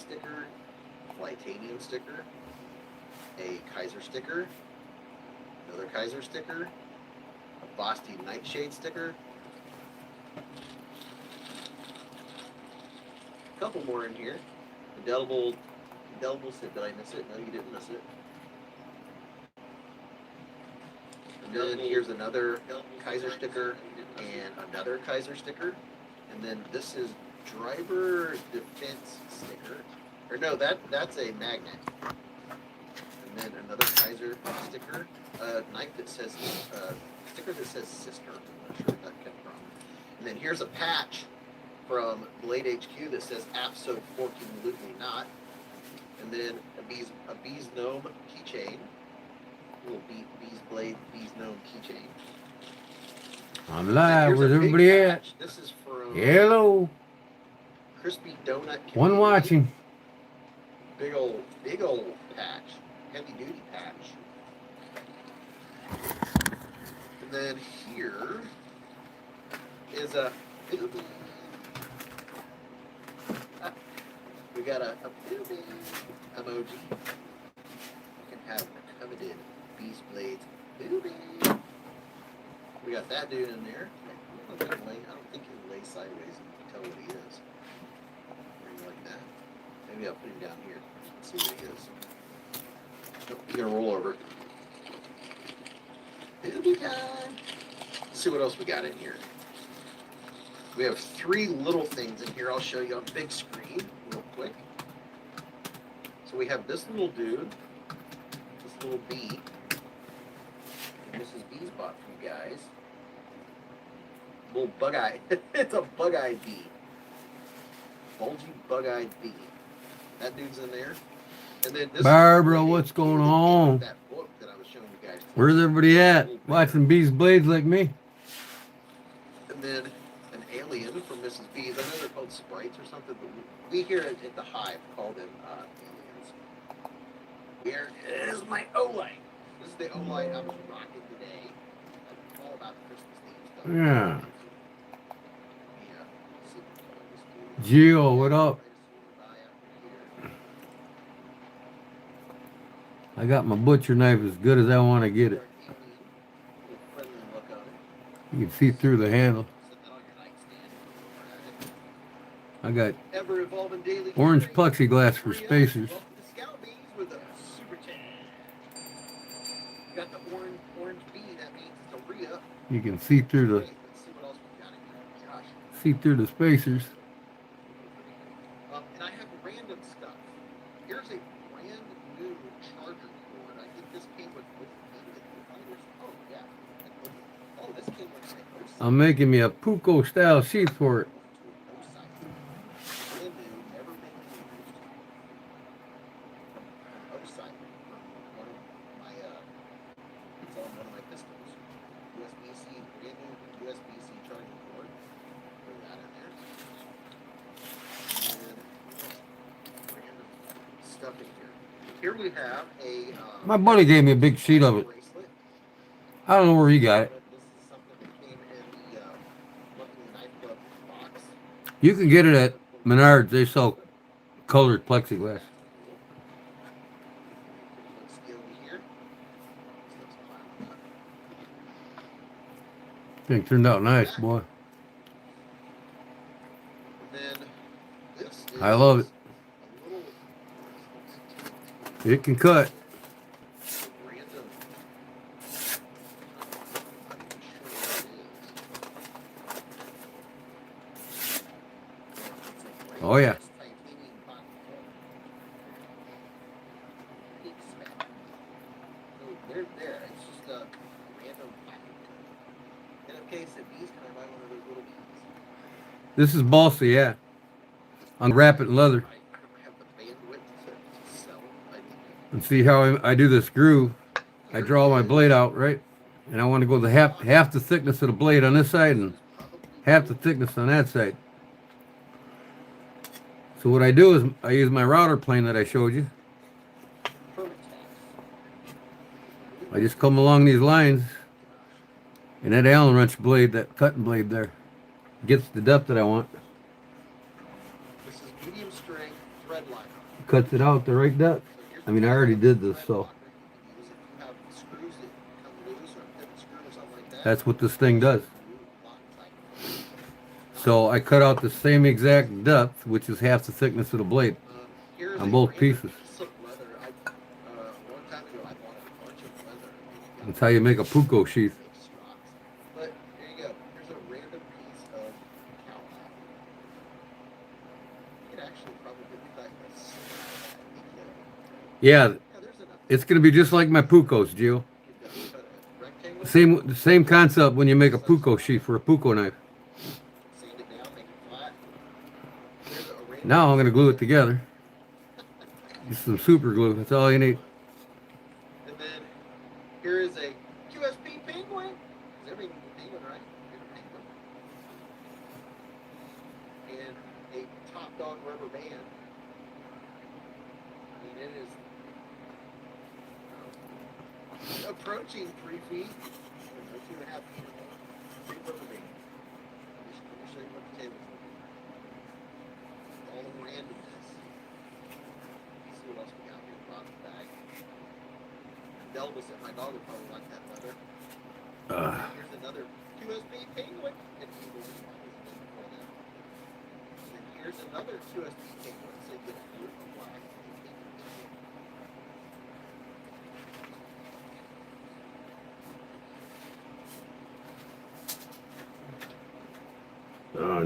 sticker, Flytanium sticker, a Kaiser sticker, another Kaiser sticker, a Basti Nightshade sticker, a couple more in here, indelible sit. Did I miss it? No, you didn't miss it. And then here's another Kaiser sticker and another Kaiser sticker. And then this is driver defense sticker. Or no, that's a magnet. And then another Kaiser sticker. A knife that says, sticker that says sister. I'm not sure where that came from. And then here's a patch from Blade HQ that says abso-forking-lutely not. And then a bee's gnome keychain. Little bee's blade, bee's gnome keychain. I'm live. Where's everybody at? This is from hello. Crispy Donut Community. One watching. Big old patch. Heavy duty patch. And then here is a booby. We got a booby emoji. You can have a coveted Beast Blades booby. We got that dude in there. I don't think he'll lay sideways and you can tell what he is. Anything like that. Maybe I'll put him down here. Let's see what he is. Oh, he's gonna roll over. Booby time. Let's see what else we got in here. We have 3 little things in here. I'll show you on big screen real quick. So we have this little dude, this little bee. Mrs. B's bought from you guys. Little bug-eyed. It's a bug-eyed bee. Bulgy bug-eyed bee. That dude's in there. And then this Barbara, what's going on? That book that I was showing you guys. Where's everybody at? Watching Beast Blades like me? And then an alien from Mrs. B's. I know they're called sprites or something, but we here at the Hive call them aliens. Here is my O-light. This is the O-light I'm rocking today. I'm all about the Christmas theme stuff. Yeah. Gio, what up? I got my butcher knife as good as I want to get it. You can see through the handle. I got orange plexiglass for spacers. You can see through the spacers. And I have random stuff. Here's a brand new charger cord. I think this came with oh yeah. Oh, this came with my I'm making me a Puukko style sheath for it. Brand new, never been used. Outside. One of my it's on one of my pistols. USB-C, brand new USB-C charging cord. Put that in there. And random stuff in here. Here we have a My buddy gave me a big sheet of it. bracelet. I don't know where he got it. This is something that came in the Lucky Knife Club box. You can get it at Menards. They sell colored plexiglass. Let's see over here. Thing turned out nice, boy. Then this is I love it. a little It can cut. random. I'm not even sure what it is. Oh, yeah. Titanium bottle. Big spec. So they're there. It's just a random plastic. In a case of these, can I buy one of those little bees? This is balsa, yeah. I'm wrap it in leather. I have the bandwidth to sell. I need to. And see how I do this groove. I draw my blade out, right? And I want to go the half the thickness of the blade on this side and half the thickness on that side. So what I do is I use my router plane that I showed you. I just come along these lines, and that Allen wrench blade, that cutting blade there, gets the depth that I want. This is medium strength thread line. Cuts it out the right depth. I mean, I already did this, so that's what this thing does. So I cut out the same exact depth, which is half the thickness of the blade on both pieces. That's how you make a Puukko sheath. But here you go. Here's a random piece of cowhide. It actually probably be like this. Yeah, Yeah, there's enough. it's gonna be just like my Puukkos, Gio. Cut a rectangle. Same concept when you make a Puukko sheath for a Puukko knife. Sand it down, make it flat. Here's a random Now I'm piece gonna of glue it wood. together. Just some super glue. That's all you need. And then here is a QSP penguin. Is everything penguin, right? Penguin. And a top dog rubber band. I mean, it is approaching 3 feet. 2.5 feet. Big rubber band. Let me show you what the table's looking like. All the randomness. Let's see what else we got here in the bottom bag. Delvis, my dog would probably like that leather. Here's another QSP penguin. And here's another QSP penguin. So you get a blue and black.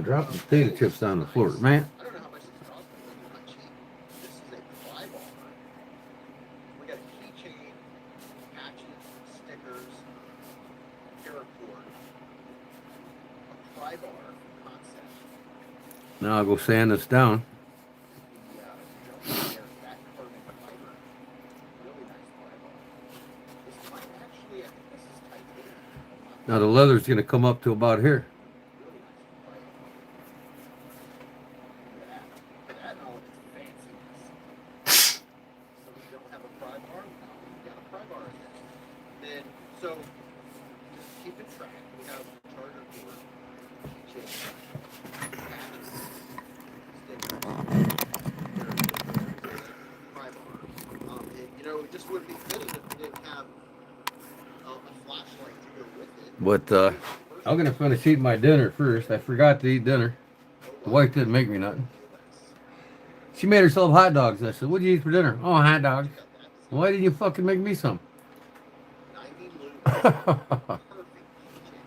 Drop the potato chips on the floor, man. I don't know how much this costs, but it's not cheap. This is a ply bar. We got a keychain, patches, stickers, paracord, a pry bar concept. Now I'll go sand this down. The jump wire, that carbon fiber, really nice pry bar. This might actually, I think this is titanium. Now the leather's gonna come up to about here. Really nice pry bar. Look at that. Look at that, all its fanciness. So we don't have a pry bar now. We got a pry bar in there. Then, so just keeping track, we have the charger cord, keychain, patches, stickers, pry bar. And, you know, it just wouldn't be fitting if we didn't have a flashlight to go with it. But I'm gonna finish eating my dinner first. I forgot to eat dinner. The wife didn't make me nothing. She made herself hot dogs. I said, "What'd you eat for dinner?" "Oh, hot dogs." "Why didn't you fucking make me some?" 90 lube. Perfect keychain.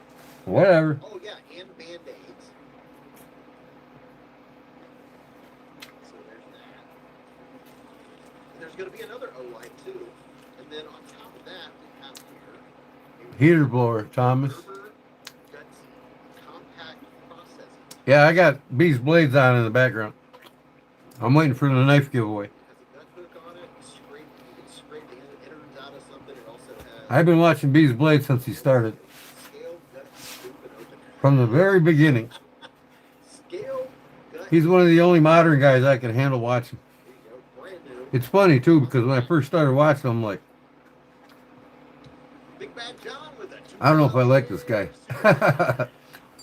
Whatever. Oh yeah, and Band-Aids. So there's that. And there's gonna be another O-light too. And then on top of that, we have here a Heater blower, Thomas. Gerber Guts compact processing. Yeah, I got Beast blades on in the background. I'm waiting for the knife giveaway. It has a gut hook on it. You can scrape the innards out of something. It also has I've been watching Beast blades since he started. scale gut scoop and opener. From the very beginning. Scale gut. He's one of the only modern guys I can handle watching. There you go. Brand new. It's funny too because when I first started watching, I'm like, Big Bad John with a I don't know if I like this guy.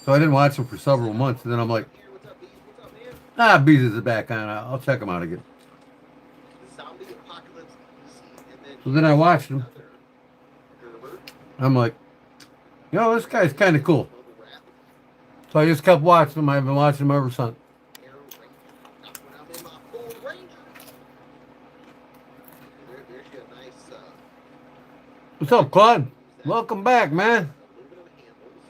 So I didn't watch him for several months, and then I'm like, Here, what's up, Bees? What's up, man? Beast is back on. I'll check him out again. The zombie apocalypse easy, and then So then I watched him. another Gerber, I'm like, this guy's kind of cool. bubble wrap, So I just kept watching him. I've been watching him ever since. Air Ranger. That's when I'm in my full Ranger. There's your nice What's up, Claude? Welcome back, man. aluminum handles.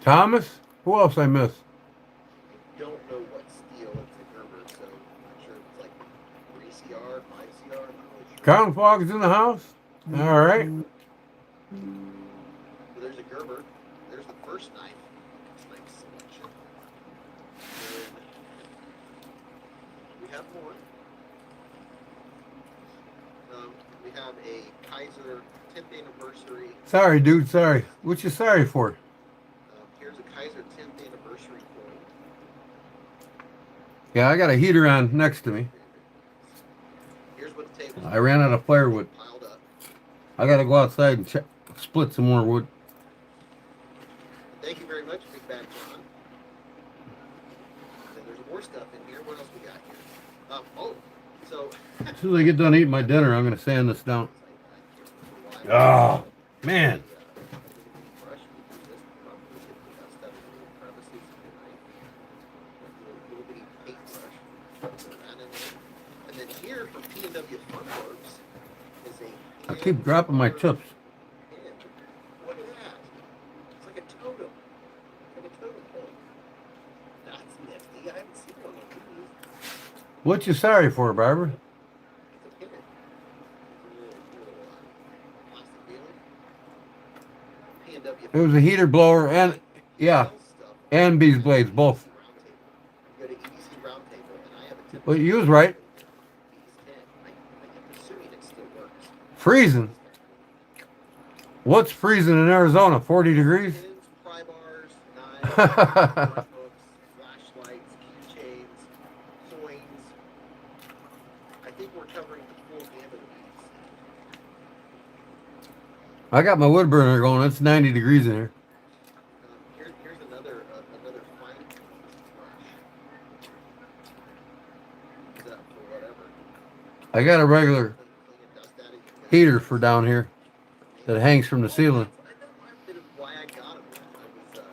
Thomas? Who else I miss? I don't know what steel it's a Gerber, so I'm not sure if it's like 3CR, 5CR, I'm not really sure. Crown Fog is in the house. All right. But there's a Gerber. There's the first knife. It's a nice selection. And we have more. We have a Kaiser 10th anniversary. Sorry, dude. Sorry. What you sorry for? Here's a Kaiser 10th anniversary coin. Yeah, I got a heater on next to me. Here's what the table I ran out of firewood. piled up. I got to go outside and split some more wood. Thank you very much, Big Bad John. And then there's more stuff in here. What else we So As soon as I get done eating my dinner, I'm gonna sand this down. Oh man. And then here from P&W Funworks is a I keep dropping my chips. What is that? It's like a totem. It's like a totem pole. That's nifty. I haven't seen one of these. What you sorry for, Barbara? It's a pin. It's a little plastic dealer. P&W. It was a heater blower and yeah, and bees blades both. You go to EDC Roundtable, and I have a tip. Well, you was right. I'm assuming it still works. Freezing. What's freezing in Arizona? 40 degrees? Pins, pry bars, knives, hooks, flashlights, keychains, coins. I think we're covering the full gamut of these. I got my wood burner going. It's 90 degrees in here. Here's another fine brush. Use that for whatever. I got a regular Clean and dust out of your heater for down here that hangs from the ceiling. why I got them. I was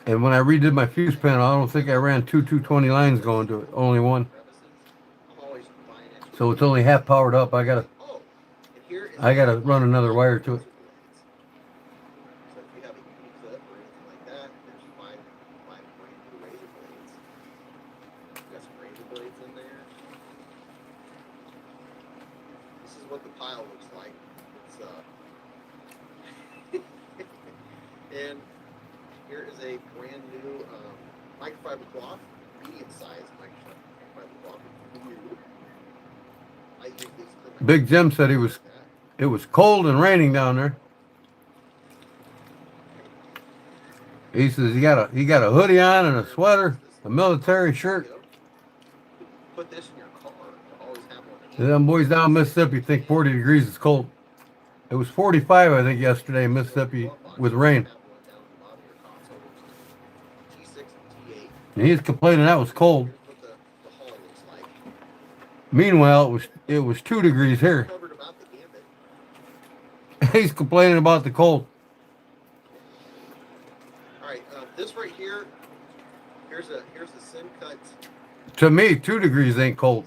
And when I redid my fuse panel, I don't think I ran two 220 lines going to it. Only one. crevices. I'm always buying extra. So it's only half powered up. Oh, and here is I gotta run another wire to it. So if you have a unique clip or anything like that, there's five brand new razor blades. Got some razor blades in there. This is what the pile looks like. It's and here is a brand new microfiber cloth, medium sized microfiber cloth. Blue. I use these for my Big Jim said it was cold and raining down there. He says he got a hoodie on and a sweater, a military shirt. Put this in your car to always have one. And them boys down in Mississippi think 40 degrees is cold. It was 45, I think, yesterday in Mississippi with rain. And he's complaining that was cold. Meanwhile, it was 2 degrees here. He's complaining about the cold. All right, this right here. Here's a sim cut. To me, 2 degrees ain't cold.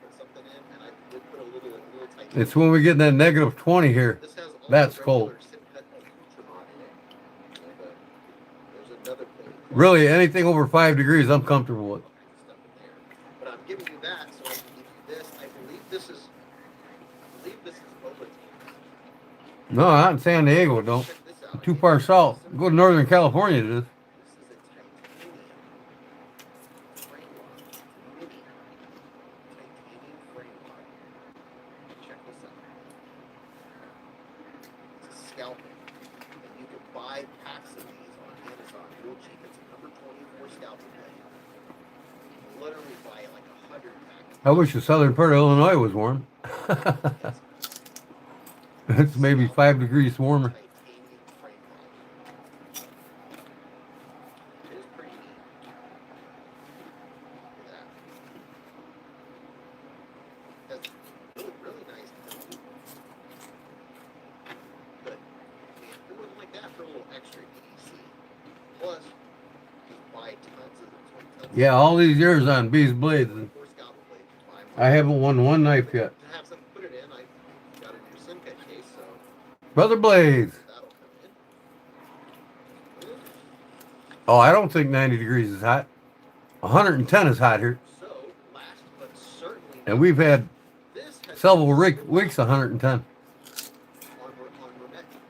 Put something in, and I did put a little tight. It's when we get that negative 20 here. This has all That's the cold. regular sim cut accoutrement in it. And, there's another thing. Really, anything over 5 degrees, I'm comfortable with. Stuff in there. But I'm giving you that so I can give you this. I believe this is Ovaltine. No, not in San Diego, don't. Check this out. Too far south. Go to Northern California, it is. This is a titanium frame lock. Mini titanium frame lock. Check this out. It's a scalpel. And you can buy packs of these on Amazon real cheap. It's a number 24 scalpel blade. You literally buy like 100 packs. I wish the southern part of Illinois was warm. It's maybe 5 degrees warmer. Titanium frame lock. It is pretty neat. Look at that. That's really nice. Good. And it wasn't like that for a little extra EDC. Plus, you buy tons of them. Yeah, all these years on Bees Blades, and Four scalpel blades, you buy one. I haven't won one knife yet. To have something to put it in, I got a new sim cut case, so Brother Blades. that'll come in. Oh, I don't think 90 degrees is hot. 110 is hot here. So, last but certainly And we've had this has several weeks 110. on Romet.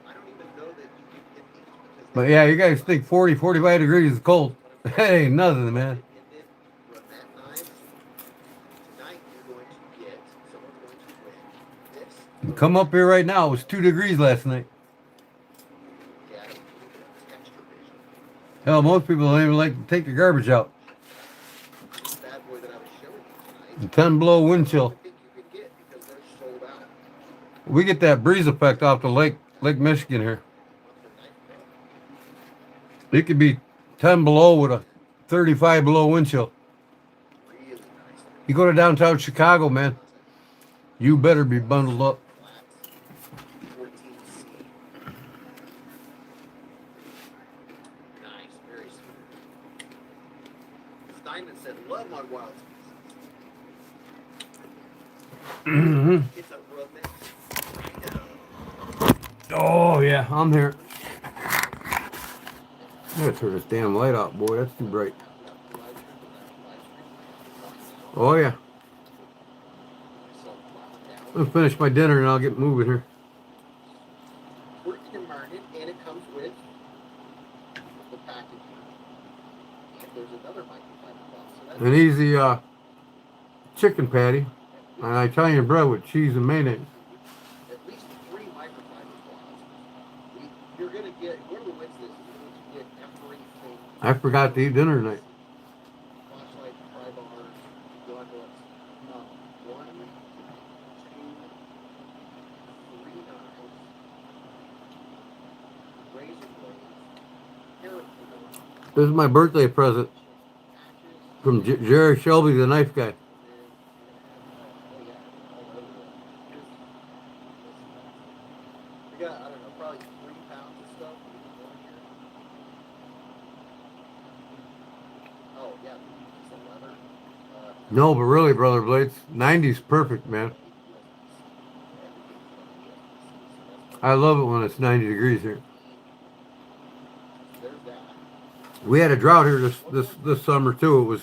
I don't even know that you can get these because But yeah, you guys think 40, 45 degrees is cold. Hey, nothing, man. Romet knives. Tonight you're going to get, someone's going to win this. Come up here right now. It was 2 degrees last night. Yeah, texture vision. Hell, most people don't even like to take the garbage out. This bad boy that I was showing you tonight. And 10 below wind chill. I think you could get because they're sold out. We get that breeze effect off the Lake Michigan here. It could be 10 below with a 35 below wind chill. Really nice. You go to downtown Chicago, man. You better be bundled up. 14C. Nice, very sweet. Steinman said, love on wild Mhm. species. It's a romance. I know. Oh yeah, I'm here. I gotta turn this damn light out, boy. That's too bright. Oh yeah. I'm gonna finish my dinner and I'll get moving here. Working and market, and it comes with the packaging. And there's another microfiber cloth. So that's An easy chicken patty and Italian bread with cheese and mayonnaise. at least 3 microfiber cloths. You're gonna get, whoever wins this, you're going to get everything. I forgot to eat dinner tonight. Flashlight, pry bars, gauntlets, 1, 2, 3 knives, razor blades, paracord, This is my birthday present patches, from Jerry Shelby, the knife guy. we got, I don't know, probably 3 pounds of stuff. Oh, yeah, some leather. No, but really, Brother Blades, 90's perfect, man. I love it when it's 90 degrees here. There's that. We had a drought here this summer too. It was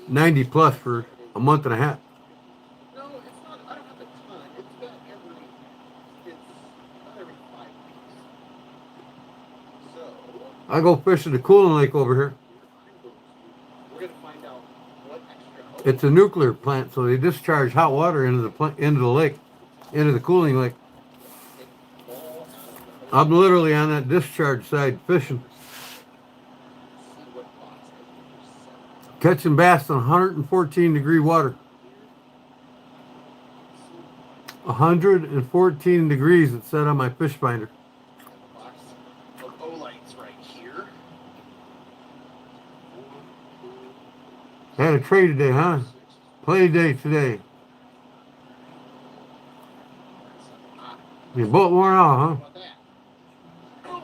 90 plus for a month and a half. No, it's not, I don't have a ton. It's about it's about every 5 weeks. So, I go fishing the cooling lake over here. we're going to find out what extra. It's a nuclear plant, so they discharge hot water into the lake, into the cooling lake. I'm literally on that discharge side fishing, catching bass in 114 degree water. 114 degrees it said on my fish finder. Right here. Had a trade today, huh? Play day today. Your boat worn out, huh?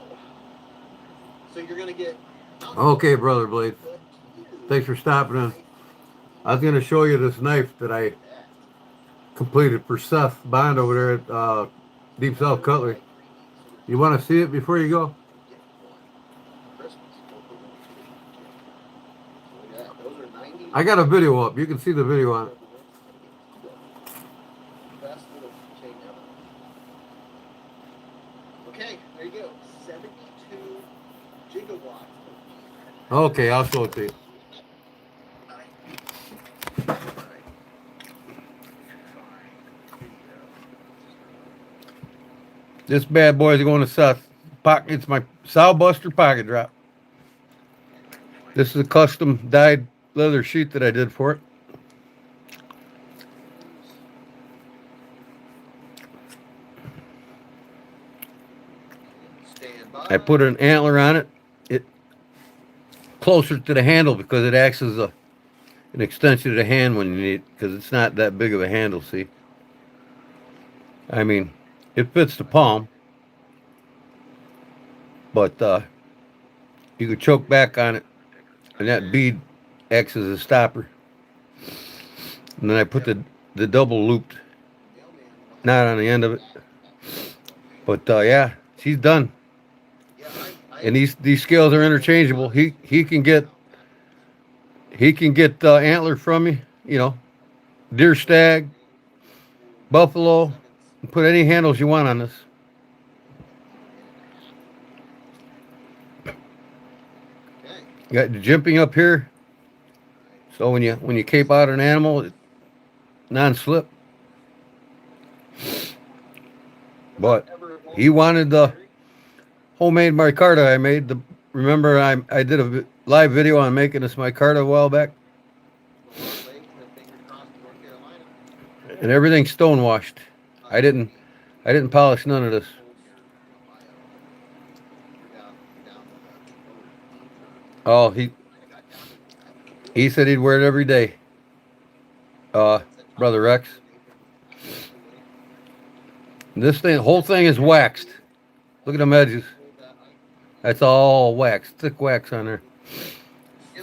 So you're gonna get. Okay, Brother Blade. Thanks for stopping in. I was going to show you this knife that I completed for Seth Bond over there at Deep South Cutlery. You want to see it before you go? I got a video up. You can see the video on it. Okay, there you go. 72 gigawatts. Okay, I'll show it to you. This bad boy is going to Seth. It's my Sow Buster pocket drop. This is a custom dyed leather sheath that I did for it. I put an antler on it. It closer to the handle because it acts as an extension of the hand when you need it, because it's not that big of a handle, see? I mean, it fits the palm, but you could choke back on it, and that bead acts as a stopper. And then I put the double looped knot on the end of it. But yeah, she's done. And these scales are interchangeable. He can get antler from me, you know, deer, stag, buffalo. Put any handles you want on this. You got the jimping up here, so when you cape out an animal, it's non-slip. But he wanted the homemade micarta I made. Remember I did a live video on making this micarta a while back, and everything's stonewashed. I didn't polish none of this. Oh, he said he'd wear it every day. Brother Rex. This thing, whole thing is waxed. Look at them edges. That's all wax, thick wax on there.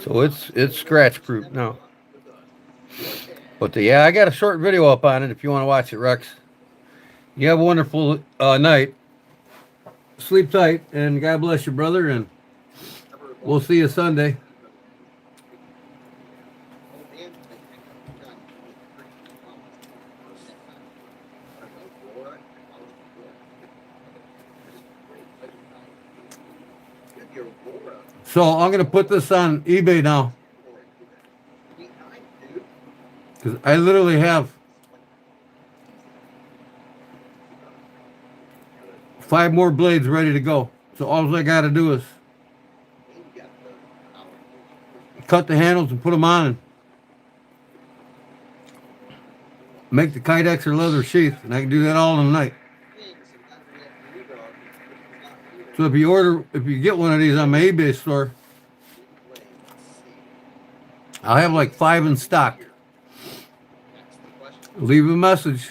So it's scratch proof now. But yeah, I got a short video up on it if you want to watch it, Rex. You have a wonderful night. Sleep tight, and God bless you, brother. And we'll see you Sunday. So I'm gonna put this on eBay now, because I literally have 5 more blades ready to go. So all I gotta do is cut the handles and put them on and make the Kodiak or leather sheath, and I can do that all in a night. So if you get one of these on my eBay store, I'll have like 5 in stock. Leave a message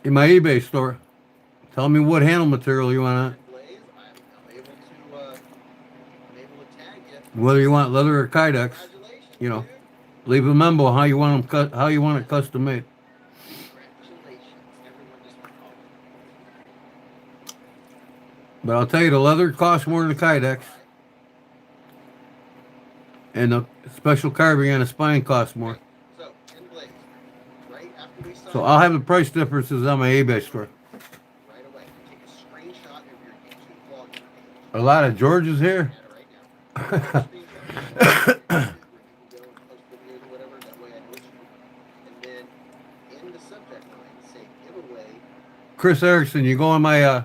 in my eBay store. Tell me what handle material you want on it. Whether you want leather or Kydex, you know, leave a memo how you want them cut, how you want it custom made. But I'll tell you, the leather costs more than the Kydex, and the special carving on the spine costs more. So I'll have the price differences on my eBay store. A lot of Georges here. Chris Erickson, you go on my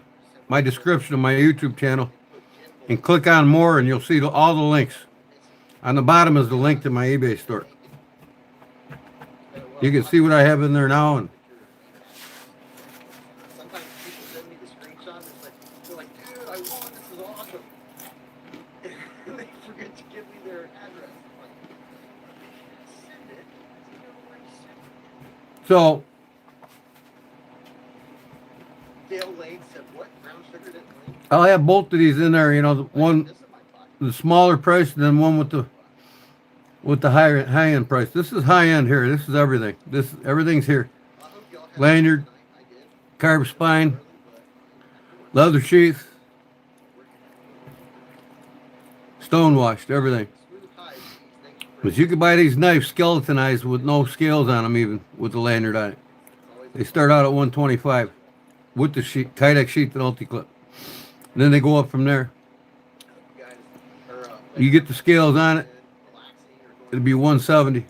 my description of my YouTube channel and click on more, and you'll see all the links. On the bottom is the link to my eBay store. You can see what I have in there now. And sometimes people send me the screenshots. They're like, dude, I won. This is awesome. And they forget to give me their address. I'm like, send it. so Dale Lane said, what? Brown sugar didn't Lane? I'll have both of these in there. You know, the one, the smaller price, and then one with the high end price. This is high end here. This is everything. Everything's here. Lanyard, carved spine, leather sheath, stone washed, everything. But you can buy these knives skeletonized with no scales on them, even with the lanyard on it. They start out at 125 with the sheath, Kodiak sheath and ulti-clip. And then they go up from there. You get the scales on it, it'll be 170.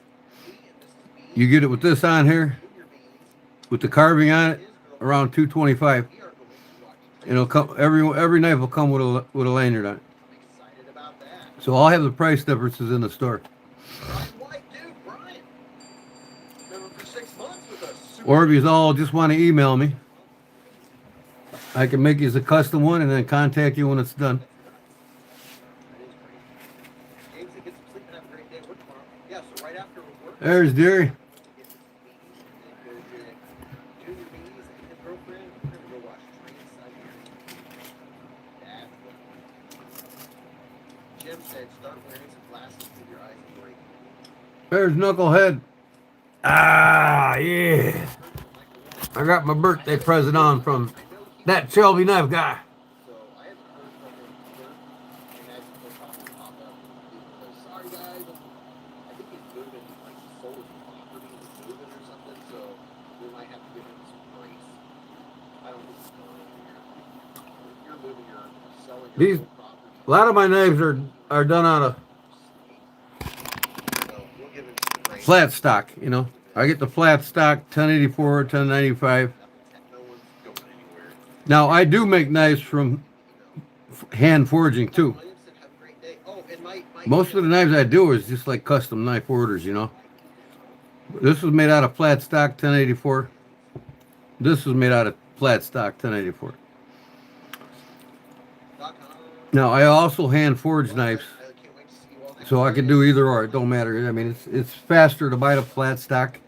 You get it with this on here, with the carving on it, around 225. And it'll come, every knife will come with a lanyard on it. So I'll have the price differences in the store. Or if you all just want to email me, I can make you a custom one and then contact you when it's done. There's Deary. There's Knucklehead. Ah, yeah. I got my birthday present on from that Shelby knife guy. These, a lot of my knives are done out of flat stock, you know. I get the flat stock 1084, 1095. Now I do make knives from hand forging too. Most of the knives I do is just like custom knife orders, you know. This was made out of flat stock 1084. This was made out of flat stock 1084. Now I also hand forge knives, so I can do either or. It don't matter. I mean, it's faster to buy the flat stock.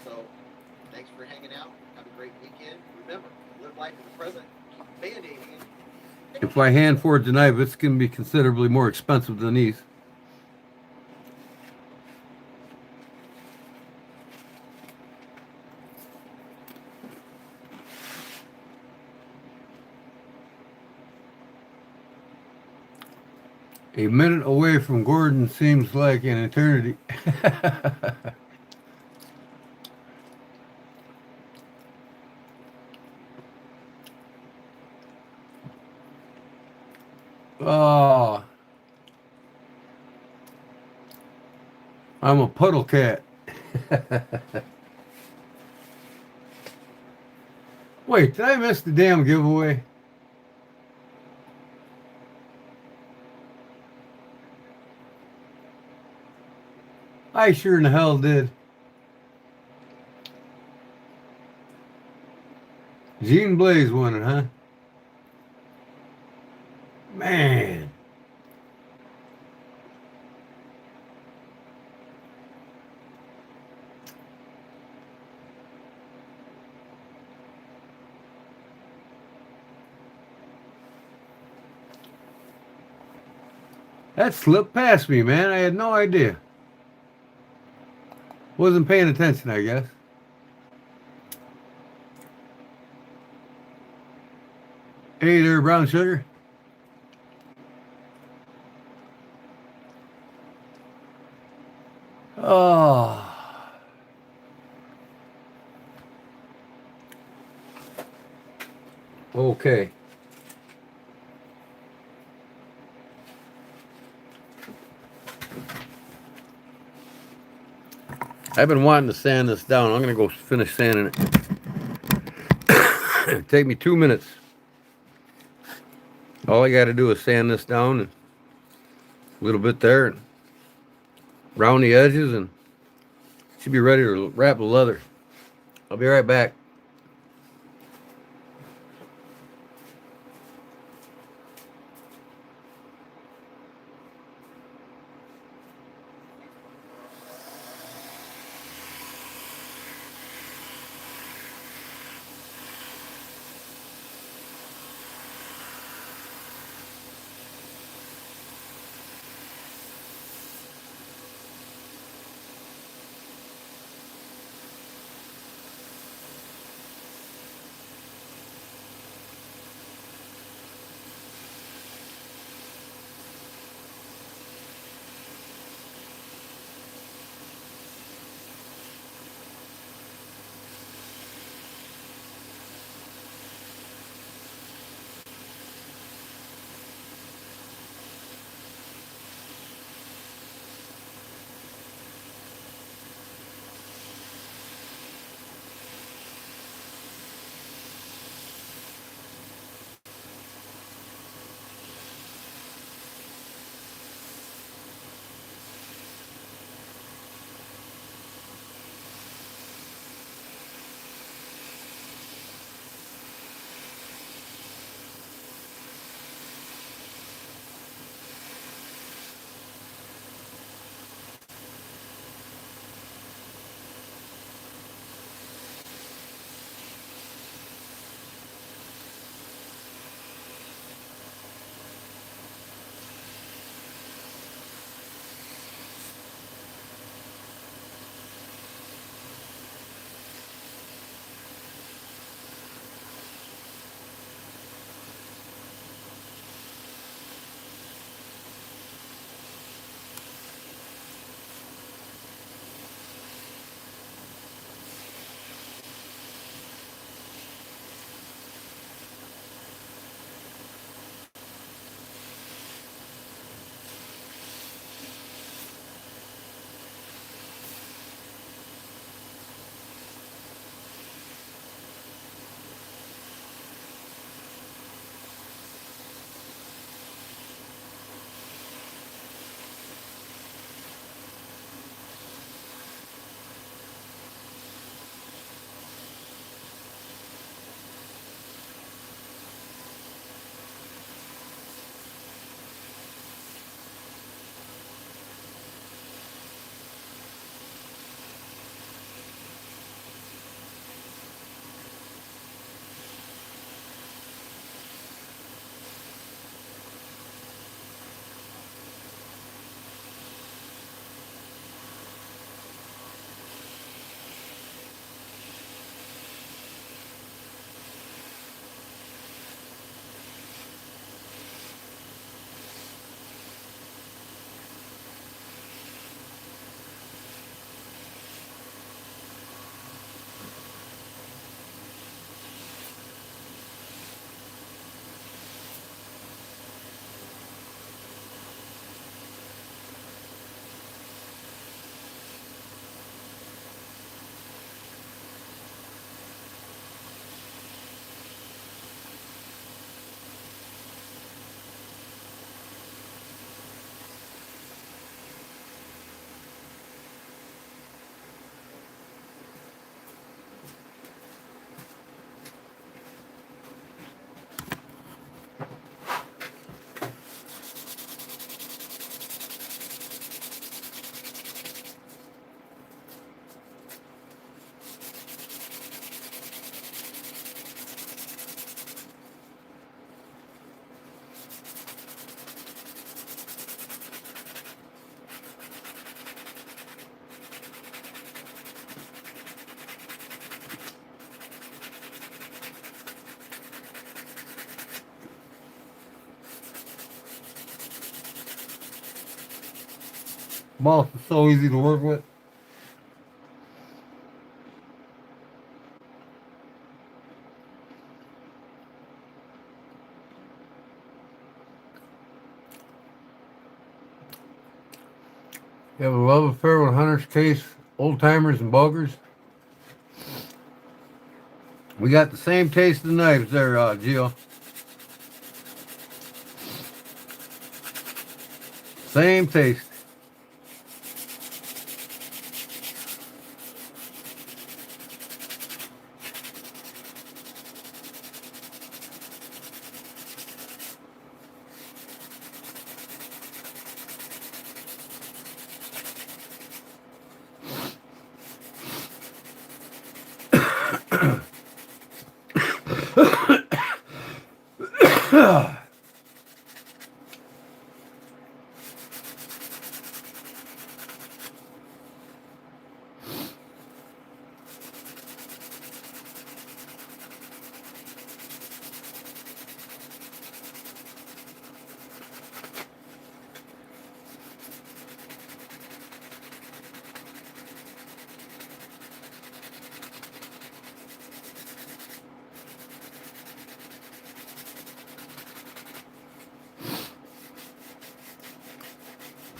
So, thanks for hanging out. Have a great If I hand forge the knife, it's going to be considerably more expensive than these. A minute away from Gordon seems like an eternity. Oh, I'm a puddle cat. Wait, did I miss the damn giveaway? I sure in the hell did. Gene Blaze won it, huh? Man. That slipped past me, man. I had no idea. Wasn't paying attention, I guess. Hey there, brown sugar. Oh. Okay. I've been wanting to sand this down. I'm going to go finish sanding it. Take me 2 minutes. All I got to do is sand this down and a little bit there and round the edges, and should be ready to wrap the leather. I'll be right back. Boss is so easy to work with. You have a love affair with Hunter's Case, old timers and boggers. We got the same taste of knives there, Gio. Same taste.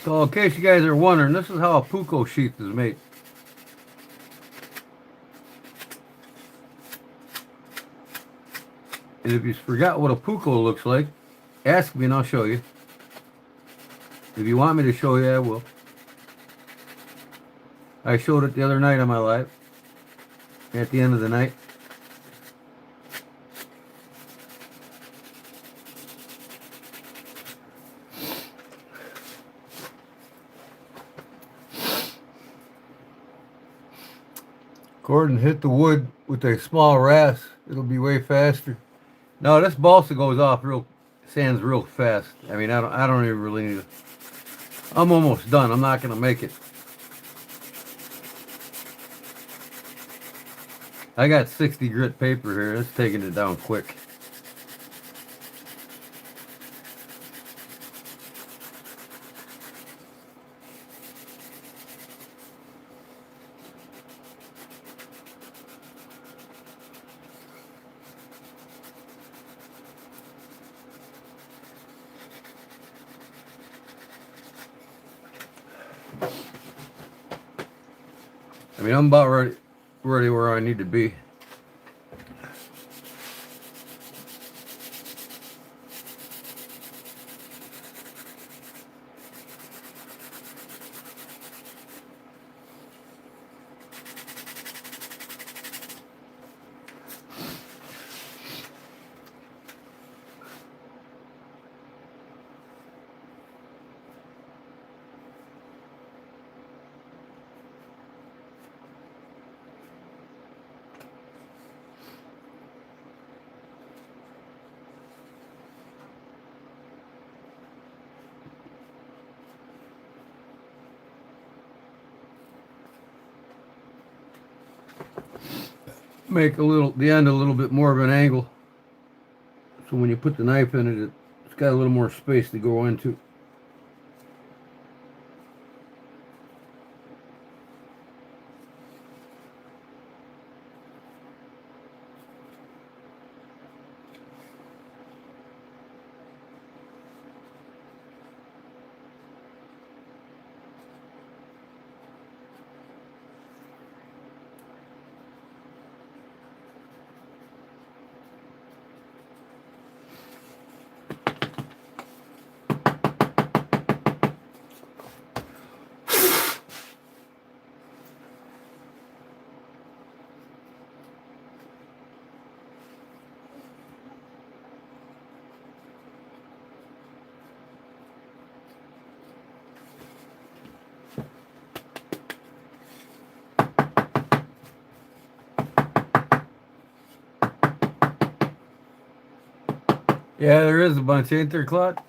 So in case you guys are wondering, this is how a Puukko sheath is made. And if you forgot what a Puukko looks like, ask me and I'll show you. If you want me to show you, I will. I showed it the other night on my live. At the end of the night. Gordon hit the wood with a small rasp. It'll be way faster. No, this balsa goes off sands real fast. I mean, I don't even really need it. I'm almost done. I'm not gonna make it. I got 60 grit paper here. It's taking it down quick. I mean, I'm about ready where I need to be. Make the end a little bit more of an angle, so when you put the knife in it, it's got a little more space to go into. Yeah, there is a bunch, ain't there, Claude?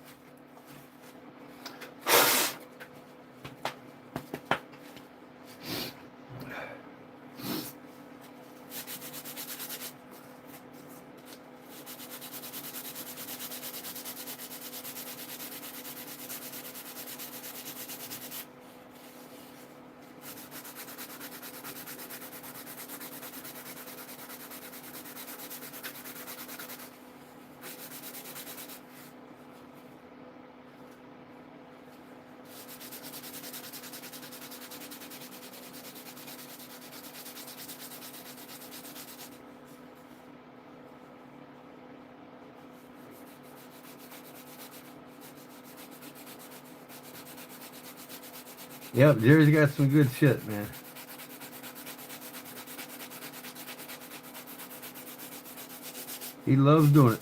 Yep, Jerry's got some good shit, man. He loves doing it.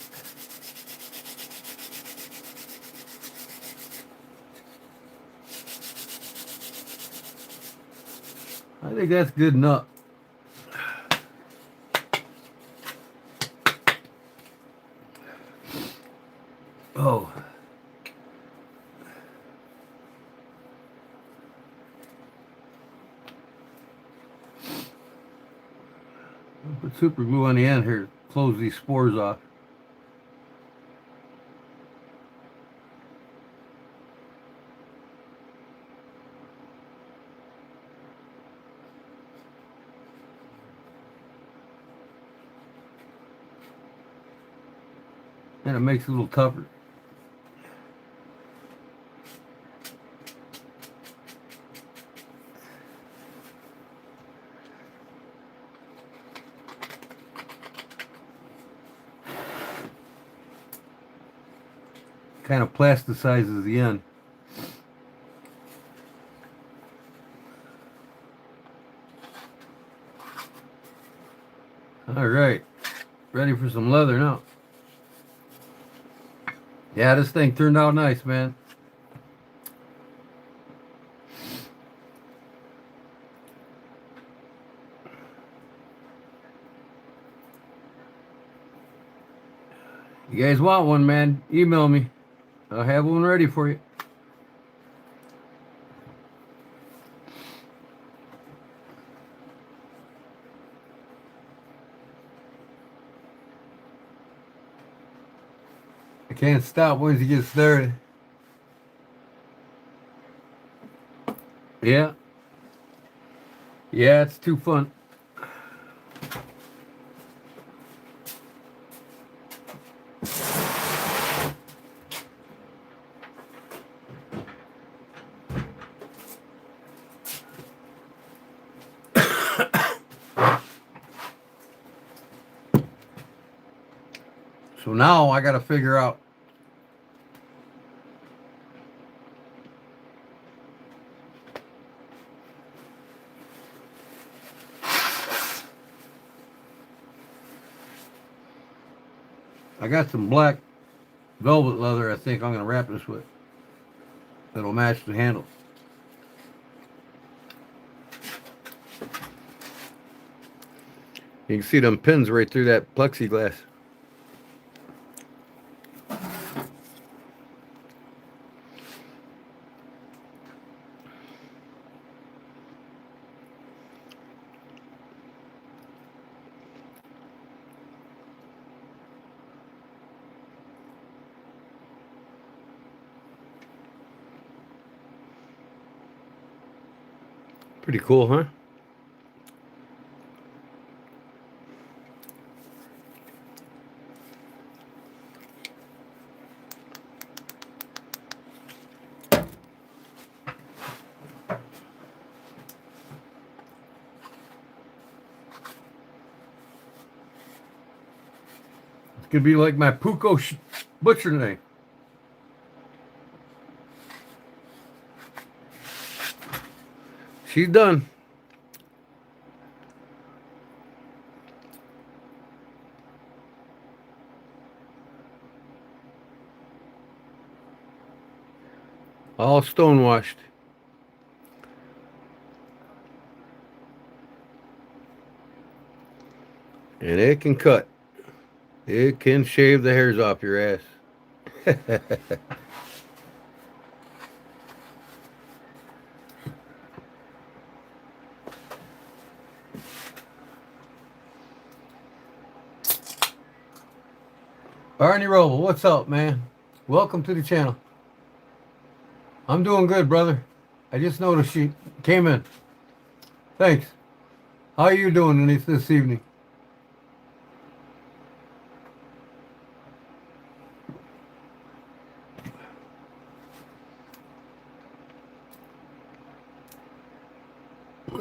I think that's good enough. Oh. Put super glue on the end here. Close these spores off. And it makes it a little tougher. Kind of plasticizes the end. All right, ready for some leather now. Yeah, this thing turned out nice, man. You guys want one, man? Email me. I'll have one ready for you. I can't stop once you get started. Yeah. Yeah, it's too fun. So now I got to figure out I got some black velvet leather I think I'm going to wrap this with. That'll match the handle. You can see them pins right through that plexiglass. Pretty cool, huh? It's gonna be like my Puukko butcher knife. She's done. All stonewashed. And it can cut. It can shave the hairs off your ass. Barney Roble, what's up, man? Welcome to the channel. I'm doing good, brother. I just noticed you came in. Thanks. How are you doing this evening?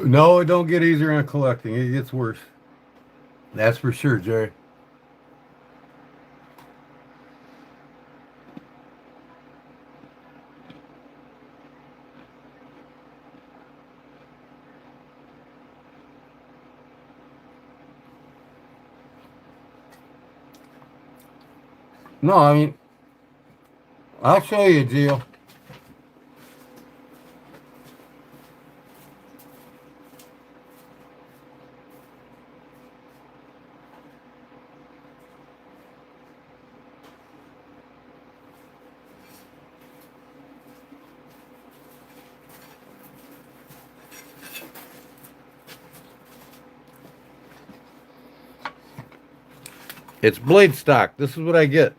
No, it don't get easier on collecting. It gets worse. That's for sure, Jerry. No, I mean, I'll show you a deal. It's blade stock. This is what I get.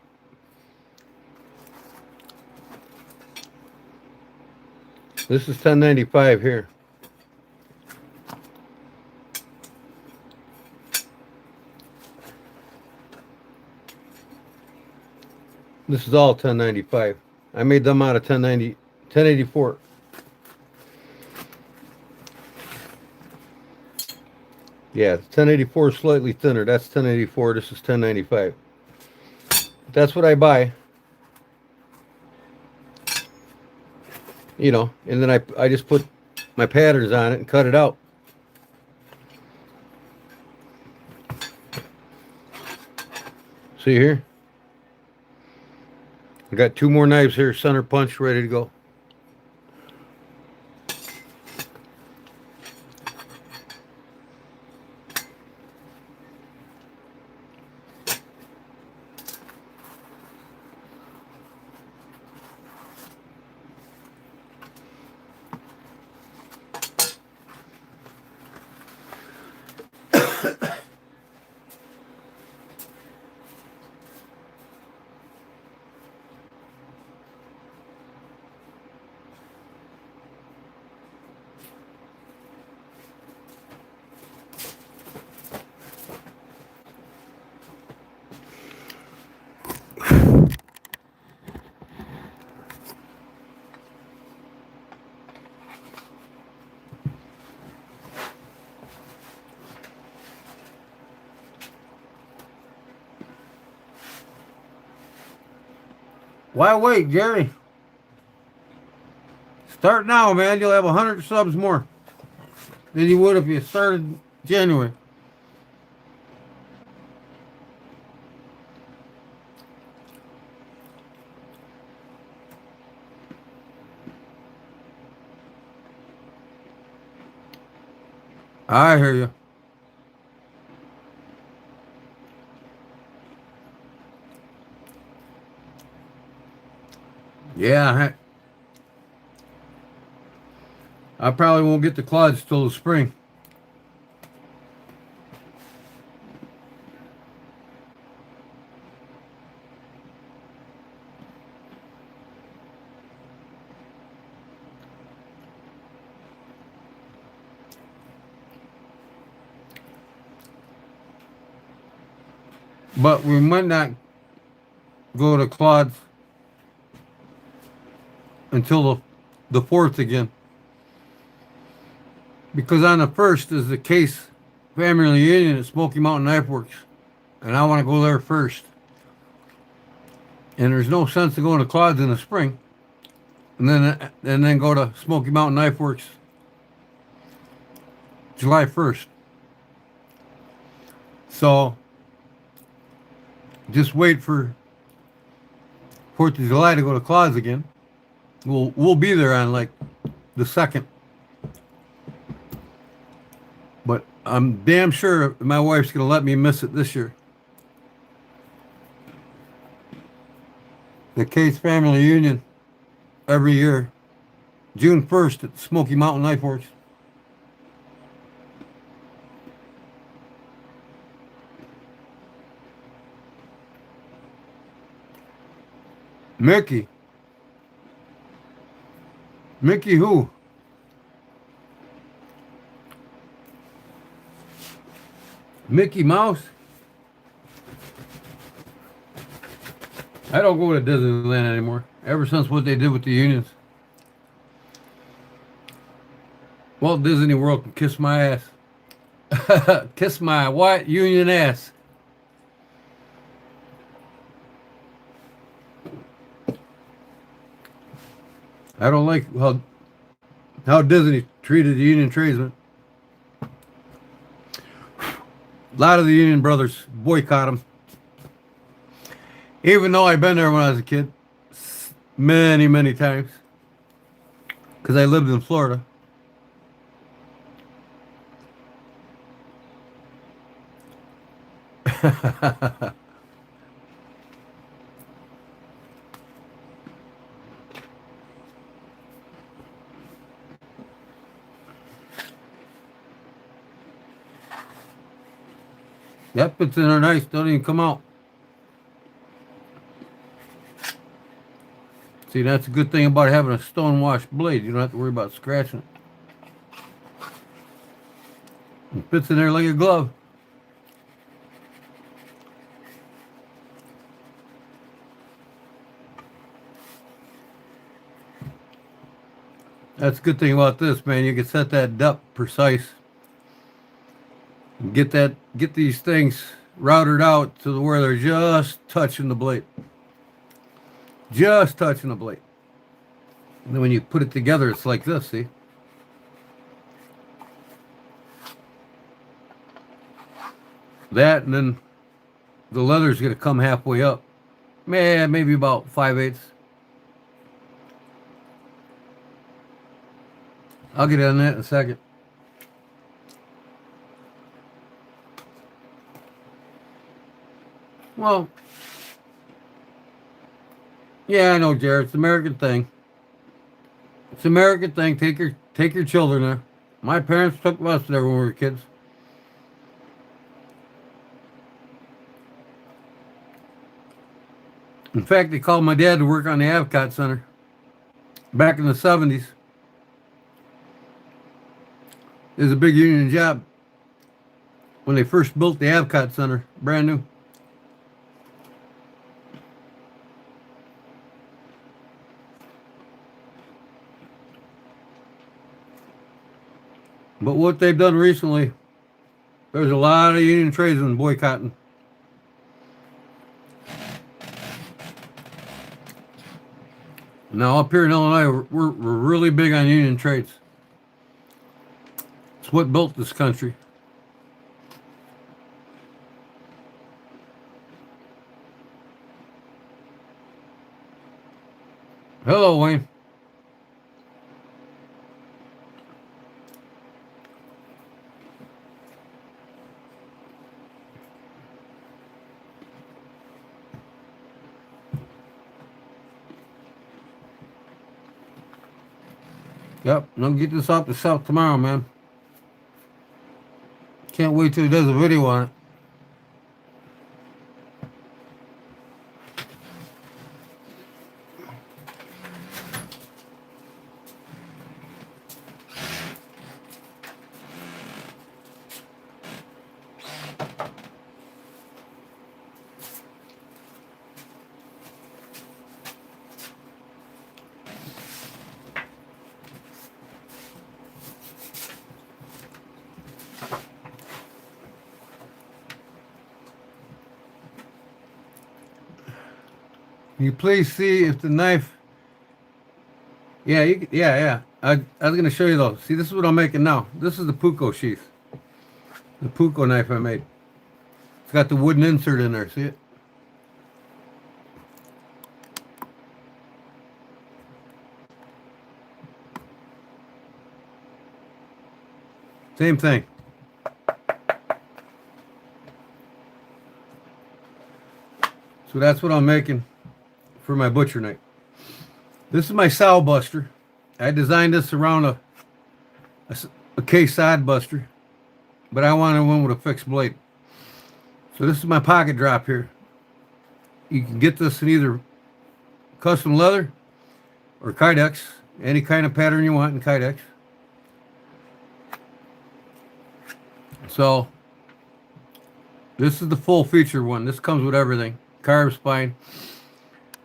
This is $10.95 here. This is all $10.95. I made them out of $10.84. Yeah, $10.84 slightly thinner. That's $10.84. This is $10.95. That's what I buy. You know, and then I just put my patterns on it and cut it out. See here? I got 2 more knives here, center punch, ready to go. Why wait, Jerry? Start now, man. You'll have 100 subs more than you would if you started January. I hear you. Yeah, I probably won't get the clods till the spring. But we might not go to clods until the 4th again. Because on the 1st is the Case Family Reunion at Smoky Mountain Knife Works. And I want to go there first. And there's no sense of going to clods in the spring. And then go to Smoky Mountain Knife Works July 1st. So just wait for 4th of July to go to clods again. We'll be there on like the 2nd. But I'm damn sure my wife's going to let me miss it this year. The Case Family Reunion every year, June 1st at Smoky Mountain Knife Works. Mickey who? Mickey Mouse? I don't go to Disneyland anymore. Ever since what they did with the unions. Walt Disney World can kiss my ass. Kiss my white union ass. I don't like how Disney treated the union tradesmen. A lot of the union brothers boycott them. Even though I've been there when I was a kid, many, many times, because I lived in Florida. That fits in there nice. Don't even come out. See, that's a good thing about having a stone-washed blade. You don't have to worry about scratching it. It fits in there like a glove. That's a good thing about this, man. You can set that depth precise. And get these things routed out to where they're just touching the blade. Just touching the blade. And then when you put it together, it's like this, see? That, and then the leather's going to come halfway up. Man, maybe about 5/8. I'll get on that in a second. Well, yeah, I know, Jared. It's an American thing. It's an American thing. Take your children there. My parents took us there when we were kids. In fact, they called my dad to work on the Avcot Center back in the 70s. It was a big union job when they first built the Avcot Center, brand new. But what they've done recently, there's a lot of union tradesmen boycotting. Now, up here in Illinois, we're really big on union trades. It's what built this country. Hello, Wayne. Yep, and I'll get this off the shelf tomorrow, man. Can't wait till he does a video on it. Can you please see if the knife? Yeah, yeah. I was gonna show you though. See, this is what I'm making now. This is the Puukko sheath, the Puukko knife I made. It's got the wooden insert in there. See it? Same thing. So that's what I'm making for my butcher knife. This is my Sow Buster. I designed this around a case side buster, but I wanted one with a fixed blade. So this is my pocket drop here. You can get this in either custom leather or Kydex, any kind of pattern you want in Kydex. So this is the full feature one. This comes with everything. Carved spine.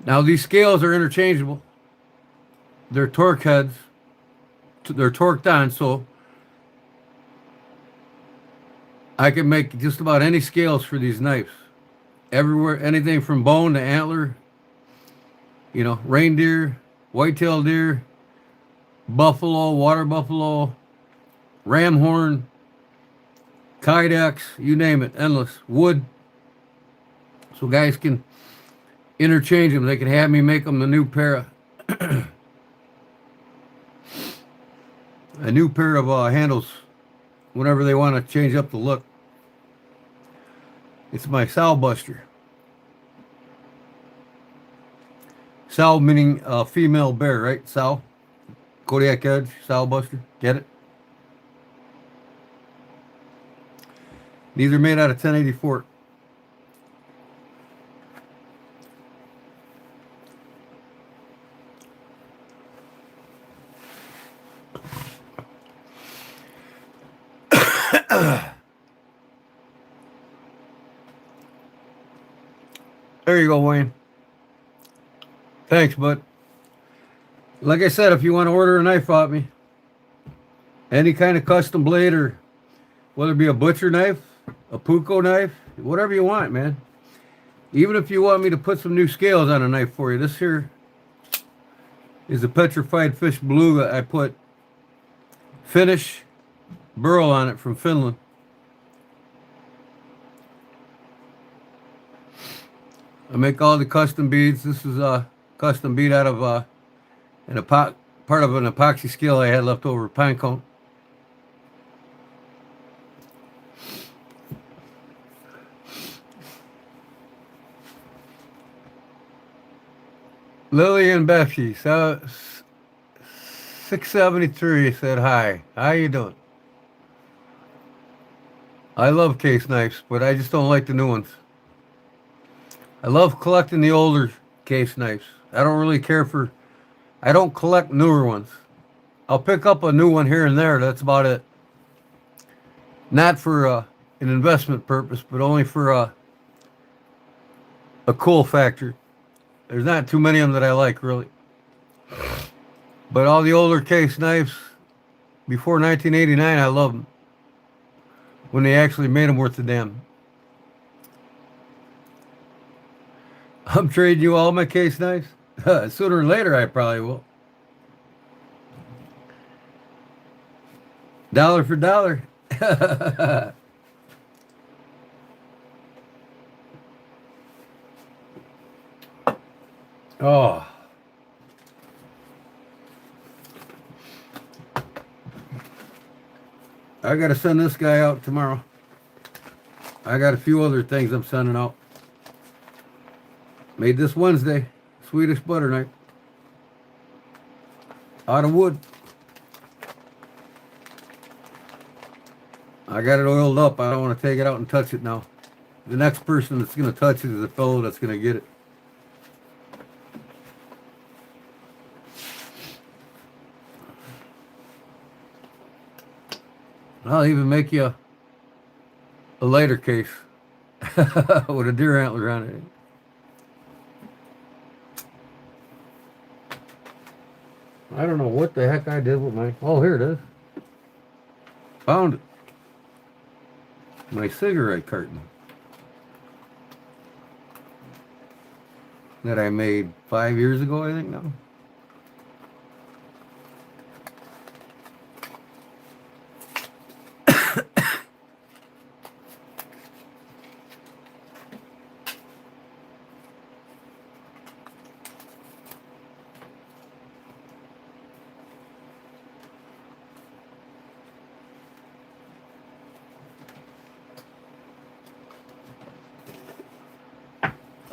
Now these scales are interchangeable. They're torque heads. They're torqued on, so I can make just about any scales for these knives. Everywhere, anything from bone to antler, you know, reindeer, white-tailed deer, buffalo, water buffalo, ram horn, Kydex, you name it, endless. Wood. So guys can interchange them. They can have me make them a new pair of handles whenever they want to change up the look. It's my Sow Buster. Sow meaning female bear, right? Sow. Kodiak Edge, Sow Buster. Get it? These are made out of 1084. There you go, Wayne. Thanks, bud. Like I said, if you want to order a knife off me, any kind of custom blade, or whether it be a butcher knife, a Puukko knife, whatever you want, man. Even if you want me to put some new scales on a knife for you. This here is a petrified fish beluga. I put Finnish burl on it from Finland. I make all the custom beads. This is a custom bead out of part of an epoxy scale I had left over, pine cone. Lily and Becky, so 673 said hi. How you doing? I love case knives, but I just don't like the new ones. I love collecting the older case knives. I don't really care for, I don't collect newer ones. I'll pick up a new one here and there. That's about it. Not for an investment purpose, but only for a cool factor. There's not too many of them that I like, really. But all the older case knives, before 1989, I love them. When they actually made them worth the damn. I'm trading you all my case knives. Sooner or later, I probably will. Dollar for dollar. Oh. I got to send this guy out tomorrow. I got a few other things I'm sending out. Made this Wednesday. Swedish butter knife. Out of wood. I got it oiled up. I don't want to take it out and touch it now. The next person that's going to touch it is the fellow that's going to get it. I'll even make you a lighter case with a deer antler on it. I don't know what the heck I did with my... Oh, here it is. Found it. My cigarette carton. That I made 5 years ago, I think now.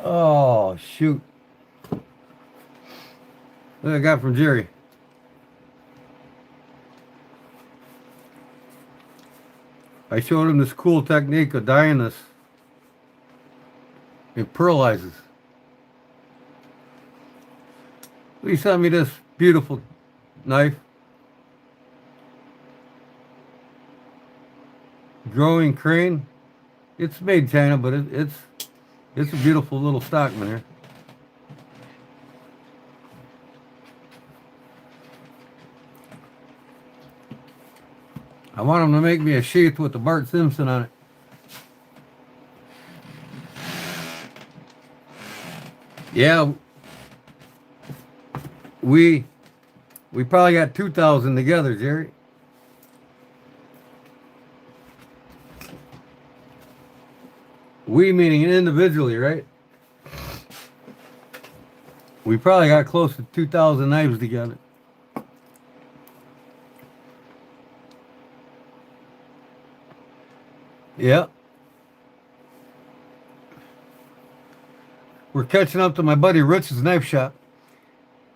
Oh, shoot. What I got from Jerry. I showed him this cool technique of dyeing this. It pearlizes. He sent me this beautiful knife. Growing crane. It's made China, but it's a beautiful little stockman here. I want him to make me a sheath with the Bart Simpson on it. Yeah, we probably got 2,000 together, Jerry. We meaning individually, right? We probably got close to 2,000 knives together. Yep. We're catching up to my buddy Rich's knife shop.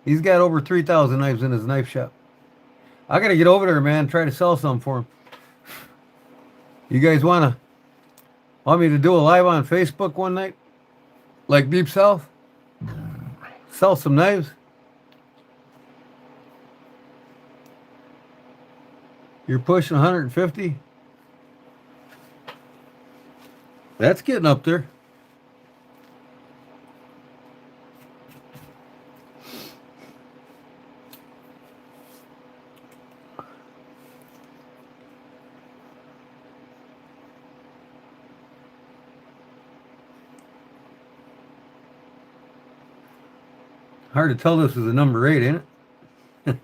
He's got over 3,000 knives in his knife shop. I gotta get over there, man. Try to sell some for him. You guys want me to do a live on Facebook one night, like Deep South? Sell some knives. You're pushing 150. That's getting up there. Hard to tell this is a number 8, ain't it?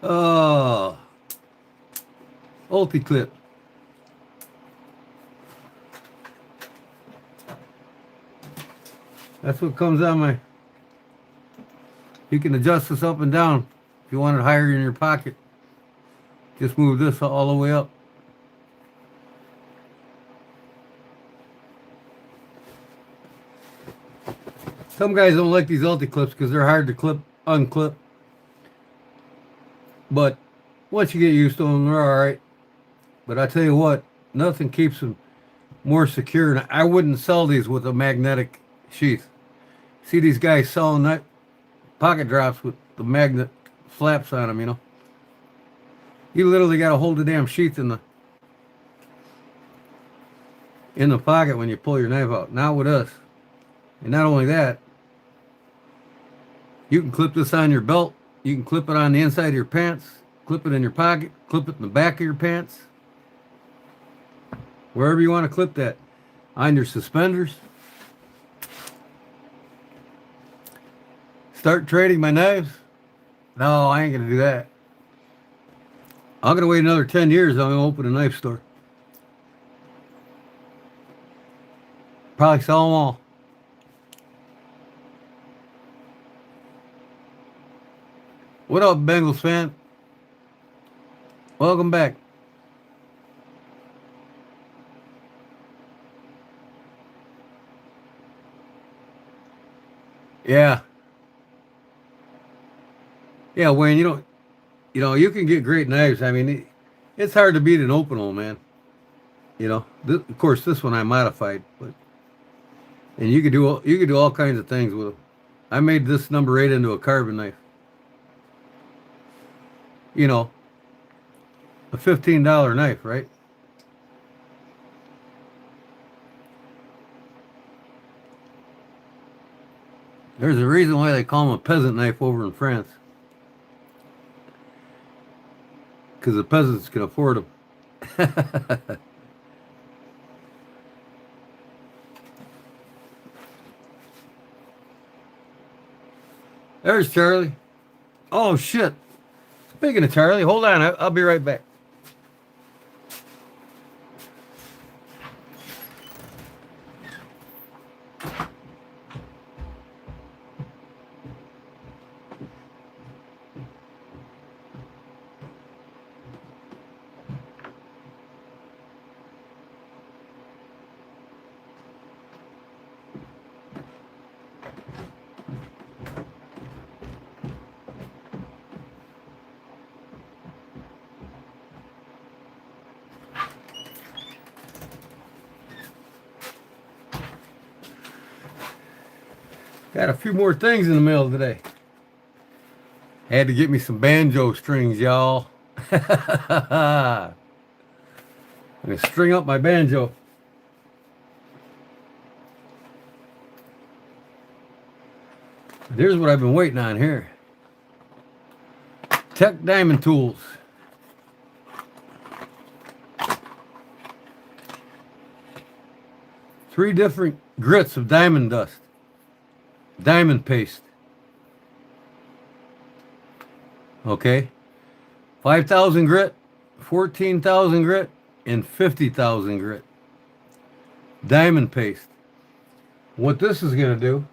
Oh, ulti-clip. That's what comes on my... You can adjust this up and down if you want it higher in your pocket. Just move this all the way up. Some guys don't like these ulti-clips because they're hard to unclip. But once you get used to them, they're all right. But I tell you what, nothing keeps them more secure. And I wouldn't sell these with a magnetic sheath. See these guys selling that pocket drops with the magnet flaps on them, you know. You literally got to hold the damn sheath in the pocket when you pull your knife out. Not with us. And not only that, you can clip this on your belt. You can clip it on the inside of your pants, clip it in your pocket, clip it in the back of your pants. Wherever you want to clip that. On your suspenders. Start trading my knives? No, I ain't going to do that. I'm going to wait another 10 years. I'm going to open a knife store. Probably sell them all. What up, Bengals fan? Welcome back. Yeah. Yeah, Wayne, you can get great knives. I mean, it's hard to beat an open hole, man. You know, of course, this one I modified, and you could do all kinds of things with them. I made this number 8 into a carbon knife. You know, a $15 knife, right? There's a reason why they call them a peasant knife over in France. Because the peasants can afford them. There's Charlie. Oh, shit. Speaking of Charlie, hold on. I'll be right back. Got a few more things in the mail today. Had to get me some banjo strings, y'all. I'm going to string up my banjo. Here's what I've been waiting on here. Tech Diamond Tools. Three different grits of diamond dust. Diamond paste. Okay. 5,000 grit, 14,000 grit, and 50,000 grit. diamond paste. What this is going to do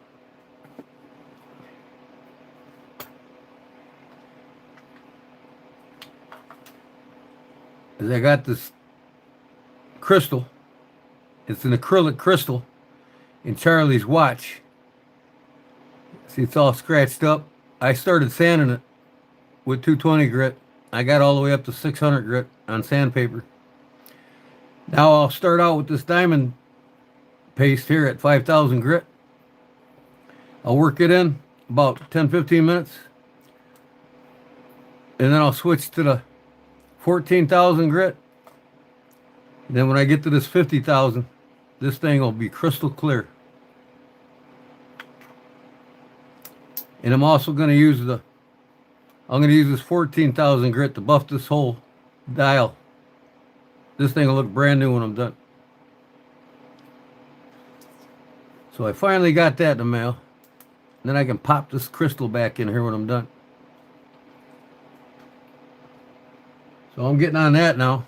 is I got this crystal. It's an acrylic crystal in Charlie's watch. See, it's all scratched up. I started sanding it with 220 grit. I got all the way up to 600 grit on sandpaper. Now I'll start out with this diamond paste here at 5,000 grit. I'll work it in about 10-15 minutes. And then I'll switch to the 14,000 grit. And then when I get to this 50,000, this thing will be crystal clear. And I'm also going to use this 14,000 grit to buff this whole dial. This thing will look brand new when I'm done. So I finally got that in the mail. Then I can pop this crystal back in here when I'm done. So I'm getting on that now.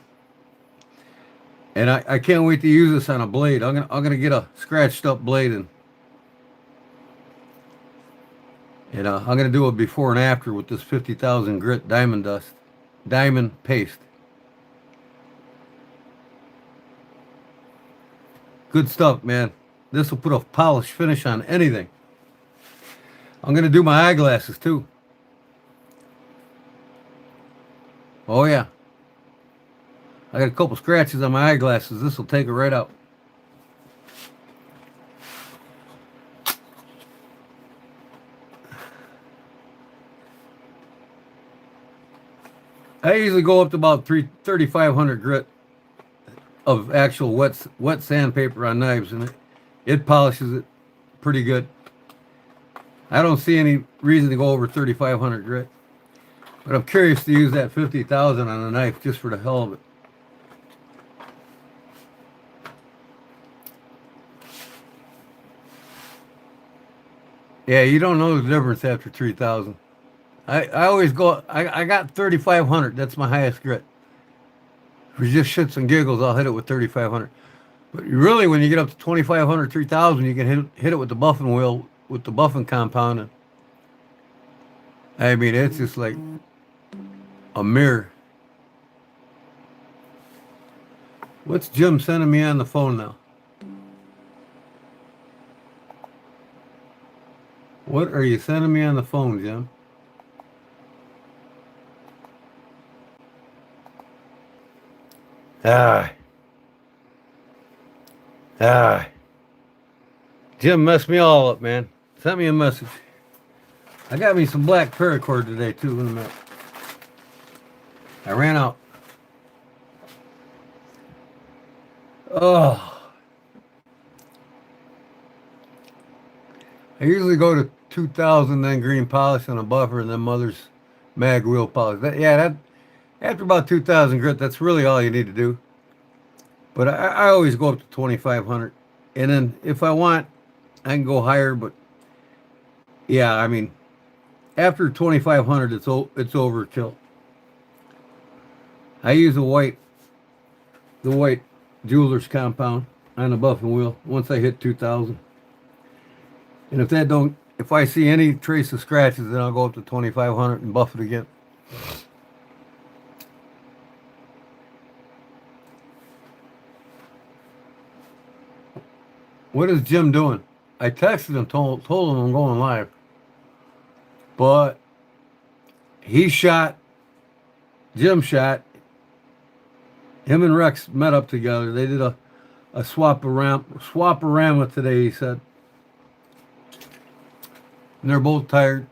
And I can't wait to use this on a blade. I'm gonna get a scratched up blade and I'm gonna do a before and after with this 50,000 grit diamond paste. Good stuff, man. This will put a polished finish on anything. I'm gonna do my eyeglasses too. Oh yeah. I got a couple scratches on my eyeglasses. This will take it right out. I usually go up to about 3,500 grit of actual wet sandpaper on knives, and it polishes it pretty good. I don't see any reason to go over 3,500 grit, but I'm curious to use that 50,000 on a knife just for the hell of it. Yeah, you don't know the difference after 3,000. I always go, I got 3,500. That's my highest grit. For just shits and giggles, I'll hit it with 3,500. But really, when you get up to 2,500, 3,000, you can hit it with the buffing wheel, with the buffing compound. And I mean, it's just like a mirror. What's Jim sending me on the phone now? What are you sending me on the phone, Jim? Jim messed me all up, man. Sent me a message. I got me some black paracord today, too, in a minute. I ran out. Oh. I usually go to 2,000, then green polish on a buffer, and then mother's mag wheel polish. After about 2,000 grit, that's really all you need to do. But I always go up to 2,500. And then if I want, I can go higher. But yeah, I mean, after 2,500, it's overkill. I use the white jeweler's compound on the buffing wheel once I hit 2,000. And if I see any trace of scratches, then I'll go up to 2,500 and buff it again. What is Jim doing? I texted him, told him I'm going live. But Jim shot. Him and Rex met up together. They did a swap-a-rama today, he said. And they're both tired.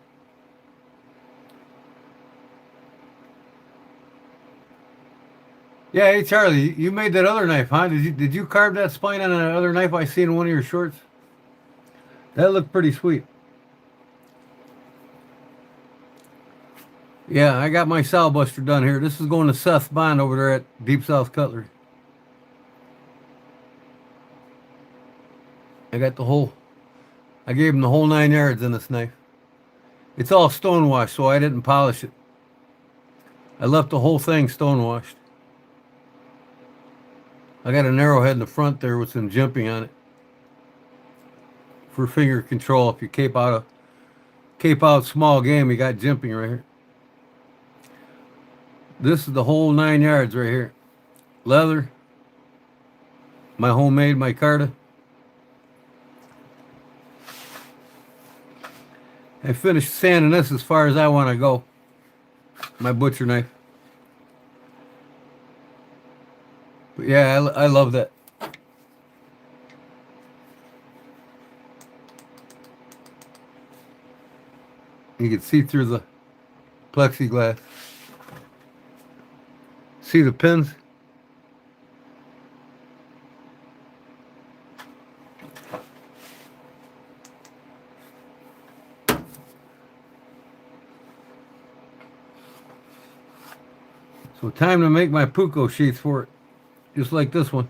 Yeah, hey Charlie, you made that other knife, huh? Did you carve that spine on that other knife I seen in one of your shorts? That looked pretty sweet. Yeah, I got my Sow Buster done here. This is going to Seth Bond over there at Deep South Cutlery. I gave him the whole 9 yards in this knife. It's all stonewashed, so I didn't polish it. I left the whole thing stonewashed. I got an arrowhead in the front there with some jimping on it for finger control. If you cape out small game, you got jimping right here. This is the whole 9 yards right here. Leather, my homemade micarta. I finished sanding this as far as I want to go. My butcher knife. But yeah, I love that. You can see through the plexiglass. See the pins? So time to make my Puukko sheath for it. Just like this one.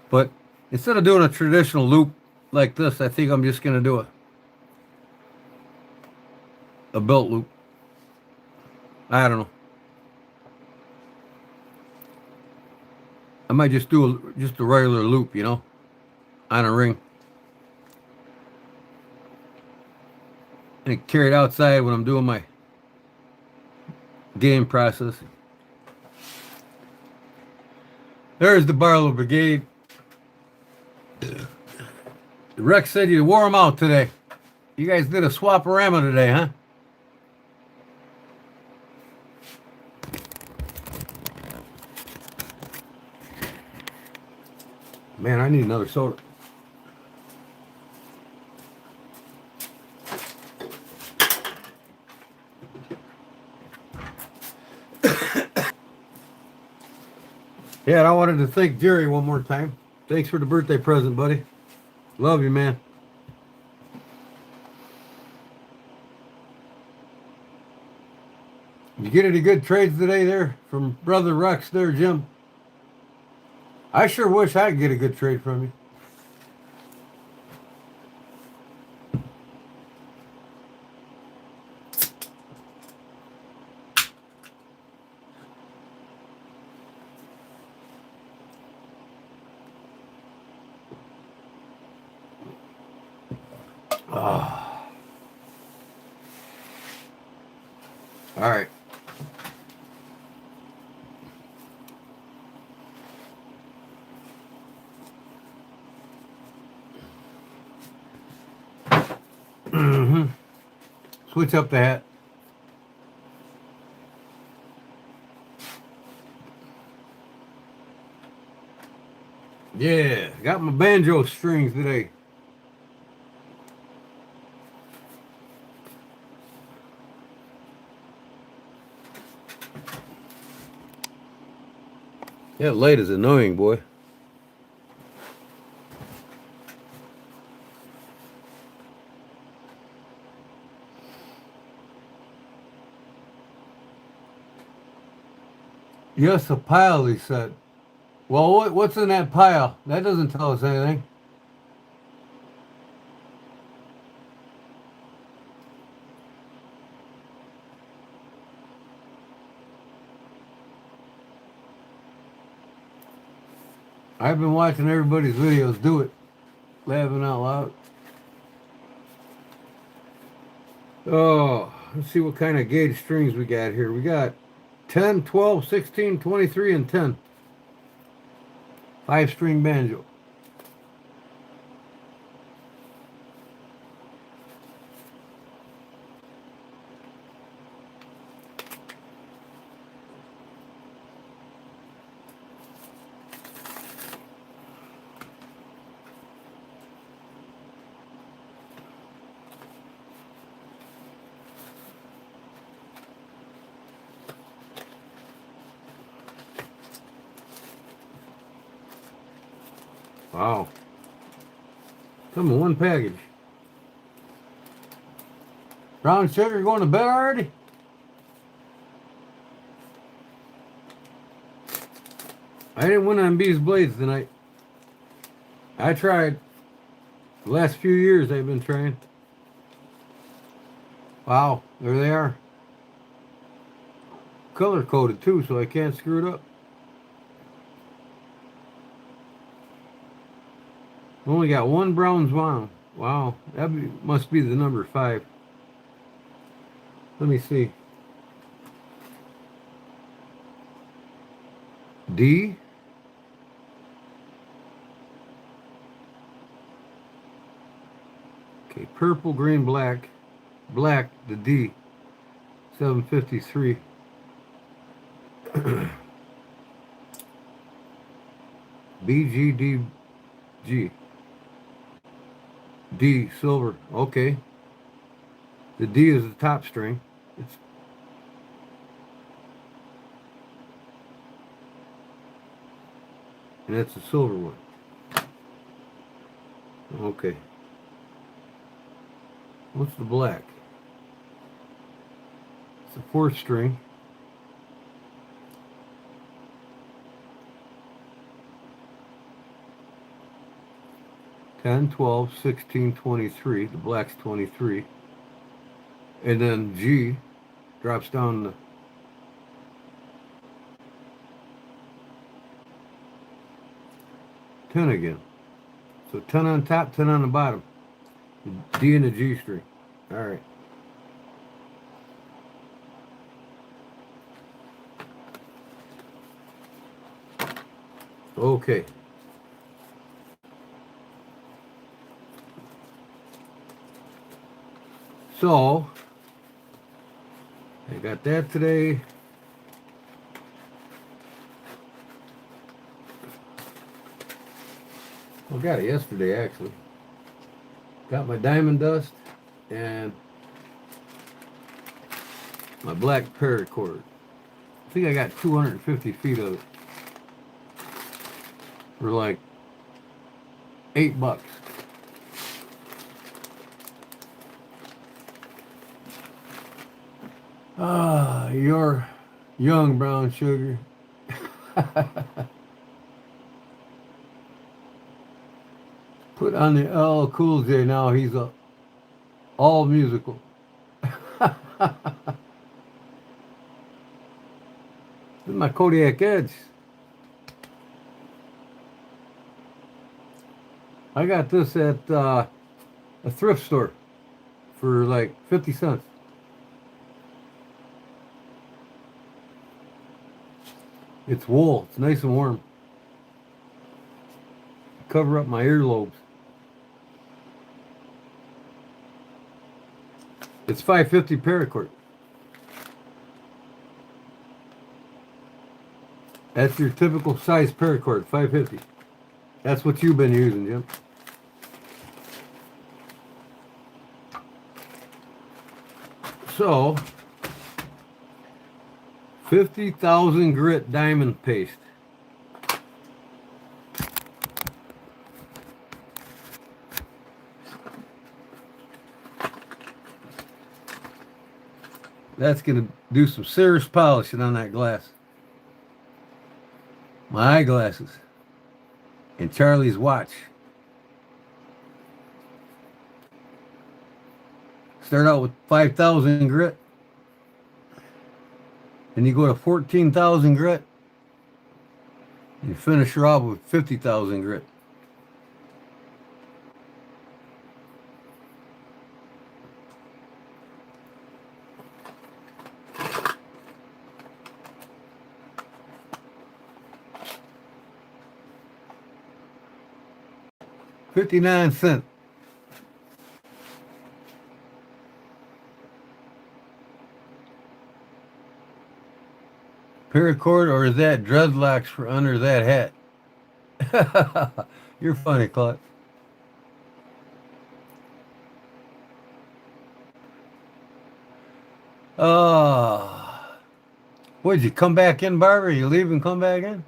But instead of doing a traditional loop like this, I think I'm just going to do a belt loop. I don't know. I might just do just a regular loop, you know, on a ring. And carry it outside when I'm doing my game processing. There's the Barlow Brigade. The Rex said you wore them out today. You guys did a swap-a-rama today, huh? Man, I need another soda. Yeah, and I wanted to thank Jerry one more time. Thanks for the birthday present, buddy. Love you, man. You get any good trades today there from Brother Rex there, Jim? I sure wish I could get a good trade from you. Oh. All right. Switch up the hat. Yeah, got my banjo strings today. Yeah, light is annoying, boy. Yes, a pile, he said. Well, what's in that pile? That doesn't tell us anything. I've been watching everybody's videos do it. Laughing out loud. Oh, let's see what kind of gauge strings we got here. We got 10, 12, 16, 23, and 10. 5-string banjo. Wow. Come in one package. Brown sugar going to bed already? I didn't win on B's Blades tonight. I tried. The last few years I've been trying. Wow, there they are. Color coded too, so I can't screw it up. Only got one bronze wow. Wow, must be the number 5. Let me see. D. Okay, purple, green, black. Black, the D. 753. BGDG. D, silver. Okay. The D is the top string. And that's the silver one. Okay. What's the black? It's the 4th string. Ten, 12, 16, 23. The black's 23. And then G drops down to 10 again. So 10 on top, 10 on the bottom. The D and the G string. All right. Okay. So, I got that today. I got it yesterday, actually. Got my diamond dust and my black paracord. I think I got 250 feet of it for like $8. Ah, you're young, brown sugar. Put on the LL Cool J now. He's all musical. This is my Kodiak Edge. I got this at a thrift store for like 50 cents. It's wool. It's nice and warm. Cover up my earlobes. It's 550 paracord. That's your typical size paracord, 550. That's what you've been using, Jim. So, 50,000 grit diamond paste. That's going to do some serious polishing on that glass. My eyeglasses. And Charlie's watch. Start out with 5,000 grit. Then you go to 14,000 grit. And you finish her off with 50,000 grit. $0.59. Paracord, or is that dreadlocks for under that hat? You're funny, Clark. Would you come back in, Barbara? You leave and come back in?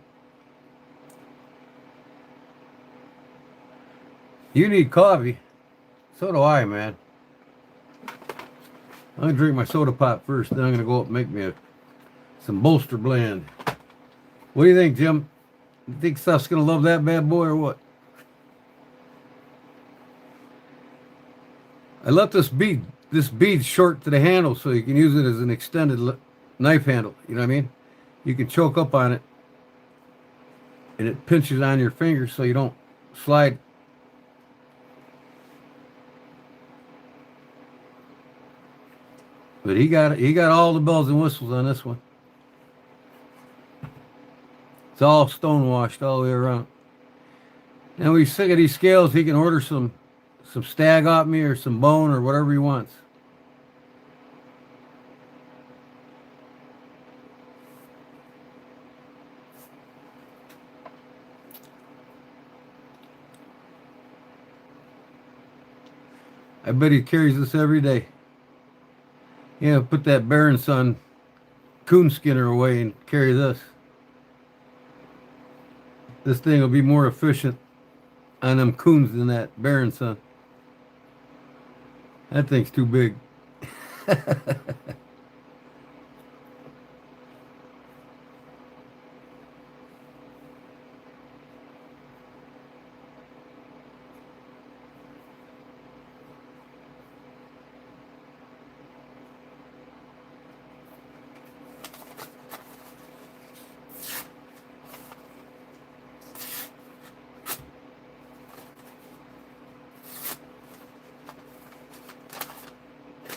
You need coffee. So do I, man. I'm going to drink my soda pop first, then I'm going to go up and make me some bolster blend. What do you think, Jim? You think stuff's going to love that bad boy or what? I left this bead short to the handle so you can use it as an extended knife handle. You know what I mean? You can choke up on it and it pinches on your fingers so you don't slide But he got all the bells and whistles on this one. It's all stone washed all the way around. And when he's sick of these scales, he can order some stag off me or some bone or whatever he wants. I bet he carries this every day. Yeah, put that Baron Son coon skinner away and carry this. This thing will be more efficient on them coons than that Baron Son. That thing's too big.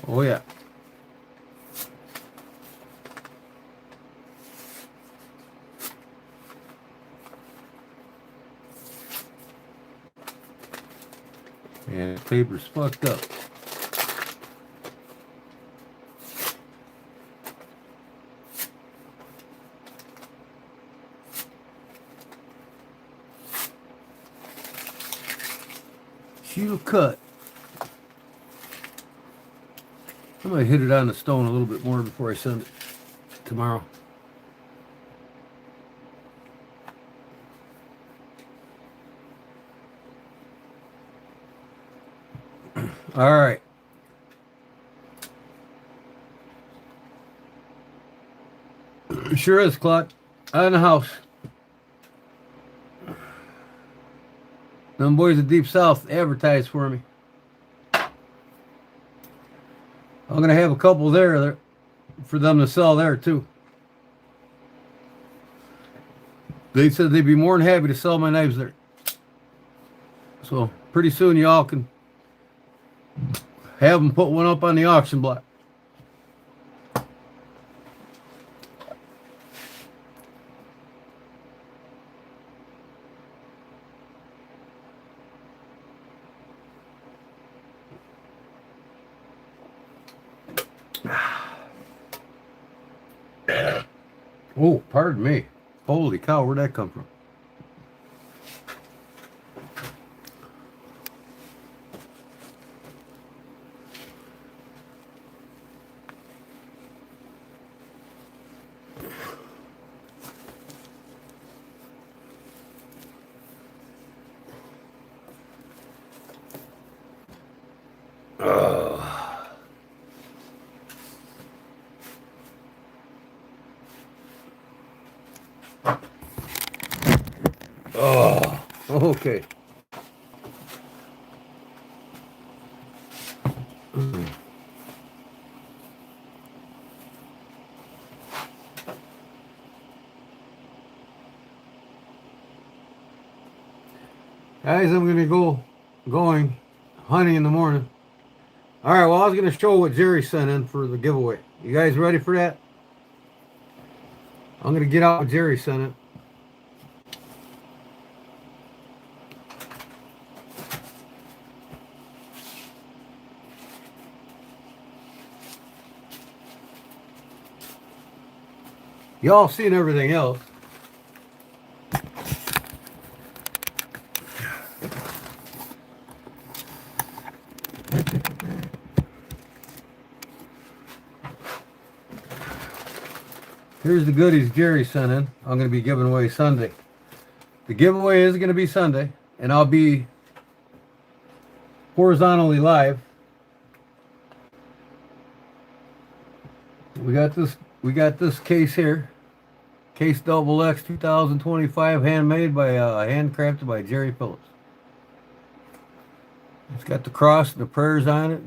Oh yeah. And the paper's fucked up. She'll cut. I'm going to hit it on the stone a little bit more before I send it tomorrow. All right. Sure is, Claude. Out in the house. Them boys at Deep South advertised for me. I'm going to have a couple there for them to sell there, too. They said they'd be more than happy to sell my knives there. So, pretty soon y'all can have them put one up on the auction block. Oh, pardon me. Holy cow, where'd that come from? Oh, okay. Guys, I'm going to going hunting in the morning. All right, well, I was going to show what Jerry sent in for the giveaway. You guys ready for that? I'm going to get out what Jerry sent in. Y'all seen everything else. Here's the goodies Jerry sent in. I'm going to be giving away Sunday. The giveaway is going to be Sunday, and I'll be horizontally live. We got this case here. Case Double X 2025, handmade by handcrafted by Jerry Phillips. It's got the cross and the prayers on it,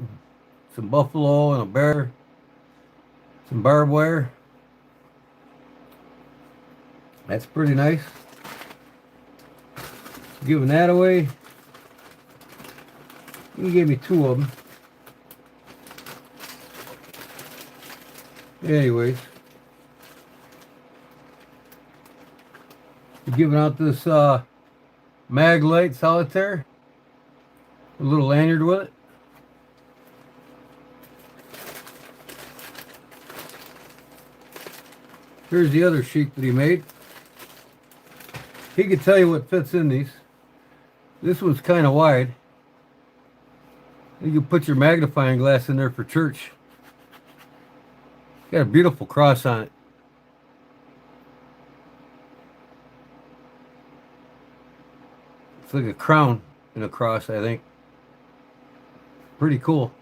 some buffalo and a bear, some barbed wire. That's pretty nice. Giving that away. He gave me two of them. Anyways, we're giving out this mag light solitaire, a little lanyard with it. Here's the other sheet that he made. He could tell you what fits in these. This one's kind of wide. You can put your magnifying glass in there for church. Got a beautiful cross on it. It's like a crown in a cross, I think. Pretty cool.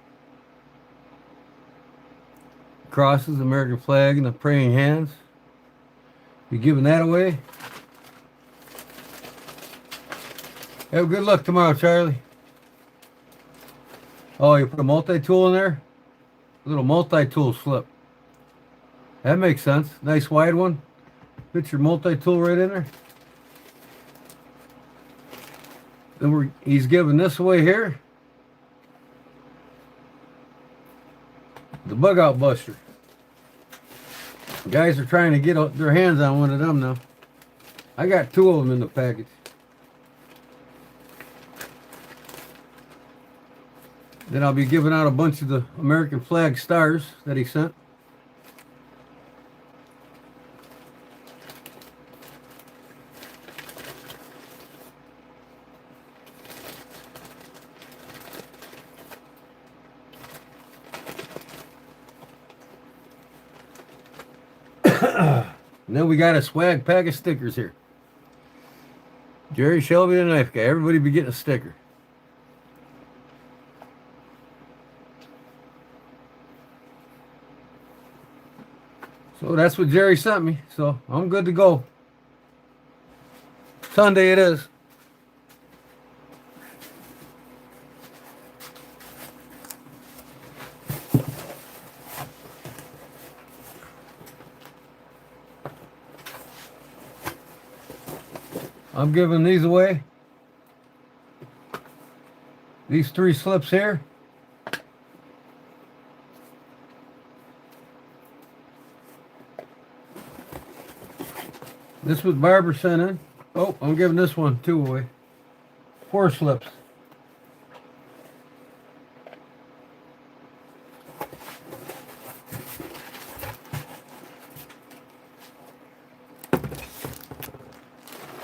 Crosses, American flag, and the praying hands. You giving that away? Have good luck tomorrow, Charlie. Oh, you put a multi-tool in there? A little multi-tool slip. That makes sense. Nice wide one. Put your multi-tool right in there. Then he's giving this away here. The Bug Out Buster. Guys are trying to get their hands on one of them now. I got 2 of them in the package. Then I'll be giving out a bunch of the American flag stars that he sent. And then we got a swag pack of stickers here. Jerry Shelby, the knife guy. Everybody be getting a sticker. So that's what Jerry sent me. So I'm good to go. Sunday it is. I'm giving these away. These 3 slips here. This was Barbara sent in. Oh, I'm giving this one 2 away. 4 slips.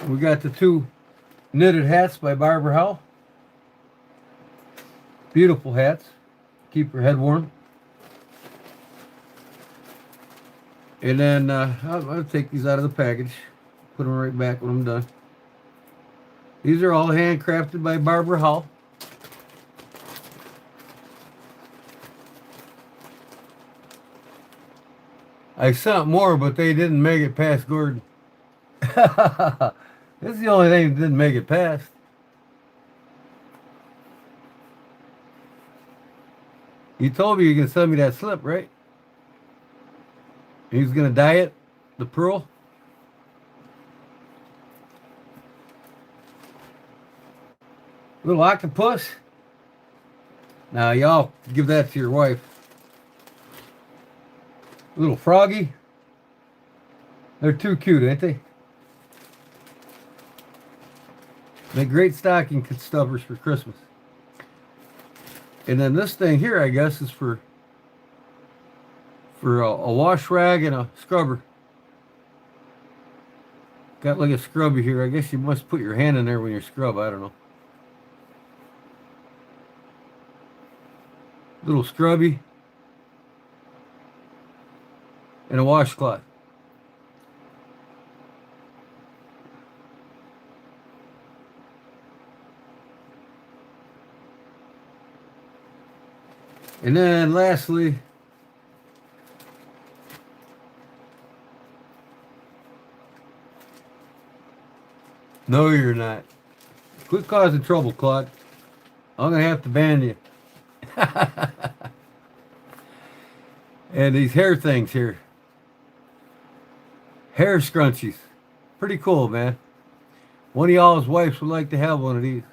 We got the 2 knitted hats by Barbara Howell. Beautiful hats. Keep your head warm. And then I'll take these out of the package. Put them right back when I'm done. These are all handcrafted by Barbara Howell. I sent more, but they didn't make it past Gordon. This is the only thing that didn't make it past. You told me you can send me that slip, right? He's gonna dye it, the pearl. Little octopus. Now y'all give that to your wife. Little froggy. They're too cute, ain't they? Make great stocking stuffers for Christmas. And then this thing here, I guess, is for a wash rag and a scrubber. Got like a scrubby here. I guess you must put your hand in there when you scrub. I don't know. Little scrubby and a washcloth. And then lastly, no, you're not. Quit causing trouble, Claude. I'm going to have to ban you. And these hair things here. Hair scrunchies. Pretty cool, man. One of y'all's wives would like to have one of these.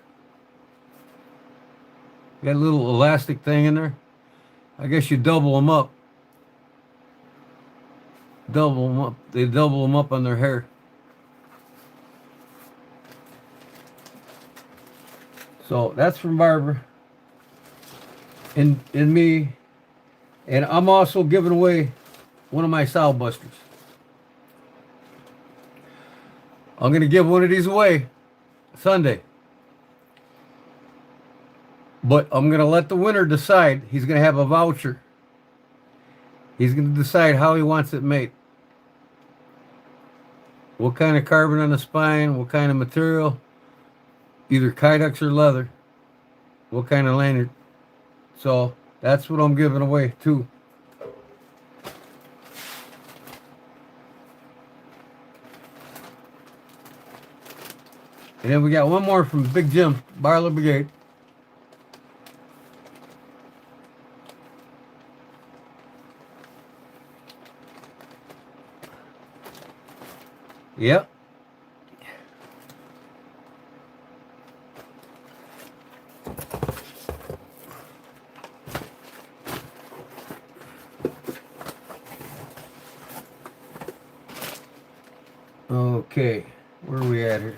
Got a little elastic thing in there. I guess you double them up. double them up. They double them up on their hair. So that's from Barbara and me. And I'm also giving away one of my Sow Busters. I'm going to give one of these away Sunday. But I'm going to let the winner decide. He's going to have a voucher. He's going to decide how he wants it made. What kind of carbon on the spine, what kind of material, either Kydex or leather, what kind of lanyard. So that's what I'm giving away too. And then we got one more from Big Jim, Barlow Brigade. Yep. Okay, where are we at here?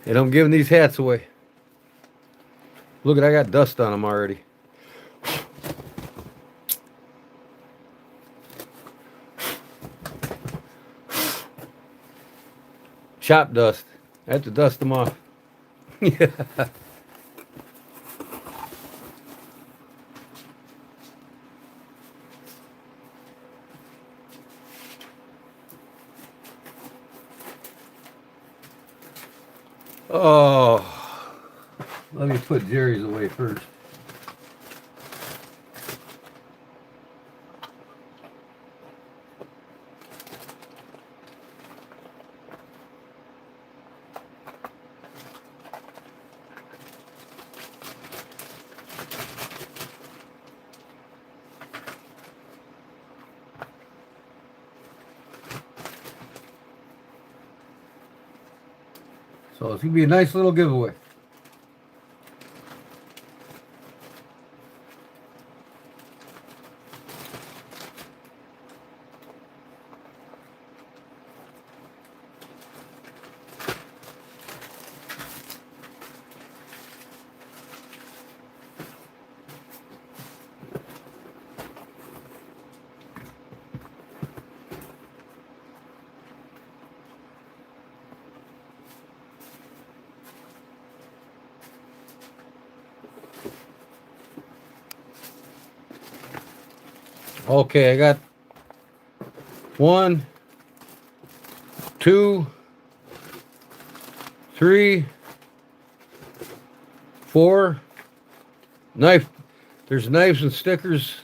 And I'm giving these hats away. Look at, I got dust on them already. Chop dust. I have to dust them off. Yeah. Oh, let me put Jerry's away first. So it's going to be a nice little giveaway. Okay, I got 1, 2, 3, 4 knife. There's knives and stickers,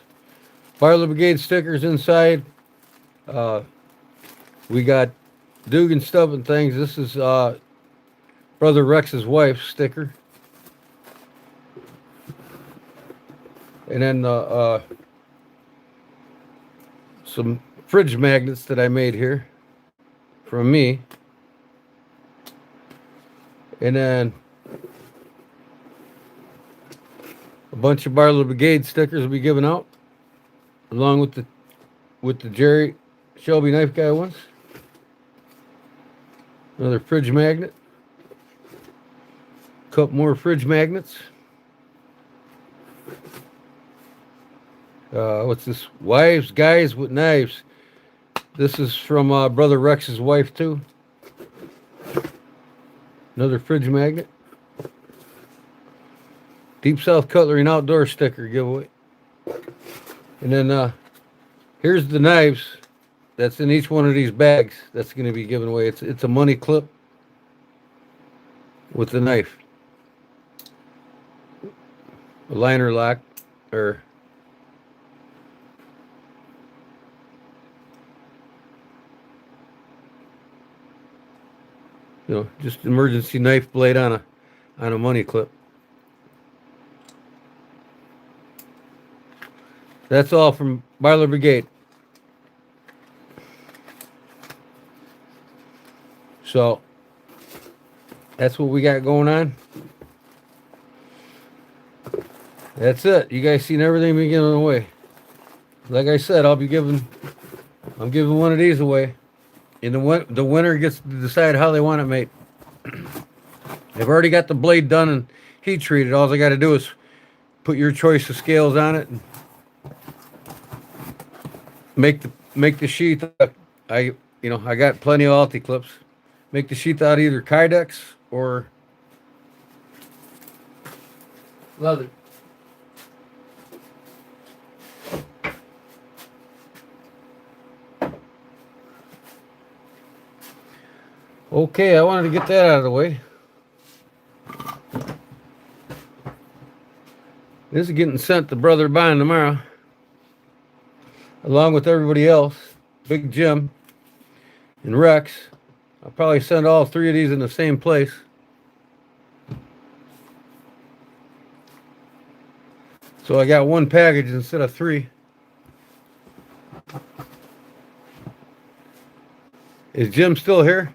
Barlow Brigade stickers inside. We got Dugan stuff and things. This is Brother Rex's wife's sticker. And then some fridge magnets that I made here from me. And then a bunch of Barlow Brigade stickers will be given out along with the Jerry Shelby Knife Guy ones. Another fridge magnet. Couple more fridge magnets. What's this? Wives, guys with knives. This is from Brother Rex's wife too. Another fridge magnet. Deep South Cutlery and Outdoor sticker giveaway. And then here's the knives that's in each one of these bags that's going to be given away. It's a money clip with the knife. A liner lock or just emergency knife blade on a money clip. That's all from Barlow Brigade. So that's what we got going on. That's it. You guys seen everything be giving away. Like I said, I'm giving one of these away. And the winner gets to decide how they want it made. They've already got the blade done and heat treated. All I got to do is put your choice of scales on it and make the sheath. I got plenty of Alti clips. Make the sheath out of either Kydex or leather. Okay, I wanted to get that out of the way. This is getting sent to Brother Bond tomorrow, along with everybody else. Big Jim and Rex. I'll probably send all three of these in the same place. So I got one package instead of three. Is Jim still here?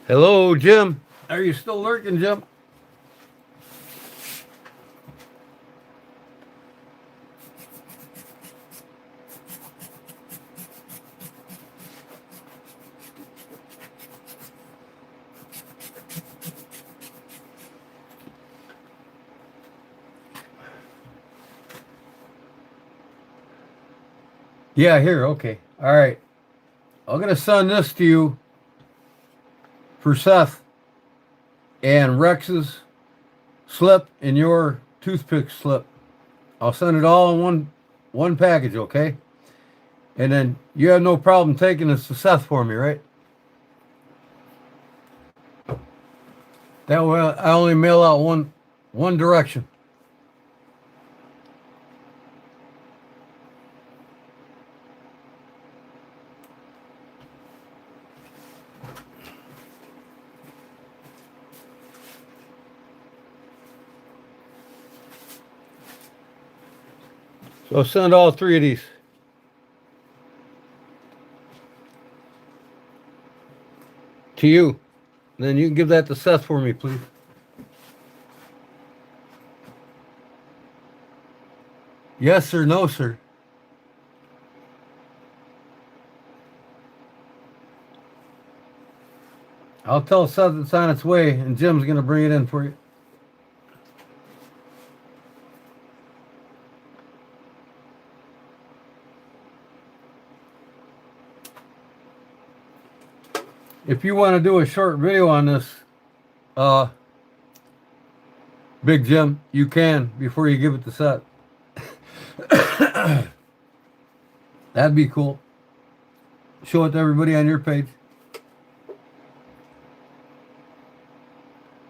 Hello, Jim. Are you still lurking, Jim? Yeah, here. Okay. All right. I'm going to send this to you for Seth and Rex's slip and your toothpick slip. I'll send it all in one package, okay? And then you have no problem taking this to Seth for me, right? That way I only mail out one direction. So I'll send all three of these. To you. And then you can give that to Seth for me, please. Yes or no, sir? I'll tell Seth it's on its way, and Jim's going to bring it in for you. If you want to do a short video on this, Big Jim, you can before you give it to Seth. That'd be cool. Show it to everybody on your page.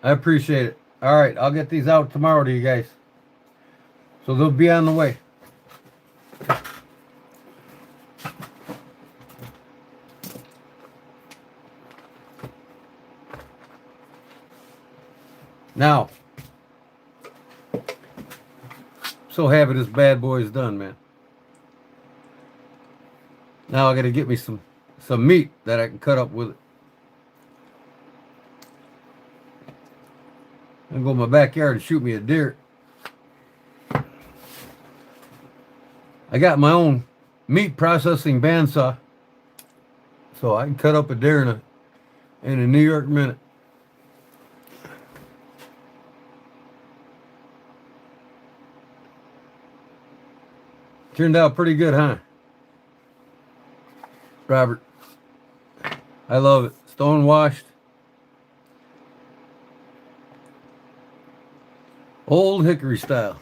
I appreciate it. All right, I'll get these out tomorrow to you guys. So they'll be on the way. Now, so happy this bad boy is done, man. Now I got to get me some meat that I can cut up with it. I'm going to go in my backyard and shoot me a deer. I got my own meat processing bandsaw, so I can cut up a deer in a New York minute. Turned out pretty good, huh? Robert. I love it. Stone washed. Old hickory style.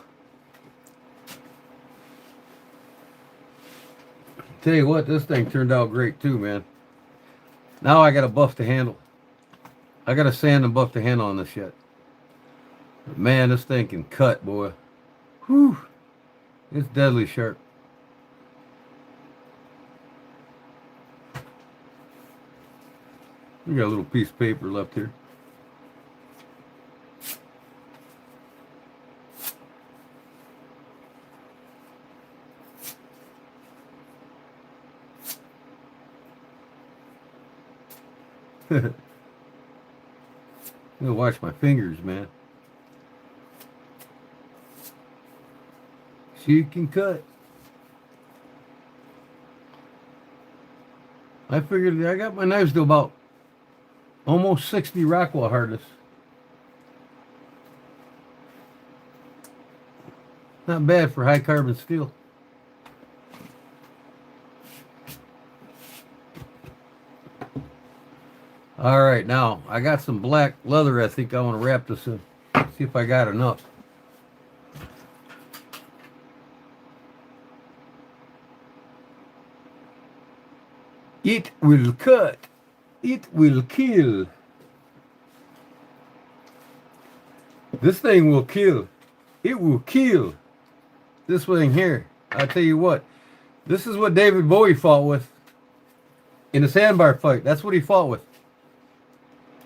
Tell you what, this thing turned out great too, man. Now I gotta buff the handle. I gotta sand and buff the handle on this shit. But man, this thing can cut, boy. Whew. It's deadly sharp. We got a little piece of paper left here. I'm gonna watch my fingers, man. She can cut. I figured I got my knives to about almost 60 Rockwell hardness. Not bad for high carbon steel. All right, now I got some black leather. I think I want to wrap this in. See if I got enough. It will cut. It will kill. This thing will kill. It will kill. This thing here. I'll tell you what. This is what David Bowie fought with in the sandbar fight. That's what he fought with.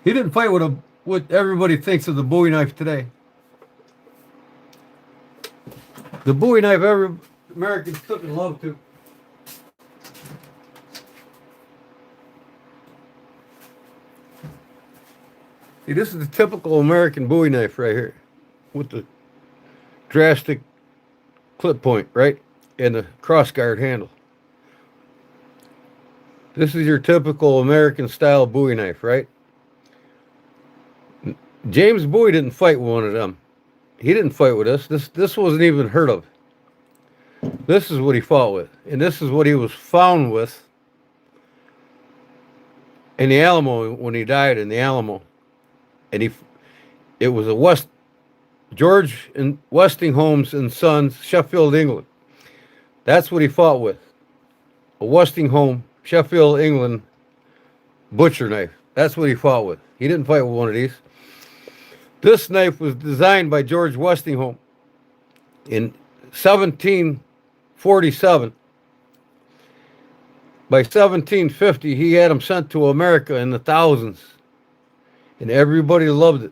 He didn't fight with what everybody thinks of the Bowie knife today. The Bowie knife every Americans took and loved to. See, this is the typical American Bowie knife right here, with the drastic clip point, right, and the crossguard handle. This is your typical American style Bowie knife, right? James Bowie didn't fight with one of them. He didn't fight with us. This wasn't even heard of. This is what he fought with, and this is what he was found with in the Alamo when he died in the Alamo. And it was a George and Westinghouse and Sons, Sheffield, England. That's what he fought with. A Westinghouse, Sheffield, England butcher knife. That's what he fought with. He didn't fight with one of these. This knife was designed by George Westinghouse in 1747. By 1750, he had them sent to America in the thousands. And everybody loved it.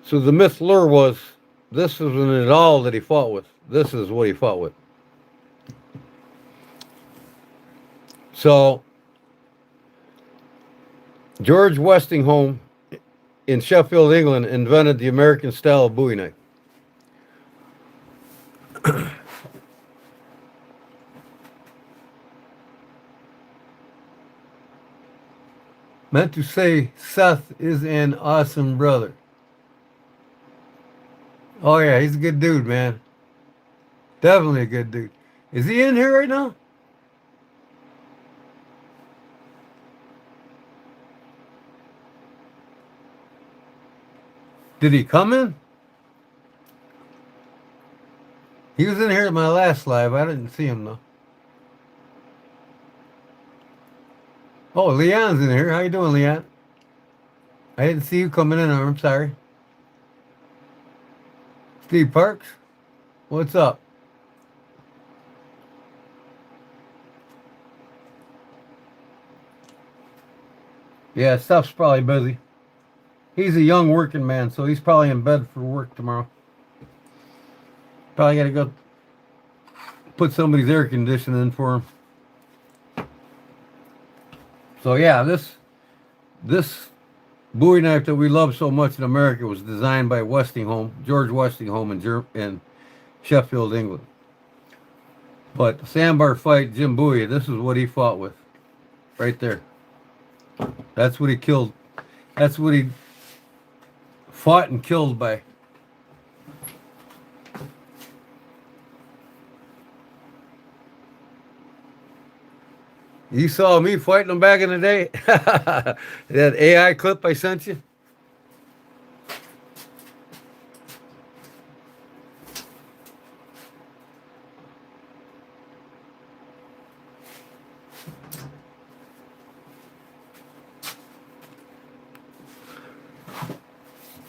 So the myth lure was, this isn't at all that he fought with. This is what he fought with. So, George Westinghouse in Sheffield, England, invented the American style of Bowie knife. Meant to say Seth is an awesome brother. Oh yeah, he's a good dude, man. Definitely a good dude. Is he in here right now? Did he come in? He was in here at my last live. I didn't see him though. Oh, Leon's in here. How you doing, Leon? I didn't see you coming in. I'm sorry. Steve Parks, what's up? Yeah, stuff's probably busy. He's a young working man, so he's probably in bed for work tomorrow. Probably got to go put somebody's air conditioning in for him. So yeah, this Bowie knife that we love so much in America was designed by George Westinghouse in Sheffield, England. But the sandbar fight, Jim Bowie, this is what he fought with, right there. That's what he killed. That's what he fought and killed by. You saw me fighting them back in the day? That AI clip I sent you?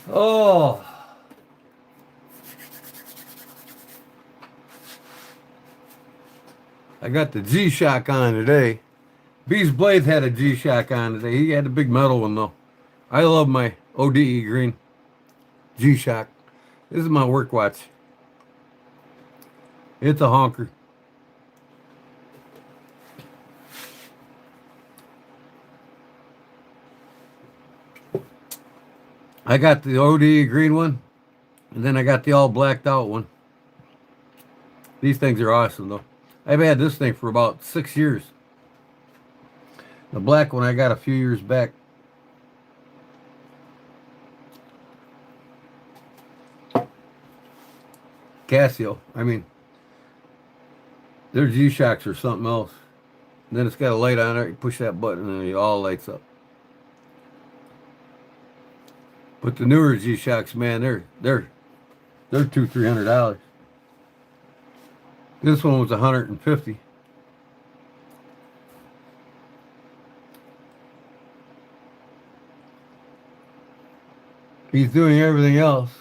Oh, I got the G-Shock on today. Beast Blades had a G-Shock on today. He had the big metal one though. I love my ODE green G-Shock. This is my work watch. It's a honker. I got the ODE green one, and then I got the all blacked out one. These things are awesome though. I've had this thing for about 6 years. The black one I got a few years back. Casio. I mean, their G-Shocks are something else. And then it's got a light on it. You push that button and it all lights up. But the newer G-Shocks, man, they're $200-300. This one was $150. He's doing everything else.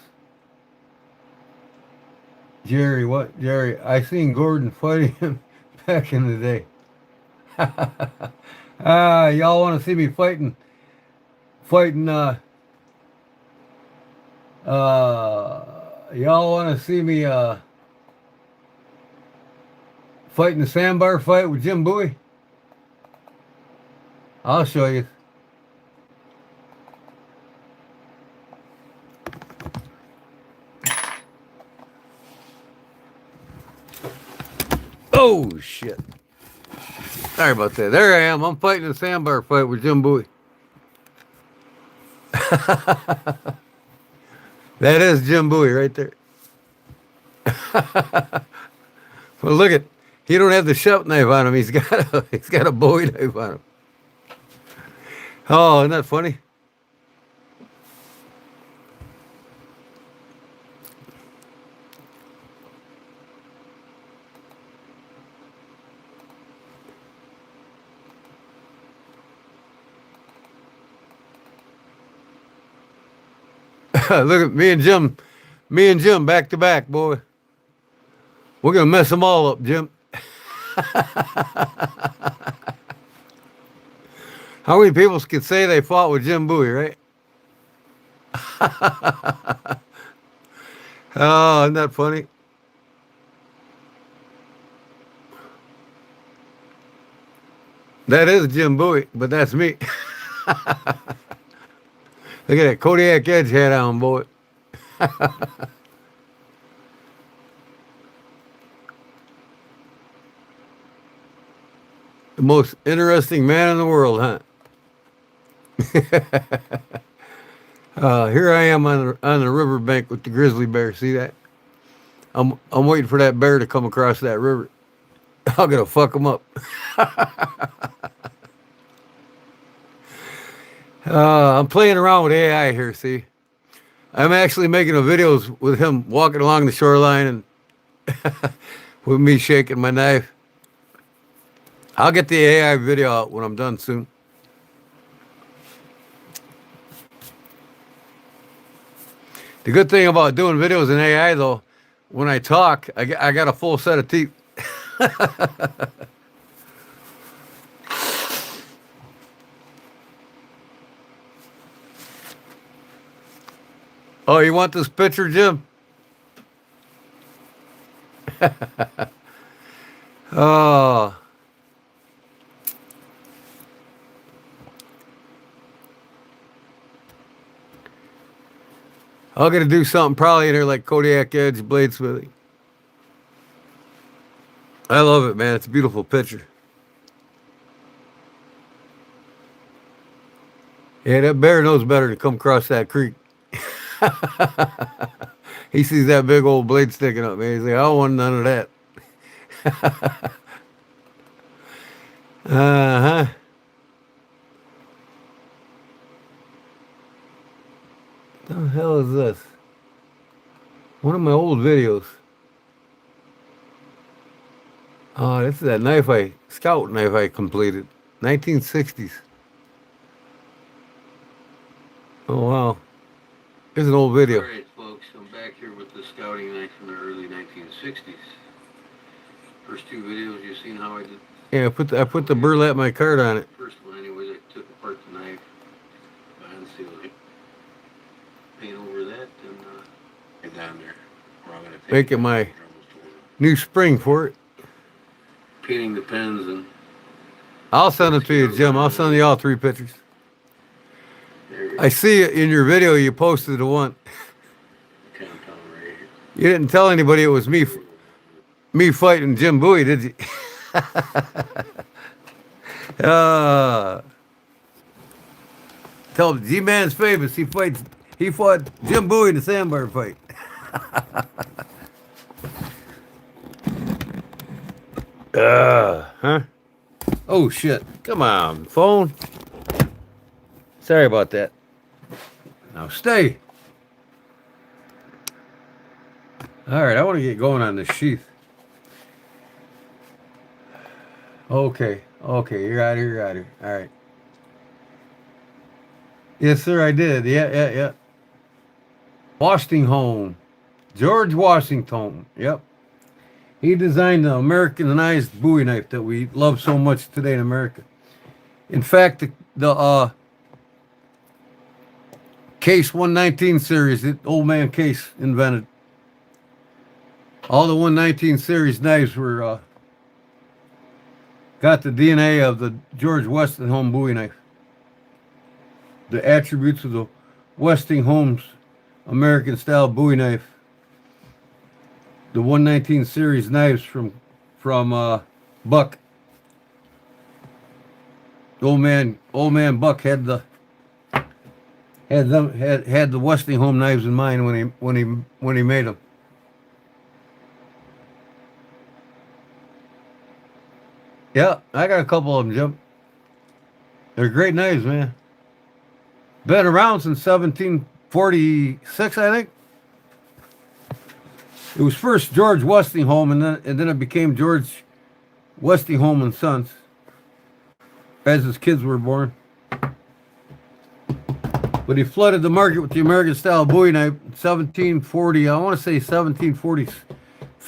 Jerry, what? Jerry, I seen Gordon fighting him back in the day. Y'all want to see me fighting, y'all want to see me, fighting the sandbar fight with Jim Bowie? I'll show you. Oh, shit. Sorry about that. There I am. I'm fighting a sandbar fight with Jim Bowie. That is Jim Bowie right there. Well, look at, he don't have the chef knife on him. He's got a Bowie knife on him. Oh, isn't that funny? Look at me and Jim back to back, boy. We're gonna mess them all up, Jim. How many people can say they fought with Jim Bowie, right? Oh, isn't that funny? That is Jim Bowie, but that's me. Look at that Kodiak Edge hat on, boy. The most interesting man in the world, huh? Here I am on the riverbank with the grizzly bear. See that? I'm waiting for that bear to come across that river. I'm gonna fuck him up. I'm playing around with AI here. See, I'm actually making a videos with him walking along the shoreline and with me shaking my knife. I'll get the AI video out when I'm done soon. The good thing about doing videos in AI, though, when I talk, I got a full set of teeth. Oh, you want this picture, Jim? Oh. I'm going to do something probably in here like Kodiak Edge bladesmithing. I love it, man. It's a beautiful picture. Yeah, that bear knows better to come across that creek. He sees that big old blade sticking up, man. He's like, I don't want none of that. Uh-huh. What the hell is this? One of my old videos. Oh, this is that scout knife I completed. 1960s. Oh, wow. Here's an old video. Alright folks, I'm back here with the scouting knife from the early 1960s. First two videos, you've seen how I did. Yeah, I put the burlap my card on it. First one anyways, I took apart the knife, unsealed it, paint over that, and get down there. Where I'm gonna Make it my new spring for it. painting the pens and I'll send it to you, Jim. I'll send you all 3 pictures. there you I see it in your video you posted the one. compound right here. You didn't tell anybody it was me fighting Jim Bowie, did you? Tell G-Man's famous. He fought Jim Bowie in the sandbar fight. Huh? Oh shit! Come on, phone. Sorry about that. Now stay. All right, I want to get going on this sheath. Okay, you're out here. All right. Yes, sir, I did. Yeah. Washington, George Washington. Yep. He designed the Americanized Bowie knife that we love so much today in America. In fact, the Case 119 series, the old man Case invented. All the 119 series knives were got the DNA of the George Westinghouse Bowie knife. The attributes of the Westinghouse American style Bowie knife. The 119 series knives from Buck. Old man Buck had the Westinghouse knives in mind when he made them. Yeah, I got a couple of them, Jim. They're great knives, man. Been around since 1746, I think. It was first George Westinghouse, and then it became George Westinghouse and Sons, as his kids were born. But he flooded the market with the American style Bowie knife in 1740. I want to say 1740s.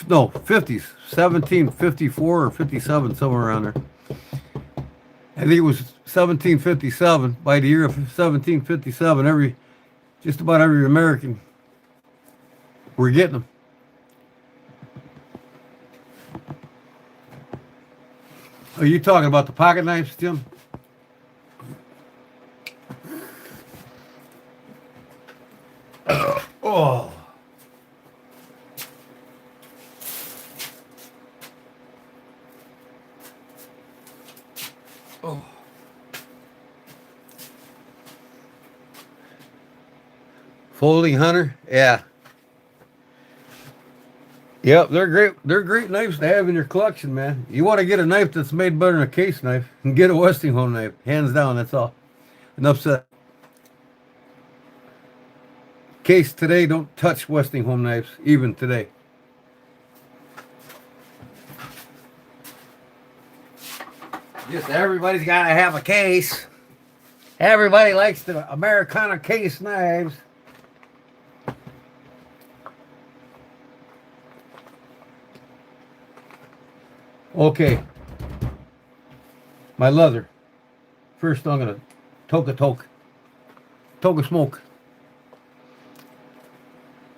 No, 50s, 1754 or 57, somewhere around there. I think it was 1757. By the year of 1757, just about every American were getting them. Are you talking about the pocket knives, Jim? Oh. Oh. Folding Hunter? Yeah. Yep, they're great. They're great knives to have in your collection, man. You want to get a knife that's made better than a Case knife, and get a Westinghouse knife. Hands down, that's all. Enough said. Case today don't touch Westinghouse knives, even today. Just everybody's got to have a Case. Everybody likes the Americana Case knives. Okay. My leather. First I'm going to toke a smoke.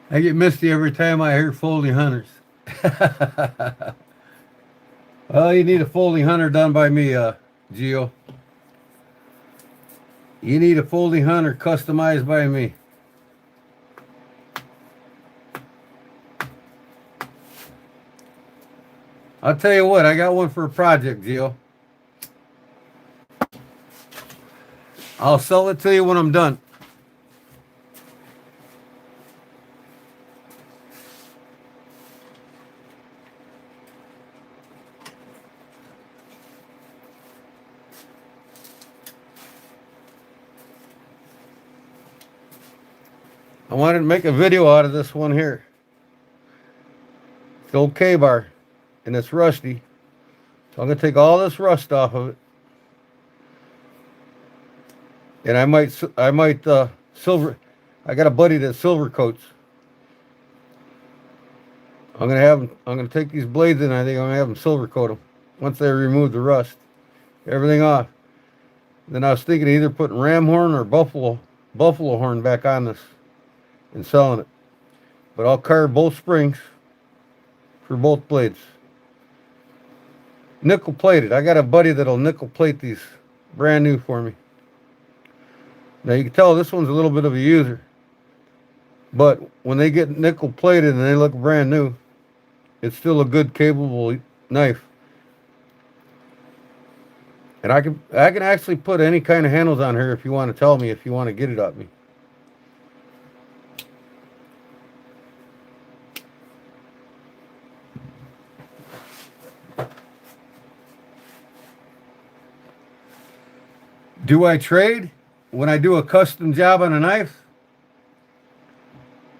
I get misty every time I hear Folding Hunters. Well, you need a Folding Hunter done by me, Gio. You need a Folding Hunter customized by me. I'll tell you what, I got one for a project, Gio. I'll sell it to you when I'm done. I wanted to make a video out of this one here. It's the old K-bar, and it's rusty. So I'm going to take all this rust off of it. And I might I got a buddy that silver coats. I'm gonna take these blades in. I think I'm gonna have them silver coat them once they remove the rust, everything off. Then I was thinking of either putting ram horn or buffalo horn back on this and selling it. But I'll carve both springs for both blades. Nickel plated. I got a buddy that'll nickel plate these brand new for me. Now you can tell this one's a little bit of a user. But when they get nickel plated and they look brand new, it's still a good, capable knife. And I can actually put any kind of handles on here if you want to tell me, if you want to get it at me. Do I trade? When I do a custom job on a knife,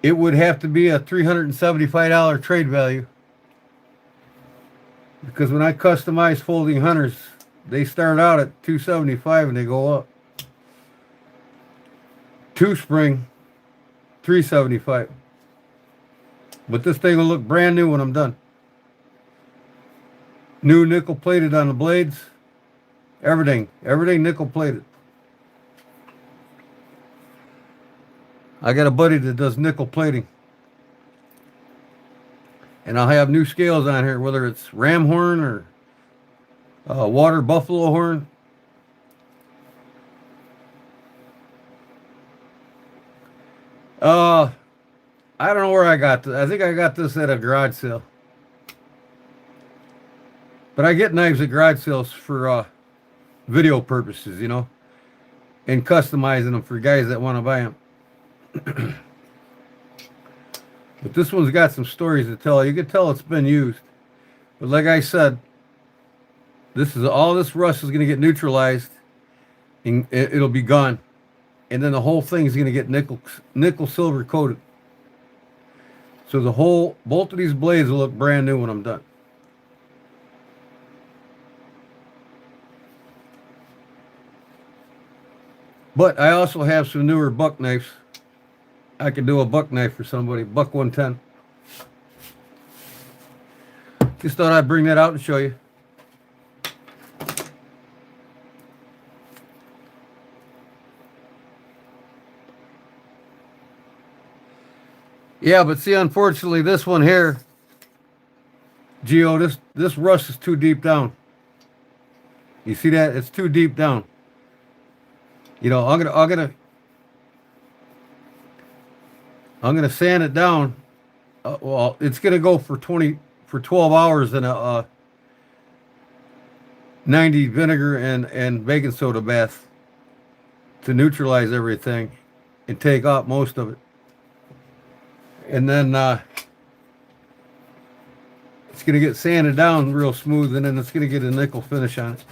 it would have to be a $375 trade value. Because when I customize folding hunters, they start out at $275 and they go up. Two spring, $375. But this thing will look brand new when I'm done. New nickel plated on the blades. Everything nickel plated. I got a buddy that does nickel plating. And I'll have new scales on here, whether it's ram horn or water buffalo horn. I don't know where I got this. I think I got this at a garage sale. But I get knives at garage sales for video purposes, you know, and customizing them for guys that want to buy them. But this one's got some stories to tell. You can tell it's been used. But like I said, all this rust is going to get neutralized and it'll be gone. And then the whole thing is going to get nickel silver coated. So both of these blades will look brand new when I'm done. But I also have some newer buck knives. I could do a buck knife for somebody, buck 110. Just thought I'd bring that out and show you. Yeah, but see, unfortunately, this one here, Geo, this rust is too deep down. You see that? It's too deep down. You know, I'm gonna sand it down. Well, it's gonna go for 12 hours in a 90 vinegar and baking soda bath to neutralize everything and take out most of it. And then it's gonna get sanded down real smooth, and then it's gonna get a nickel finish on it.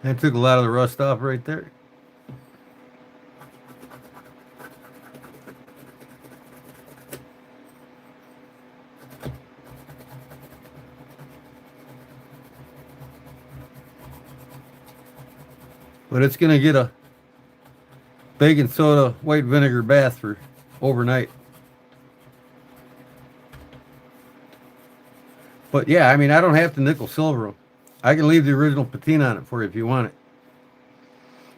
I took a lot of the rust off right there. But it's going to get a baking soda white vinegar bath for overnight. But yeah, I mean, I don't have to nickel silver them. I can leave the original patina on it for you if you want it.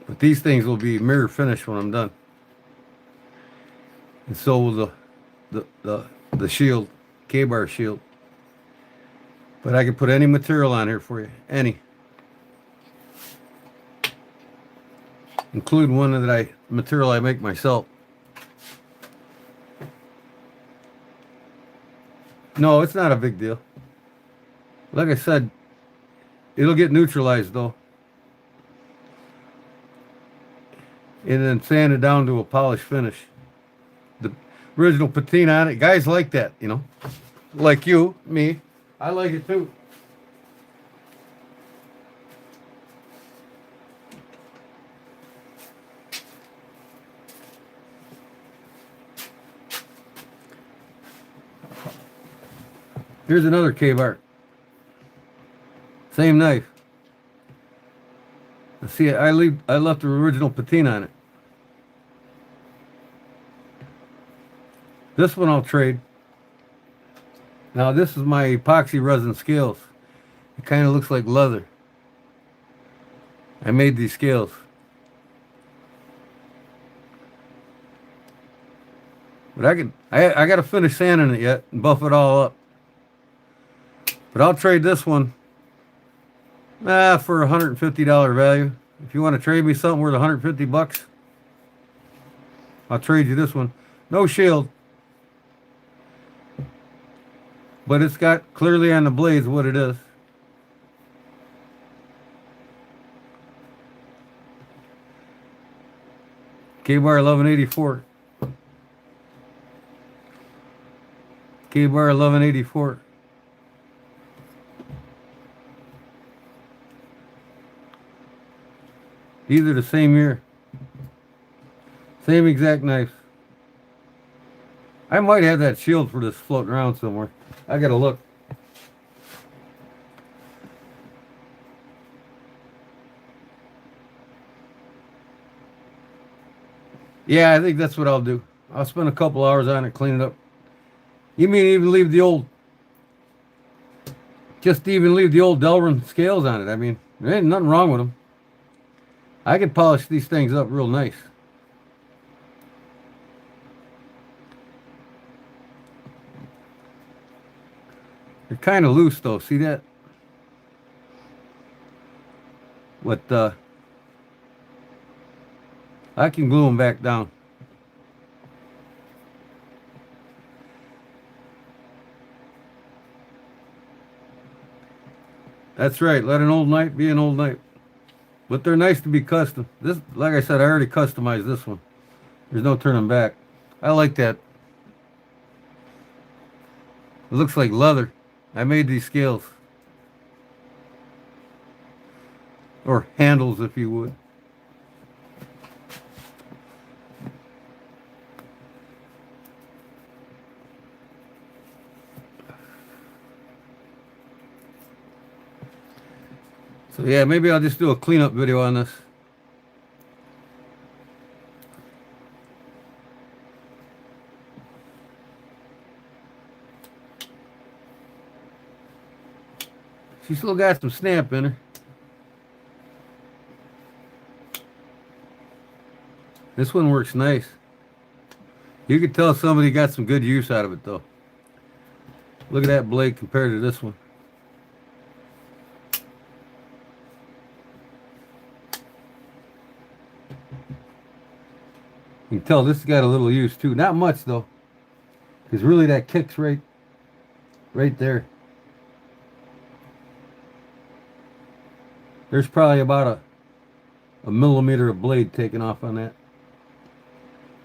But these things will be mirror finish when I'm done. And so will the shield, K-bar shield. But I can put any material on here for you. Any. Including one that material I make myself. No, it's not a big deal. Like I said, it'll get neutralized though. And then sand it down to a polished finish. The original patina on it. Guys like that, you know. Like you, me. I like it too. Here's another K-bar. Same knife. See, I left the original patina on it. This one I'll trade. Now this is my epoxy resin scales. It kind of looks like leather. I made these scales. But I gotta finish sanding it yet and buff it all up. But I'll trade this one for $150 value. If you want to trade me something worth 150 bucks, I'll trade you this one. No shield. But it's got clearly on the blades what it is. K-bar 1184. K-bar 1184. These are the same year. Same exact knives. I might have that shield for this floating around somewhere. I gotta look. Yeah, I think that's what I'll do. I'll spend a couple hours on it, clean it up. You mean even leave the old, just even leave the old Delrin scales on it. I mean, there ain't nothing wrong with them. I can polish these things up real nice. They're kind of loose though, see that? What, I can glue them back down. That's right, let an old knife be an old knife. But they're nice to be custom. This, like I said, I already customized this one. There's no turning back. I like that. It looks like leather. I made these scales. Or handles, if you would. So yeah, maybe I'll just do a cleanup video on this. She still got some snap in her. This one works nice. You can tell somebody got some good use out of it though. Look at that blade compared to this one. You can tell this has got a little use too. Not much though. Because really that kicks right there. There's probably about a millimeter of blade taken off on that.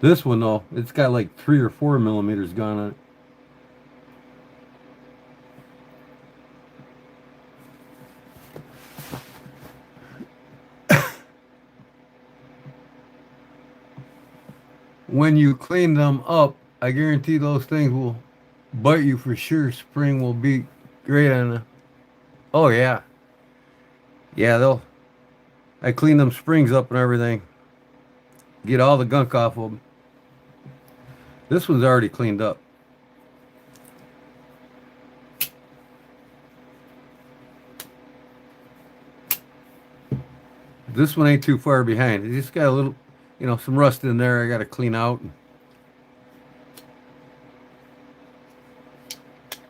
This one though, it's got like 3 or 4 millimeters gone on it. When you clean them up, I guarantee those things will bite you for sure. Spring will be great on them. Oh yeah. Yeah, I clean them springs up and everything. Get all the gunk off of them. This one's already cleaned up. This one ain't too far behind. It just got a little, some rust in there I got to clean out.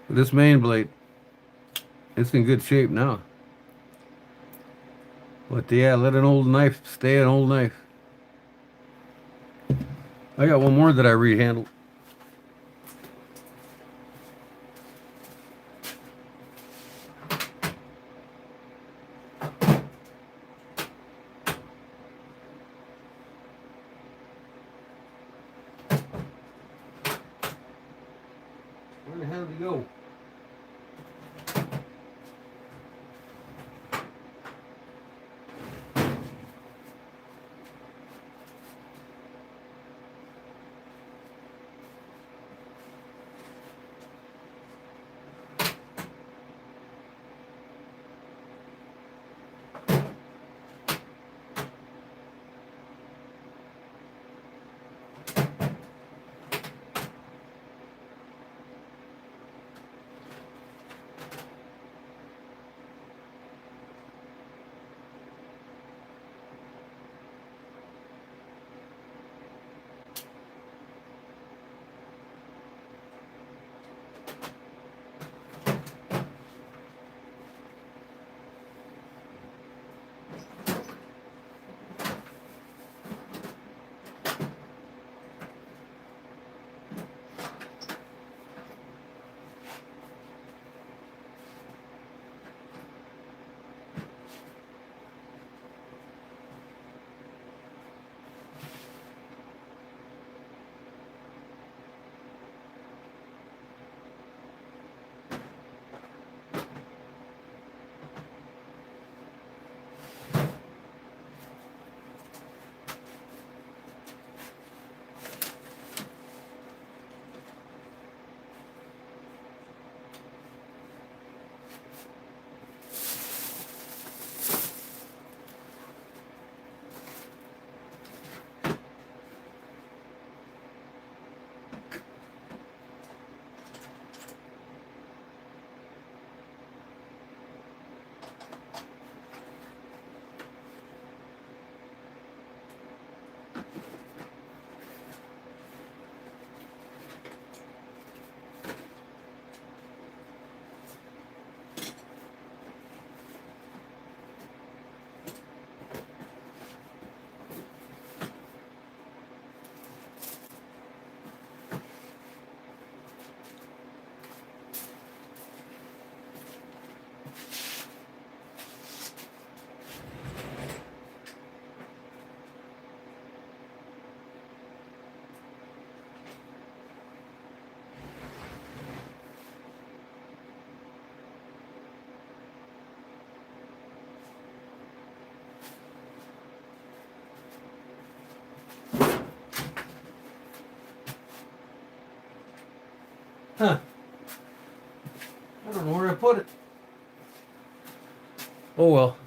But this main blade, it's in good shape now. But yeah, let an old knife stay an old knife. I got one more that I rehandled. Where the hell did he go? Oh well.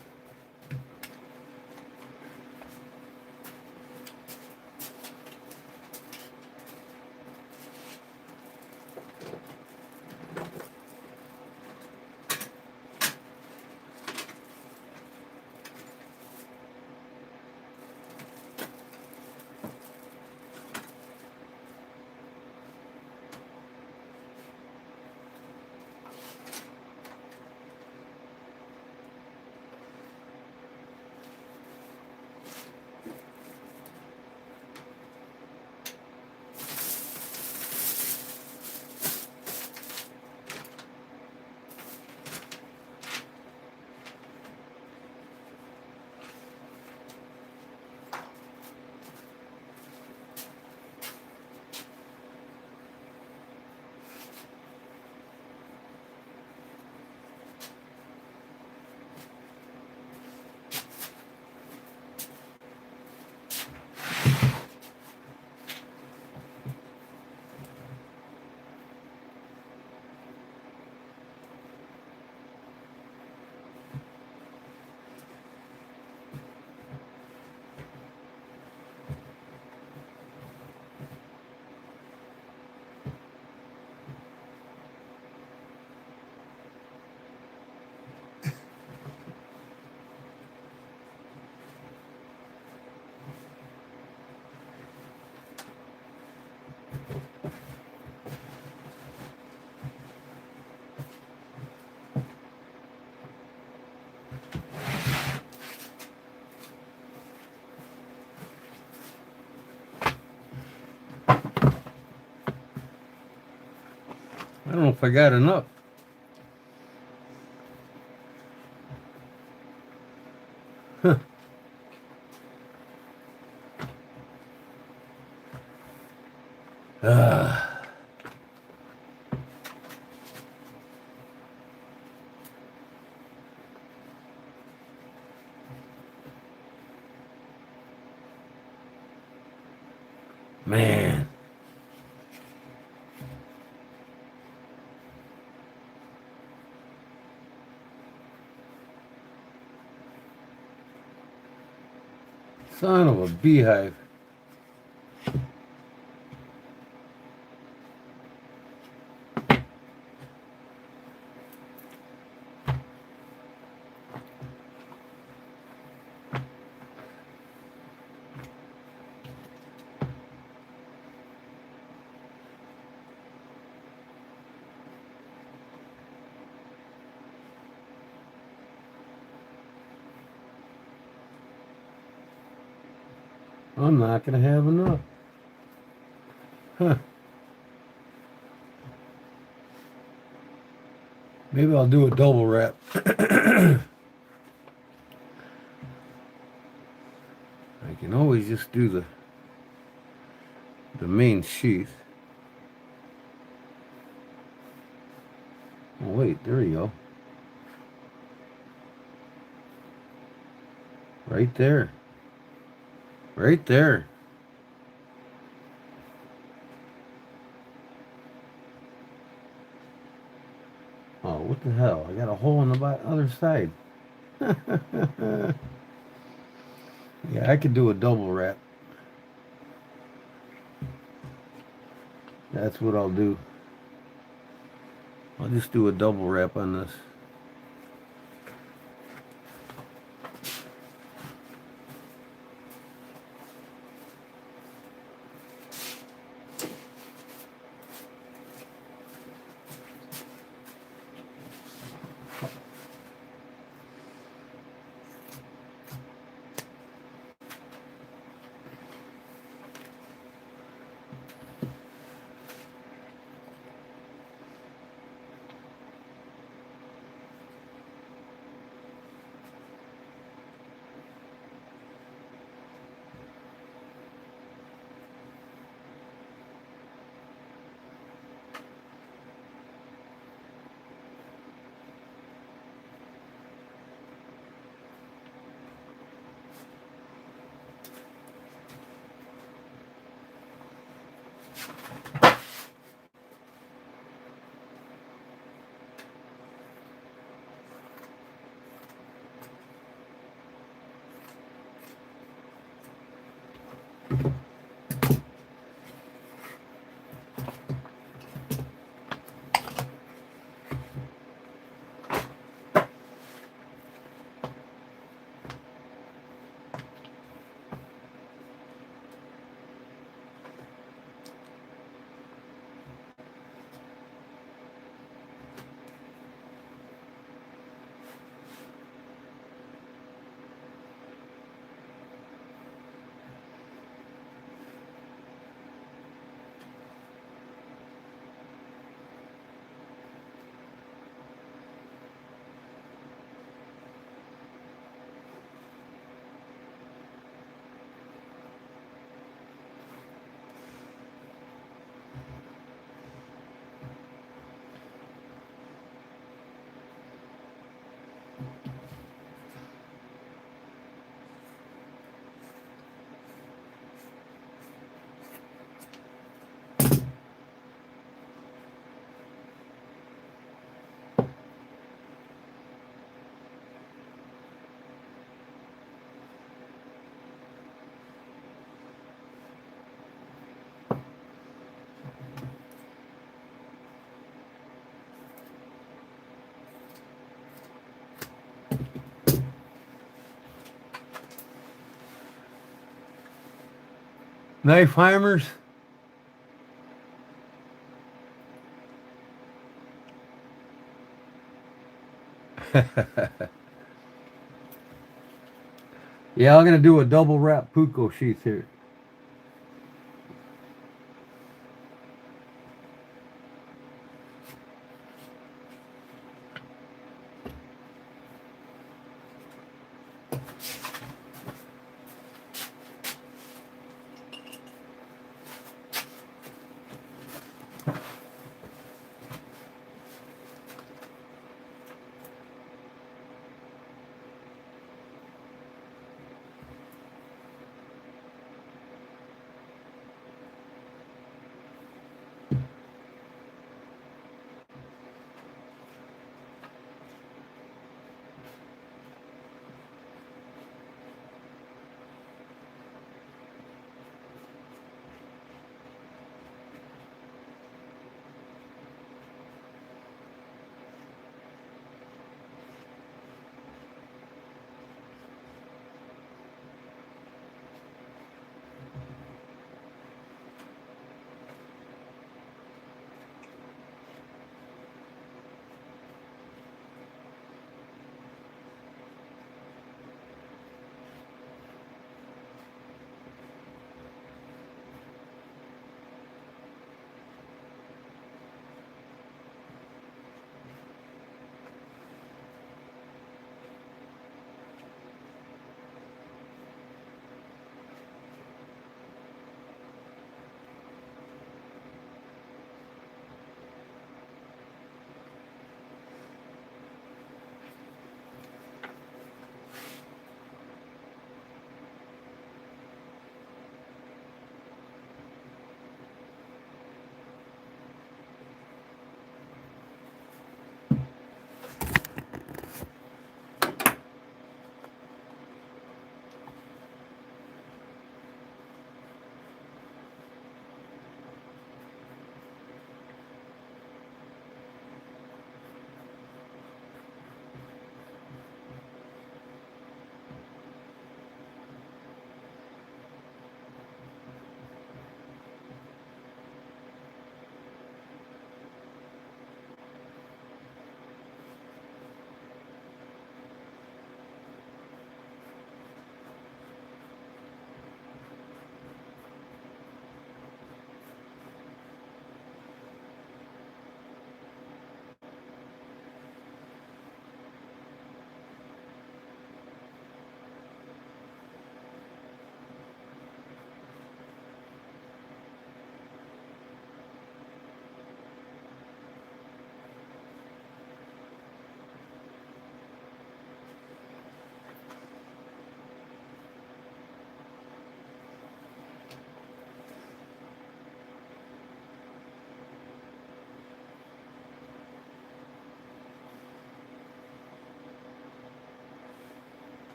I don't know if I got enough. Huh. Ah. Man. Son of a beehive. I'm not going to have enough. Huh. Maybe I'll do a double wrap. I can always just do the main sheath. Oh wait, there you go. Right there. Right there. Oh, what the hell? I got a hole in the other side. Yeah, I could do a double wrap. That's what I'll do. I'll just do a double wrap on this. Knife hammers. Yeah, I'm gonna do a double wrap Puukko sheath here.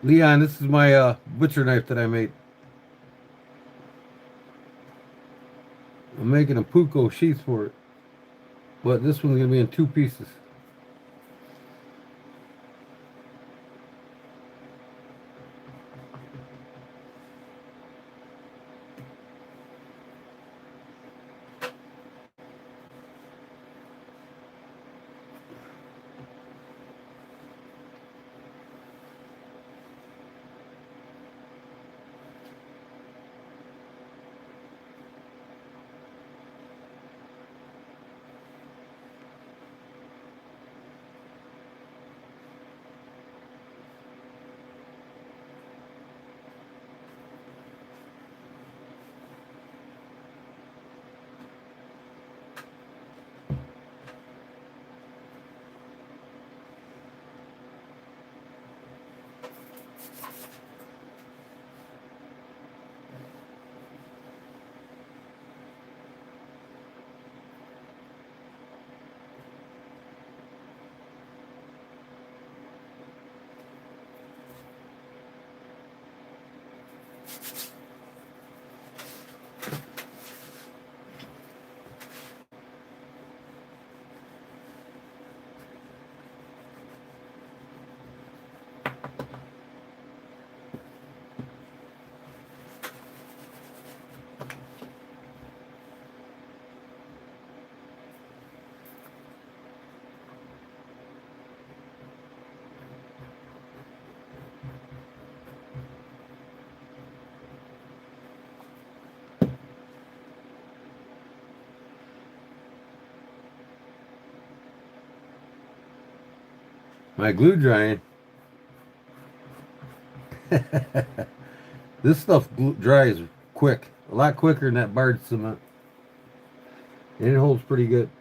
Leon, this is my butcher knife that I made. I'm making a Puukko sheath for it, but this one's gonna be in 2 pieces. My glue drying. This stuff dries quick, a lot quicker than that barge cement, and it holds pretty good.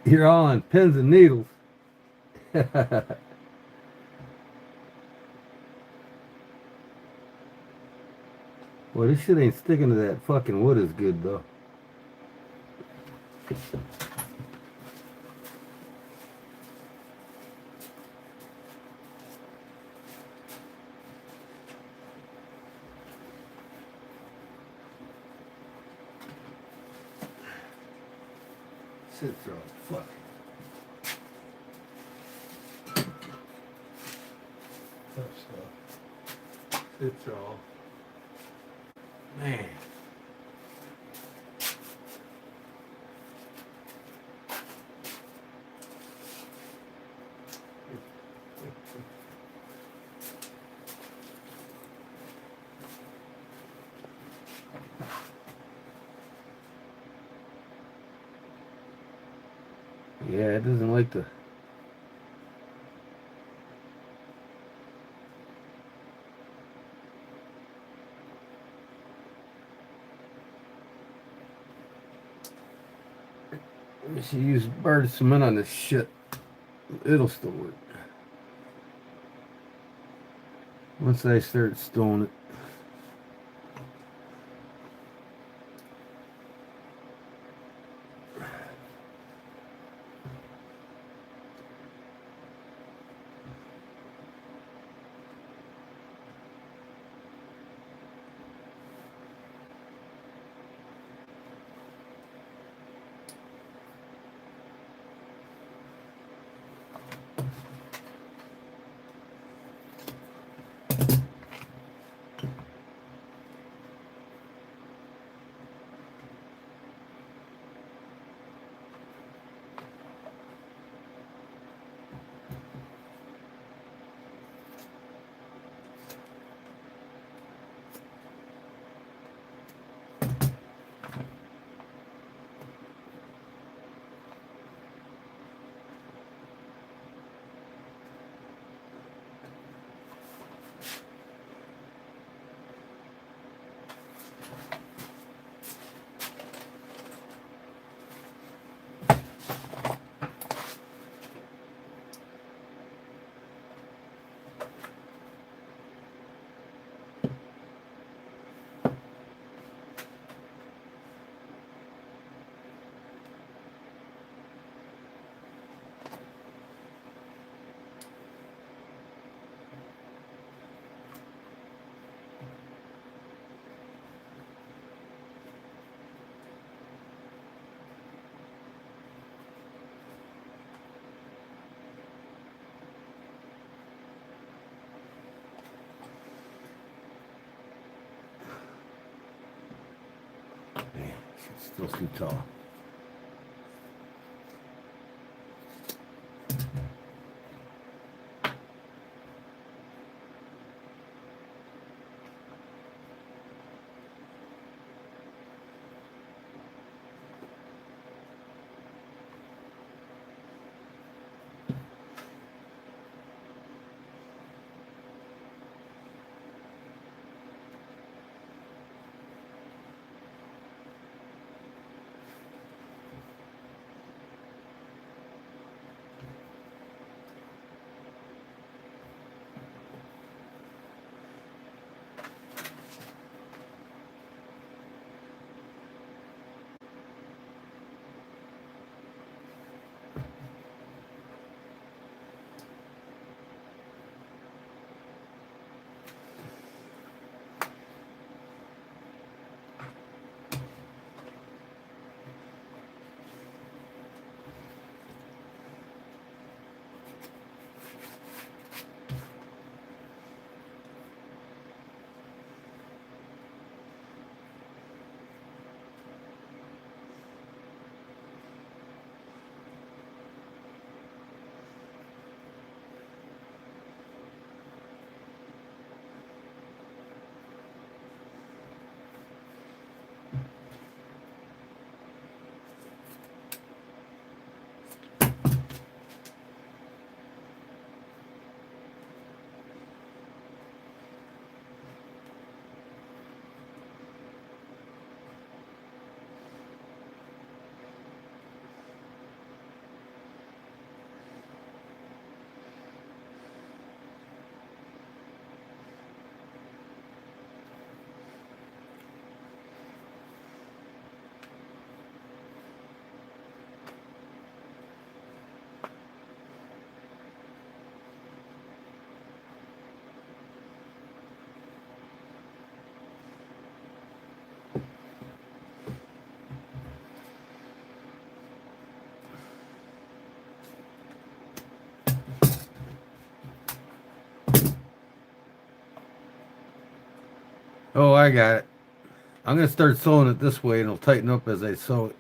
You're all on pins and needles. Well, this shit ain't sticking to that fucking wood as good though. Sit through it. Fuck. Tough stuff. Sit through. Man. Yeah, it doesn't like to. We should use bird cement on this shit. It'll still work. Once I start stoning it. Man, it's still too tall. Oh, I got it. I'm gonna start sewing it this way, and it'll tighten up as I sew it.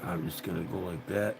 I'm just gonna go like that.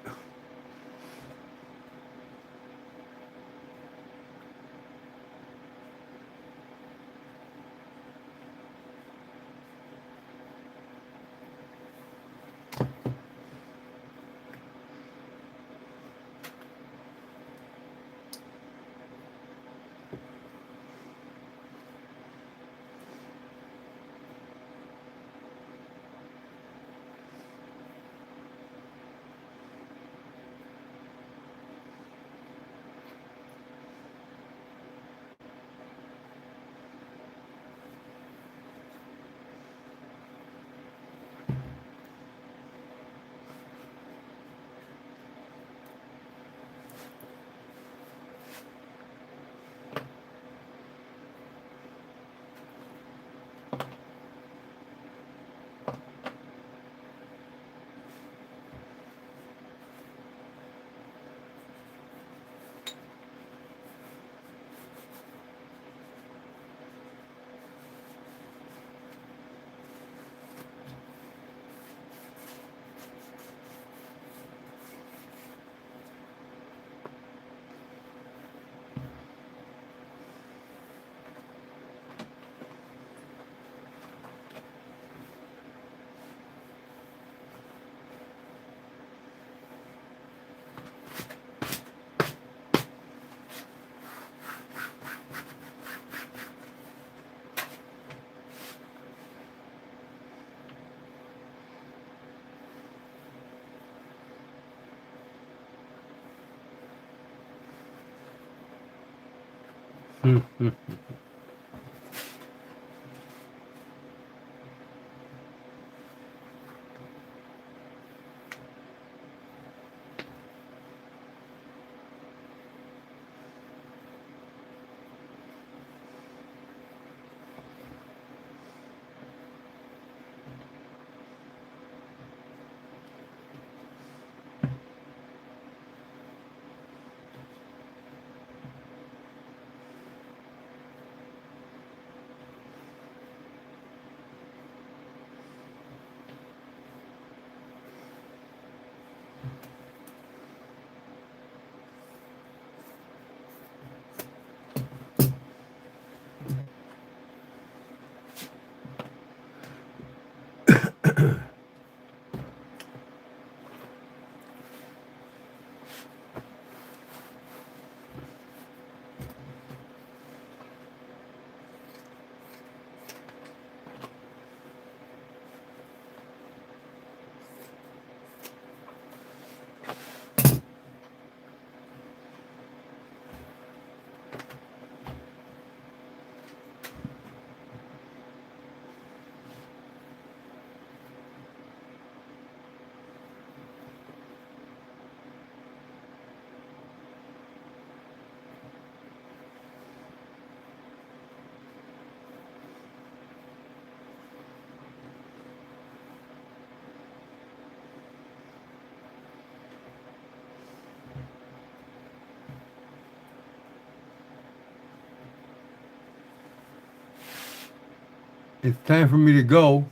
It's time for me to go.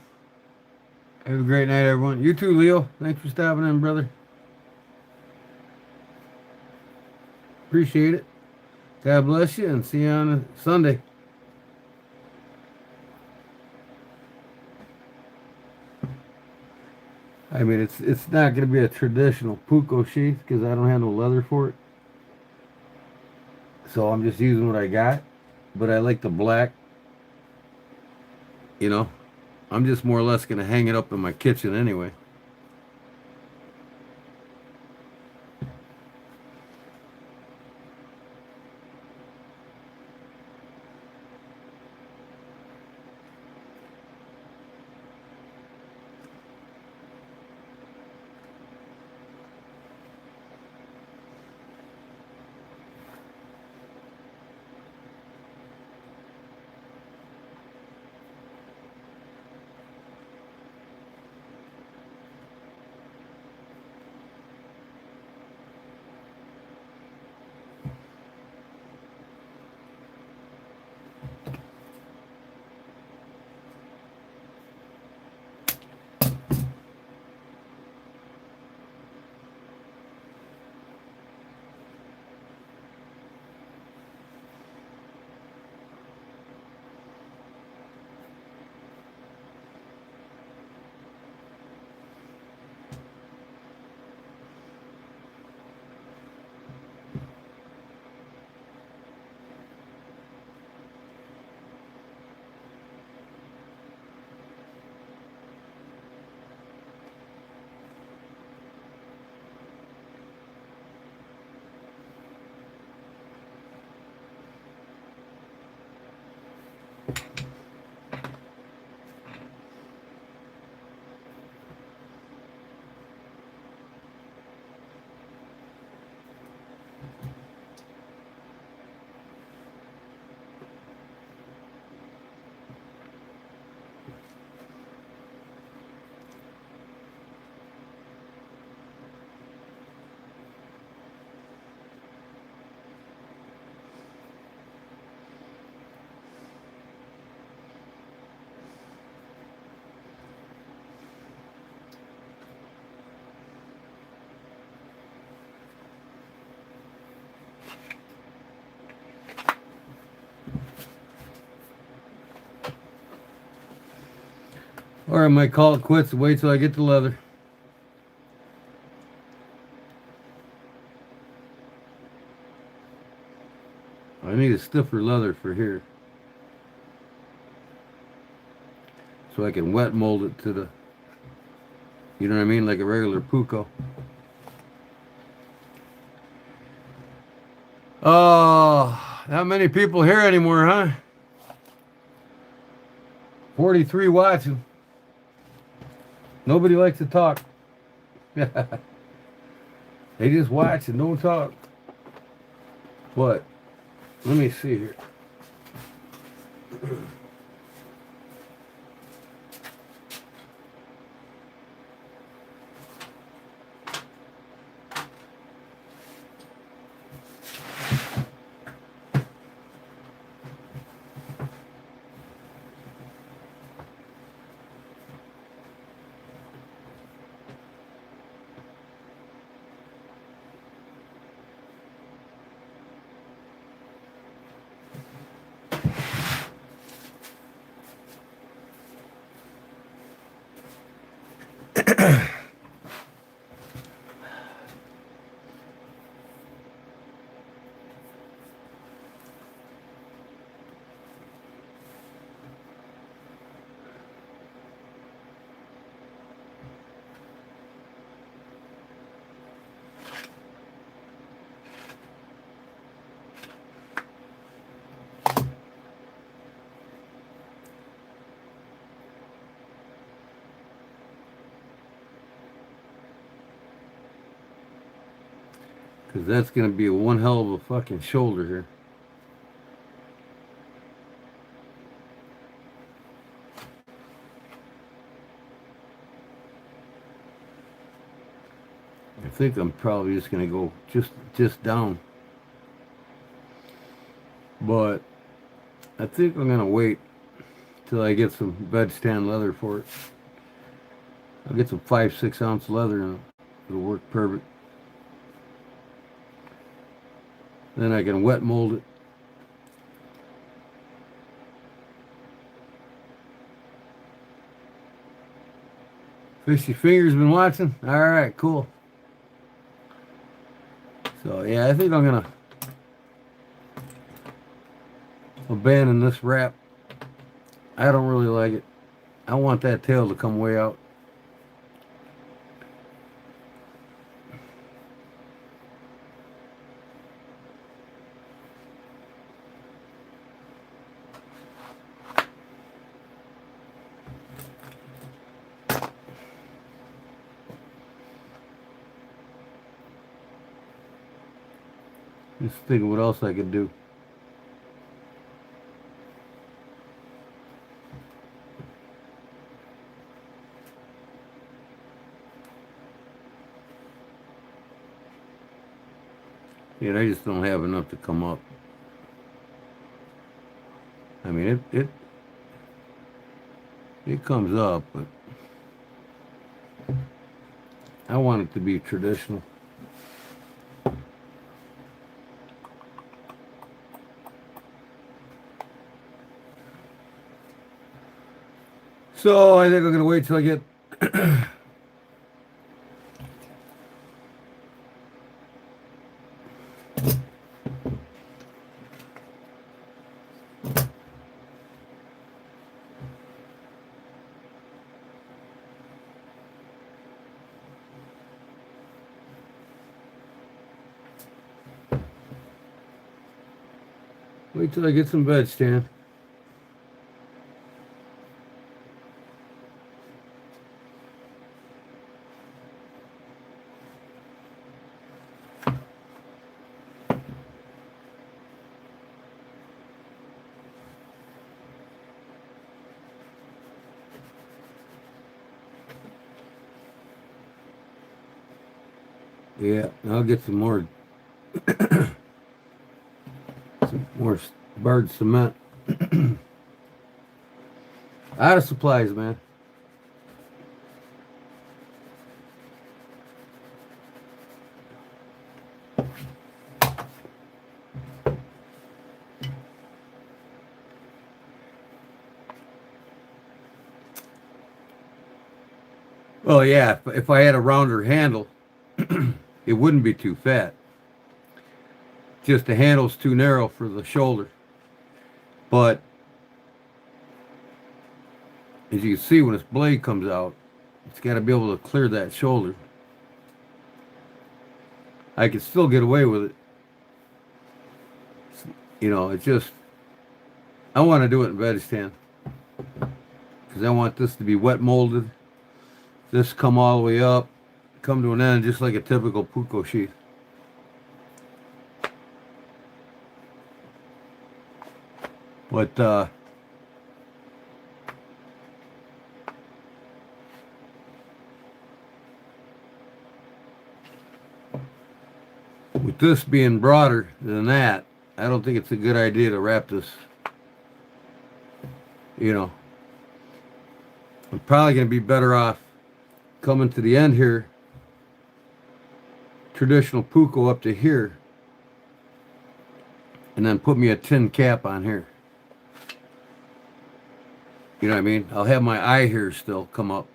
Have a great night, everyone. You too, Leo. Thanks for stopping in, brother. Appreciate it. God bless you, and see you on Sunday. I mean, it's not going to be a traditional Puukko sheath because I don't have no leather for it. So I'm just using what I got. But I like the black. You know, I'm just more or less going to hang it up in my kitchen anyway. Or I might call it quits and wait till I get the leather. I need a stiffer leather for here. So I can wet mold it to the, you know what I mean, like a regular Puukko. Oh, not many people here anymore, huh? 43 watching. Nobody likes to talk. They just watch and don't talk. But, let me see here. Because that's going to be one hell of a fucking shoulder here. I think I'm probably just going to go just down. But I think I'm going to wait till I get some bed stand leather for it. I'll get some 5-6 ounce leather and it'll work perfect. Then I can wet mold it. Fishy Fingers been watching? Alright, cool. So yeah, I think I'm gonna abandon this wrap. I don't really like it. I want that tail to come way out. Just thinking what else I could do. Yeah, I just don't have enough to come up. I mean, it comes up, but I want it to be traditional. So I think I'm gonna wait till I get some bed stand. Yeah, I'll get some more bird cement. Out of supplies, man. Well, yeah, if I had a rounder handle, it wouldn't be too fat. Just the handle's too narrow for the shoulder. But as you can see, when this blade comes out, it's got to be able to clear that shoulder. I can still get away with it. You know, it's just, I want to do it in bed stand. Because I want this to be wet molded. This come all the way up, come to an end just like a typical Puukko sheath. But with this being broader than that, I don't think it's a good idea to wrap this. You know, I'm probably going to be better off coming to the end here, traditional Puukko up to here, and then put me a tin cap on here. You know what I mean? I'll have my eye here still come up.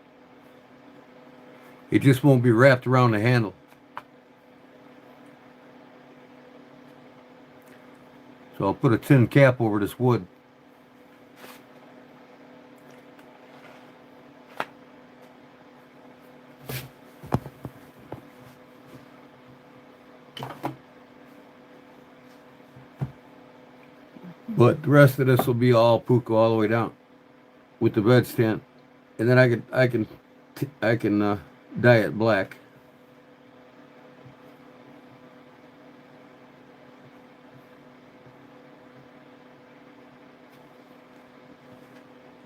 It just won't be wrapped around the handle. So I'll put a tin cap over this wood. But the rest of this will be all Puukko all the way down with the bed stand, and then I can dye it black.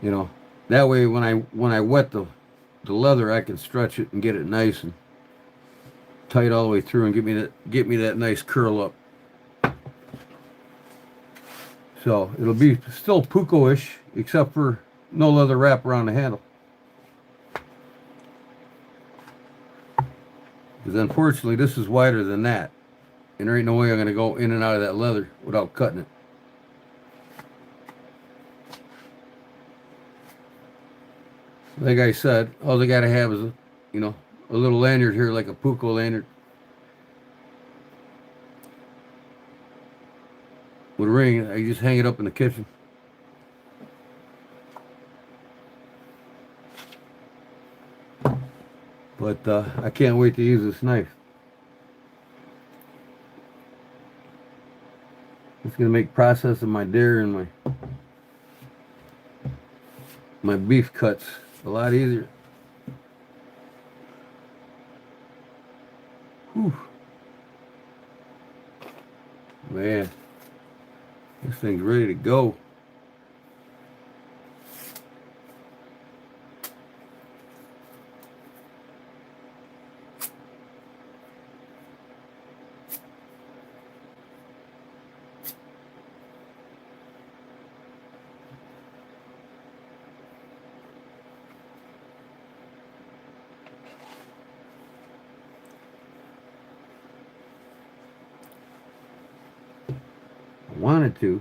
You know, that way when I wet the leather, I can stretch it and get it nice and tight all the way through and get me that nice curl up. So it'll be still Puukko-ish, except for no leather wrap around the handle. Because unfortunately, this is wider than that. And there ain't no way I'm going to go in and out of that leather without cutting it. Like I said, all they got to have is, a little lanyard here, like a Puukko lanyard. With a ring, I just hang it up in the kitchen. But I can't wait to use this knife. It's going to make processing my deer and my beef cuts a lot easier. Whew. Man, this thing's ready to go. Wanted to,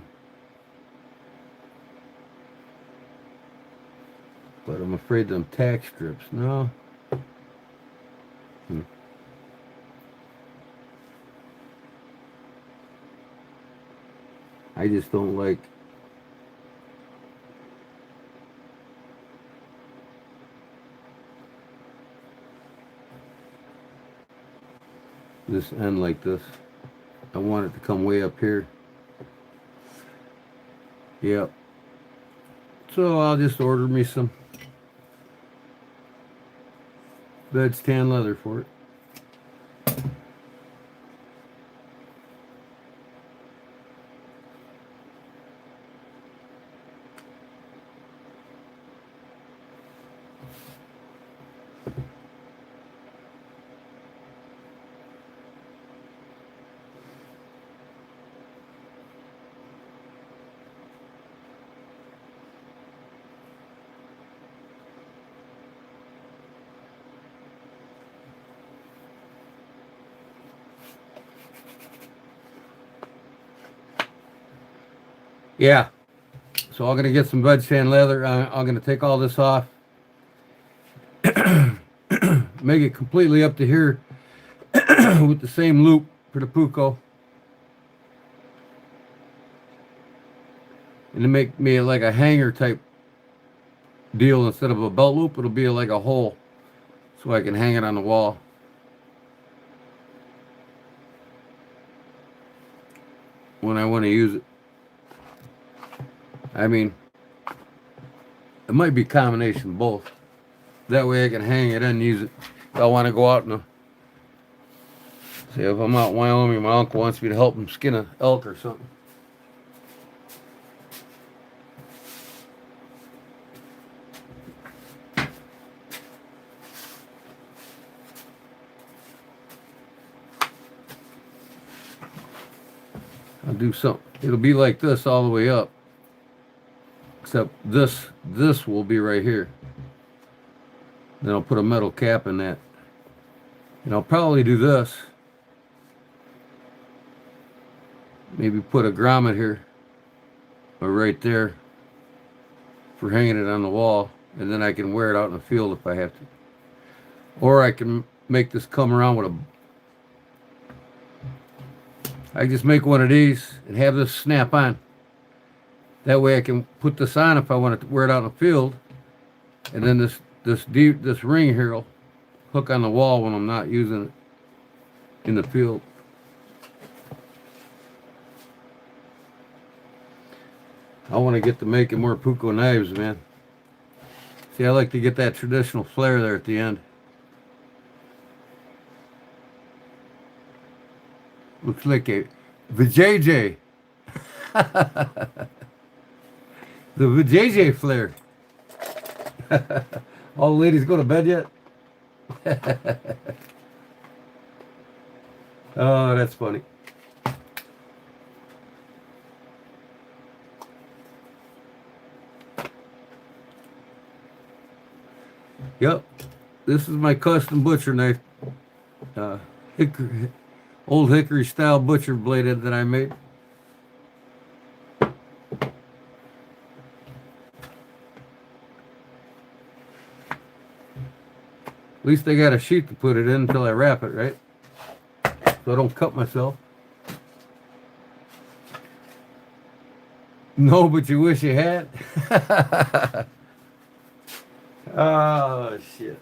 but I'm afraid them tack strips. No. I just don't like this end like this. I want it to come way up here. Yep. So I'll just order me some bed stand leather for it. Yeah, so I'm going to get some bed stand leather. I'm going to take all this off. Make it completely up to here with the same loop for the Puukko. And to make me like a hanger type deal instead of a belt loop, it'll be like a hole so I can hang it on the wall. When I want to use it. I mean, it might be a combination of both. That way I can hang it and use it. If I want to go out and say if I'm out in Wyoming, my uncle wants me to help him skin an elk or something. I'll do something. It'll be like this all the way up. Except this will be right here. Then I'll put a metal cap in that. And I'll probably do this. Maybe put a grommet here. Or right there. For hanging it on the wall. And then I can wear it out in the field if I have to. Or I can make this come around with a... I just make one of these and have this snap on. That way I can put this on if I want to wear it out in the field. And then this ring here will hook on the wall when I'm not using it in the field. I want to get to making more Puukko knives, man. See, I like to get that traditional flare there at the end. Looks like a vajayjay. The vajayjay flare. All the ladies go to bed yet? Oh, that's funny. Yep. This is my custom butcher knife. Uh, hickory, old hickory style butcher bladed that I made. At least I got a sheath to put it in until I wrap it, right? So I don't cut myself. No, but you wish you had. Oh, shit.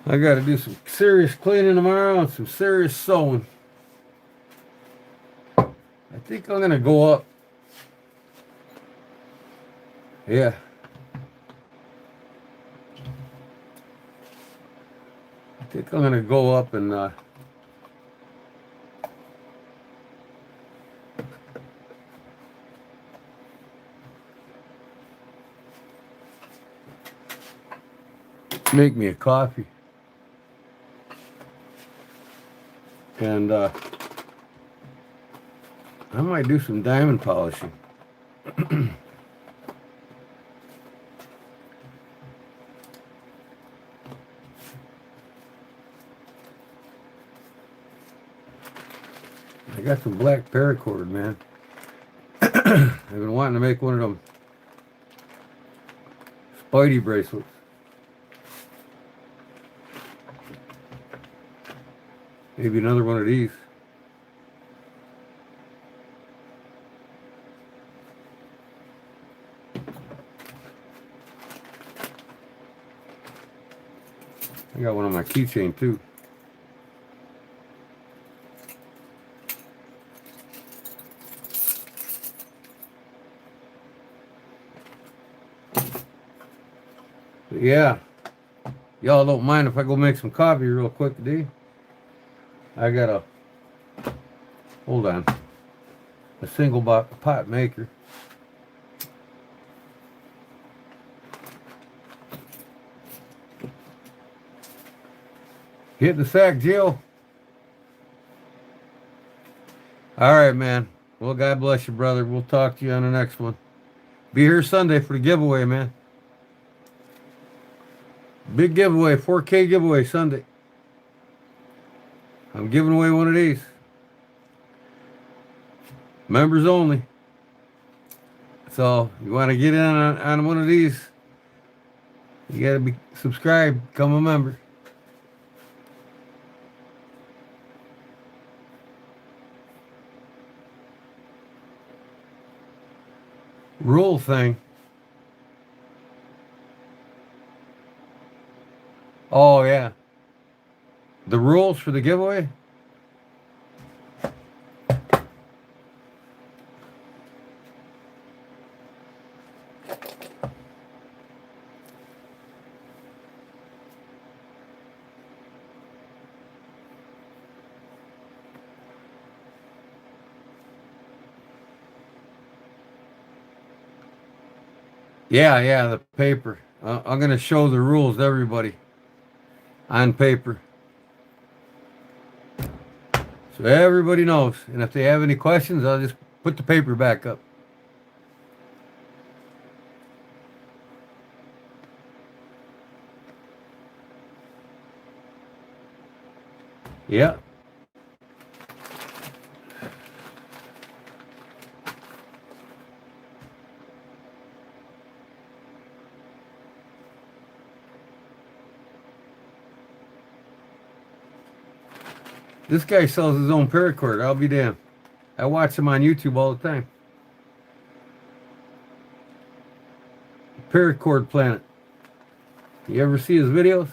I got to do some serious cleaning tomorrow and some serious sewing. I think I'm going to go up. Yeah. I think I'm going to go up and make me a coffee. And I might do some diamond polishing. I got some black paracord, man. I've been wanting to make one of them Spidey bracelets. Maybe another one of these. I got one on my keychain too. But yeah, y'all don't mind if I go make some coffee real quick today. I got hold on, a single pot maker. Hit the sack, Jill. All right, man. Well, God bless you, brother. We'll talk to you on the next one. Be here Sunday for the giveaway, man. Big giveaway, 4K giveaway Sunday. I'm giving away one of these. Members only. So, you want to get in on one of these, you got to be subscribed, become a member. Rule thing. Oh, yeah. The rules for the giveaway? Yeah, the paper. I'm going to show the rules to everybody on paper. So everybody knows. And if they have any questions, I'll just put the paper back up. Yeah. This guy sells his own paracord. I'll be damned. I watch him on YouTube all the time. Paracord Planet. You ever see his videos?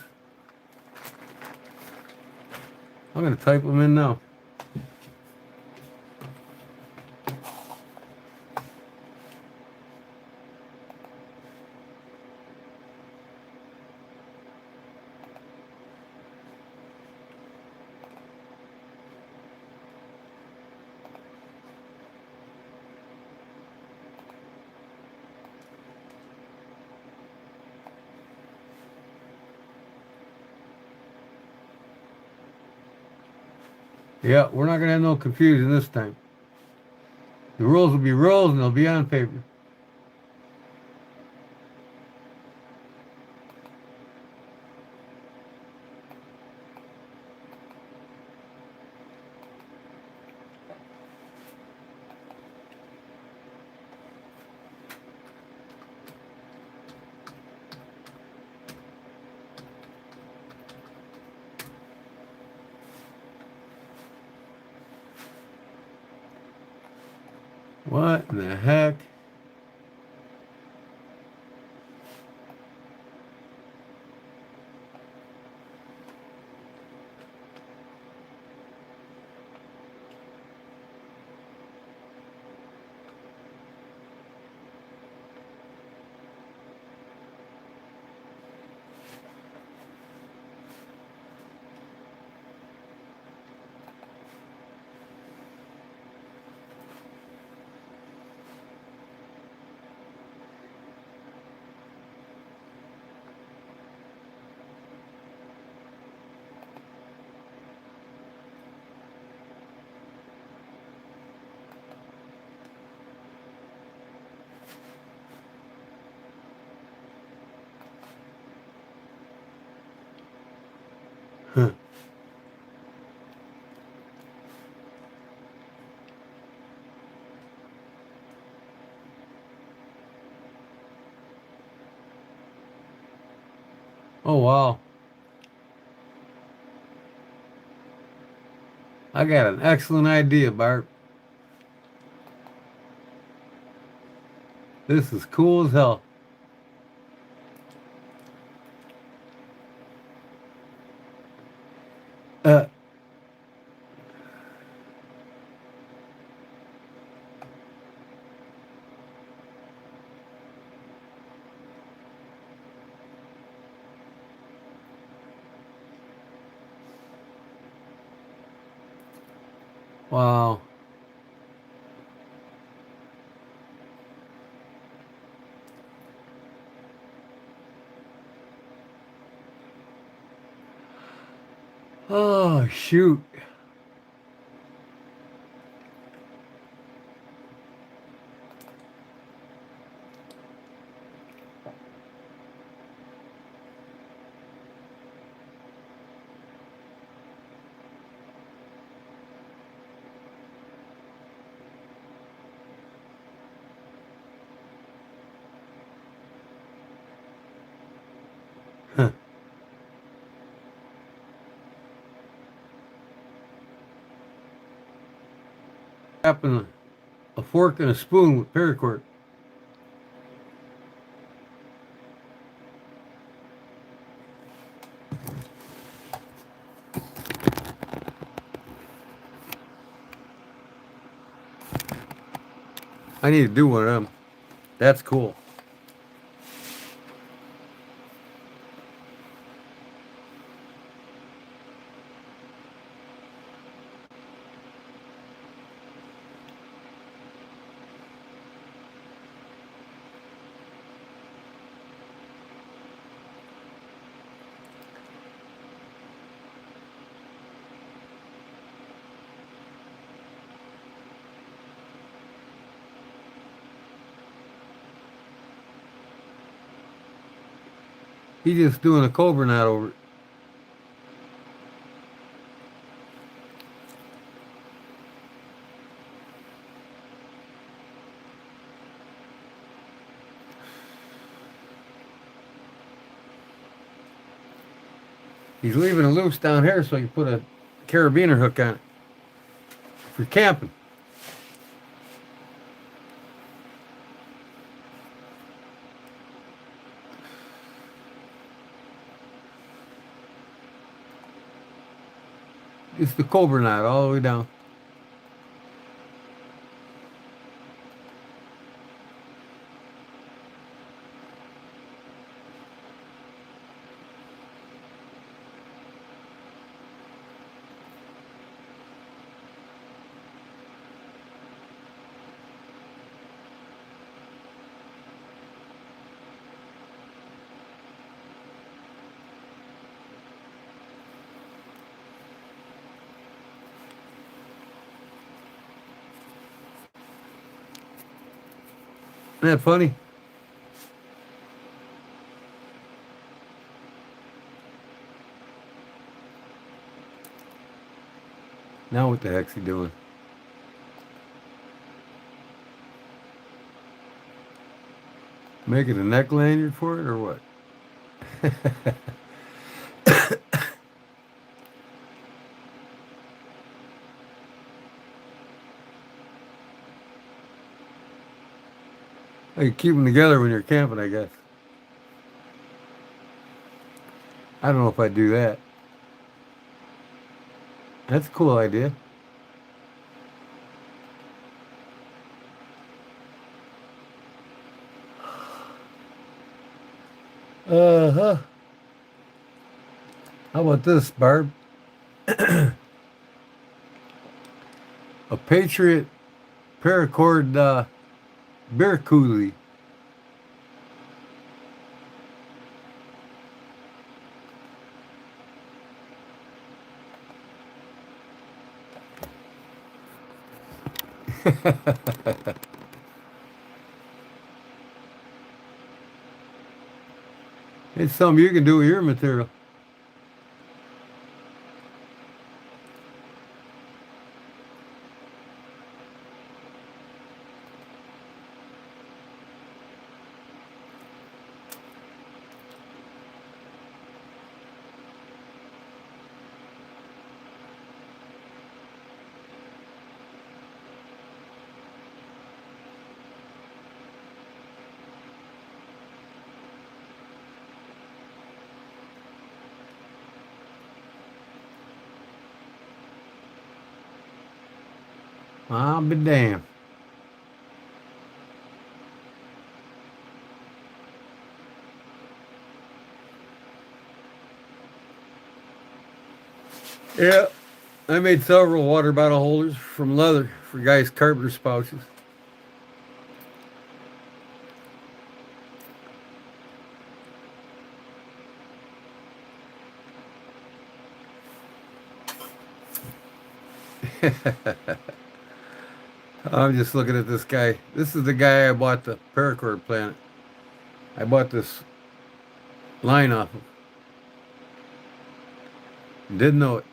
I'm going to type them in now. Yeah, we're not gonna have no confusion this time. The rules will be rules and they'll be on paper. What in the heck? Huh. Oh wow. I got an excellent idea, Bart. This is cool as hell. Uh, wow. Oh shoot. Huh. Happened a fork and a spoon with paracord. I need to do one of them. That's cool. He's just doing a cobra knot over it. He's leaving it loose down here so you put a carabiner hook on it for camping. It's the cobra knot all the way down. Isn't that funny? Now what the heck's he doing? Making a neck lanyard for it or what? You keep them together when you're camping, I guess. I don't know if I'd do that. That's a cool idea. Uh-huh. How about this, Barb? A Patriot Paracord beer coolie. It's something you can do with your material. I'll be damned. Yeah, I made several water bottle holders from leather for guys' carpenter's pouches. I'm just looking at this guy. This is the guy I bought the Paracord plant. I bought this line off of. Didn't know it.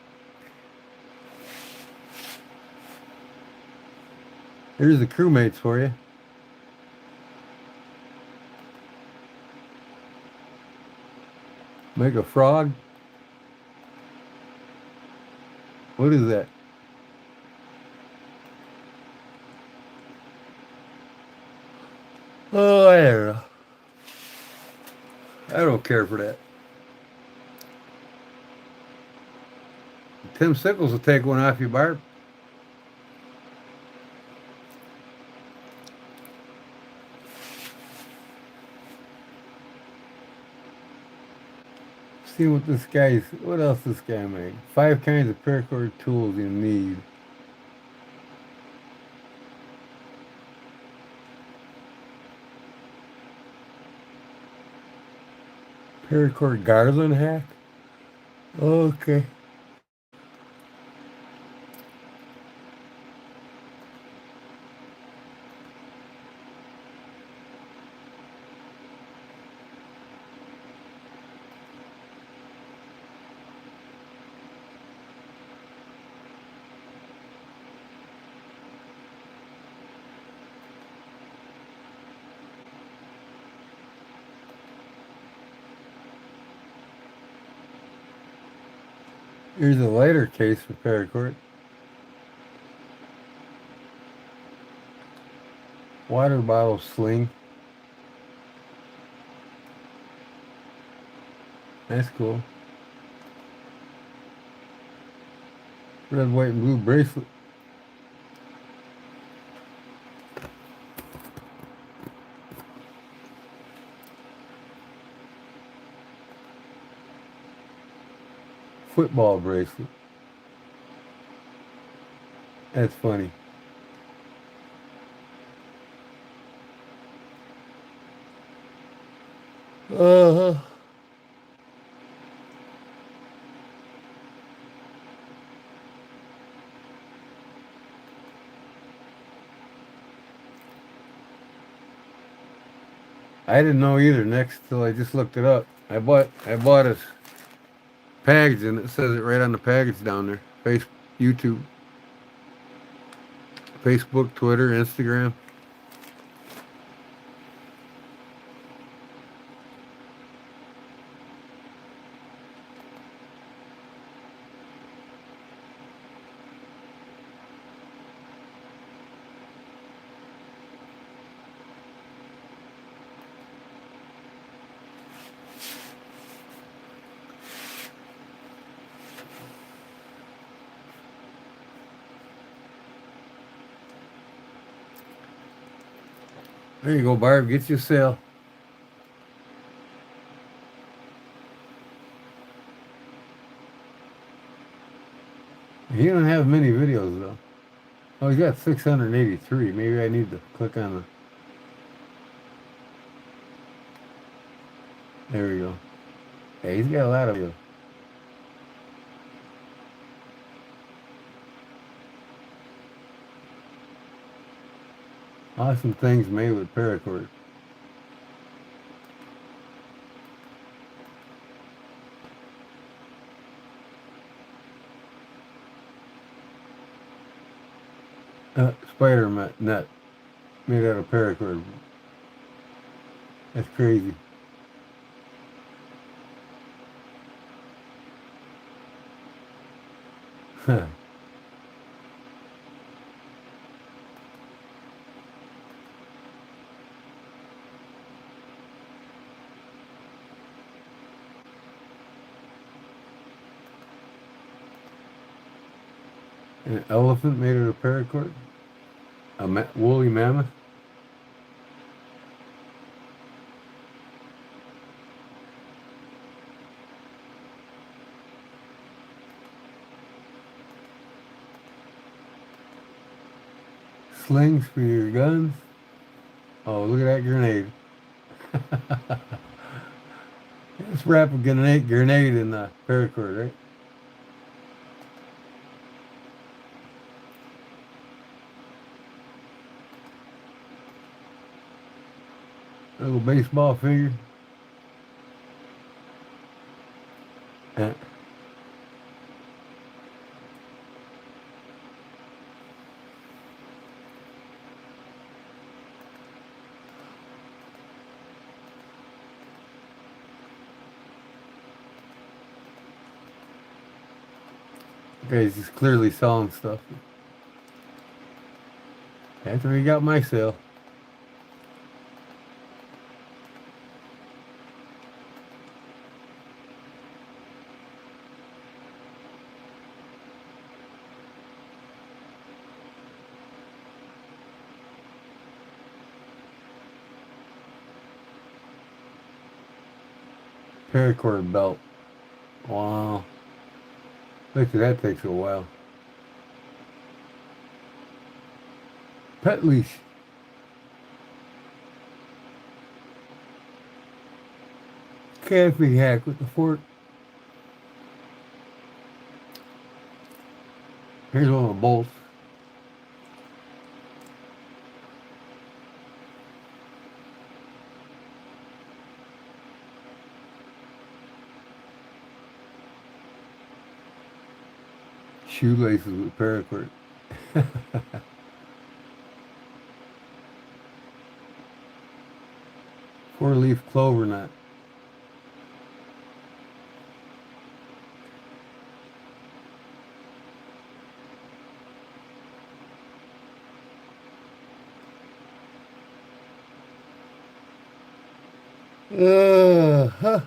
Here's the crewmates for you. Make a frog. What is that? Oh, I don't know. I don't care for that. Tim Sickles will take one off you, Barb. See what this guy's, what else this guy made? 5 kinds of paracord tools you need. Paracord garland hack? Okay. Here's a lighter case for paracord. Water bottle sling. That's cool. Red, white, and blue bracelet. Football bracelet. That's funny. Uh-huh. I didn't know either. Next, till I just looked it up. I bought a package, and it says it right on the package down there. YouTube, Facebook, Twitter, Instagram. There you go, Barb. Get you a sale. He don't have many videos though. Oh, he's got 683. Maybe I need to click on the. There we go. Hey, he's got a lot of videos. Awesome things made with paracord. Spider net made out of paracord. That's crazy. Huh. An elephant made out of paracord? A woolly mammoth? Slings for your guns? Oh, look at that grenade. Let's wrap a grenade in the paracord, right? A little baseball figure. Okay, he's just clearly selling stuff. After he got my sale. Paracord belt. Wow. Bet you that takes a while. Pet leash. Camping hack with the fork. Here's one of the bolts. Shoelaces with paracord. 4-leaf clover nut. Huh.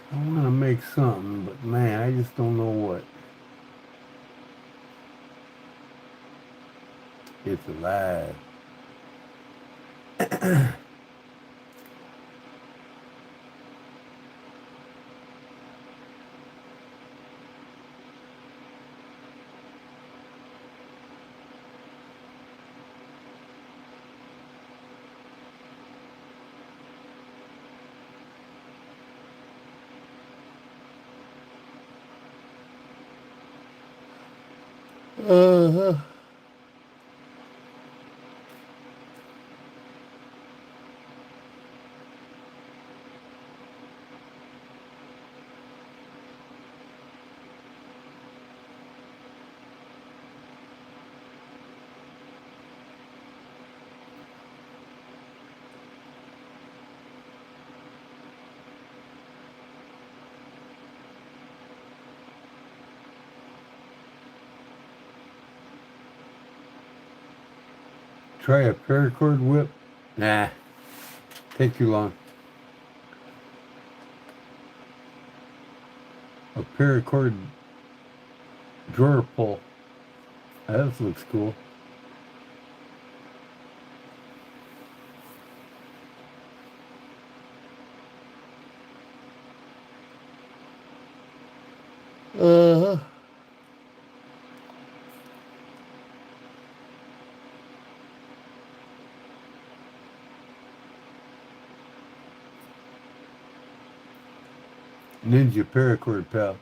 I want to make something, but man, I just don't know what. It's alive. Uh-huh. Try a paracord whip. Nah, take too long. A paracord drawer pull. That looks cool. Uh-huh. Ninja paracord pal.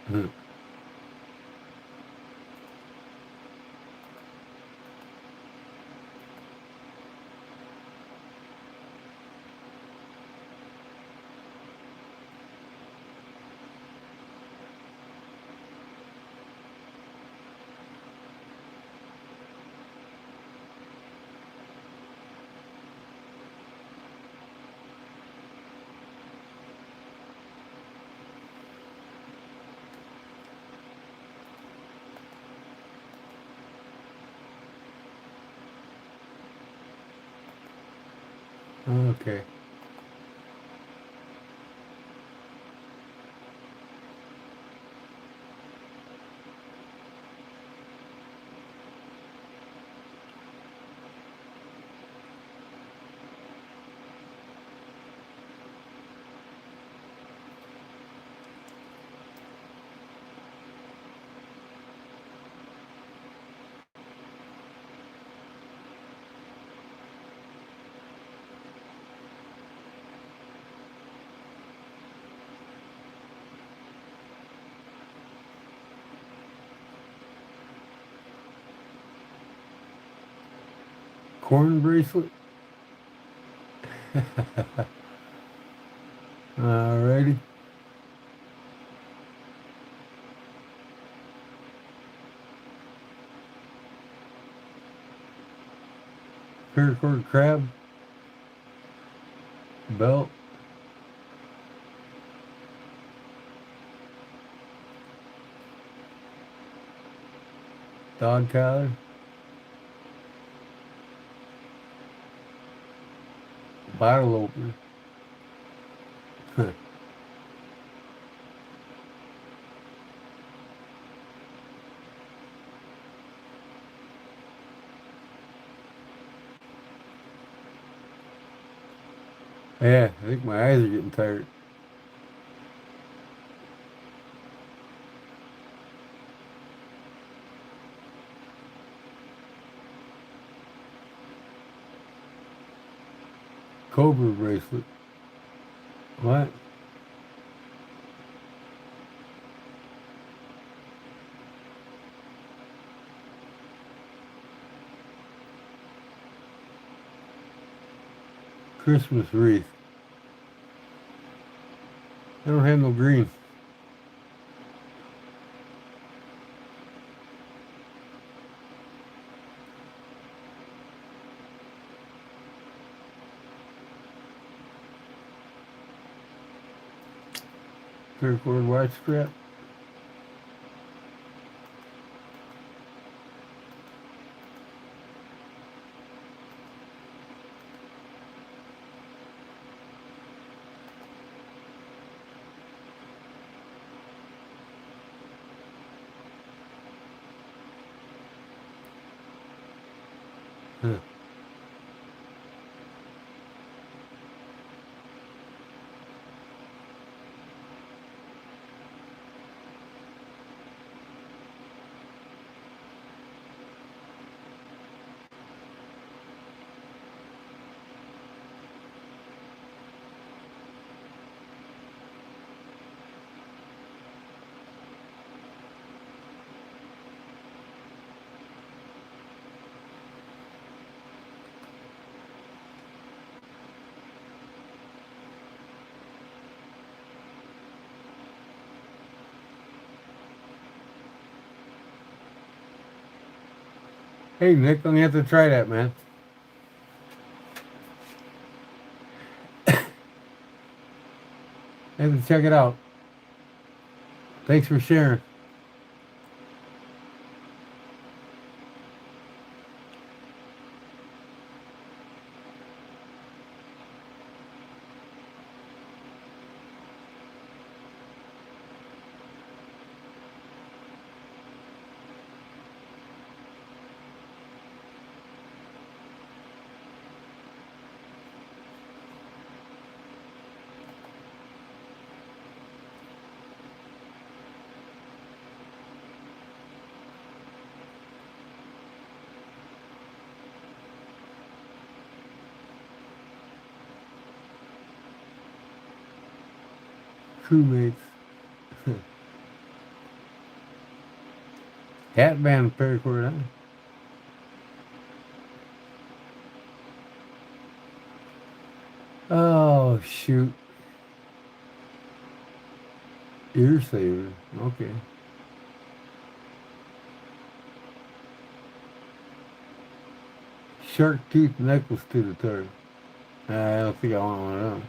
Hmm. Okay. Corn bracelet. Alrighty. Paracord crab. Belt. Dog collar. Bottle opener. Yeah, I think my eyes are getting tired. Cobra bracelet. What? Christmas wreath. I don't have no green. Paracord white strap. Huh. Hey Nick, I'm gonna have to try that, man. I have to check it out. Thanks for sharing. Crewmates. Hat band paracord, huh? Oh shoot. Ear saver. Okay. Shark tooth necklace to the target. I don't think I want one of them.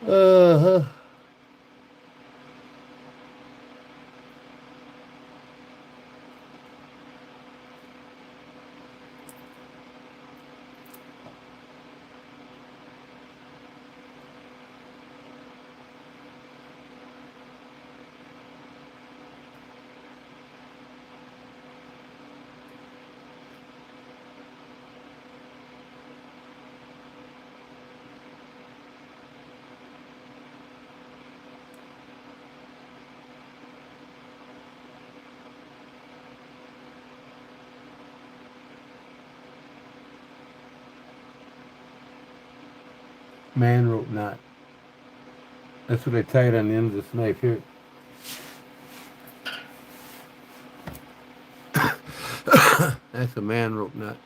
Uh-huh. Man rope knot. That's what I tied on the end of this knife here. That's a man rope knot.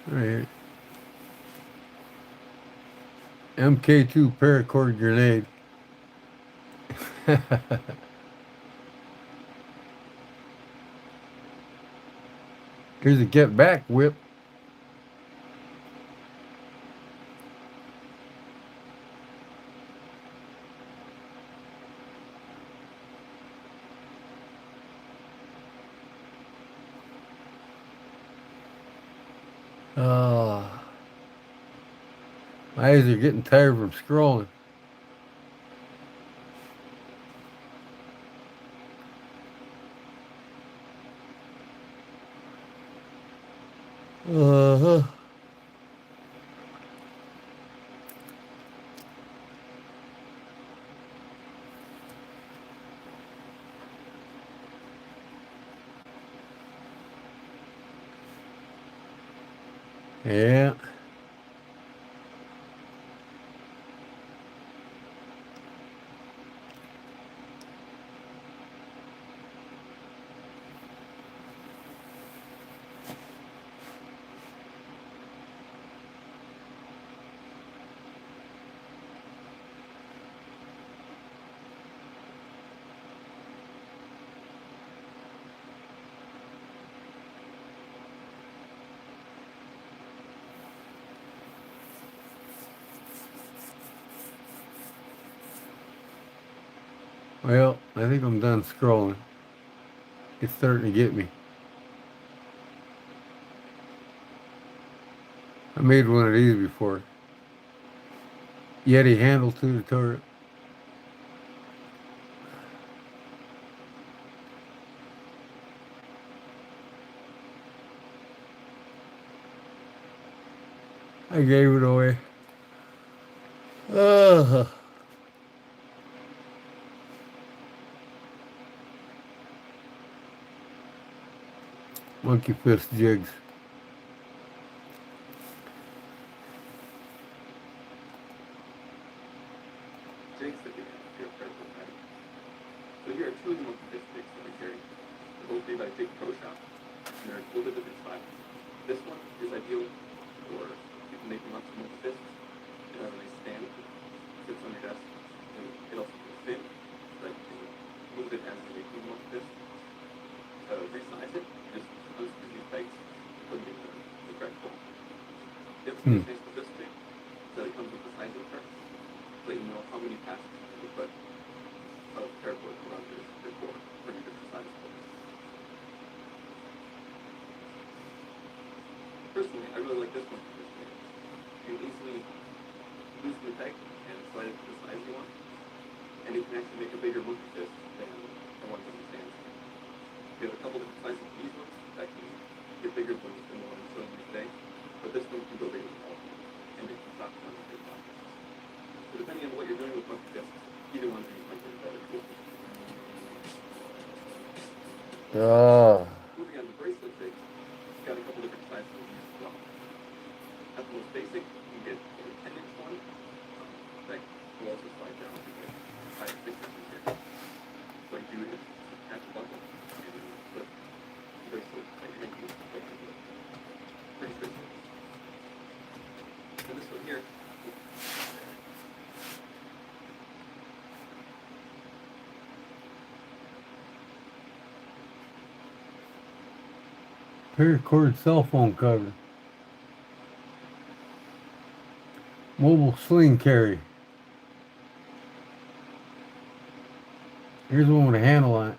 Right here. MK2 paracord grenade. Here's a get back whip. Oh, my eyes are getting tired from scrolling. Uh-huh. Yeah. Well, I think I'm done scrolling. It's starting to get me. I made one of these before. Yeti handle to the turret. I gave it away. Uh, monkey fist jigs. Jigs that we have here at Paracord, right? So here are two of the most big jigs that we carry. They're both made by Jig Pro Shop, and they're a little bit different style. This one is ideal for people making lots of multi fists. It has a nice stand, sits on your desk, and it also can fit, so that you can move it as you're making multi fists. Resize it, you just unscrew these pegs, put it in the correct hole. The other thing that's nice with this jig is that it comes with a sizing chart, so you know how many passes you put of paracord around your core for your different sizes. Personally, I really like this one for this thing. You can easily loosen the peg and slide it to the size you want, and you can actually make a bigger monkey fist than the ones on the stand. We have a couple different sizes of these ones that can get bigger than the one I'm showing you today, but this one can go bigger than all of them, and it can stop on the big one. So depending on what you're doing with monkey fists, either one of these might be a better tool. Oh. Moving on to bracelet jigs, it's got a couple different sizes of these as well. At the most basic, you can get a 10-inch one that will also slide down to get 5 or 6 inches here. What you do is attach a buckle and put the bracelet that you're making right into it. Pretty straightforward. And this one here, Paracord cell phone cover. Mobile sling carry. Here's one with a handle on it.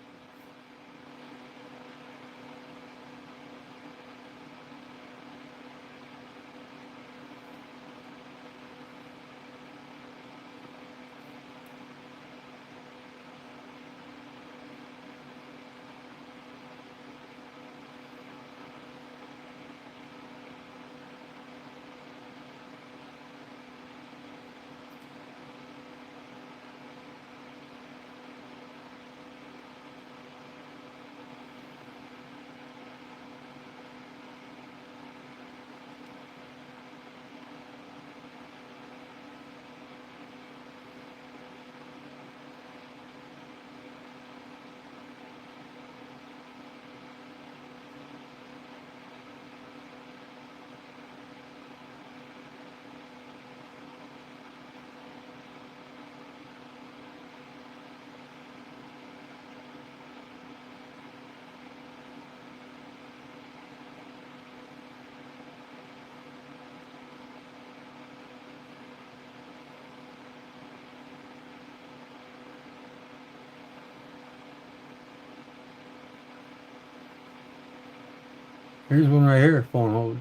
Here's one right here, phone holder.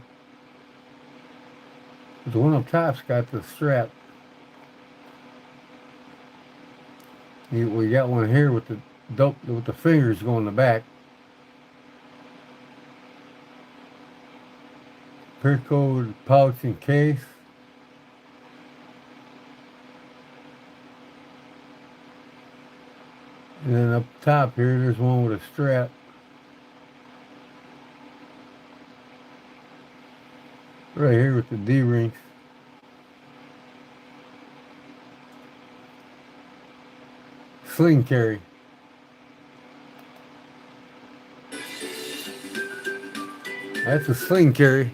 The one up top's got the strap. We got one here with the fingers going in the back. Paracord pouch and case. And then up top here, there's one with a strap. Right here with the D-rings. Sling carry. That's a sling carry.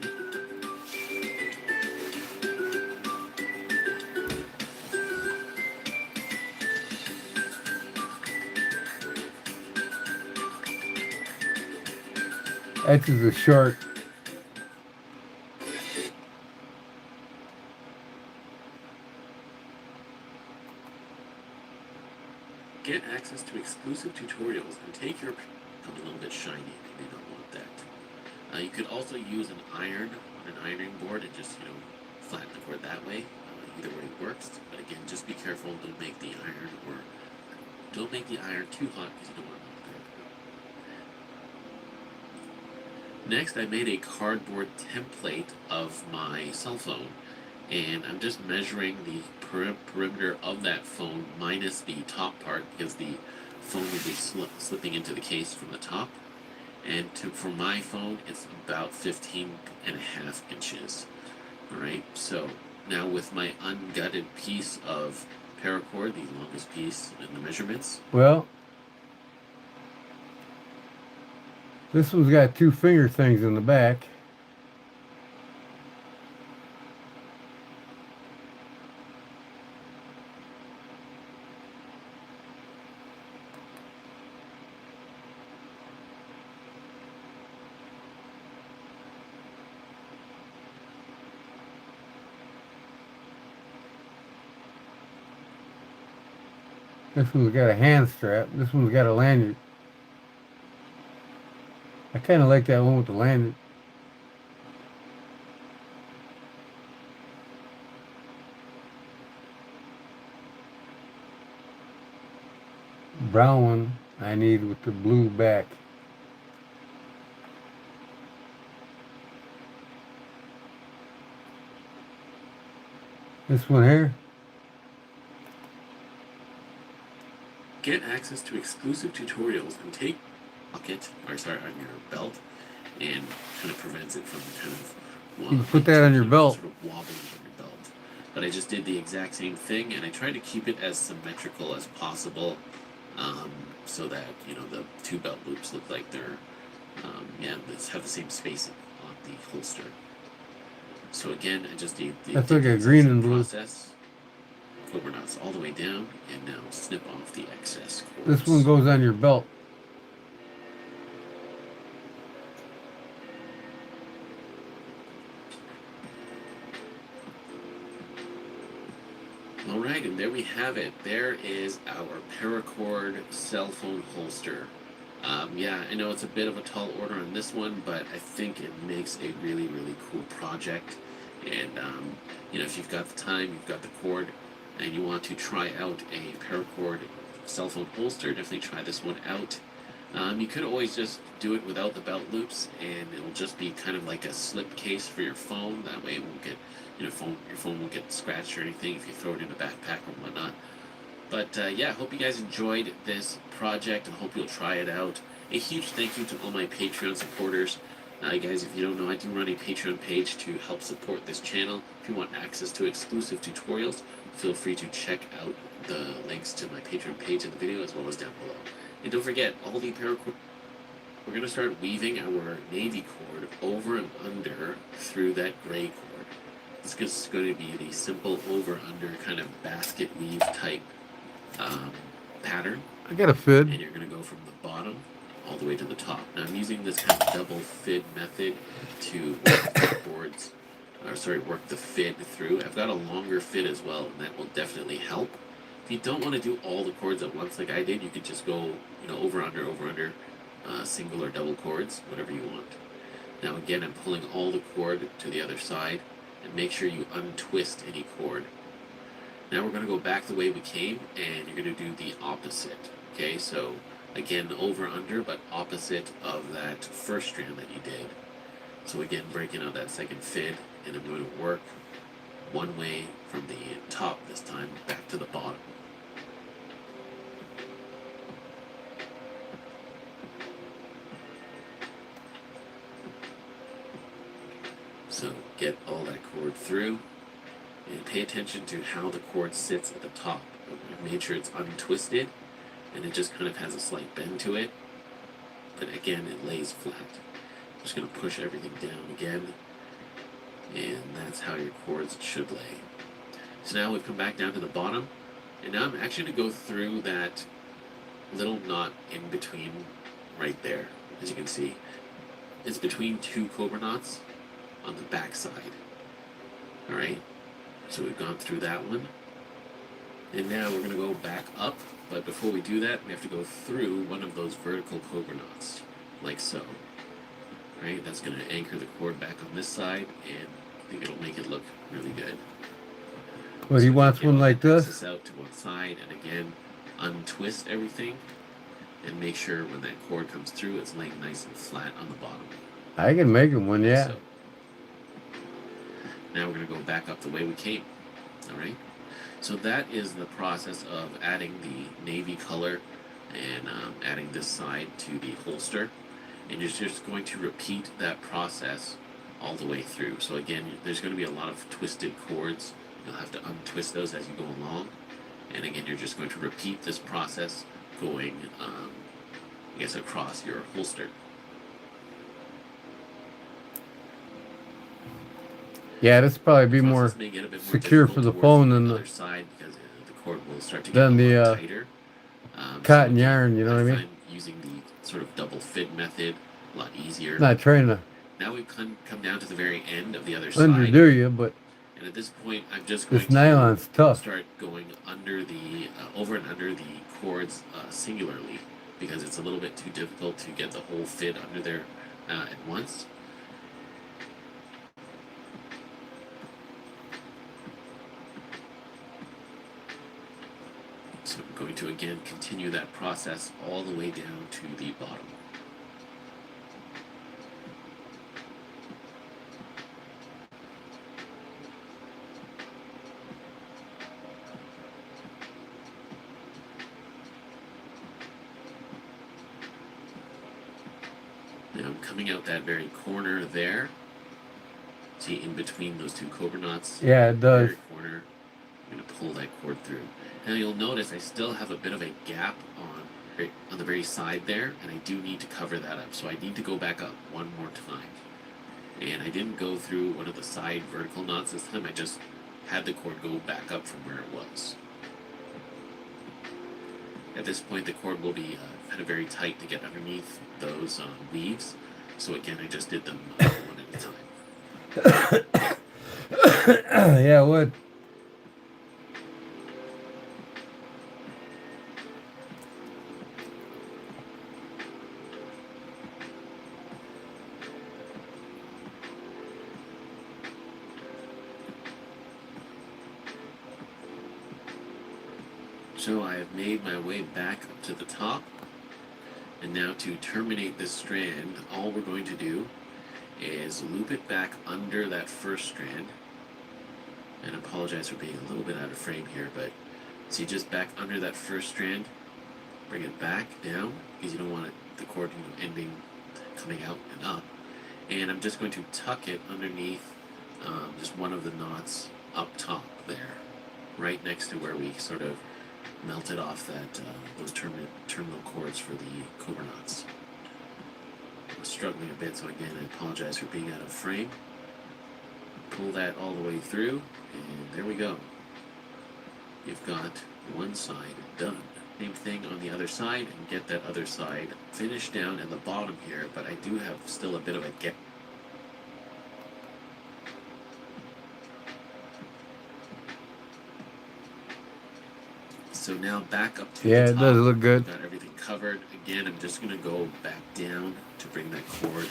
That's a shark. Get access to exclusive tutorials and take your become a little bit shiny. You may not want that. You could also use an iron on an ironing board and just flatten the cord that way. Either way works. But again, just be careful. Don't make the iron too hot because you don't want to melt it. Next, I made a cardboard template of my cell phone, and I'm just measuring the perimeter of that phone minus the top part because the phone will be slipping into the case from the top. And for my phone, it's about 15.5 inches. All right, so now with my ungutted piece of paracord, the longest piece in the measurements. Well, this one's got two finger things in the back. This one's got a hand strap. This one's got a lanyard. I kind of like that one with the lanyard. Brown one I need with the blue back. This one here. Get access to exclusive tutorials and take on your belt, and kind of prevents it from kind of You can put that on your belt. sort of wobbling on your belt. But I just did the exact same thing, and I tried to keep it as symmetrical as possible, so that the two belt loops look like they're let's have the same spacing on the holster. So again, I just did the That's like a green and blue. process. Put our knots all the way down, and now snip off the excess cords. This one goes on your belt. Alright, and there we have it. There is our Paracord cell phone holster. Yeah, I know it's a bit of a tall order on this one, but I think it makes a really, really cool project. And, if you've got the time, you've got the cord, and you want to try out a Paracord cell phone holster, definitely try this one out. You could always just do it without the belt loops, and it'll just be kind of like a slip case for your phone. That way it won't get, your phone won't get scratched or anything if you throw it in a backpack or whatnot. But yeah, hope you guys enjoyed this project and hope you'll try it out. A huge thank you to all my Patreon supporters. Guys, if you don't know, I do run a Patreon page to help support this channel. If you want access to exclusive tutorials, feel free to check out the links to my Patreon page in the video as well as down below. And don't forget, all the paracord, we're going to start weaving our navy cord over and under through that gray cord. This is going to be the simple over-under kind of basket weave type pattern. I got a fid. And you're going to go from the bottom all the way to the top. Now I'm using this kind of double fid method to work the cords, work the fid through. I've got a longer fid as well, and that will definitely help. If you don't want to do all the cords at once like I did, you could just go, over, under, single or double cords, whatever you want. Now again, I'm pulling all the cord to the other side, and make sure you untwist any cord. Now we're going to go back the way we came, and you're going to do the opposite. Okay, so again, over, under, but opposite of that first strand that you did. So again, breaking out that second fin, and I'm going to work one way from the top this time back to the bottom. So get all that cord through, and pay attention to how the cord sits at the top. I've made sure it's untwisted, and it just kind of has a slight bend to it, but again, it lays flat. I'm just going to push everything down again, and that's how your cords should lay. So now we've come back down to the bottom, and now I'm actually going to go through that little knot in between right there. As you can see, it's between two cobra knots on the back side. Alright, so we've gone through that one, and now we're going to go back up, but before we do that, we have to go through one of those vertical cobra knots, like so. Right, that's going to anchor the cord back on this side, and I think it'll make it look really good. Well, he wants one like This this. out to one side, and again, untwist everything, and make sure when that cord comes through, it's laying nice and flat on the bottom. I can make him one, yeah. So, now we're going to go back up the way we came. Alright? So that is the process of adding the navy color and adding this side to the holster. And you're just going to repeat that process all the way through. So again, there's going to be a lot of twisted cords. You'll have to untwist those as you go along. And again, you're just going to repeat this process going, I guess, across your holster. Yeah, this probably be more Process may get a bit more secure difficult for the towards phone than other the side, because the cord will start to get than a the, lot tighter. cotton again, yarn, you know what I mean? find using the sort of double fit method a lot easier. not trying to Now we've come down to the very end of the other side. underdo you, but And at this point, I'm just going this nylon's to tough. start going under the over and under the cords singularly, because it's a little bit too difficult to get the whole fit under there at once. So I'm going to again continue that process all the way down to the bottom. Now I'm coming out that very corner there. See, in between those two cobra knots. Yeah, it does. Very corner. I'm going to pull that cord through. Now you'll notice I still have a bit of a gap on the very side there, and I do need to cover that up. So I need to go back up one more time. And I didn't go through one of the side vertical knots this time. I just had the cord go back up from where it was. At this point, the cord will be kind of very tight to get underneath those weaves. So again, I just did them one at a time. Yeah, it would. So I have made my way back up to the top. And now to terminate this strand, all we're going to do is loop it back under that first strand. And I apologize for being a little bit out of frame here, but see, just back under that first strand, bring it back down, because you don't want the cord ending, coming out and up. And I'm just going to tuck it underneath just one of the knots up top there, right next to where we sort of melted off that those terminal cords for the cobra knots. I'm struggling a bit, so again, I apologize for being out of frame. Pull that all the way through, and there we go. You've got one side done. Same thing on the other side, and get that other side finished down at the bottom here, but I do have still a bit of a gap. So now back up to Yeah, the it top. does look good. Got everything covered. Again, I'm just going to go back down to bring that cord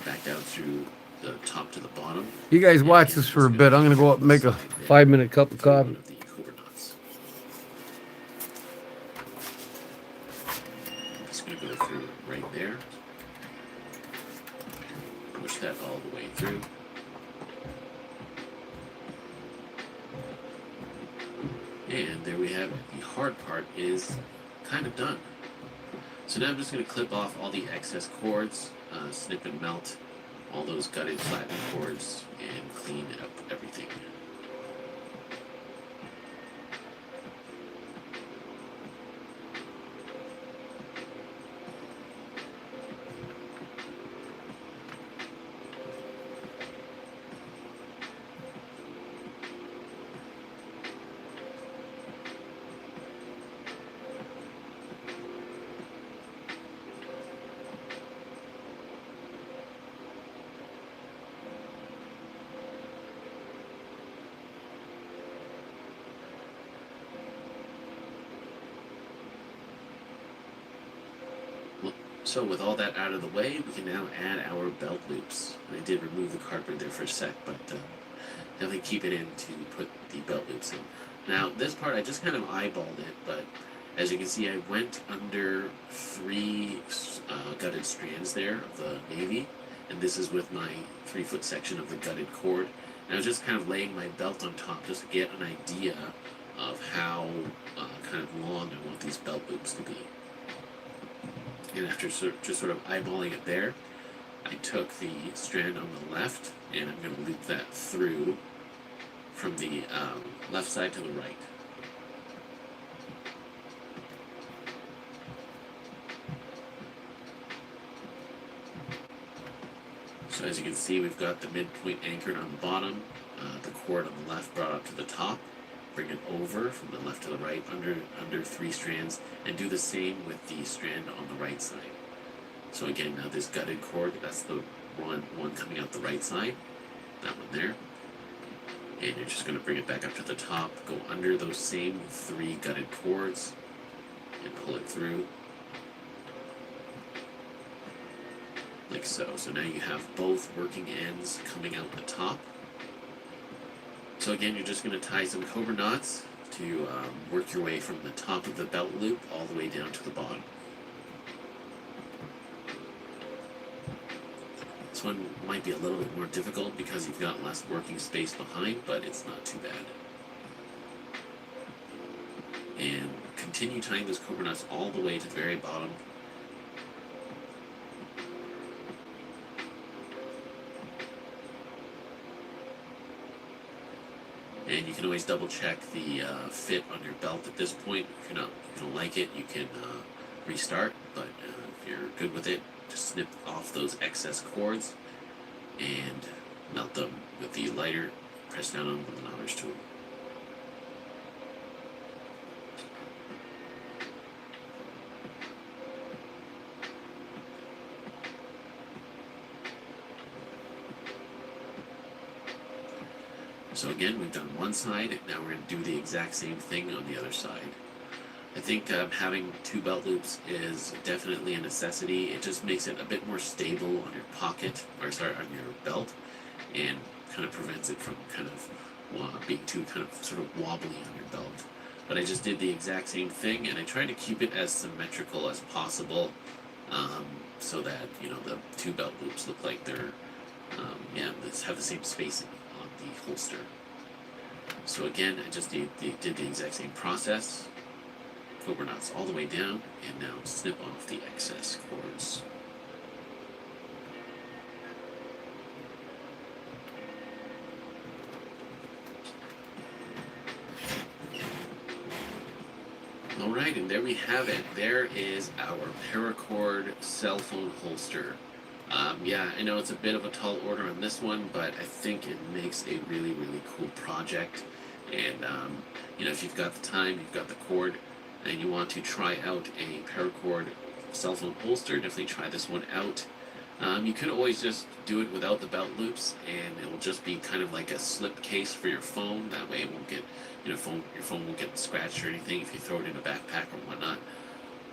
back down through the top to the bottom. You guys And watch again, this I'm for a just bit. gonna I'm gonna go up and make a slide there 5-minute cup of through one coffee. of the cobra knots. I'm just going to go through right there. Push that all the way through. And there we have it. The hard part is kind of done. So now I'm just going to clip off all the excess cords, snip and melt all those gutted flattened cords, and clean up everything. So with all that out of the way, we can now add our belt loops. I did remove the cardboard there for a sec, but definitely keep it in to put the belt loops in. Now this part I just kind of eyeballed it, but as you can see I went under 3 gutted strands there of the navy, and this is with my 3-foot section of the gutted cord. And I was just kind of laying my belt on top just to get an idea of how kind of long I want these belt loops to be. And after just sort of eyeballing it there, I took the strand on the left, and I'm going to loop that through from the left side to the right. So as you can see, we've got the midpoint anchored on the bottom, the cord on the left brought up to the top. Bring it over from the left to the right under 3 strands, and do the same with the strand on the right side. So again, now this gutted cord, that's the one coming out the right side, that one there. And you're just going to bring it back up to the top, go under those same 3 gutted cords, and pull it through. Like so. So now you have both working ends coming out the top. So again, you're just going to tie some cobra knots to work your way from the top of the belt loop all the way down to the bottom. This one might be a little bit more difficult because you've got less working space behind, but it's not too bad. And continue tying those cobra knots all the way to the very bottom. And you can always double check the fit on your belt at this point. If you don't like it, you can restart. But if you're good with it, just snip off those excess cords and melt them with the lighter. Press down on with the knotter's tool. So again, we've done one side, now we're going to do the exact same thing on the other side. I think having 2 belt loops is definitely a necessity. It just makes it a bit more stable on your pocket, on your belt, and kind of prevents it from kind of being too kind of sort of wobbly on your belt. But I just did the exact same thing, and I tried to keep it as symmetrical as possible, so that the 2 belt loops look like they're have the same spacing on the holster. So again, I just did the exact same process. Cobra knots all the way down, and now snip off the excess cords. Alright, and there we have it. There is our Paracord cell phone holster. Yeah, I know it's a bit of a tall order on this one, but I think it makes a really, really cool project. And, if you've got the time, you've got the cord, and you want to try out a Paracord cell phone holster, definitely try this one out. You could always just do it without the belt loops, and it will just be kind of like a slip case for your phone. That way it won't get, your phone won't get scratched or anything if you throw it in a backpack or whatnot.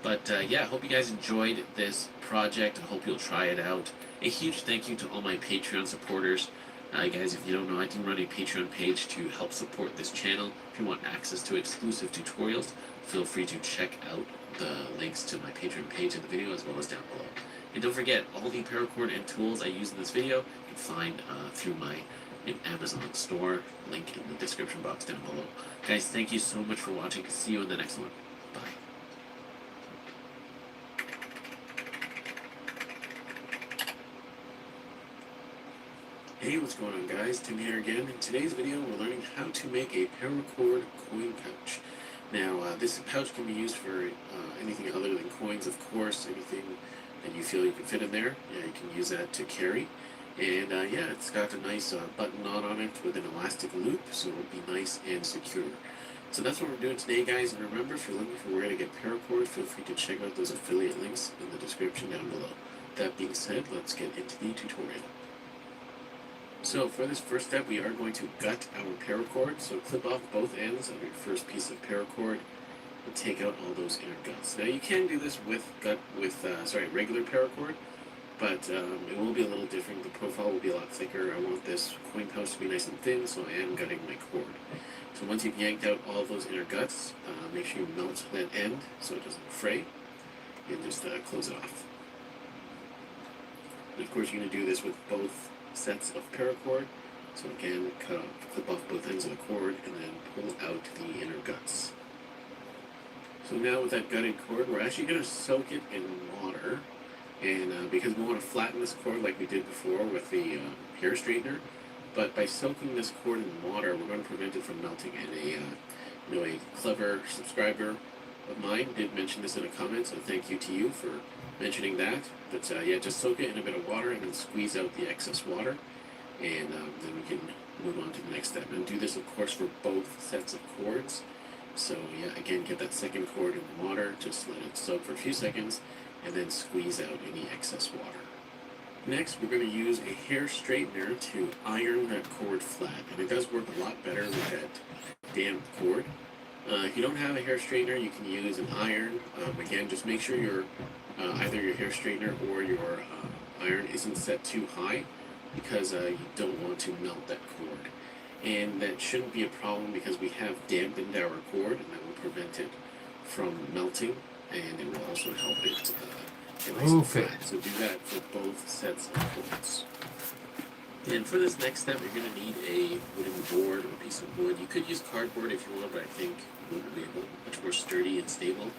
But yeah, I hope you guys enjoyed this project. I hope you'll try it out. A huge thank you to all my Patreon supporters. Guys, if you don't know, I do run a Patreon page to help support this channel. If you want access to exclusive tutorials, feel free to check out the links to my Patreon page in the video as well as down below. And don't forget, all the paracord and tools I use in this video you can find through my Amazon store. Link in the description box down below. Guys, thank you so much for watching. See you in the next one. Bye. Hey, what's going on, guys? Tim here again. In today's video, we're learning how to make a paracord coin pouch. Now, this pouch can be used for anything other than coins, of course. Anything that you feel you can fit in there, yeah, you can use that to carry. And yeah, it's got a nice button knot on it with an elastic loop, so it'll be nice and secure. So that's what we're doing today, guys. And remember, if you're looking for where to get paracord, feel free to check out those affiliate links in the description down below. That being said, let's get into the tutorial. So for this first step, we are going to gut our paracord. So clip off both ends of your first piece of paracord and take out all those inner guts. Now you can do this with regular paracord, but it will be a little different. The profile will be a lot thicker. I want this coin pouch to be nice and thin, so I am gutting my cord. So once you've yanked out all those inner guts, make sure you melt that end so it doesn't fray, and just close it off. And of course, you're going to do this with both sets of paracord. So again, clip off both ends of the cord, and then pull out the inner guts. So now with that gutted cord, we're actually going to soak it in water. And because we want to flatten this cord like we did before with the hair straightener, but by soaking this cord in water, we're going to prevent it from melting. And a clever subscriber of mine did mention this in a comment, so thank you to you for mentioning that. But yeah, just soak it in a bit of water and then squeeze out the excess water, and then we can move on to the next step. And do this, of course, for both sets of cords. So yeah, again, get that second cord in the water, just let it soak for a few seconds, and then squeeze out any excess water. Next, we're going to use a hair straightener to iron that cord flat, and it does work a lot better with that damp cord. If you don't have a hair straightener, you can use an iron. Again, just make sure either your hair straightener or your iron isn't set too high, because you don't want to melt that cord. And that shouldn't be a problem because we have dampened our cord, and that will prevent it from melting, and it will also help it get nice and flat. So do that for both sets of cords. And for this next step, you're going to need a wooden board or a piece of wood. You could use cardboard if you want, but I think wood will be much more sturdy and stable.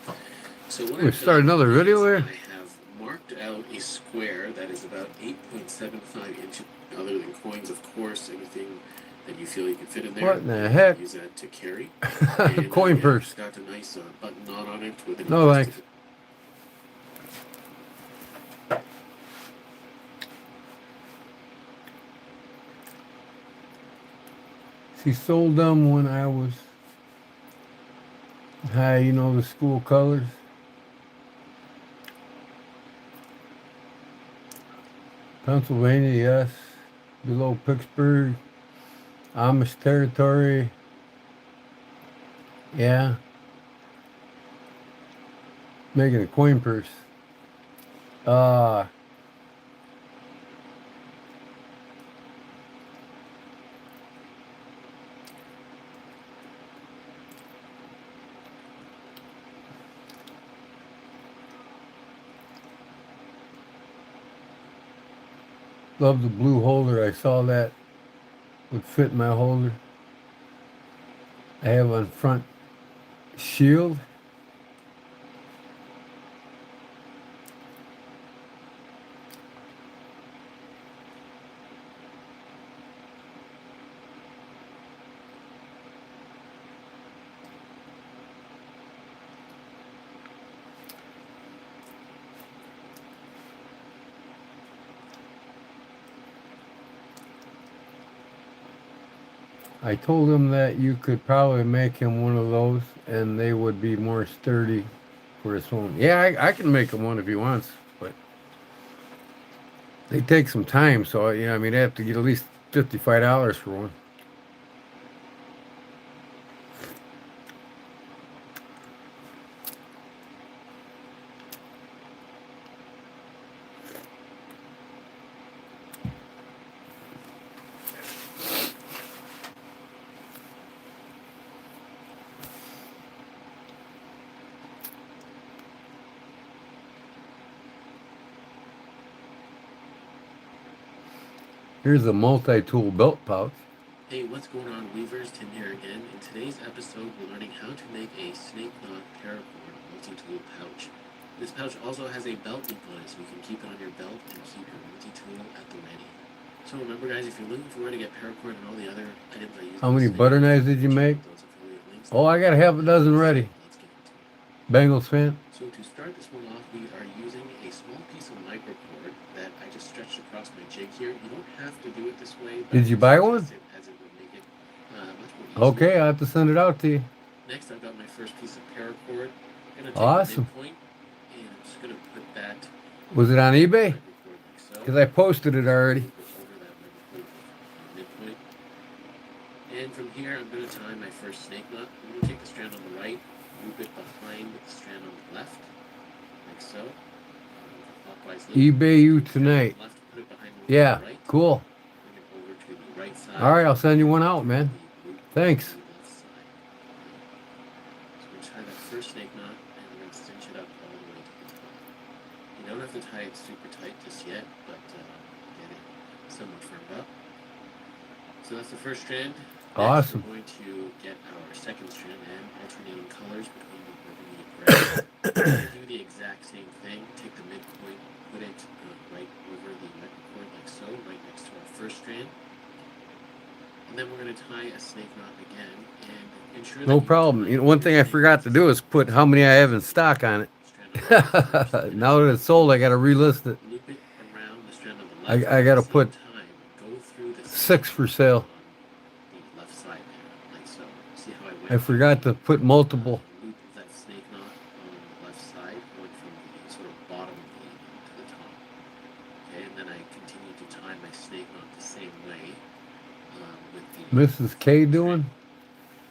So what We start another video here. I have marked out a square that is about 8.75 inches. Other than coins, of course, anything that you feel you can fit in there. What in the heck? Use that to carry. Coin Yeah, purse. it's got a nice button knot on it with an No elastic. thanks. She sold them when I was high, you know, the school colors. Pennsylvania, yes. Below Pittsburgh. Amish territory. Yeah. Making a coin purse. Love the blue holder. I saw that would fit my holder. I have on front shield. I told him that you could probably make him one of those and they would be more sturdy for his home. Yeah, I can make him one if he wants, but they take some time. So, yeah, I mean, I have to get at least $55 for one. Here's a multi-tool belt pouch. Hey, what's going on, Weavers? Tim here again. In today's episode, we're learning how to make a snake knot paracord multi-tool pouch. This pouch also has a belt loop on it, so you can keep it on your belt and keep your multi-tool at the ready. So remember, guys, if you're looking for where to get paracord and all the other items I use, How many butter knives did you make? those affiliate links. Oh, I got half a dozen ready. Let's get into it. Bengals fan. So to start this one off, we are using a small piece of microcord that I just stretched across my jig here. You don't have to do it this way. But Did you buy one? As it would make it much more easier. Okay, I'll have to send it out to you. Next, I've got my first piece of paracord. I'm gonna take Awesome. the midpoint, and I'm just gonna put that Was it on eBay? microcord like so. Because I posted it already. Over that midpoint. And from here, I'm gonna tie my first snake knot. I'm gonna take the strand on the right, loop it behind the strand on the left, like so. Clockwise loop. eBay you tonight. Left, put it behind the Yeah, right. cool. Bring it over to the right side. All right, I'll send you one out, man. Loop Thanks. to the left side. So we're gonna tie that first snake knot, and we're gonna cinch it up all the way to the top. You don't have to tie it super tight just yet, but get it somewhat firmed up. So that's the first strand. Next, Awesome. we're going to get our second strand and alternating colors between the burgundy and gray. Do the exact same thing. Take the midpoint, put it right over the microcord like so, right next to our first strand. And then we're going to tie a snake knot again and ensure that No you problem. tie You know, one thing I snake forgot to do is put how many I have in stock on it. strand on the left, Now that it's sold, I got to relist it. loop it around the strand on the left. I gotta at the same put time, go through the 6 for sale. the left side there, like so. See how I went? I forgot to put multiple. Loop that snake knot on the left side, going from the sort of bottom of the to the top. Okay, and then I continue to tie my snake knot the same way with the Mrs. K doing?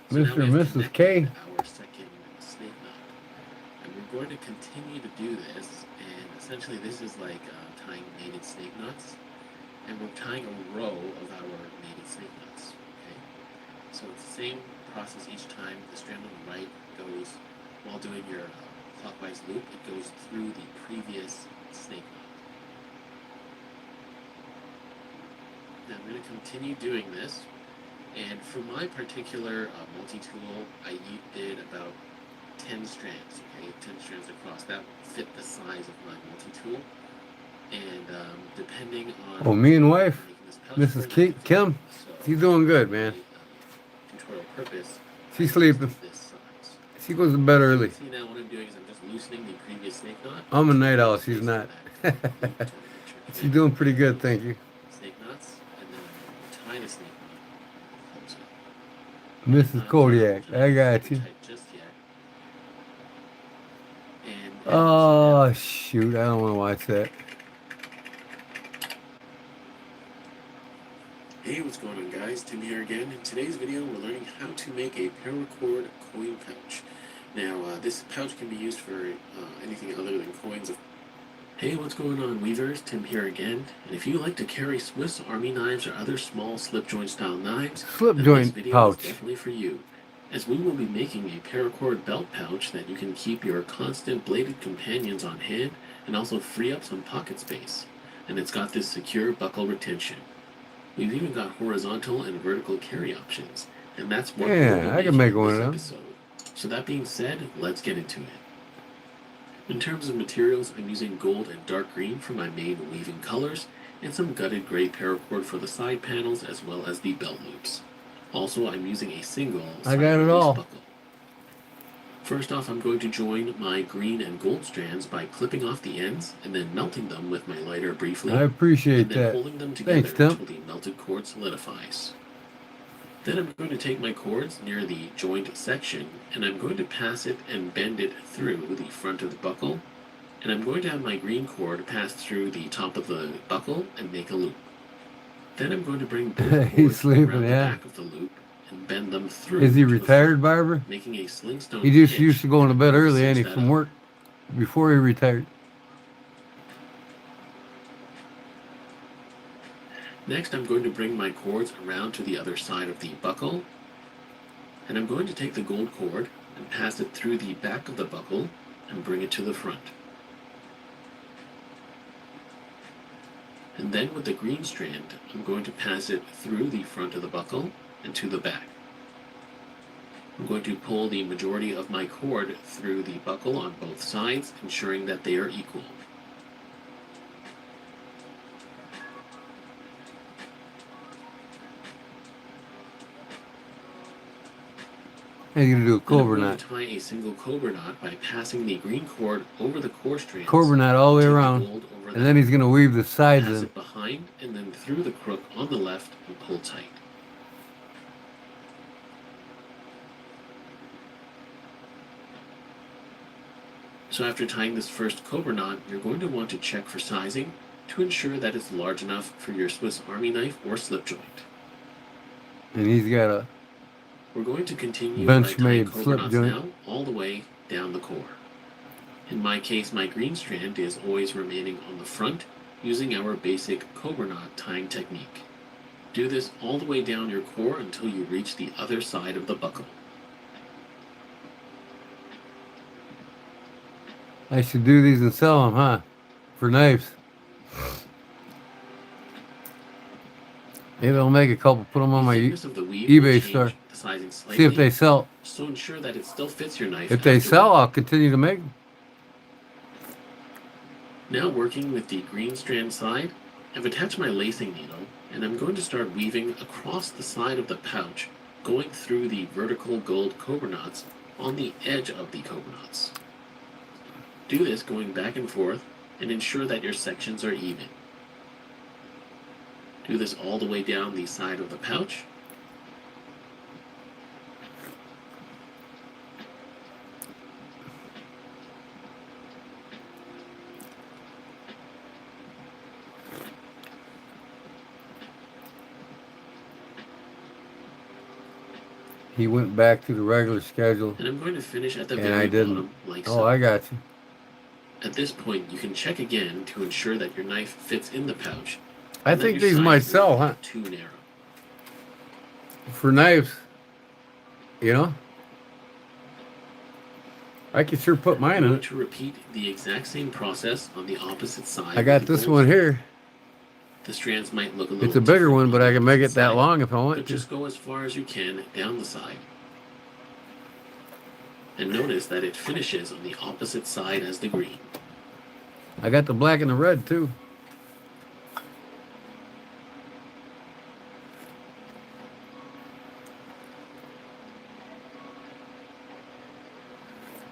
So now Mr. we and have Mrs. K? connected our second snake knot, and we're going to continue to do this. And essentially, this is like tying mated snake knots, and we're tying a row of our mated snake knots. Okay, so it's the same process each time. The strand on the right goes while doing your clockwise loop. It goes through the previous snake knot. Now I'm going to continue doing this. And for my particular multi-tool, I did about 10 strands, okay? 10 strands across. That fit the size of my multi-tool. And depending on... Oh, me and wife, making this pouch Mrs. for you, Kim, so she's doing good, man. the, tutorial purpose, She's sleeping. this size. She goes to bed early. See now what I'm doing is I'm just loosening the previous snake knot. I'm a night owl, she's not. She's doing pretty good, thank you. Snake knots, and then I'm tying a snake knot. Mrs. Kodiak, I got you. Just yet. And Oh, shoot, I don't want to watch that. hey, what's going on, guys? Tim here again. In today's video, we're learning how to make a paracord coin pouch. Now, this pouch can be used for anything other than coins. Hey, what's going on, Weavers? Tim here again. And if you like to carry Swiss Army knives or other small slip joint style knives, Slip then joint this video pouch. is definitely for you. As we will be making a paracord belt pouch that you can keep your constant bladed companions on hand and also free up some pocket space. And it's got this secure buckle retention. We've even got horizontal and vertical carry options, and that's what Yeah, we'll be I can making make in one this of them. episode. So that being said, let's get into it. In terms of materials, I'm using gold and dark green for my main weaving colors, and some gutted gray paracord for the side panels as well as the belt loops. Also, I'm using a single I got it side all. buckle. First off, I'm going to join my green and gold strands by clipping off the ends and then melting them with my lighter briefly. I appreciate And then that. holding them together Thanks, Tim. until the melted cord solidifies. Then I'm going to take my cords near the joint section and I'm going to pass it and bend it through the front of the buckle. And I'm going to have my green cord pass through the top of the buckle and make a loop. Then I'm going to bring both He's cords sleeping, around the yeah. back of the loop and bend them through. Is he to the retired, front, Barbara? making a slingstone He just hitch used to going to bed early, cinch ain't he, that from up. work before he retired. Next, I'm going to bring my cords around to the other side of the buckle, and I'm going to take the gold cord and pass it through the back of the buckle and bring it to the front. And then with the green strand, I'm going to pass it through the front of the buckle and to the back. I'm going to pull the majority of my cord through the buckle on both sides, ensuring that they are equal. And you're gonna do a Then I'm cobra going knot. to tie a single cobra knot by passing the green cord over the core strands. Cobra knot all the way take the around. gold over And then he's gonna weave the sides pass in. it behind and then through the crook on the left and pull tight. So after tying this first cobra knot, you're going to want to check for sizing to ensure that it's large enough for your Swiss Army knife or slip joint. And he's got a We're going to continue by tying Benchmade cobra slip knots joint. now all the way down the core. In my case, my green strand is always remaining on the front using our basic cobra knot tying technique. Do this all the way down your core until you reach the other side of the buckle. I should do these and sell them, huh? For knives. Maybe I'll make a couple, put them on The my thickness of the weave eBay will change store. the sizing slightly, See if they sell. so ensure that it still fits your knife. If they afterward. sell, I'll continue to make them. Now working with the green strand side, I've attached my lacing needle and I'm going to start weaving across the side of the pouch, going through the vertical gold cobra knots on the edge of the cobra knots. Do this going back and forth and ensure that your sections are even. Do this all the way down the side of the pouch. He went back to the regular schedule. And I'm going to finish at the And very I didn't. bottom like Oh, so. I got you. At this point, you can check again to ensure that your knife fits in the pouch. I and that think your these sides might are sell, huh? not too narrow. For knives. You know? I could sure put I'm mine in going it. to repeat the exact same process on the opposite side. I got with the this gold one strand. here. The strands might look a little It's a bigger different one, on but the I can make it opposite that side, long if I but want to. just go as far as you can down the side. And notice that it finishes on the opposite side as the green. I got the black and the red too.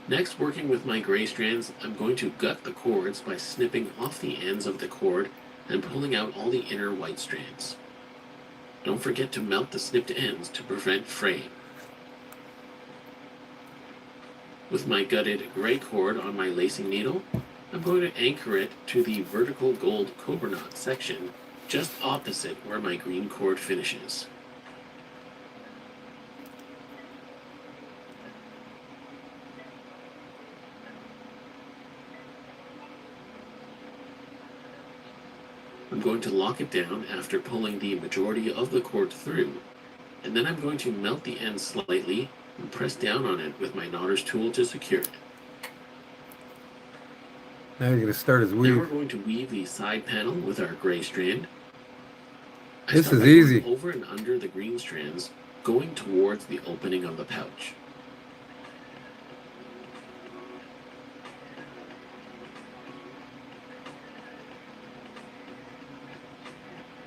Next, working with my gray strands, I'm going to gut the cords by snipping off the ends of the cord and pulling out all the inner white strands. Don't forget to melt the snipped ends to prevent fraying. With my gutted gray cord on my lacing needle, I'm going to anchor it to the vertical gold cobra knot section just opposite where my green cord finishes. I'm going to lock it down after pulling the majority of the cord through, and then I'm going to melt the end slightly and press down on it with my knotter's tool to secure it. Now you're going to start his Now we're weave. going to weave the side panel with our gray strand. I This start is by going easy. over and under the green strands, going towards the opening of the pouch.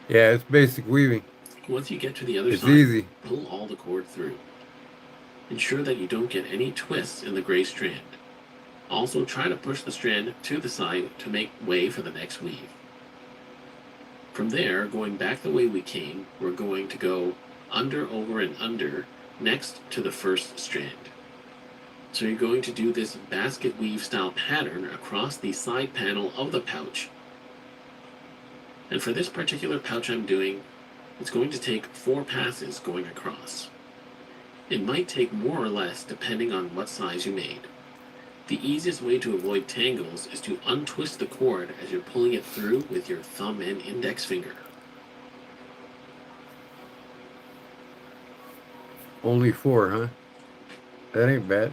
Yeah, it's basic weaving. Once you get to the other It's side, easy. pull all the cord through. Ensure that you don't get any twists in the gray strand. Also try to push the strand to the side to make way for the next weave. From there, going back the way we came, we're going to go under, over, and under next to the first strand. So you're going to do this basket weave style pattern across the side panel of the pouch. And for this particular pouch I'm doing, it's going to take 4 passes going across. It might take more or less depending on what size you made. The easiest way to avoid tangles is to untwist the cord as you're pulling it through with your thumb and index finger. Only 4, huh? That ain't bad.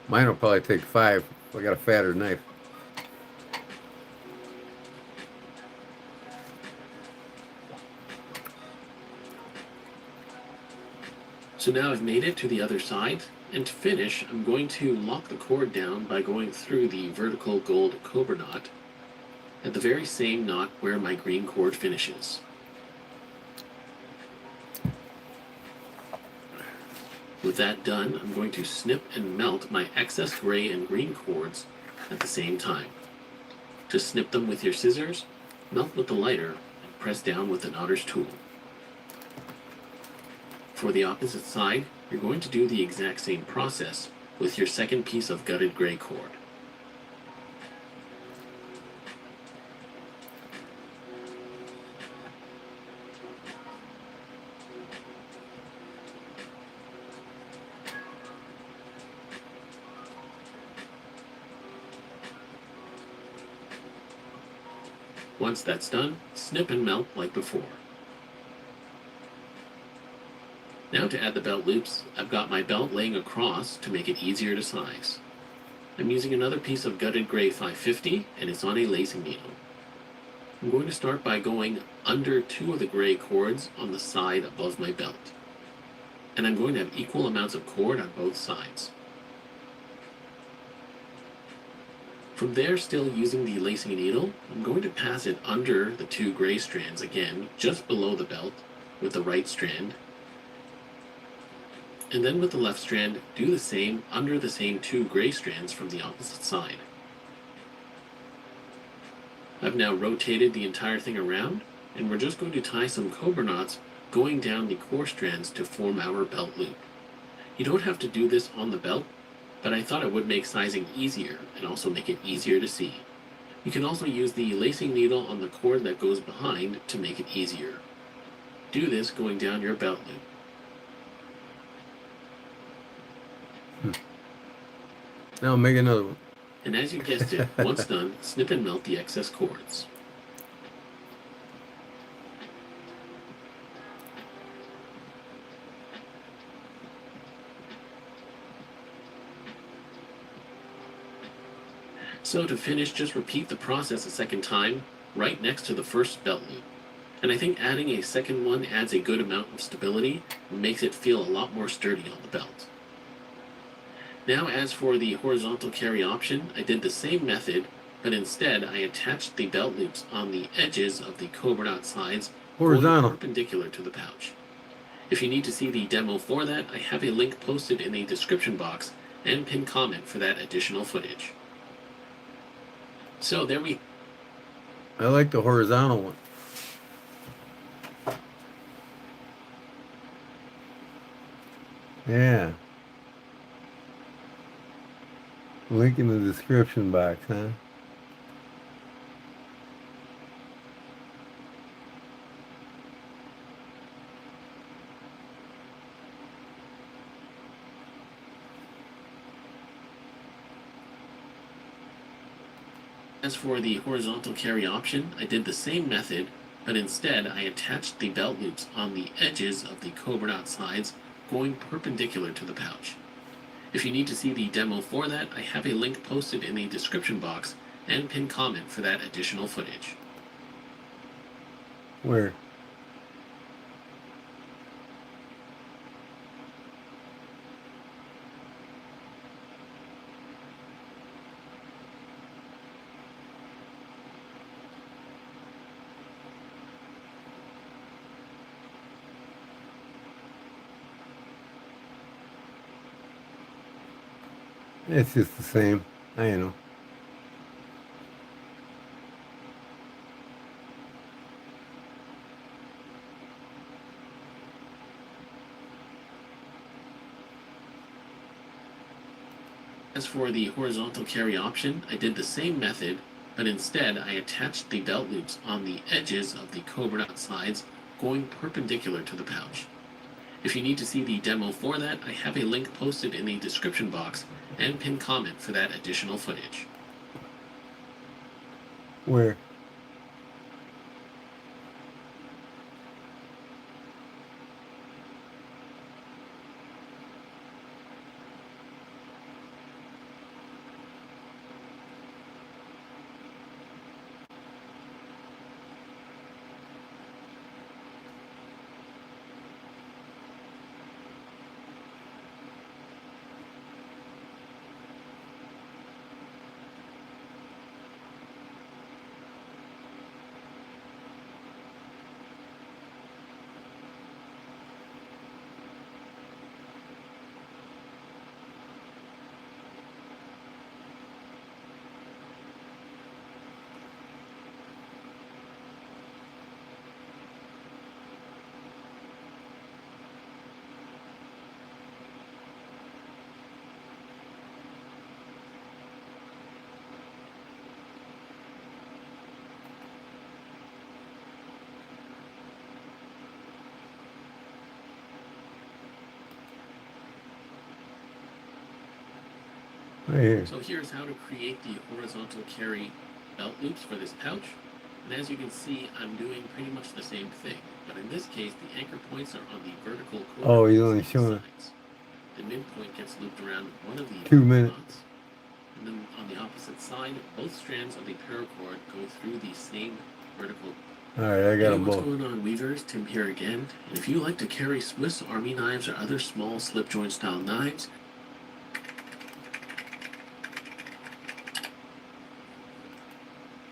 Mine will probably take 5 if I got a fatter knife. So now I've made it to the other side, and to finish, I'm going to lock the cord down by going through the vertical gold cobra knot at the very same knot where my green cord finishes. With that done, I'm going to snip and melt my excess gray and green cords at the same time. Just snip them with your scissors, melt with the lighter, and press down with the knotter's tool. For the opposite side, you're going to do the exact same process with your second piece of gutted gray cord. Once that's done, snip and melt like before. Now to add the belt loops, I've got my belt laying across to make it easier to size. I'm using another piece of gutted gray 550 and it's on a lacing needle. I'm going to start by going under 2 of the gray cords on the side above my belt. And I'm going to have equal amounts of cord on both sides. From there, still using the lacing needle, I'm going to pass it under the 2 gray strands again, just below the belt, with the right strand. And then with the left strand, do the same under the same 2 gray strands from the opposite side. I've now rotated the entire thing around, and we're just going to tie some cobra knots going down the core strands to form our belt loop. You don't have to do this on the belt, but I thought it would make sizing easier and also make it easier to see. You can also use the lacing needle on the cord that goes behind to make it easier. Do this going down your belt loop. Now make another one. And as you guessed it, once done, snip and melt the excess cords. So to finish, just repeat the process a second time, right next to the first belt loop. And I think adding a second one adds a good amount of stability and makes it feel a lot more sturdy on the belt. Now as for the horizontal carry option, I did the same method, but instead I attached the belt loops on the edges of the cobra knot sides Horizontal. perpendicular to the pouch. If you need to see the demo for that, I have a link posted in the description box and pinned comment for that additional footage. So there we I like the horizontal one. Yeah. Link in the description box, huh? As for the horizontal carry option, I did the same method, but instead I attached the belt loops on the edges of the cobra knot sides going perpendicular to the pouch. If you need to see the demo for that, I have a link posted in the description box and pinned comment for that additional footage. Where? It's just the same. I know. As for the horizontal carry option, I did the same method, but instead I attached the belt loops on the edges of the cobra knot sides going perpendicular to the pouch. If you need to see the demo for that, I have a link posted in the description box and pinned comment for that additional footage. Where? Right here. So here's how to create the horizontal carry belt loops for this pouch. And as you can see, I'm doing pretty much the same thing. But in this case, the anchor points are on the vertical corner Oh, you're only of the showing it. sides. The midpoint gets looped around one of the 2 minutes. knots. And then on the opposite side, both strands of the paracord go through the same vertical. Alright, I got Hey, them what's both. going on, weavers? Tim here again. And if you like to carry Swiss Army knives or other small slip joint style knives,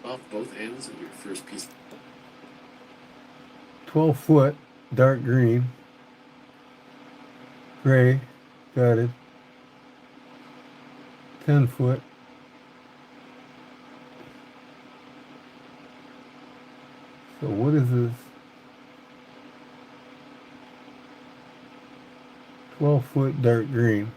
off both ends of your first piece. 12 foot, dark green, gray, got it. 10 foot, so what is this? 12 foot, dark green.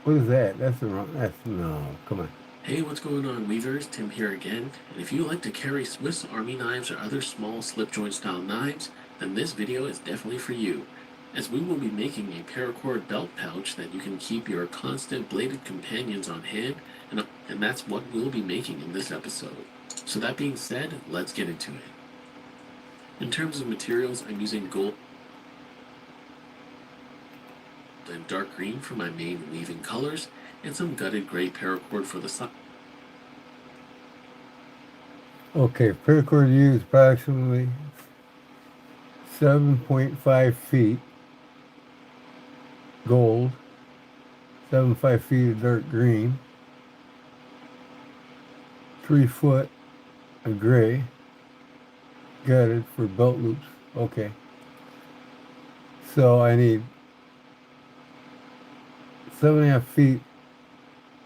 What is that? That's the wrong, that's, no, come on. Hey, what's going on, weavers? Tim here again. And if you like to carry Swiss Army knives or other small slip joint style knives, then this video is definitely for you, as we will be making a paracord belt pouch that you can keep your constant bladed companions on hand, and that's what we'll be making in this episode. So that being said, let's get into it. In terms of materials, I'm using gold and dark green for my main weaving colors, and some gutted gray paracord for the side. Okay, paracord used approximately 7.5 feet gold, 7.5 feet of dark green, 3 foot of gray, gutted for belt loops. Okay. So I need 7.5 feet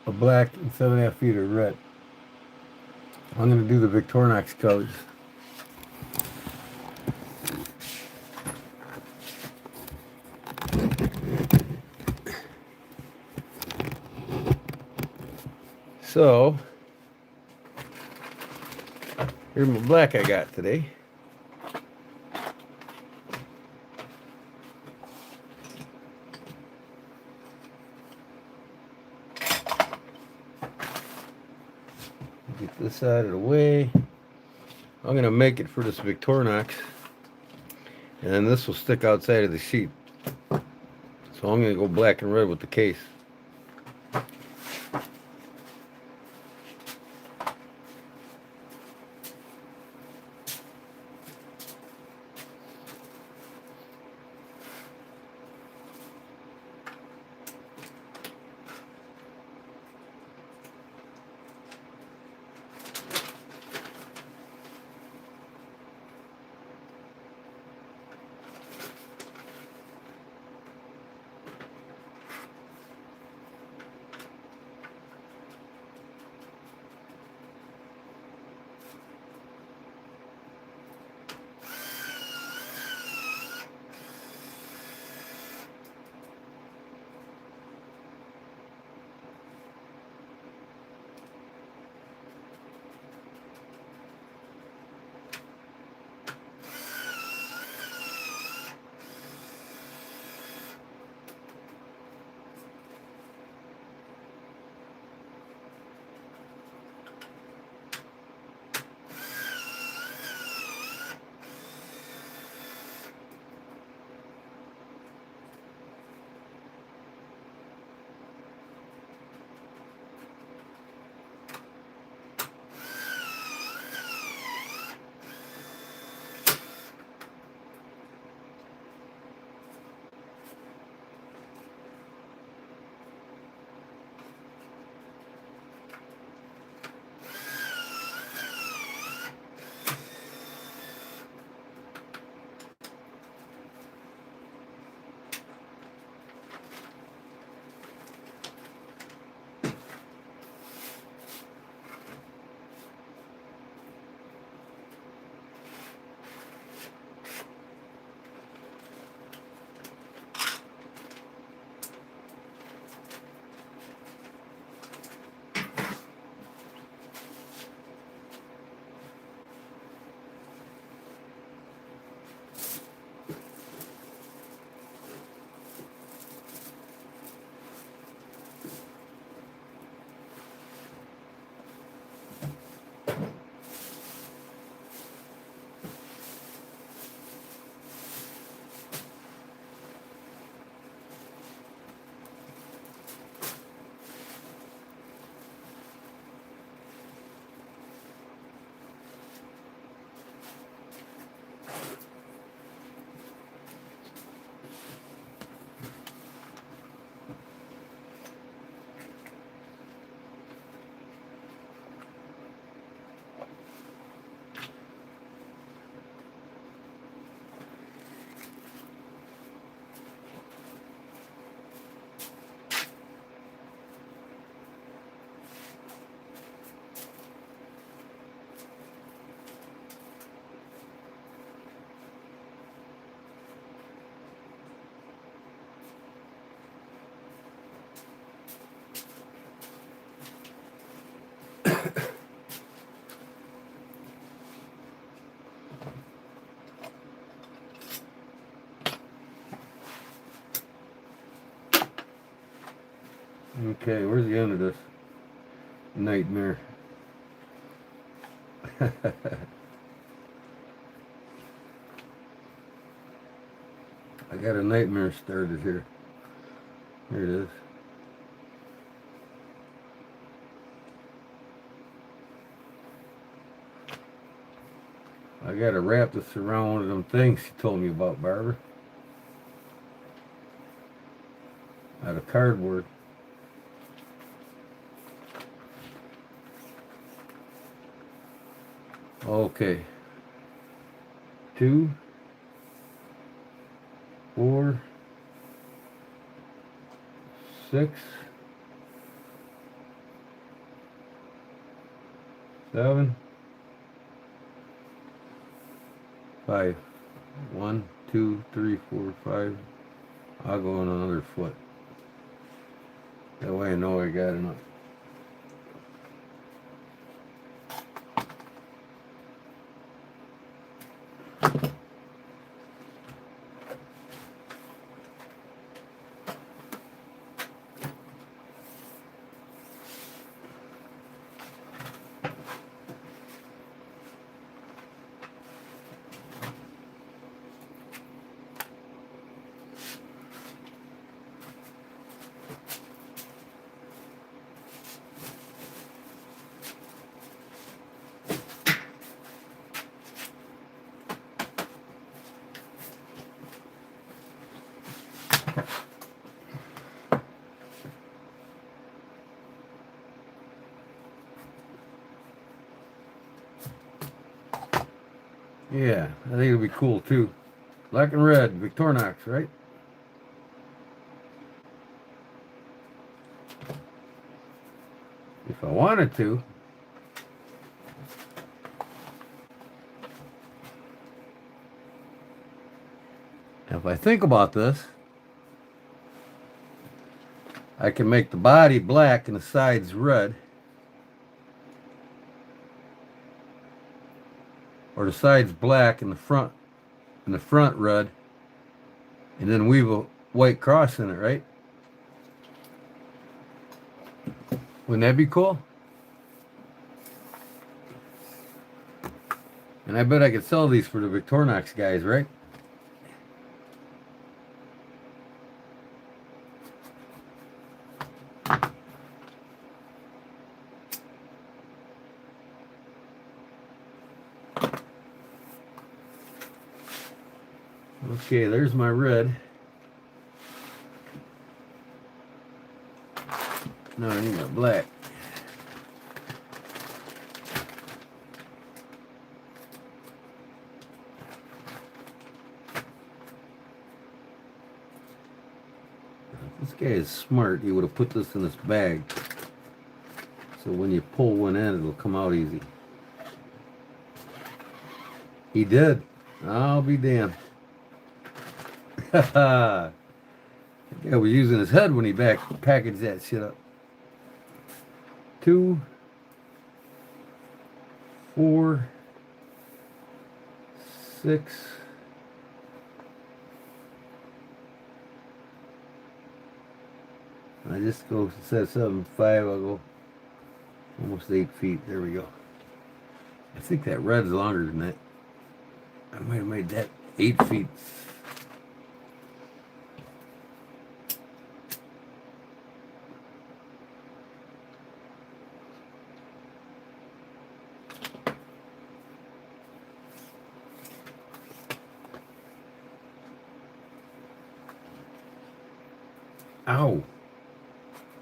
of black and 7.5 feet of red. I'm going to do the Victorinox colors. So, here's my black I got today. Get this out of the way. I'm going to make it for this Victorinox. And then this will stick outside of the sheath. So I'm going to go black and red with the case. Okay, where's the end of this nightmare? I got a nightmare started here. Here it is. I gotta wrap this around one of them things she told me about, Barbara. Out of cardboard. Okay. 2, 4, 6, 7, 5. 1, 2, 3, 4, 5. I'll go on another foot. That way I know I got enough. Yeah, I think it'll be cool too. Black and red, Victorinox, right? If I wanted to. If I think about this, I can make the body black and the sides red. Or the sides black and the front red. And then weave a white cross in it, right? Wouldn't that be cool? And I bet I could sell these for the Victorinox guys, right? Okay, there's my red. No, I need my black. This guy is smart. He would have put this in this bag. So when you pull one end, it'll come out easy. He did. I'll be damned. Yeah, was using his head when he packaged that shit up. 2, 4, 6. I just go instead of 7, 5. I'll go almost 8 feet. There we go. I think that red's longer than that. I might have made that 8 feet. Ow.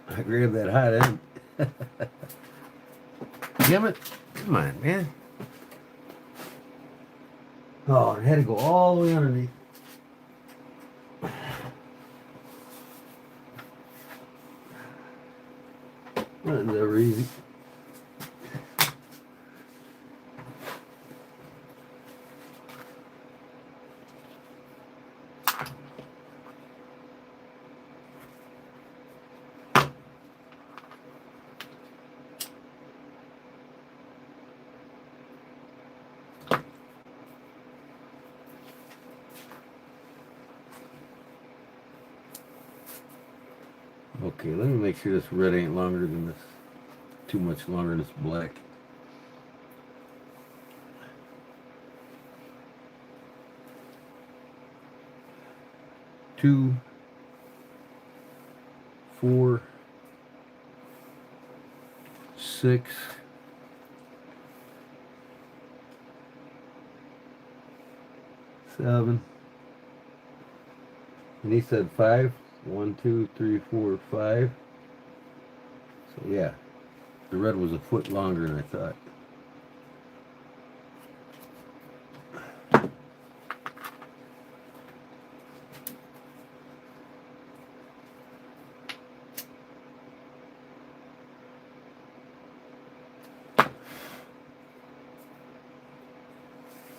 I grabbed that hot end. Damn it. Come on, man. Oh, it had to go all the way underneath. That's never easy. Okay, let me make sure this red ain't longer than this. Too much longer than this black. Two, 4, 6, 7, and he said 5. 1, 2, 3, 4, 5. So yeah, the red was a foot longer than I thought.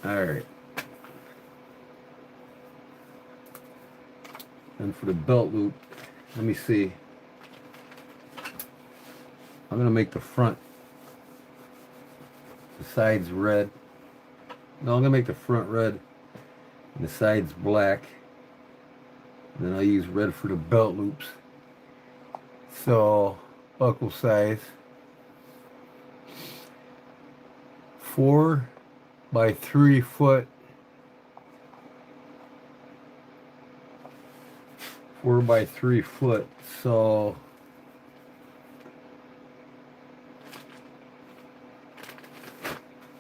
All right. And for the belt loop, let me see. I'm gonna make the front, the sides red. No, I'm gonna make the front red and the sides black. And then I'll use red for the belt loops. So, buckle size 4 by 3 foot. 4 by 3 foot. So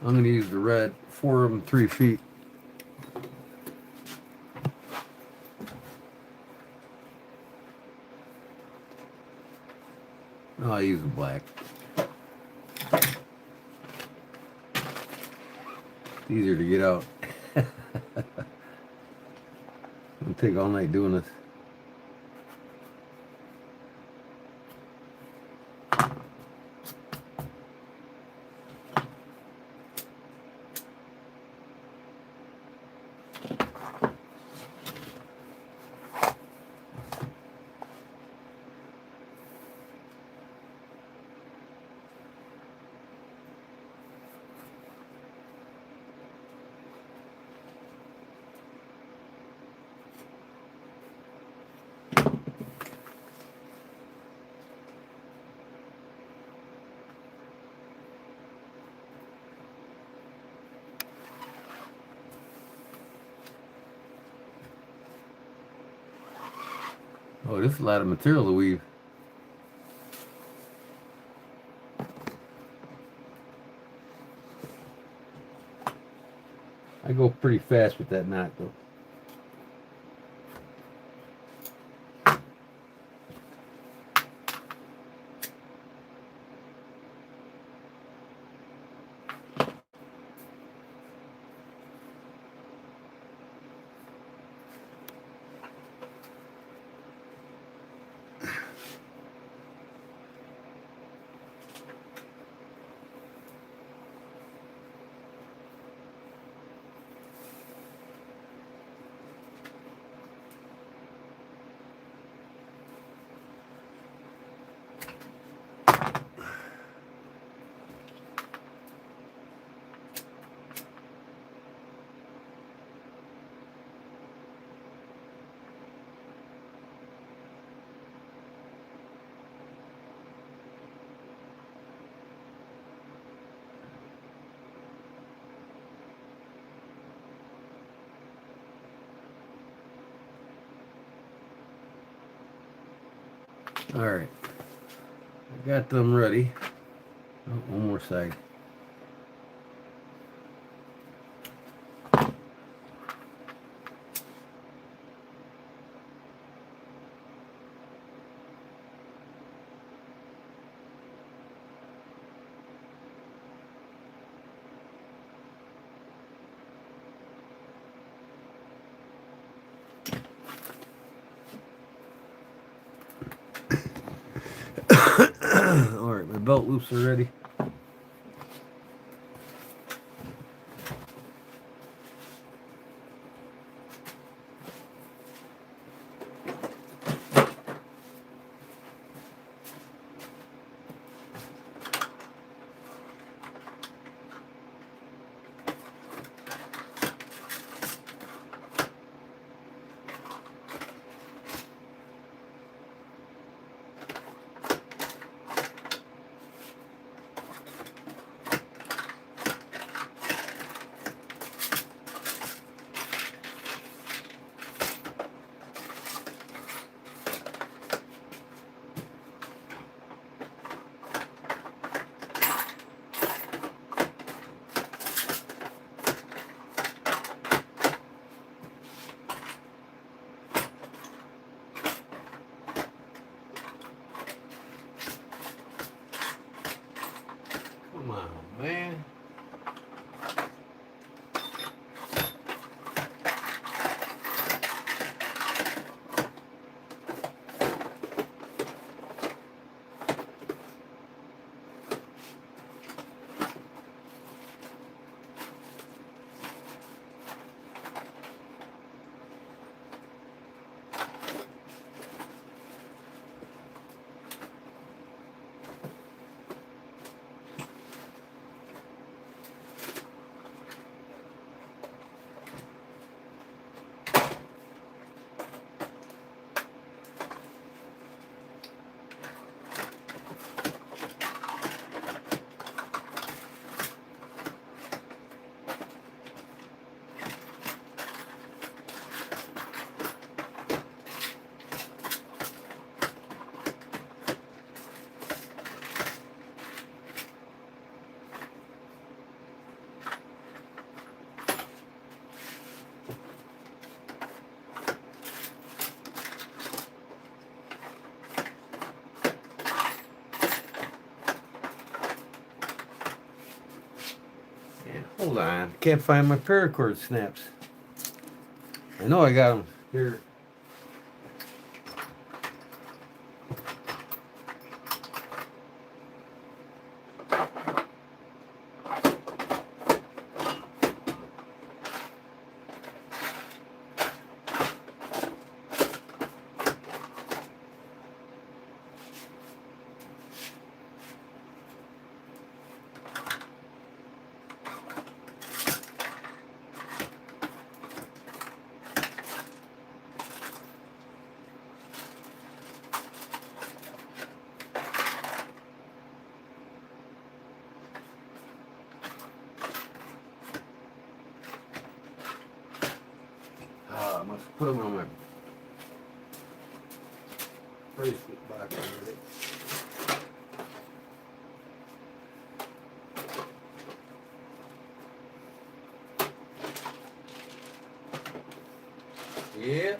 I'm going to use the red, 4 of them 3 feet. I'll use the black. It's easier to get out. It'll take all night doing this. Oh, this is a lot of material to weave. I go pretty fast with that knot though. All right, I got them ready. Oh, one more side. All right, my belt loops are ready. man. Hold on, can't find my paracord snaps. I know I got them here. I must put them on my bracelet back under it. Yeah.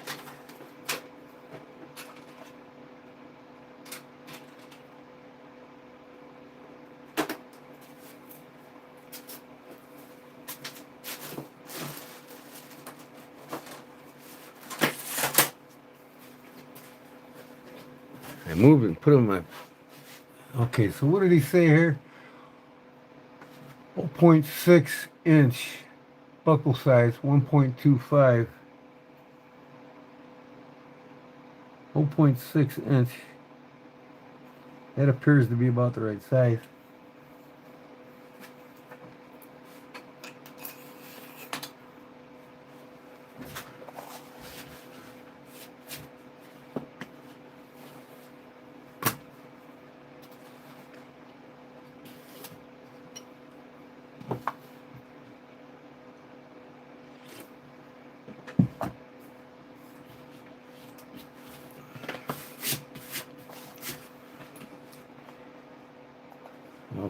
I move it and put it in my... Okay, so what did he say here? 0.6 inch buckle size, 1.25. 0.6 inch. That appears to be about the right size.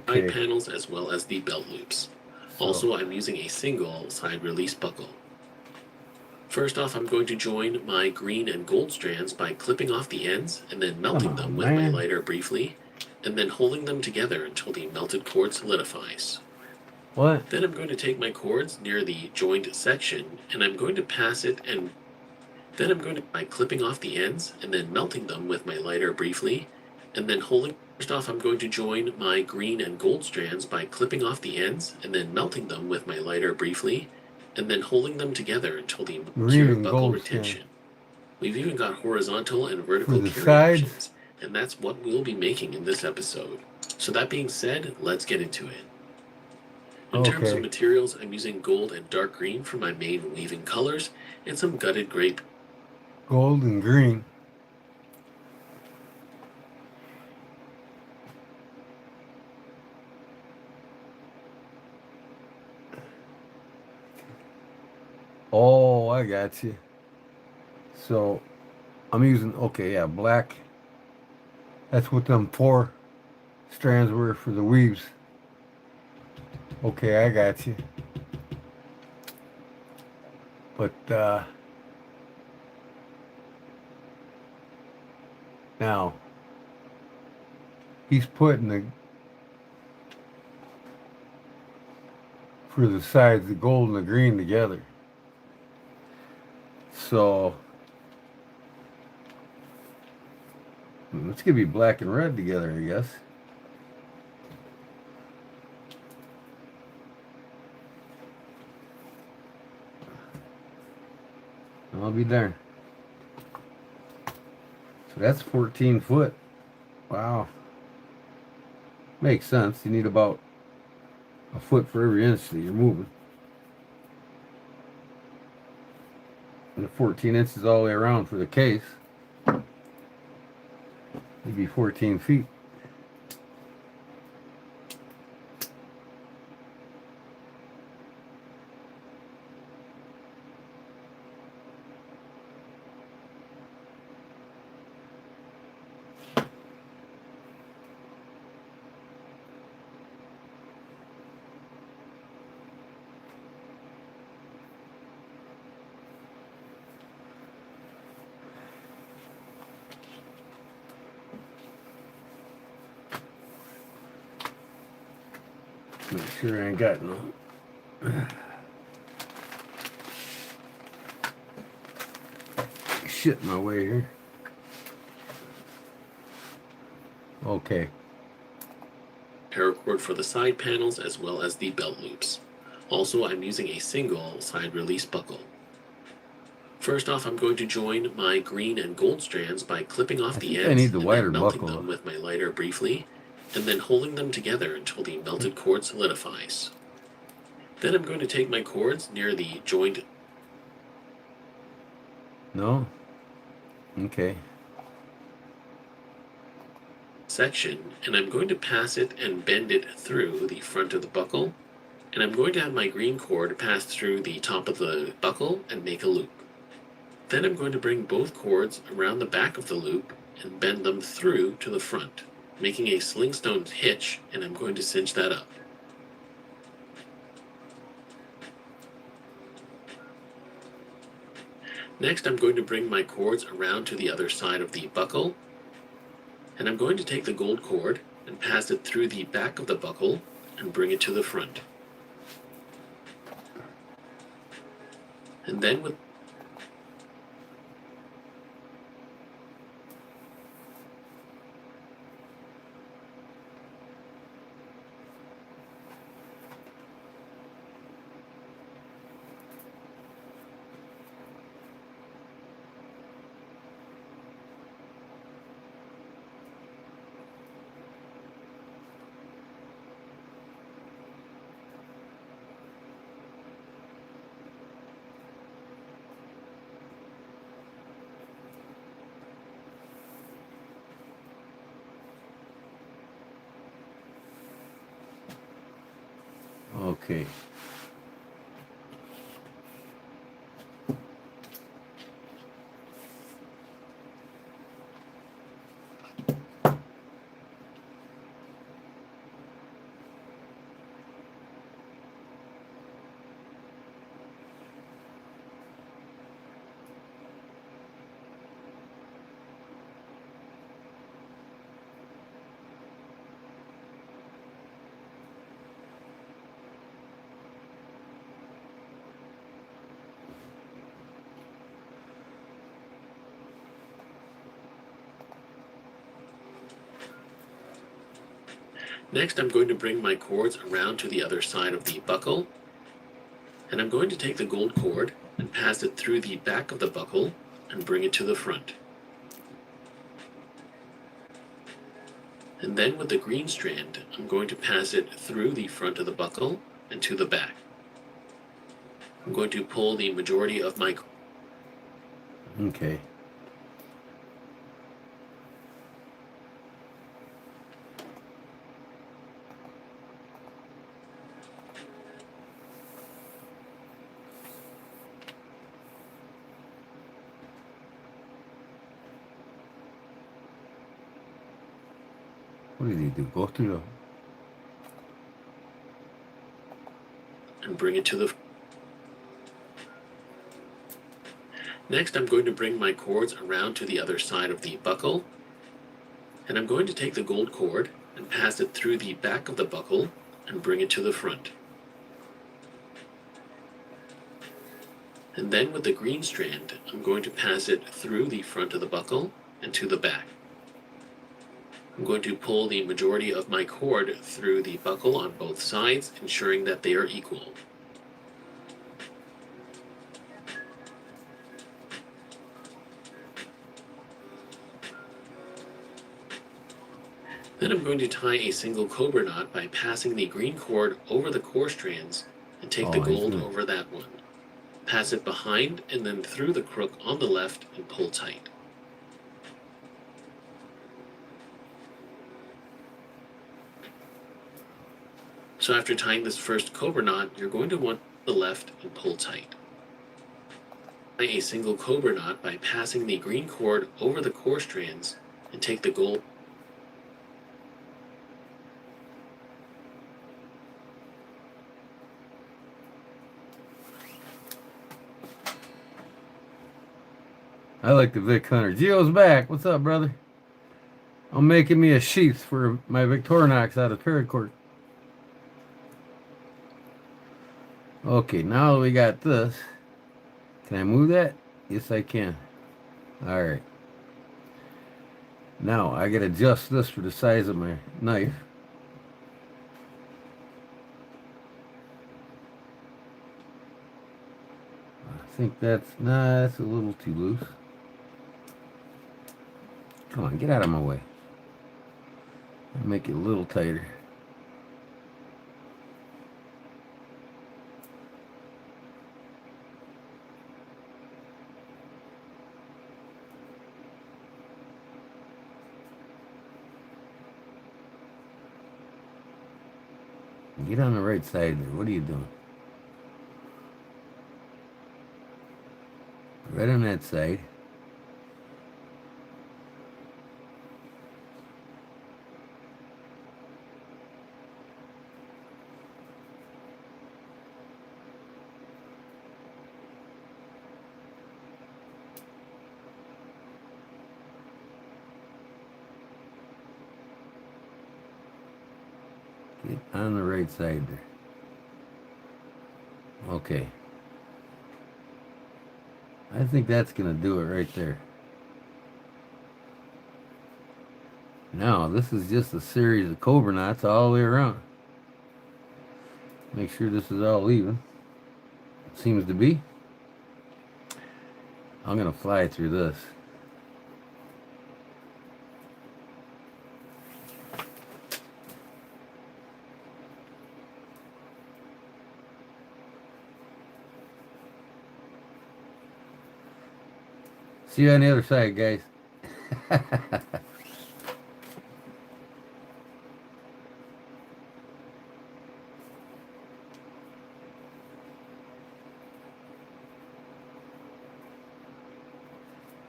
Side Okay. panels as well as the belt loops. Also, I'm using a single side release buckle. First off, I'm going to join my green and gold strands by clipping off the ends and then melting them with my lighter briefly, and then holding them together until the melted cord solidifies. What? Then I'm going to take my cords near the joined section and I'm going to pass it, and then I'm going to by clipping off the ends and then melting them with my lighter briefly, and then holding. First off, I'm going to join my green and gold strands by clipping off the ends and then melting them with my lighter briefly, and then holding them together until the pure buckle retention. We've even got horizontal and vertical carry options, and that's what we'll be making in this episode. So that being said, let's get into it. In terms of materials, I'm using gold and dark green for my main weaving colors, and some gutted grape. Gold and green. Oh, I got you. So I'm using, okay, yeah, black. That's what them 4 strands were for the weaves. Okay, I got you. But now he's putting for the sides, the gold and the green together. So it's gonna be black and red together, I guess. I'll be darned. So that's 14 foot. Wow. Makes sense. You need about a foot for every inch that you're moving. And the 14 inches all the way around for the case. It'd be 14 feet. Make sure I ain't got no. Shit in my way here. Okay. Paracord for the side panels as well as the belt loops. Also, I'm using a single side release buckle. First off, I'm going to join my green and gold strands by clipping off the ends I need the and wider then melting buckle. them with my lighter briefly, and then holding them together until the melted cord solidifies. Then I'm going to take my cords near the joined No? Okay. section, and I'm going to pass it and bend it through the front of the buckle, and I'm going to have my green cord pass through the top of the buckle and make a loop. Then I'm going to bring both cords around the back of the loop and bend them through to the front, making a slingstone hitch, and I'm going to cinch that up. Next, I'm going to bring my cords around to the other side of the buckle, and I'm going to take the gold cord and pass it through the back of the buckle and bring it to the front. And then with Okay. Next, I'm going to bring my cords around to the other side of the buckle, and I'm going to take the gold cord and pass it through the back of the buckle and bring it to the front. And then with the green strand, I'm going to pass it through the front of the buckle and to the back. I'm going to pull the majority of my Okay. What did he do? Go through and bring it to the. Next, I'm going to bring my cords around to the other side of the buckle, and I'm going to take the gold cord and pass it through the back of the buckle and bring it to the front. And then with the green strand, I'm going to pass it through the front of the buckle and to the back. I'm going to pull the majority of my cord through the buckle on both sides, ensuring that they are equal. Then I'm going to tie a single cobra knot by passing the green cord over the core strands and take the Oh, I gold see. over that one. Pass it behind and then through the crook on the left and pull tight. So after tying this first cobra knot, you're going to want the left and pull tight. Tie a single cobra knot by passing the green cord over the core strands and take the gold. I like the Vic Hunter. Geo's back. What's up, brother? I'm making me a sheath for my Victorinox out of Paracord. Okay, now that we got this, can I move that? Yes, I can. All right. Now I gotta adjust this for the size of my knife. I think that's a little too loose. Come on, get out of my way. Make it a little tighter. Get on the right side there. What are you doing? Right on that side. Get on the right side there. Okay. I think that's going to do it right there. Now, this is just a series of cobra knots all the way around. Make sure this is all even. It seems to be. I'm going to fly through this. See you on the other side, guys.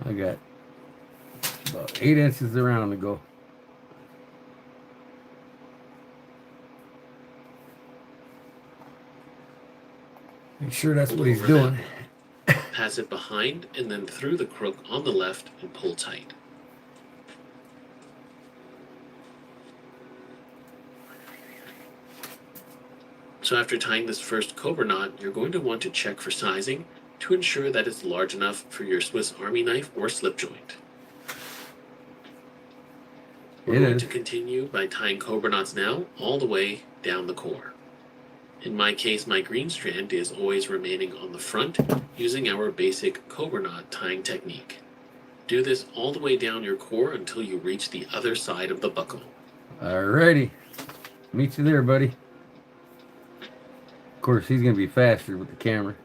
I got about 8 inches around to go. Make sure that's what he's doing. Pass it behind and then through the crook on the left and pull tight. So after tying this first cobra knot, you're going to want to check for sizing to ensure that it's large enough for your Swiss Army knife or slip joint. We're going to continue by tying cobra knots now all the way down the core. In my case, my green strand is always remaining on the front using our basic cobra knot tying technique. Do this all the way down your core until you reach the other side of the buckle. Alrighty. Meet you there, buddy. Of course, he's going to be faster with the camera.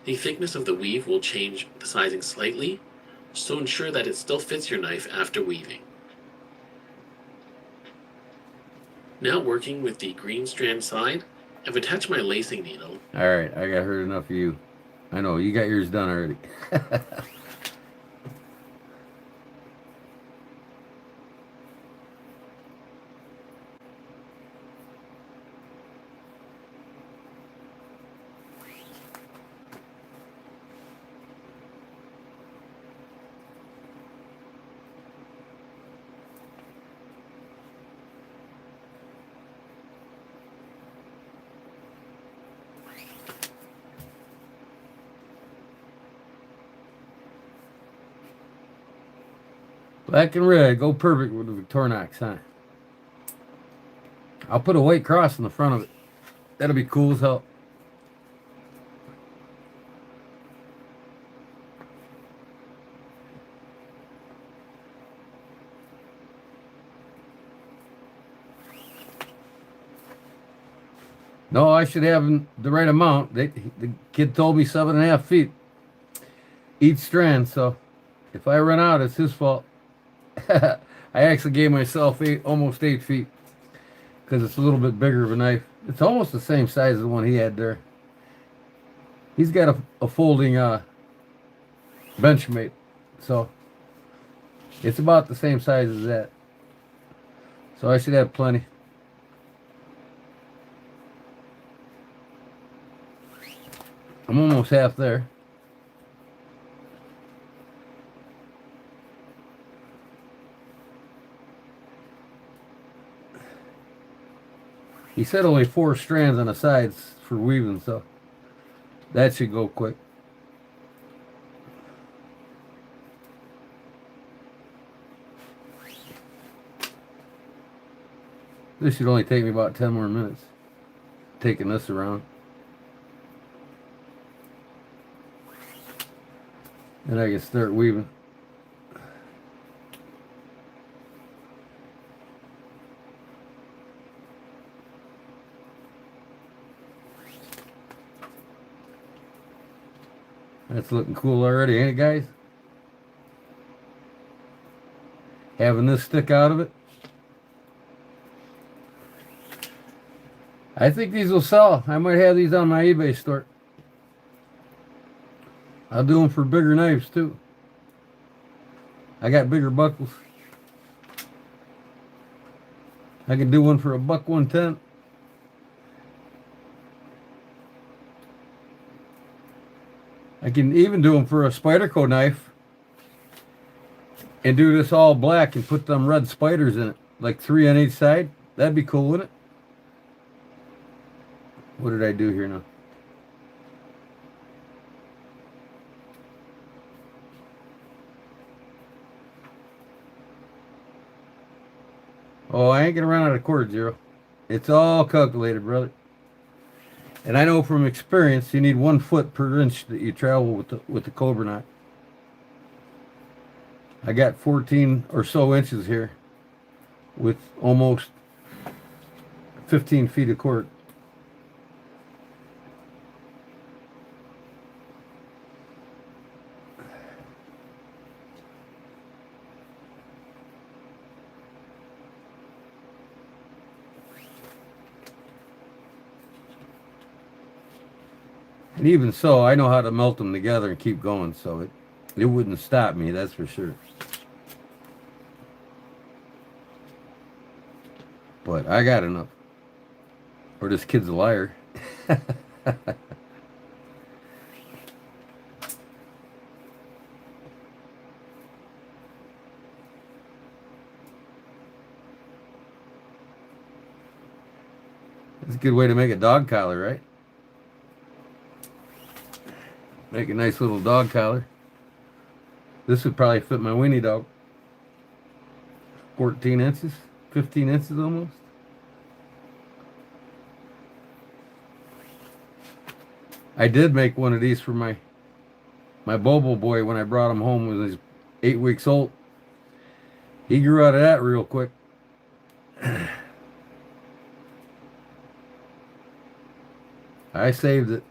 The thickness of the weave will change the sizing slightly, so ensure that it still fits your knife after weaving. Now working with the green strand side, I've attached my lacing needle. Alright, I got heard enough of you. I know, you got yours done already. Black and red go perfect with the Victorinox, huh? I'll put a white cross in the front of it. That'll be cool as hell. No, I should have the right amount. The kid told me 7.5 feet each strand, so if I run out, it's his fault. I actually gave myself almost 8 feet because it's a little bit bigger of a knife. It's almost the same size as the one he had there. He's got a folding Benchmate, so it's about the same size as that. So I should have plenty. I'm almost half there. He said only 4 strands on the sides for weaving, so that should go quick. This should only take me about 10 more minutes, taking this around. And I can start weaving. That's looking cool already, ain't it, guys? Having this stick out of it. I think these will sell. I might have these on my eBay store. I'll do them for bigger knives too. I got bigger buckles. I can do one for $1.110. I can even do them for a Spyderco knife and do this all black and put them red spiders in it, like 3 on each side. That'd be cool, wouldn't it? What did I do here now? Oh, I ain't gonna run out of cord, Zero. It's all calculated, brother. And I know from experience, you need 1 foot per inch that you travel with the Cobra knot. I got 14 or so inches here with almost 15 feet of cord. And even so, I know how to melt them together and keep going, so it wouldn't stop me, that's for sure. But I got enough. Or this kid's a liar. It's a good way to make a dog collar, right? Make a nice little dog collar. This would probably fit my weenie dog. 14 inches, 15 inches almost. I did make one of these for my Bobo boy when I brought him home when he was 8 weeks old. He grew out of that real quick. I saved it.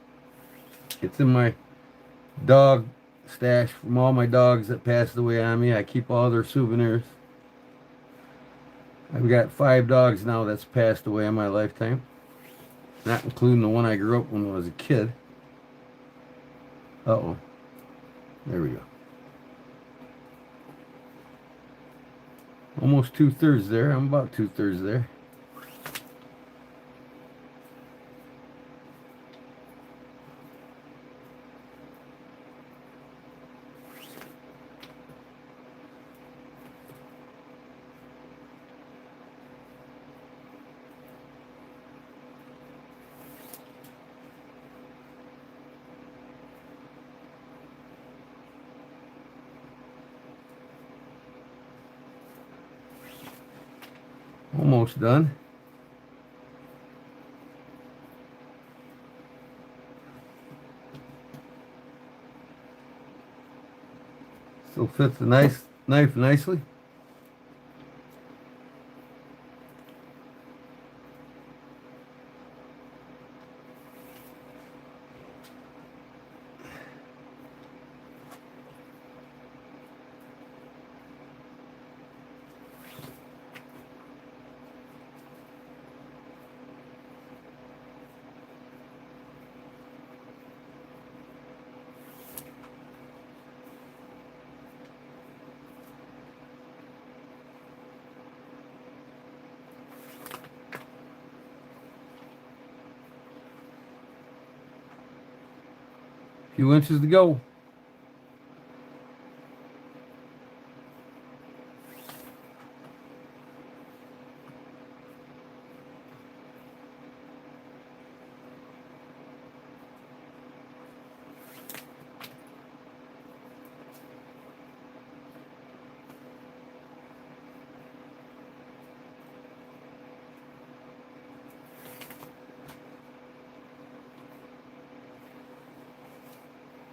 It's in my dog stash from all my dogs that passed away on me. I keep all their souvenirs. I've got 5 dogs now that's passed away in my lifetime, not including the one I grew up when I was a kid. Uh-oh. There we go. Almost 2/3 there. I'm about 2/3 there. Almost done. Still fits the knife nicely. Few inches to go.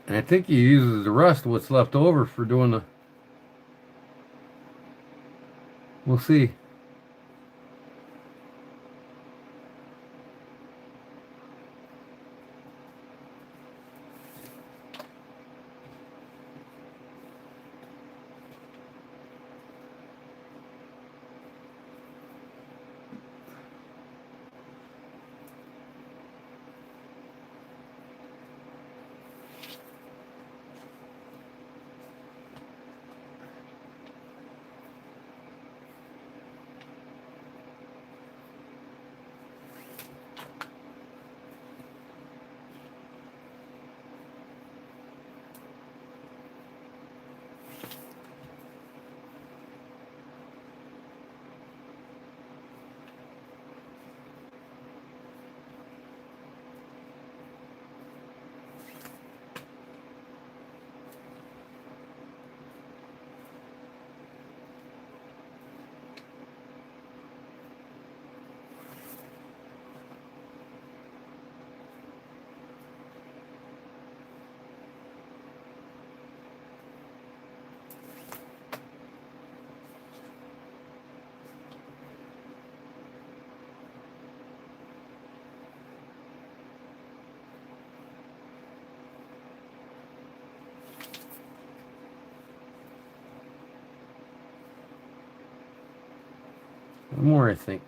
And I think he uses the rest of what's left over for doing the... We'll see. One more, I think.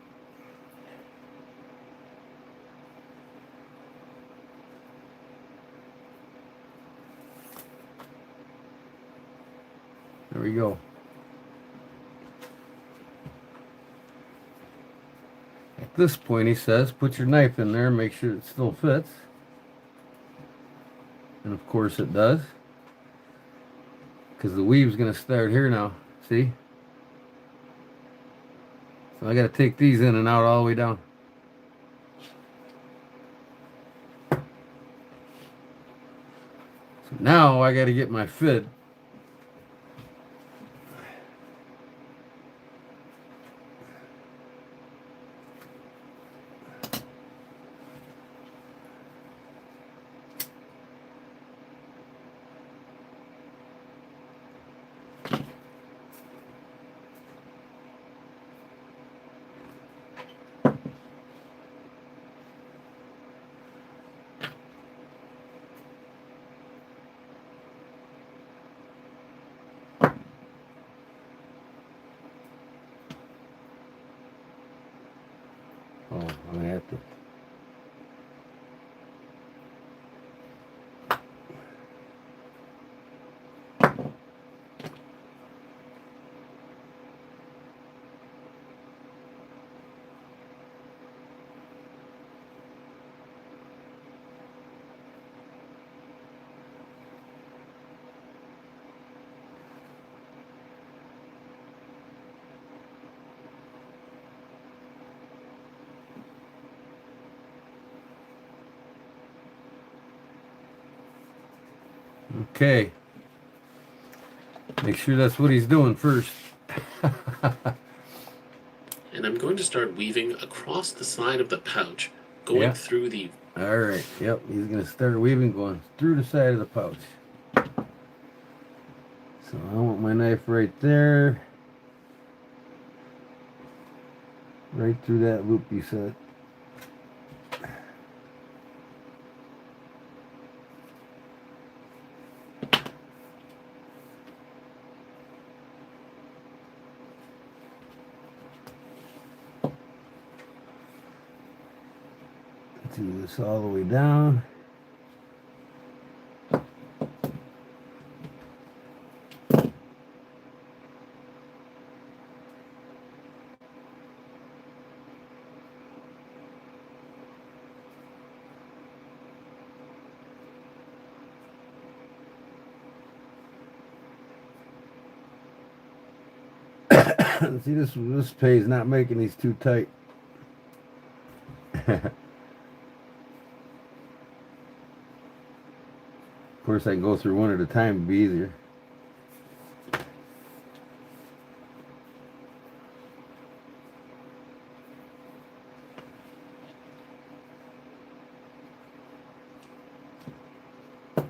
There we go. At this point, he says, put your knife in there and make sure it still fits. And of course it does. Because the weave's going to start here now. See? So I got to take these in and out all the way down. So now I got to get my fit. Oh, I'm gonna have to. Okay. Make sure that's what he's doing first. And and I'm going to start weaving across the side of the pouch, going Yeah. through the. All right. Yep. He's gonna start weaving, going through the side of the pouch. So I want my knife right there, right through that loop you said. Do this all the way down. See, this pay is not making these too tight. Of course, I can go through one at a time, it'd be easier. I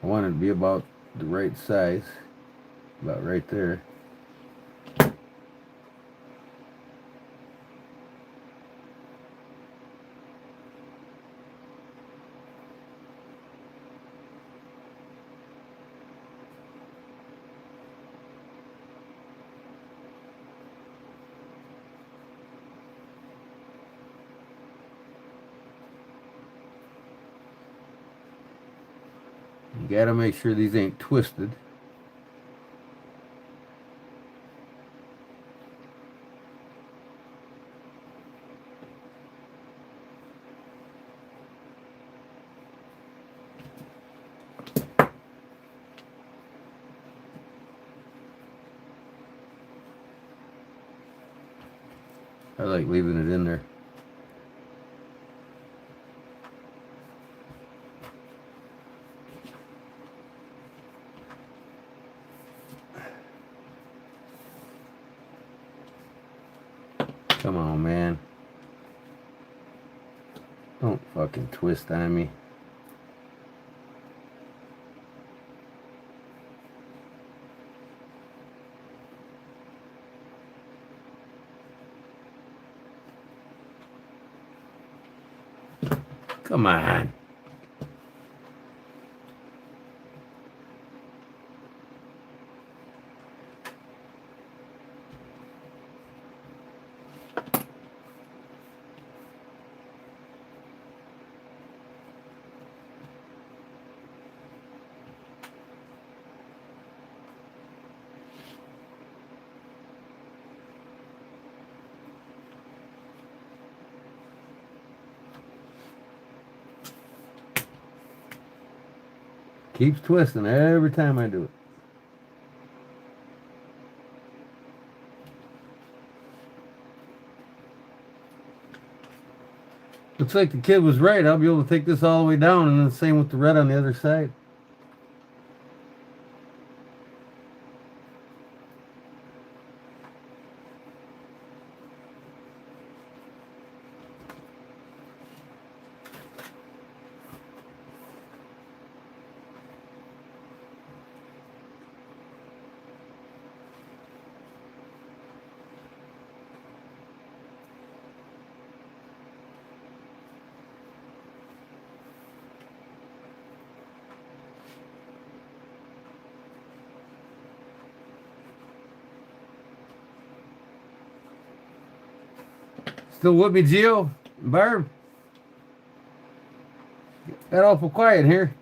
want it to be about the right size, about right there. You gotta make sure these ain't twisted. I like leaving it in there. Come on, man. Don't fucking twist on me. Come on. Keeps twisting every time I do it. Looks like the kid was right. I'll be able to take this all the way down, and then the same with the red on the other side. Still with me, Gio? Barb? Got awful quiet here.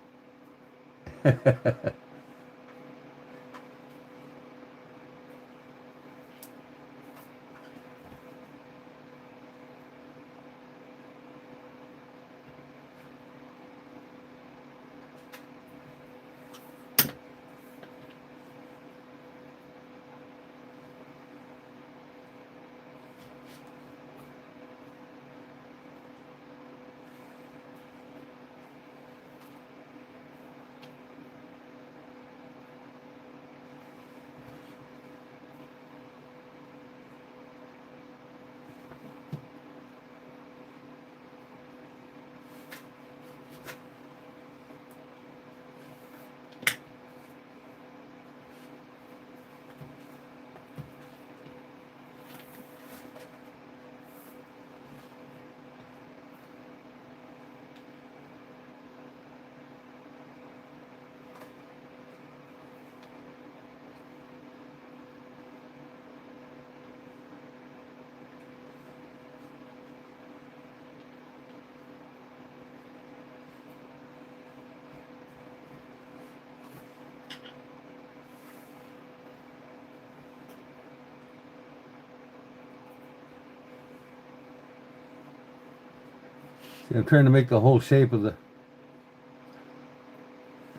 See, I'm trying to make the whole shape of the...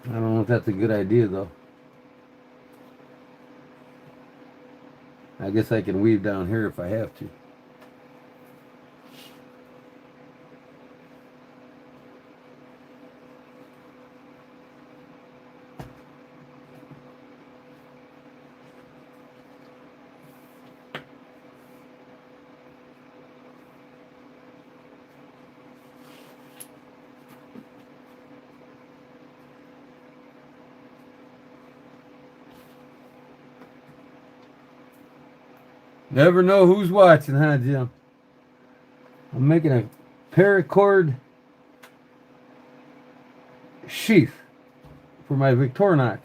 I don't know if that's a good idea, though. I guess I can weave down here if I have to. Never know who's watching, huh, Jim? I'm making a paracord sheath for my Victorinox.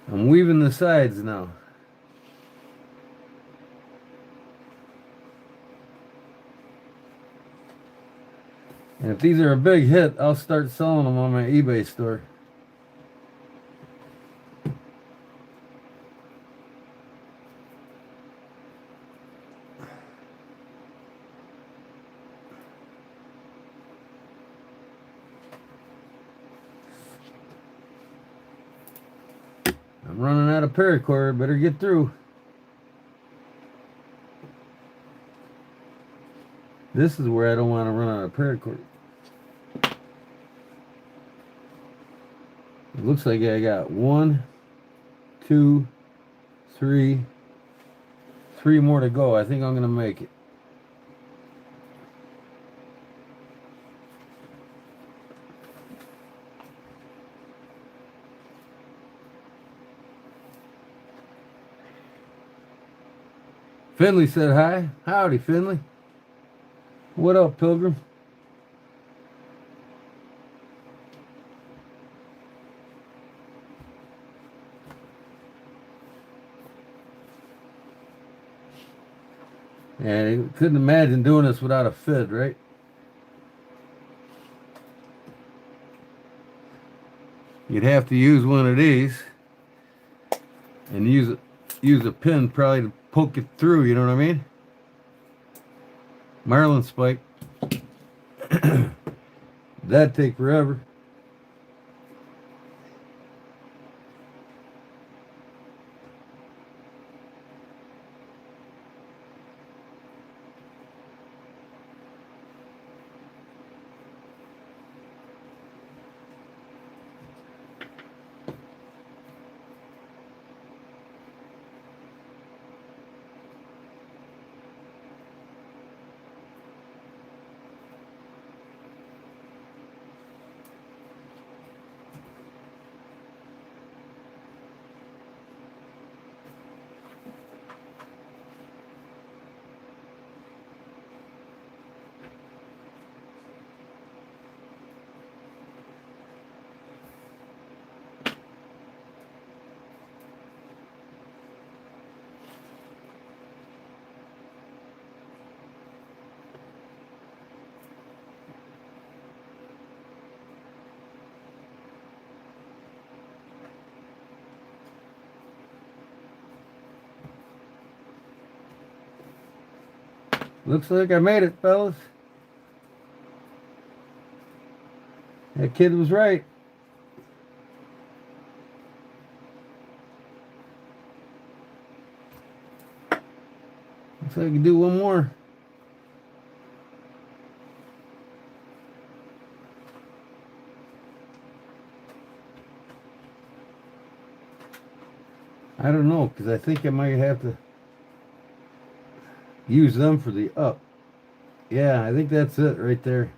I'm weaving the sides now. And if these are a big hit, I'll start selling them on my eBay store. I'm running out of paracord, better get through. This is where I don't want to run out of paracord. It looks like I got 1, 2, 3 more to go. I think I'm going to make it. Finley said hi. Howdy, Finley. What up, Pilgrim? Yeah, you couldn't imagine doing this without a fid, right? You'd have to use one of these and use a pin probably to poke it through, you know what I mean? Marlin spike. That'd take forever. Looks like I made it, fellas. That kid was right. Looks like I can do one more. I don't know, because I think I might have to use them for the up. Yeah, I think that's it right there.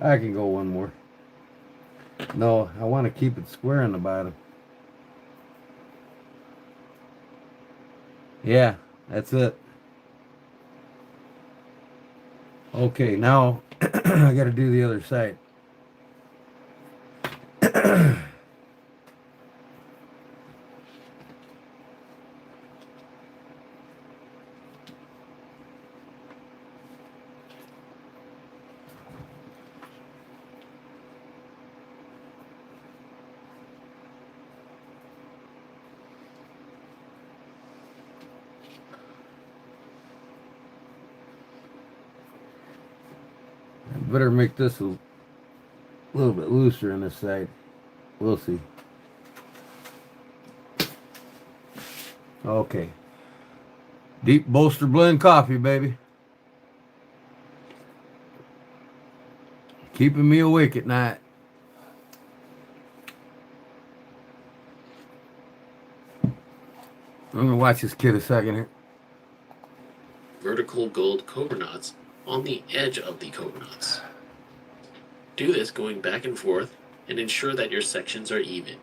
I can go one more. No, I want to keep it square on the bottom. Yeah, that's it. Okay, now I got to do the other side. I better make this a little bit looser on this side. We'll see. Okay. Deep Bolster blend coffee, baby. Keeping me awake at night. I'm gonna watch this kid a second here. Vertical gold cobra knots on the edge of the cobra knots. Do this going back and forth and ensure that your sections are even.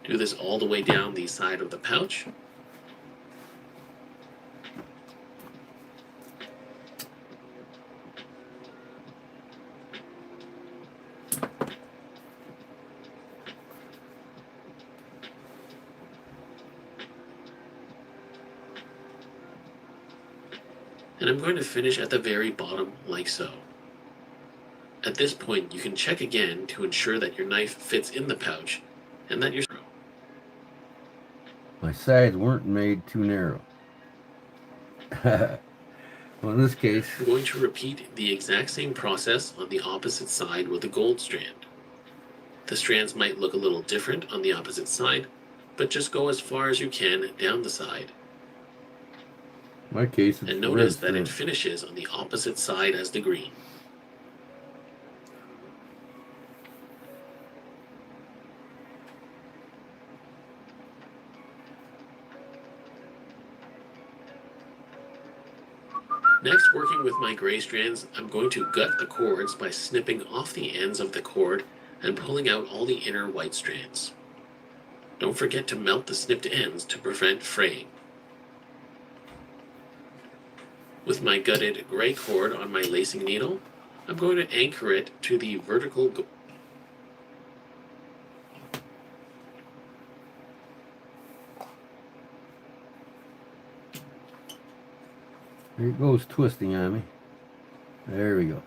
Do this all the way down the side of the pouch. And I'm going to finish at the very bottom like so. At this point, you can check again to ensure that your knife fits in the pouch and that your My sides weren't made too narrow. Well, in this case, I'm going to repeat the exact same process on the opposite side with the gold strand. The strands might look a little different on the opposite side, but just go as far as you can down the side. in my case, it's And the notice red that it strand. finishes on the opposite side as the green. Next, working with my gray strands, I'm going to gut the cords by snipping off the ends of the cord and pulling out all the inner white strands. Don't forget to melt the snipped ends to prevent fraying. With my gutted gray cord on my lacing needle, I'm going to anchor it to the vertical Here it goes twisting on me. There we go.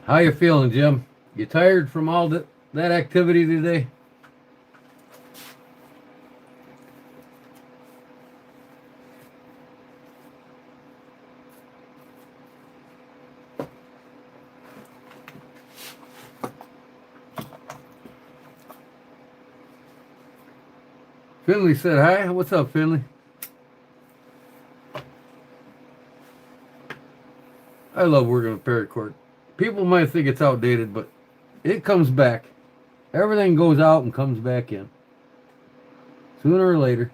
How you feeling, Jim? You tired from all that activity today? Finley said hi. What's up, Finley? I love working with paracord. People might think it's outdated, but it comes back. Everything goes out and comes back in. Sooner or later.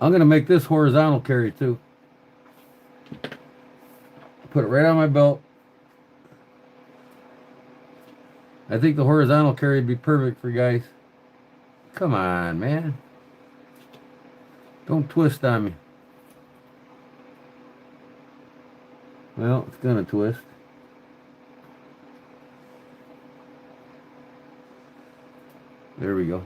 I'm going to make this horizontal carry too. Put it right on my belt. I think the horizontal carry would be perfect for guys. Come on, man. Don't twist on me. Well, it's gonna twist. There we go.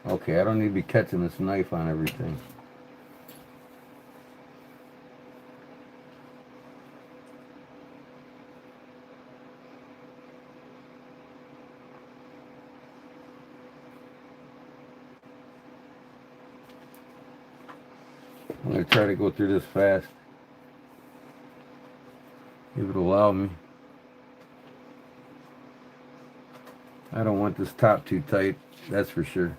Okay, I don't need to be catching this knife on everything. I'm going to try to go through this fast. If it'll allow me. I don't want this top too tight, that's for sure.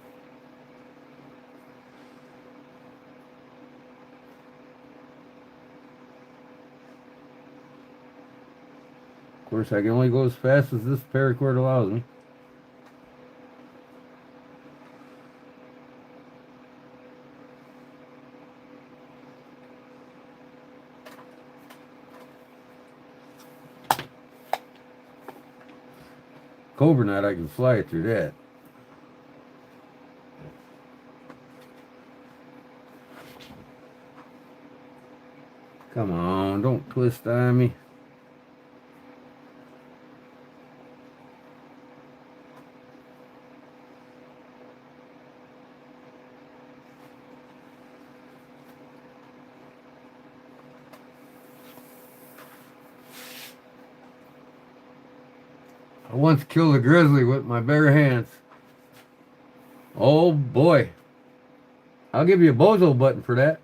Of course, I can only go as fast as this paracord allows me. Cobra knot, I can fly it through that. Come on, don't twist on me. I once killed a grizzly with my bare hands. Oh boy. I'll give you a bozo button for that.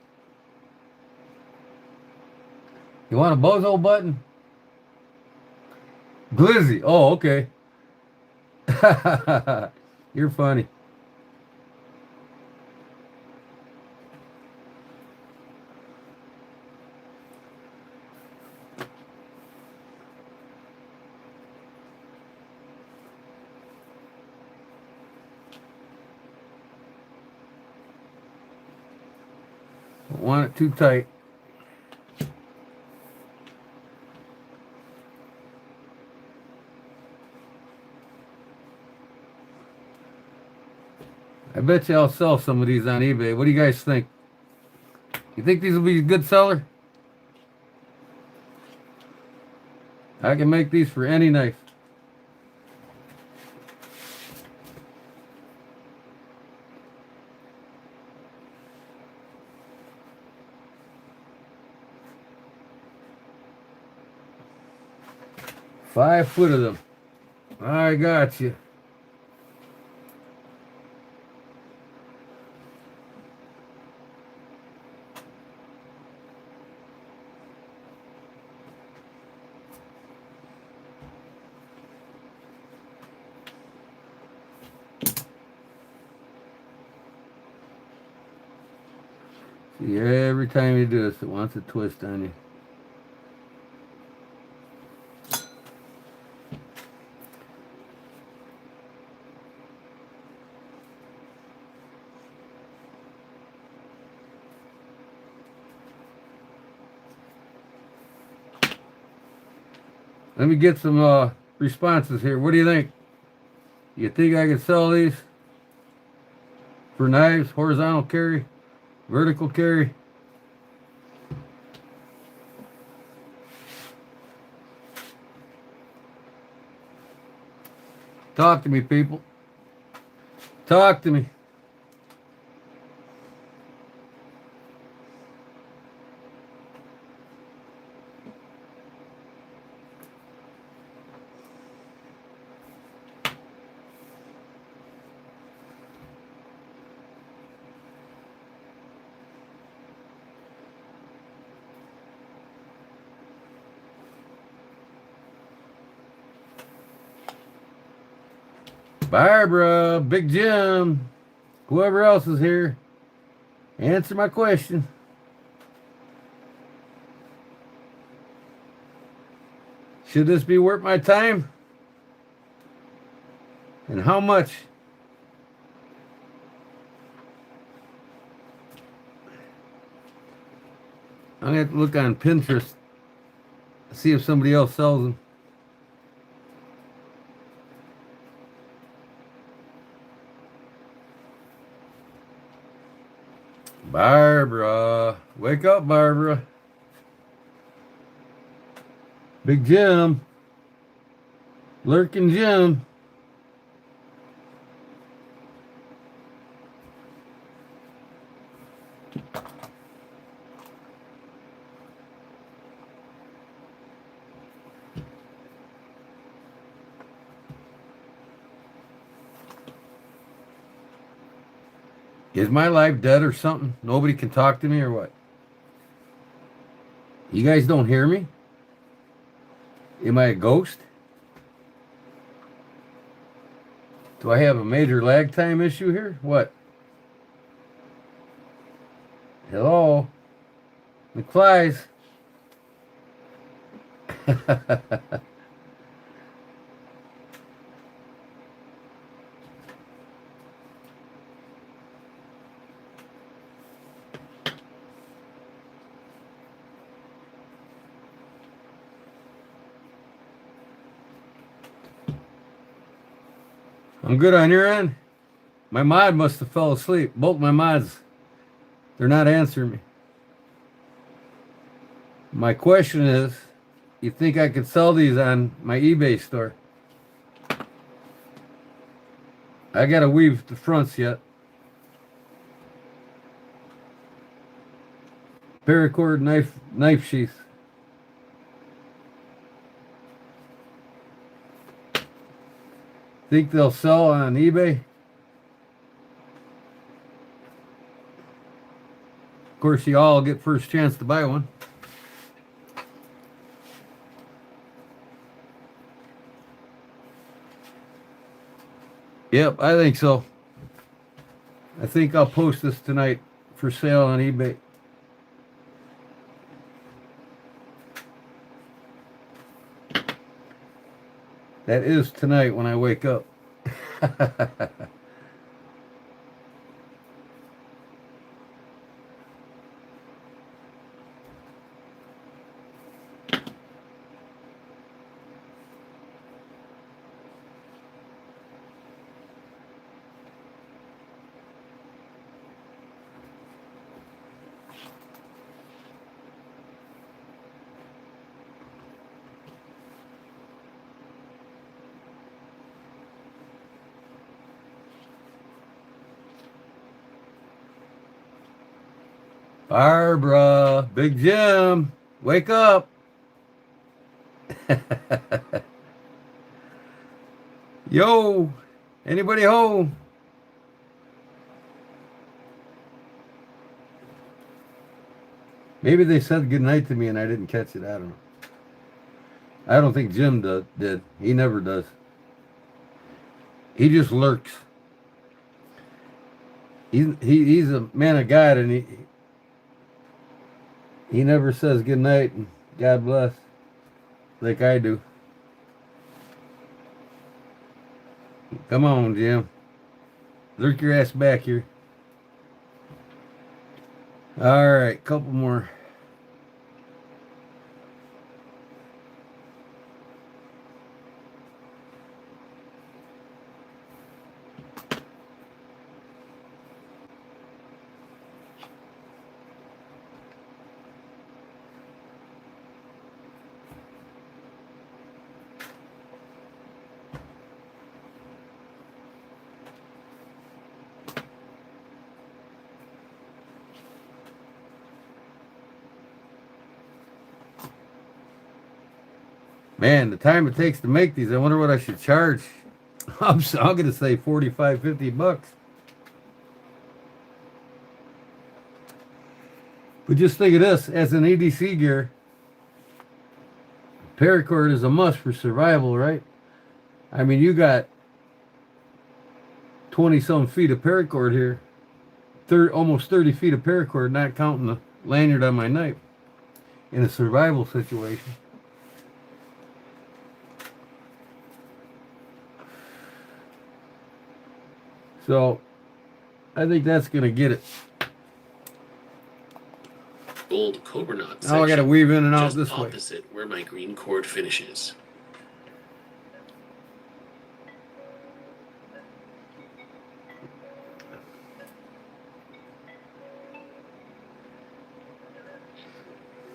You want a bozo button? Glizzy. Oh, okay. You're funny. Don't want it too tight. I bet you I'll sell some of these on eBay. What do you guys think? You think these will be a good seller? I can make these for any knife. $5 foot of them. I got you. See, every time you do this, it wants to twist on you. Let me get some responses here. What do you think? You think I could sell these for knives, horizontal carry, vertical carry? Talk to me, people. Talk to me. Barbara, Big Jim, whoever else is here, answer my question. Should this be worth my time? And how much? I'm going to have to look on Pinterest, see if somebody else sells them. Barbara, wake up, Barbara. Big Jim, Lurking Jim. Is my life dead or something? Nobody can talk to me or what? You guys don't hear me? Am I a ghost? Do I have a major lag time issue here? What? Hello? McFlies? I'm good on your end. My mod must have fell asleep. Both my mods, they're not answering me. My question is, you think I could sell these on my eBay store? I gotta weave the fronts yet. Paracord knife sheath. Think they'll sell on eBay? Of course, you all get first chance to buy one. Yep, I think so. I think I'll post this tonight for sale on eBay. That is tonight when I wake up. Barbara, Big Jim, wake up. Yo, anybody home? Maybe they said goodnight to me and I didn't catch it. I don't know. I don't think Jim did. He never does. He just lurks. He's a man of God, and he never says good night and God bless like I do. Come on, Jim. Lurk your ass back here. All right, couple more. Man, the time it takes to make these, I wonder what I should charge. I'm going to say 45, 50 bucks. But just think of this, as an EDC gear, paracord is a must for survival, right? I mean, you got 20-some feet of paracord here. Almost 30 feet of paracord, not counting the lanyard on my knife, in a survival situation. So, I think that's going to get it. Gold cobra knot Now I got to weave in and out just this way. opposite where my green cord finishes.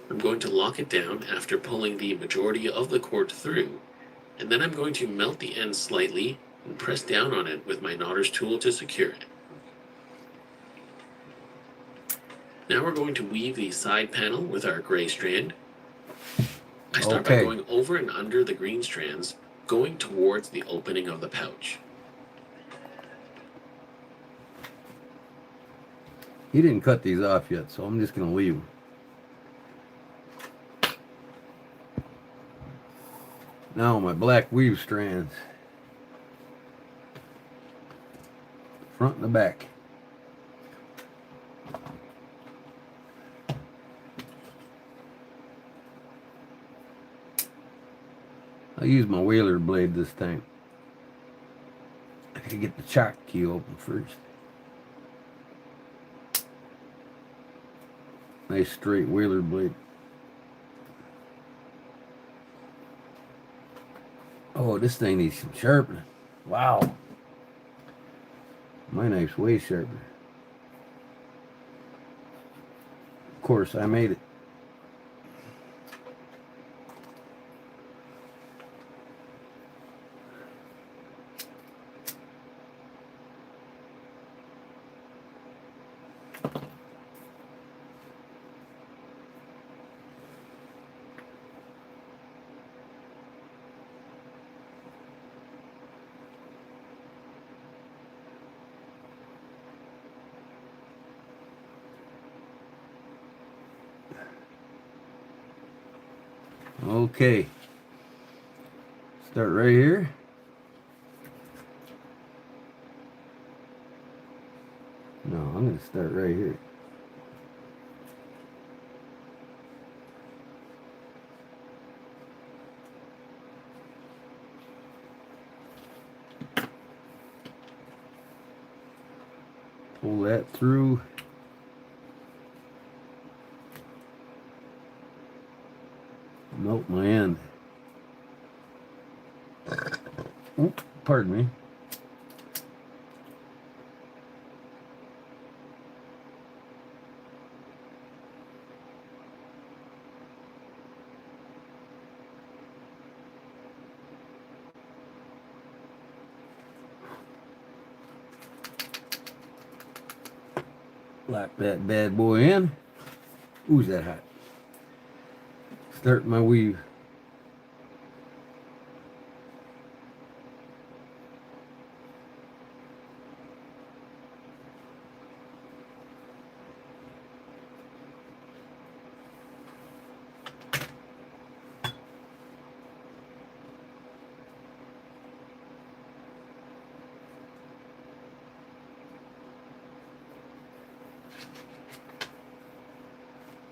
I'm going to lock it down after pulling the majority of the cord through, and then I'm going to melt the end slightly and press down on it with my knotter's tool to secure it. Now we're going to weave the side panel with our gray strand. I start by going over and under the green strands, going towards the opening of the pouch. He didn't cut these off yet, so I'm just going to leave them. Now my black weave strands. Front and the back. I'll use my whaler blade this time. I gotta get the chock key open first. Nice straight whaler blade. Oh, this thing needs some sharpening. Wow. My knife's way sharper. Of course, I made it. Okay. Start right here. No, I'm going to start right here. Pull that through. Melt my end. Oop, pardon me. Lock that bad boy in. Ooh's that hot. Start my weave.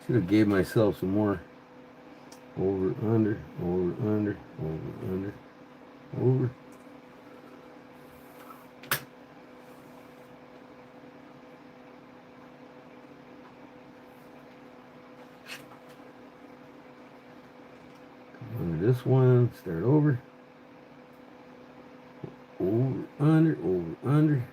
Should have gave myself some more. Over, under, over, under, over, under, over. Under this one, start over. Over, under, over, under.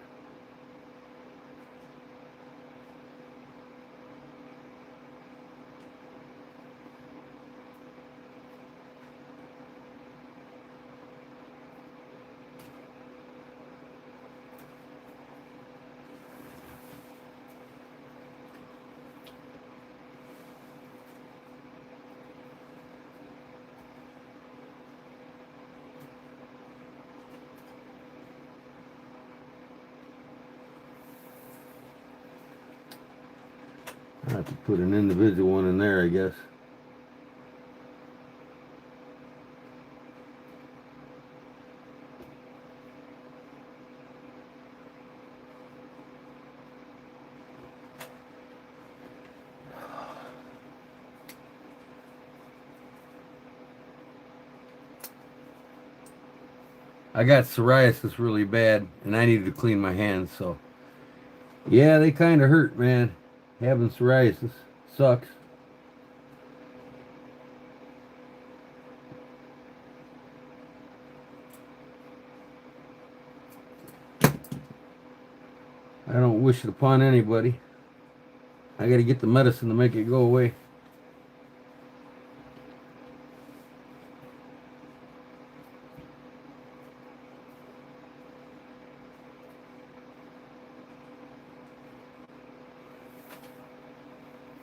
I have to put an individual one in there, I guess. I got psoriasis really bad, and I needed to clean my hands, so yeah, they kind of hurt, man. Having psoriasis sucks. I don't wish it upon anybody. I got to get the medicine to make it go away.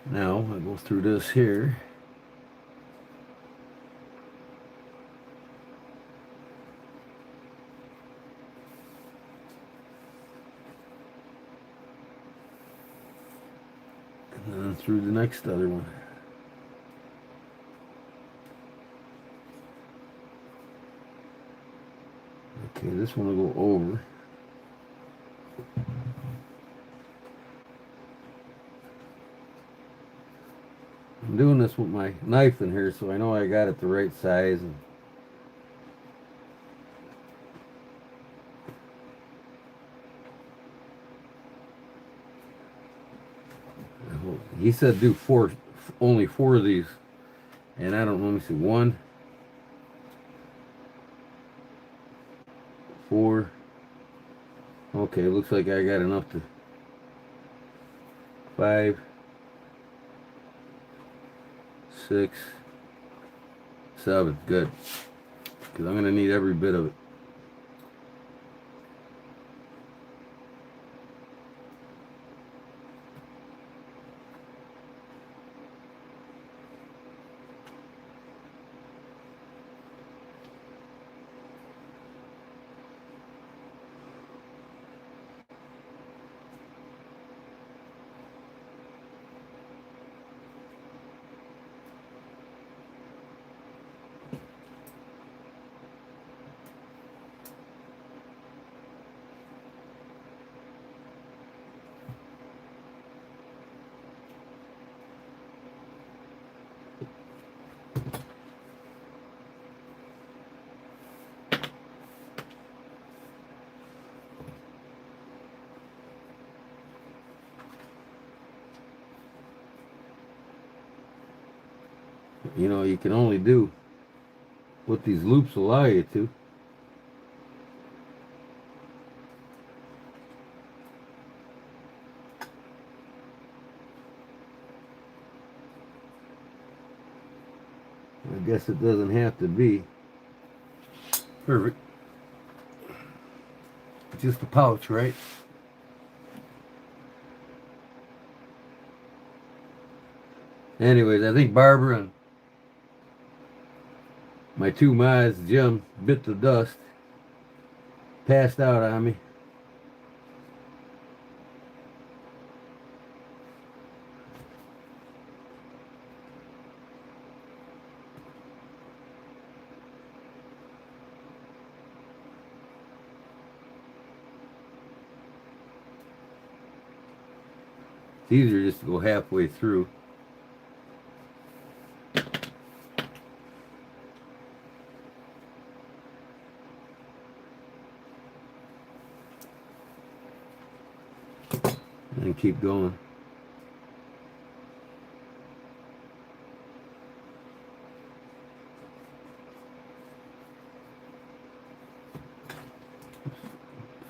Now I go through this here. And then through the next other one. Okay, this one will go over. I'm doing this with my knife in here, so I know I got it the right size. And he said do four, only 4 of these, and I don't know. Let me see, 1, 4. Okay, looks like I got enough to 5, 6, 7. Good, because I'm gonna need every bit of it. You know, you can only do what these loops allow you to. I guess it doesn't have to be perfect. Just a pouch, right? Anyways, I think Barbara and my two mice, Jim, bit the dust, passed out on me. It's easier just to go halfway through. And keep going.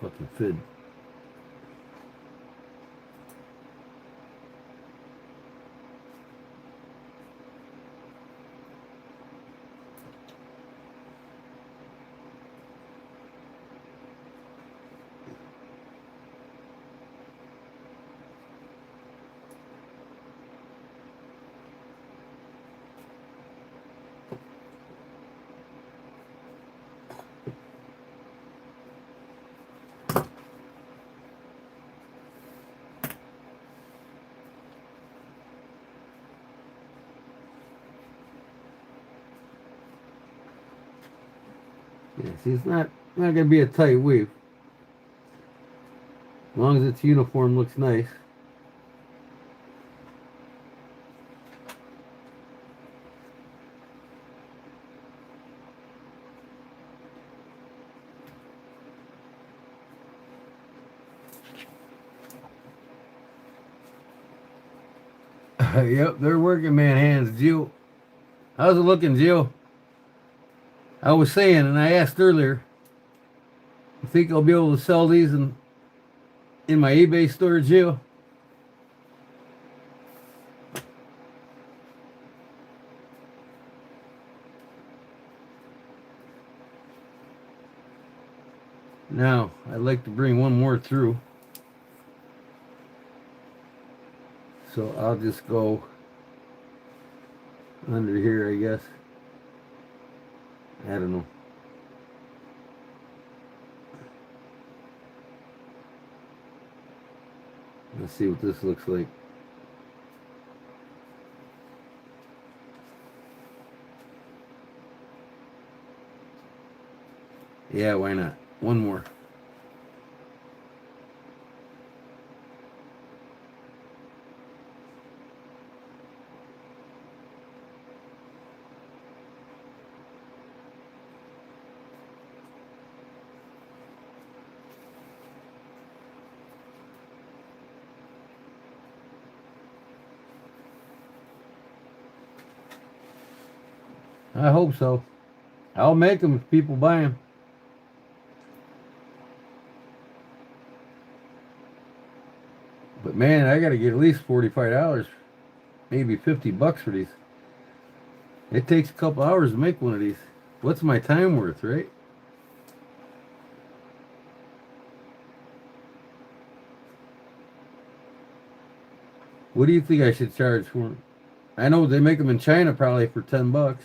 Fucking fid. Yeah, see, it's not gonna be a tight weave. As long as its uniform looks nice. Yep, they're working man hands, Jill. How's it looking, Jill? I was saying, and I asked earlier, you think I'll be able to sell these in my eBay store, Jill? Now, I'd like to bring one more through. So I'll just go under here, I guess. I don't know. Let's see what this looks like. Yeah, why not? One more. I hope so. I'll make them if people buy them. But man, I gotta get at least $45, maybe $50 for these. It takes a couple hours to make one of these. What's my time worth, right? What do you think I should charge for them? I know they make them in China probably for $10.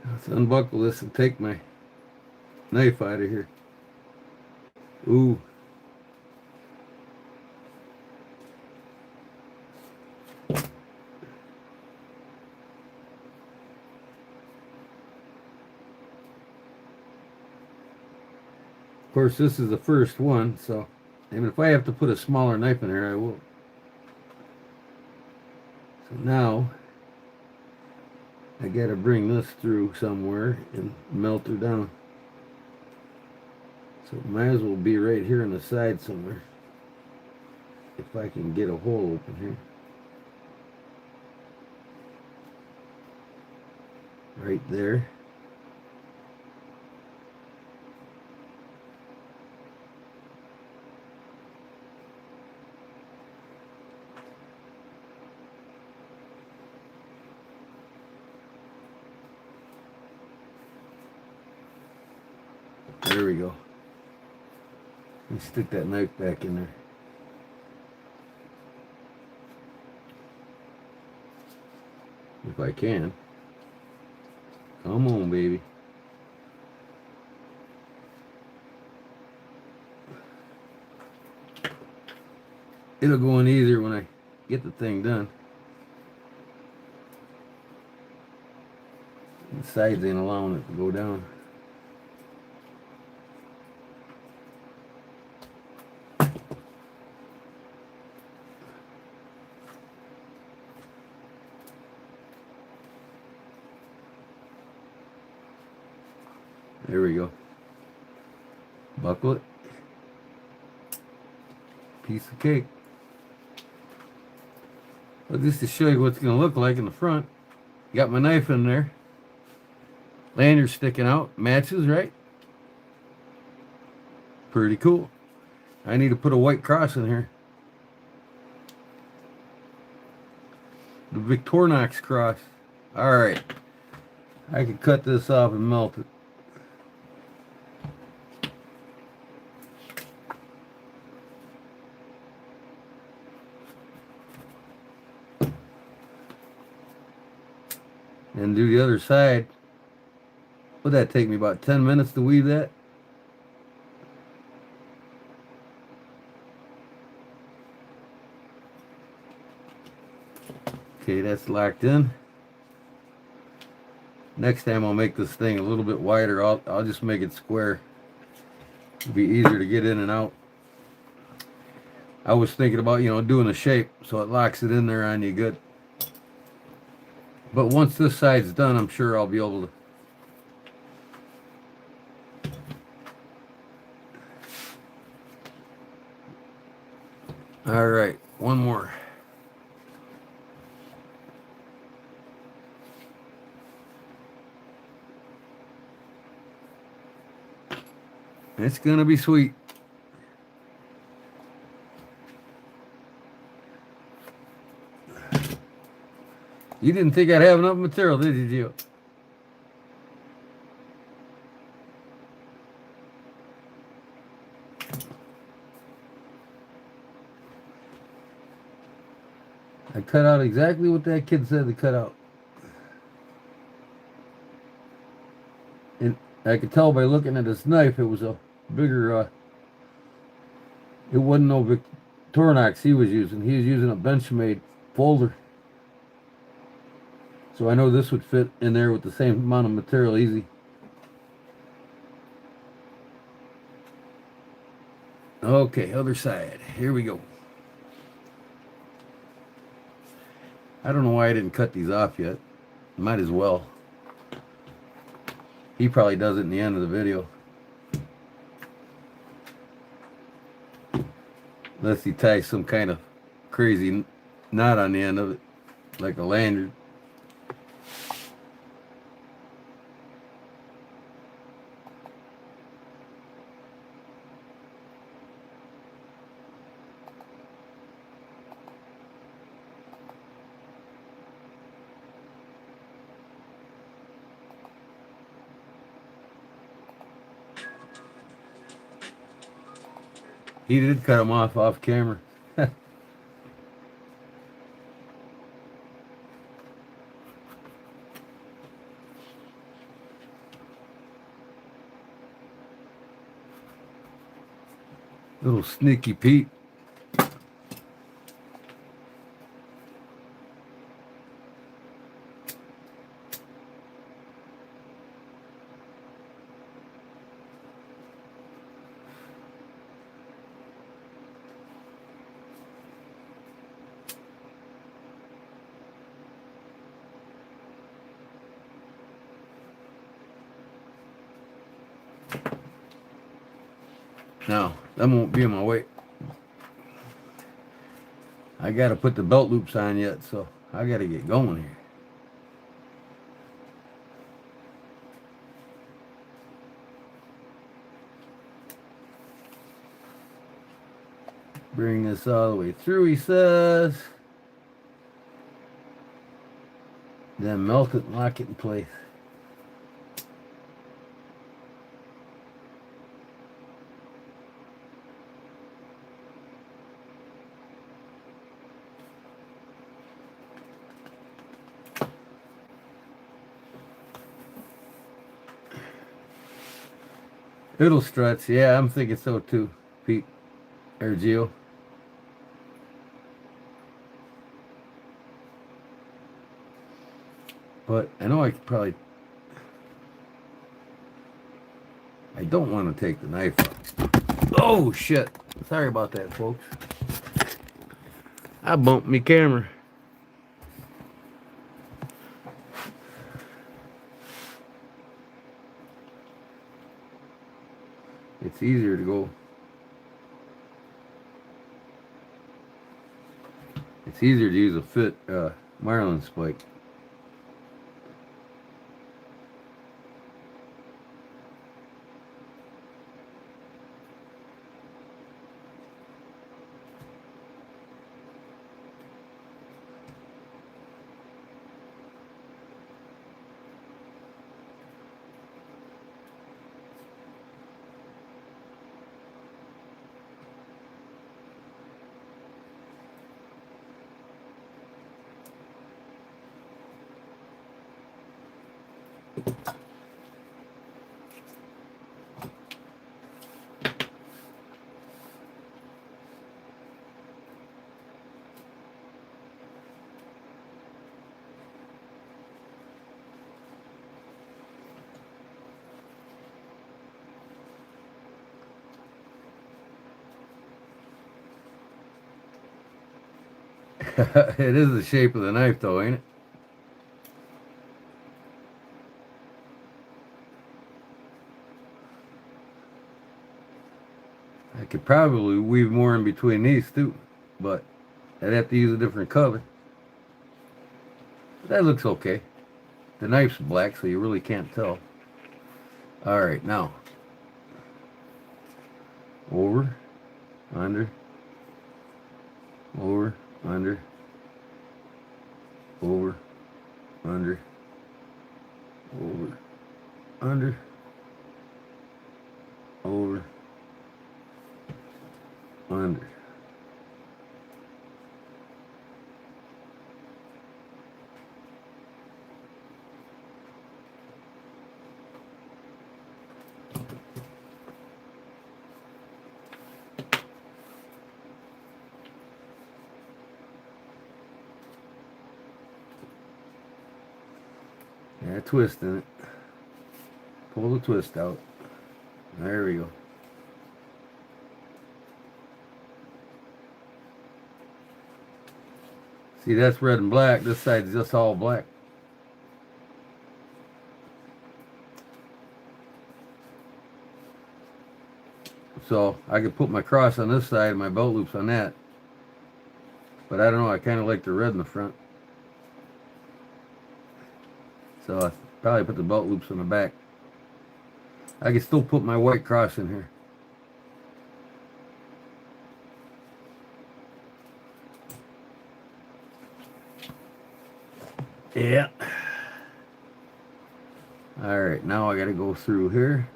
Let's unbuckle this and take my knife out of here. Ooh. course, this is the first one, so and if I have to put a smaller knife in there, I will. So now I gotta bring this through somewhere and melt her down. So it might as well be right here on the side somewhere. If I can get a hole open here. Right there. There we go. Let me stick that knife back in there. If I can. Come on, baby. It'll go in easier when I get the thing done. The sides ain't allowing it to go down. There we go. Buckle it. Piece of cake. But just to show you what it's going to look like in the front. Got my knife in there. Lanyard sticking out. Matches, right? Pretty cool. I need to put a white cross in here. The Victorinox cross. Alright. I could cut this off and melt it. And do the other side. Would that take me about 10 minutes to weave that? Okay, that's locked in. Next time I'll make this thing a little bit wider. I'll just make it square. It'll be easier to get in and out. I was thinking about, doing a shape so it locks it in there on you good. But once this side's done, I'm sure I'll be able to. All right, one more. It's gonna be sweet. You didn't think I'd have enough material, did you, Gio? I cut out exactly what that kid said to cut out. And I could tell by looking at his knife, it was a bigger, it wasn't no Victorinox he was using. He was using a Benchmade folder. So I know this would fit in there with the same amount of material easy. Okay, other side. Here we go. I don't know why I didn't cut these off yet. Might as well. He probably does it in the end of the video. Unless he ties some kind of crazy knot on the end of it, like a lanyard. He did cut them off camera. Little sneaky Pete. Now, that won't be in my way. I gotta put the belt loops on yet, so I gotta get going here. Bring this all the way through, he says. Then melt it and lock it in place. It'll stretch. Yeah, I'm thinking so too, Pete. Or Gio. But I know I could probably... I don't want to take the knife off. Oh, shit. Sorry about that, folks. I bumped my camera. It's easier to go. It's easier to use a fit marlin spike. It is the shape of the knife though, ain't it? I could probably weave more in between these too, but I'd have to use a different cover. That looks okay. The knife's black, so you really can't tell. Alright, now. Over, under, over, under, over, under, over, under, over, under. Yeah, twist in it. Pull the twist out. There we go. See, that's red and black. This side's just all black. So I could put my cross on this side and my belt loops on that. But I don't know, I kind of like the red in the front. So I probably put the belt loops on the back. I can still put my white cross in here. Yeah. All right, now I got to go through here.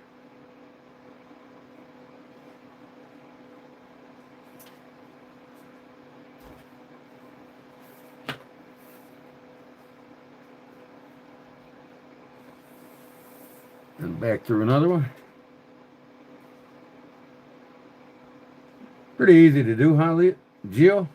And back through another one. Pretty easy to do, huh, Gio?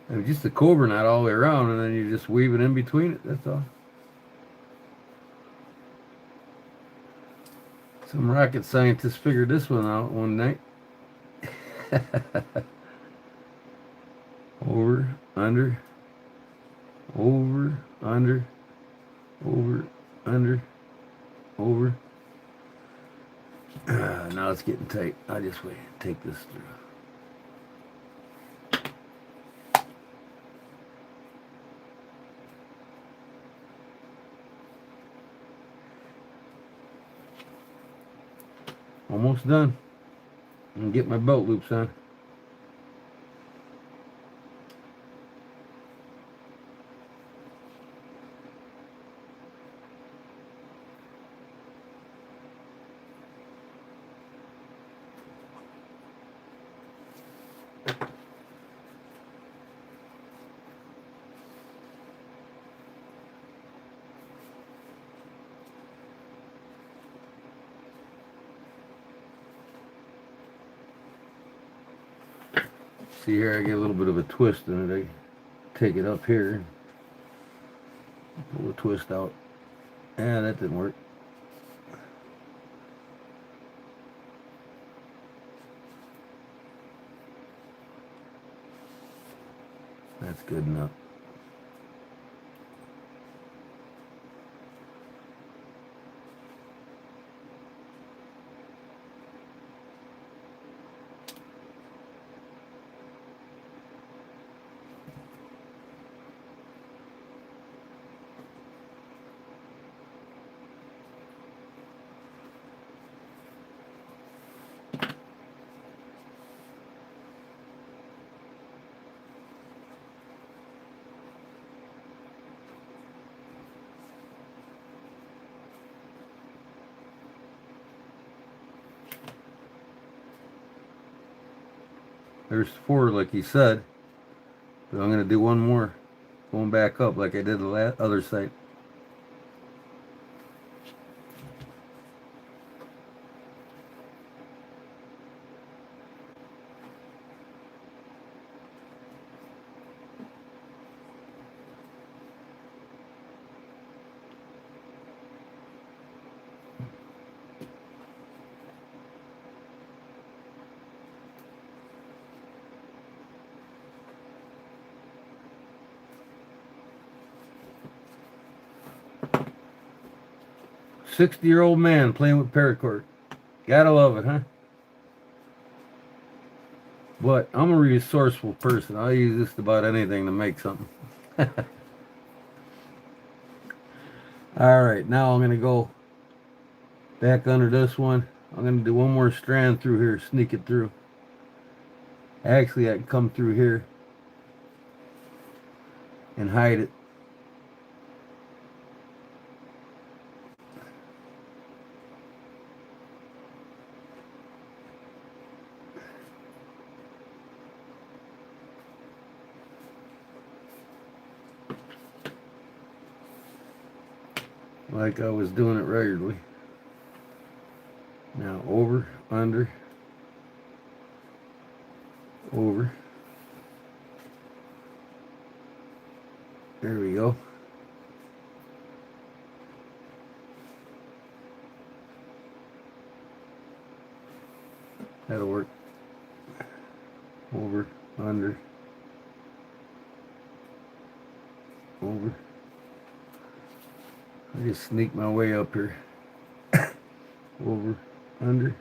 And just the cobra knot all the way around, and then you just weave it in between it, that's all. Some rocket scientists figured this one out one night. Over, under, over, under, over, under, over. Now it's getting tight. I'll just wait. Take this through. Almost done. And get my belt loops on. See here, I get a little bit of a twist in it. I take it up here, pull the twist out. Yeah, that didn't work. That's good enough. There's 4 like he said, but I'm going to do one more going back up like I did the other side. "60-year-old man playing with paracord. Gotta love it, huh? But I'm a resourceful person. I'll use just about anything to make something." Alright, now I'm going to go back under this one. I'm going to do one more strand through here, sneak it through. Actually, I can come through here and hide it. Like I was doing it regularly. Now over, under, over. There we go. That'll work. Over, under, over. I just sneak my way up here. Over, under.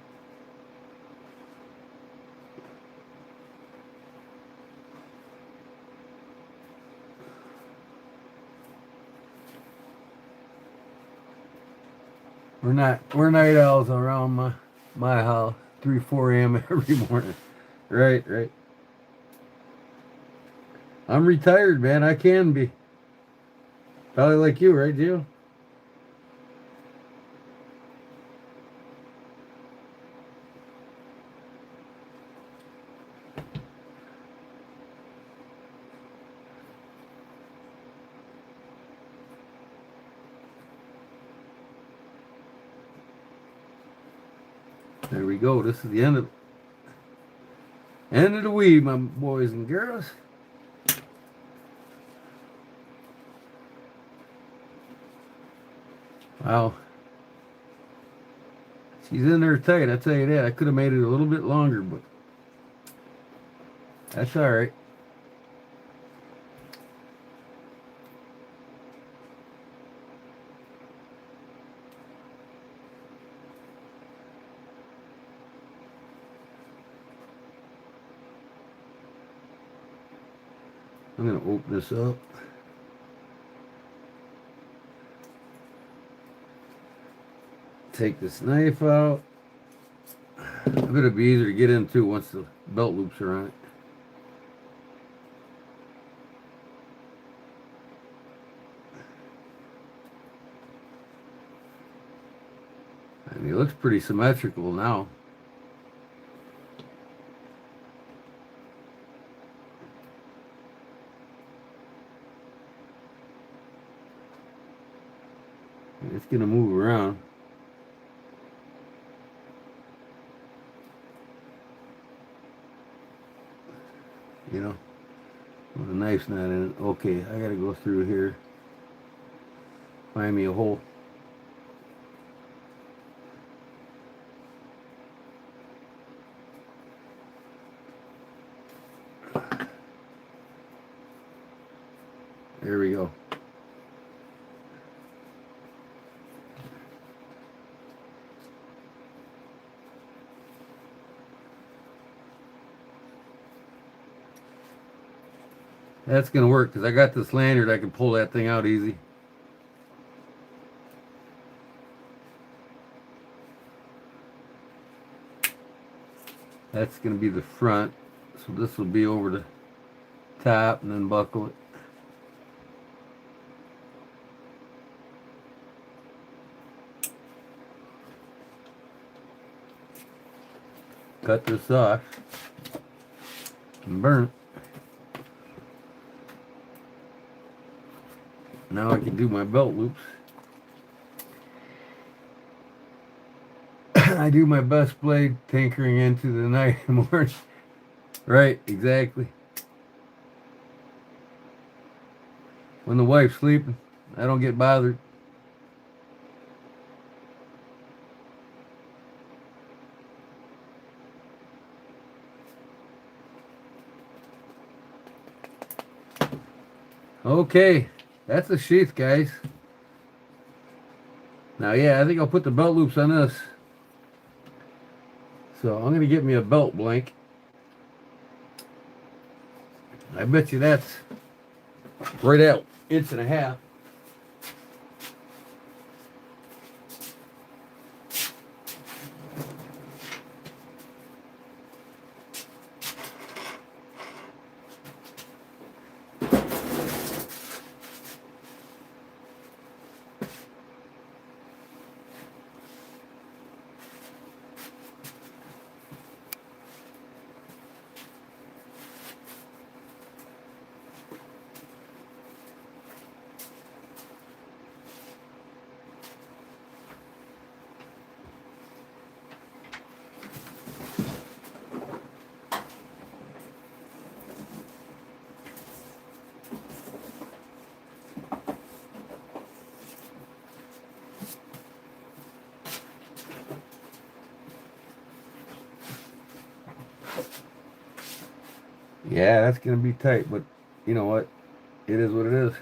We're night owls around my house. 3-4 a.m. every morning. Right. I'm retired, man. I can be. Probably like you, right, Gio? There we go. This is the end of the weave, my boys and girls. Wow. She's in there tight, I tell you that. I could have made it a little bit longer, but that's all right. I'm gonna open this up. Take this knife out. I bet it'd be easier to get into once the belt loops are on it. I mean, it looks pretty symmetrical now. It's gonna move around. You know, well, the knife's not in it. Okay, I gotta go through here. Find me a hole. There we go. That's gonna work because I got this lanyard. I can pull that thing out easy. That's gonna be the front. So this will be over the top and then buckle it. Cut this off and burn it. Now I can do my belt loops. I do my best blade tinkering into the night and morning. Right, exactly. When the wife's sleeping, I don't get bothered. Okay, that's a sheath, guys. Now, yeah, I think I'll put the belt loops on this. So I'm going to get me a belt blank. I bet you that's right at 1.5 inches. Yeah, that's going to be tight, but you know what? It is what it is.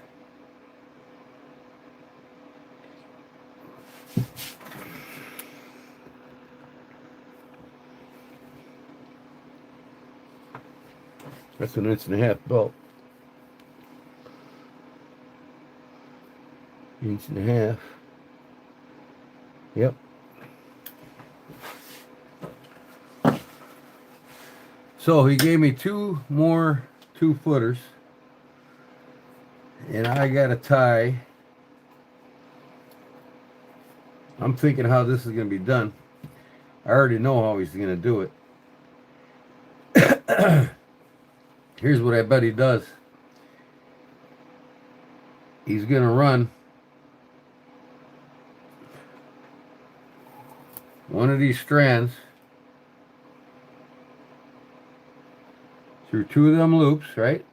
That's 1.5 inches belt. 1.5 inches. Yep. So he gave me 2 more 2-footers, and I got a tie. I'm thinking how this is going to be done. I already know how he's going to do it. Here's what I bet he does. He's going to run one of these strands through 2 of them loops, right?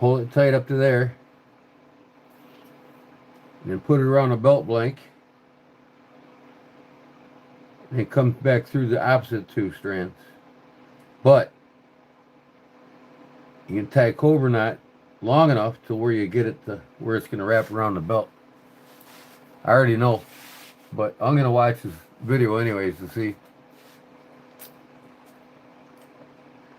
Pull it tight up to there. And then put it around a belt blank. And it comes back through the opposite 2 strands. But you can tie a cobra knot long enough to where you get it to where it's going to wrap around the belt. I already know. But I'm going to watch this video anyways to see.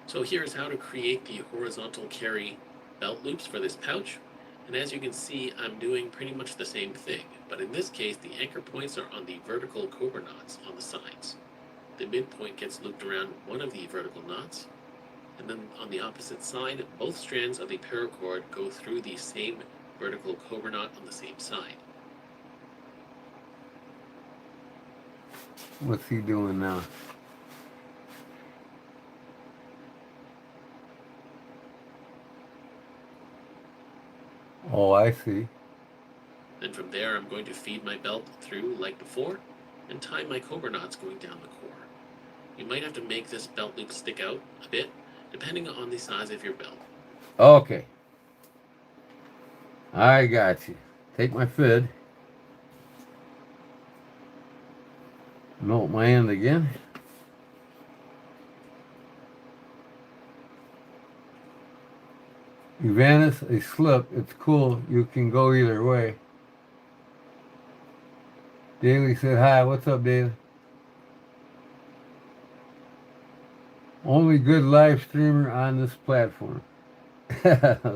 So here's how to create the horizontal carry belt loops for this pouch. And as you can see, I'm doing pretty much the same thing, but in this case, the anchor points are on the vertical cobra knots on the sides. The midpoint gets looped around one of the vertical knots, and then on the opposite side, both strands of the paracord go through the same vertical cobra knot on the same side. What's he doing now? Oh, I see. Then from there, I'm going to feed my belt through like before, and tie my cobra knots going down the core. You might have to make this belt loop stick out a bit, depending on the size of your belt. Okay. I got you. Take my fid. Melt my end again. Uranus, a slip. It's cool. You can go either way. Daly said hi. What's up, Daly? Only good live streamer on this platform.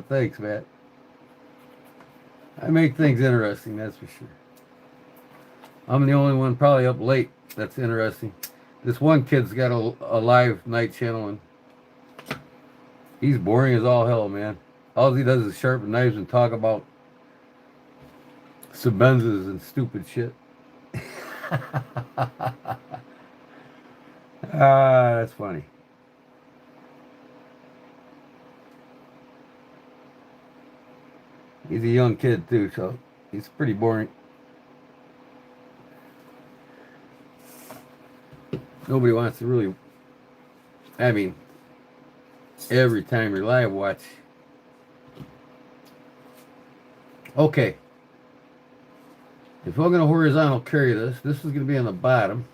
Thanks, Matt. I make things interesting, that's for sure. I'm the only one probably up late that's interesting. This one kid's got a live night channel, and he's boring as all hell, man. All he does is sharpen knives and talk about Sebenzas and stupid shit. That's funny. He's a young kid too, so he's pretty boring. Nobody wants to really, I mean, every time you're live watch. Okay. If I'm going to horizontal carry this is going to be on the bottom.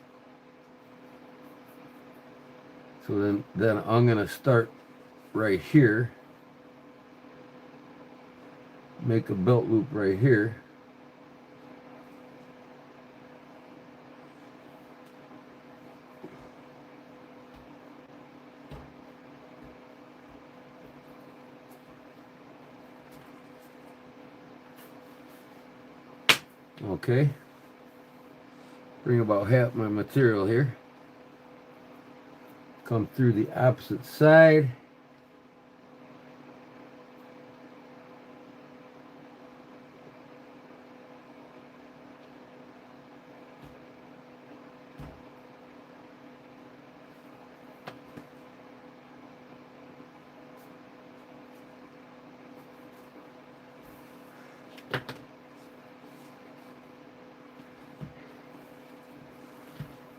So then I'm going to start right here. Make a belt loop right here. Okay. Bring about half my material here. Come through the opposite side.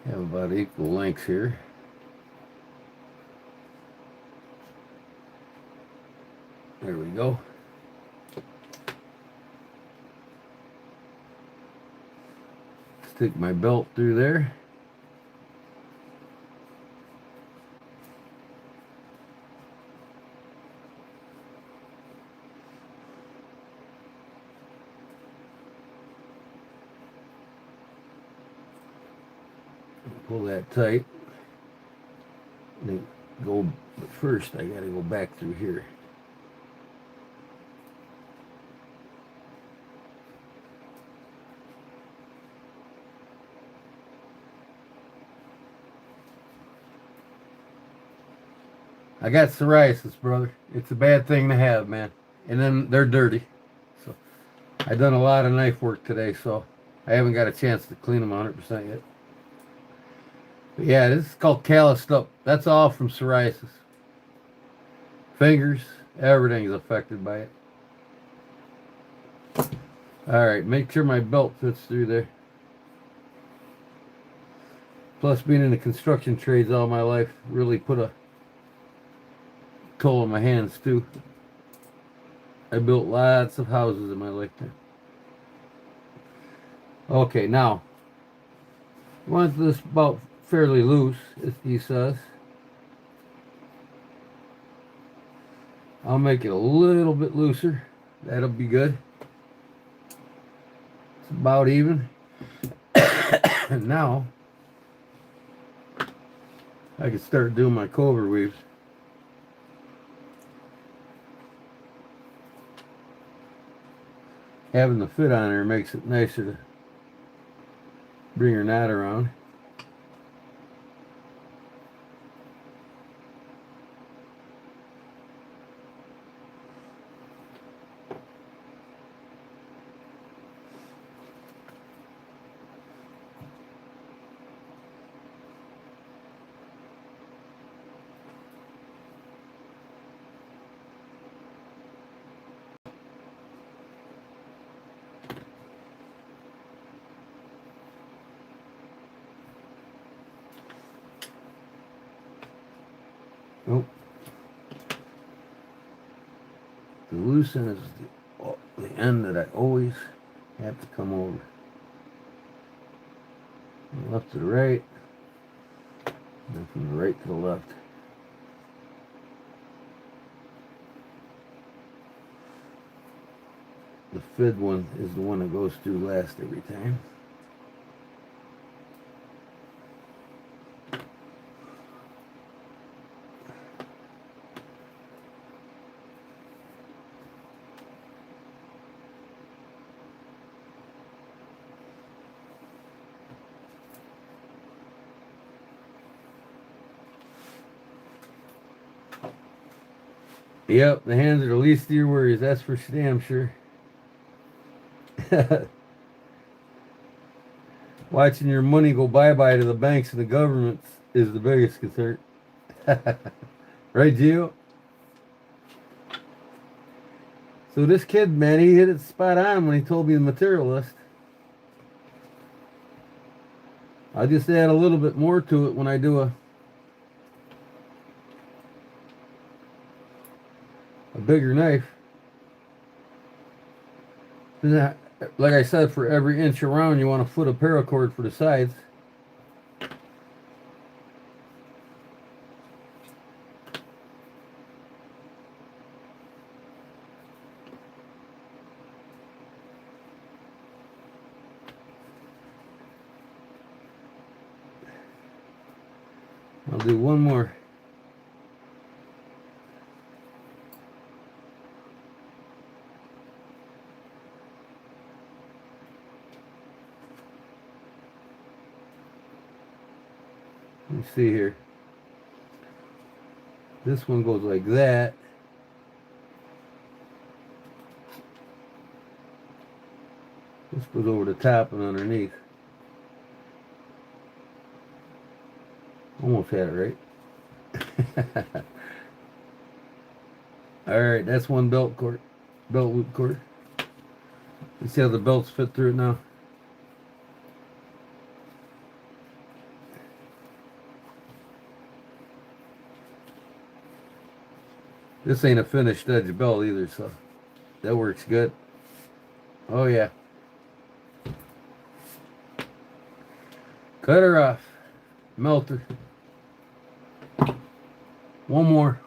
Have about equal lengths here. There we go. Stick my belt through there. Pull that tight. Then go, but first I gotta go back through here. I got psoriasis, brother. It's a bad thing to have, man. And then they're dirty. So I done a lot of knife work today, so I haven't got a chance to clean them 100% yet. But yeah, this is called calloused up. That's all from psoriasis. Fingers, everything is affected by it. Alright, make sure my belt fits through there. Plus, being in the construction trades all my life really put a toll on my hands too. I built lots of houses in my lifetime. Okay, now, you want this about fairly loose, as he says. I'll make it a little bit looser. That'll be good. It's about even. And now, I can start doing my cobra weaves. having the fit on her makes it nicer to bring her knot around. Oh. The loose end is the end that I always have to come over. From the left to the right, and then from the right to the left. The fid one is the one that goes through last every time. Yep, the hands are the least of your worries, that's for damn sure. Watching your money go bye-bye to the banks and the governments is the biggest concern. Right, Gio? So this kid, man, he hit it spot on when he told me the material list. I'll just add a little bit more to it when I do a bigger knife. Like I said, for every inch around, you want a foot of paracord for the sides. I'll do one more. Let me see here. This one goes like that. This goes over the top and underneath. Almost had it right. Alright, that's one belt loop cord. You see how the belts fit through it now? This ain't a finished edge belt either, so that works good. Oh yeah. Cut her off. Melt her. One more.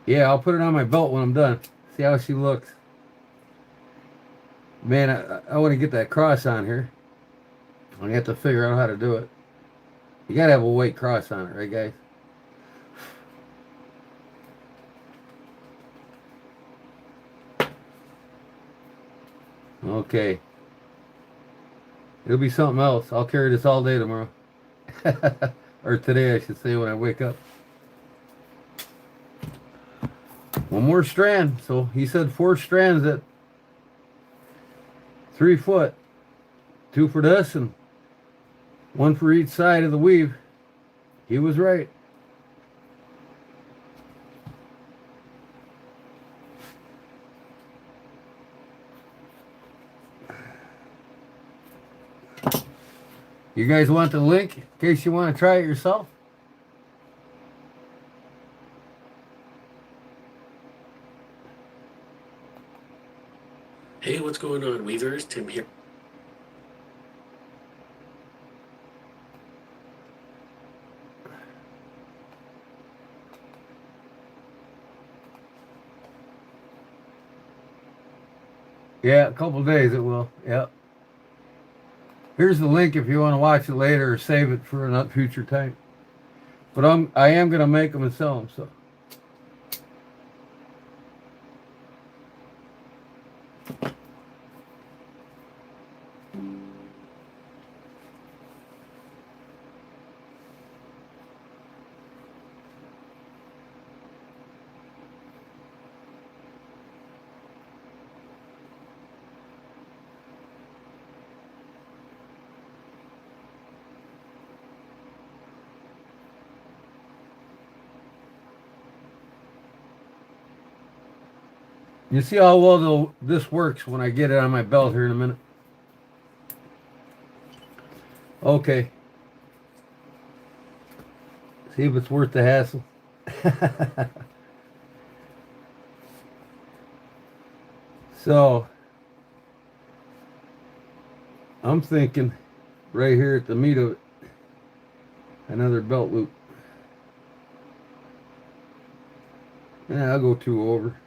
Yeah, I'll put it on my belt when I'm done. See how she looks. Man, I want to get that cross on here. I have to figure out how to do it. You gotta have a white cross on it, right, guys? Okay. It'll be something else. I'll carry this all day tomorrow. Or today, I should say, when I wake up. one more strand. So he said 4 strands at 3 foot. 2 for this and 1 for each side of the weave. He was right. You guys want the link in case you want to try it yourself? Hey, what's going on, Weavers? Tim here. Yeah, a couple days it will. Yep. Here's the link if you want to watch it later or save it for another future time. But I am gonna make them and sell them. So. You see how well this works when I get it on my belt here in a minute. Okay. See if it's worth the hassle. So, I'm thinking right here at the meat of it, another belt loop. Yeah, I'll go 2 over.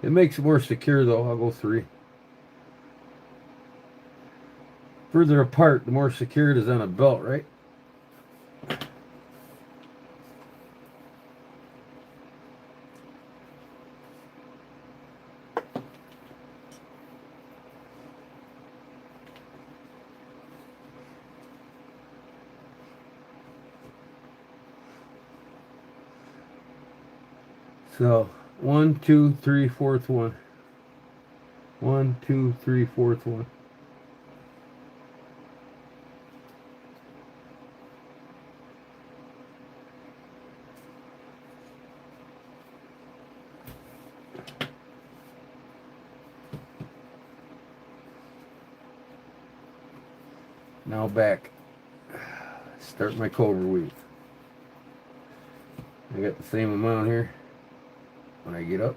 It makes it more secure though. I'll go 3. Further apart, the more secure it is on a belt, right? So 1, 2, 3, 4th one. 1, 2, 3, 4th one. Now back. Start my cobra weave. I got the same amount here when I get up.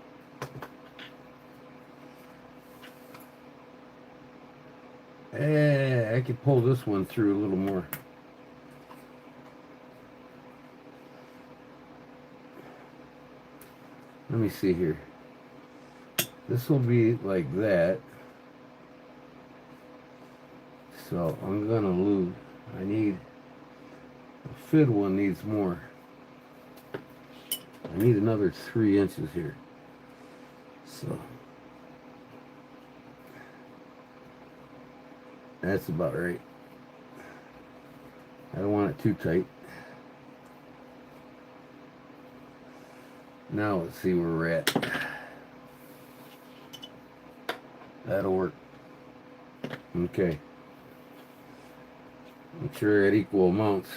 I could pull this one through a little more. Let me see here. This will be like that. So I'm gonna lose. I need the fid one needs more. I need another 3 inches here. So that's about right. I don't want it too tight. Now let's see where we're at. That'll work. Okay. Make sure they're at equal amounts.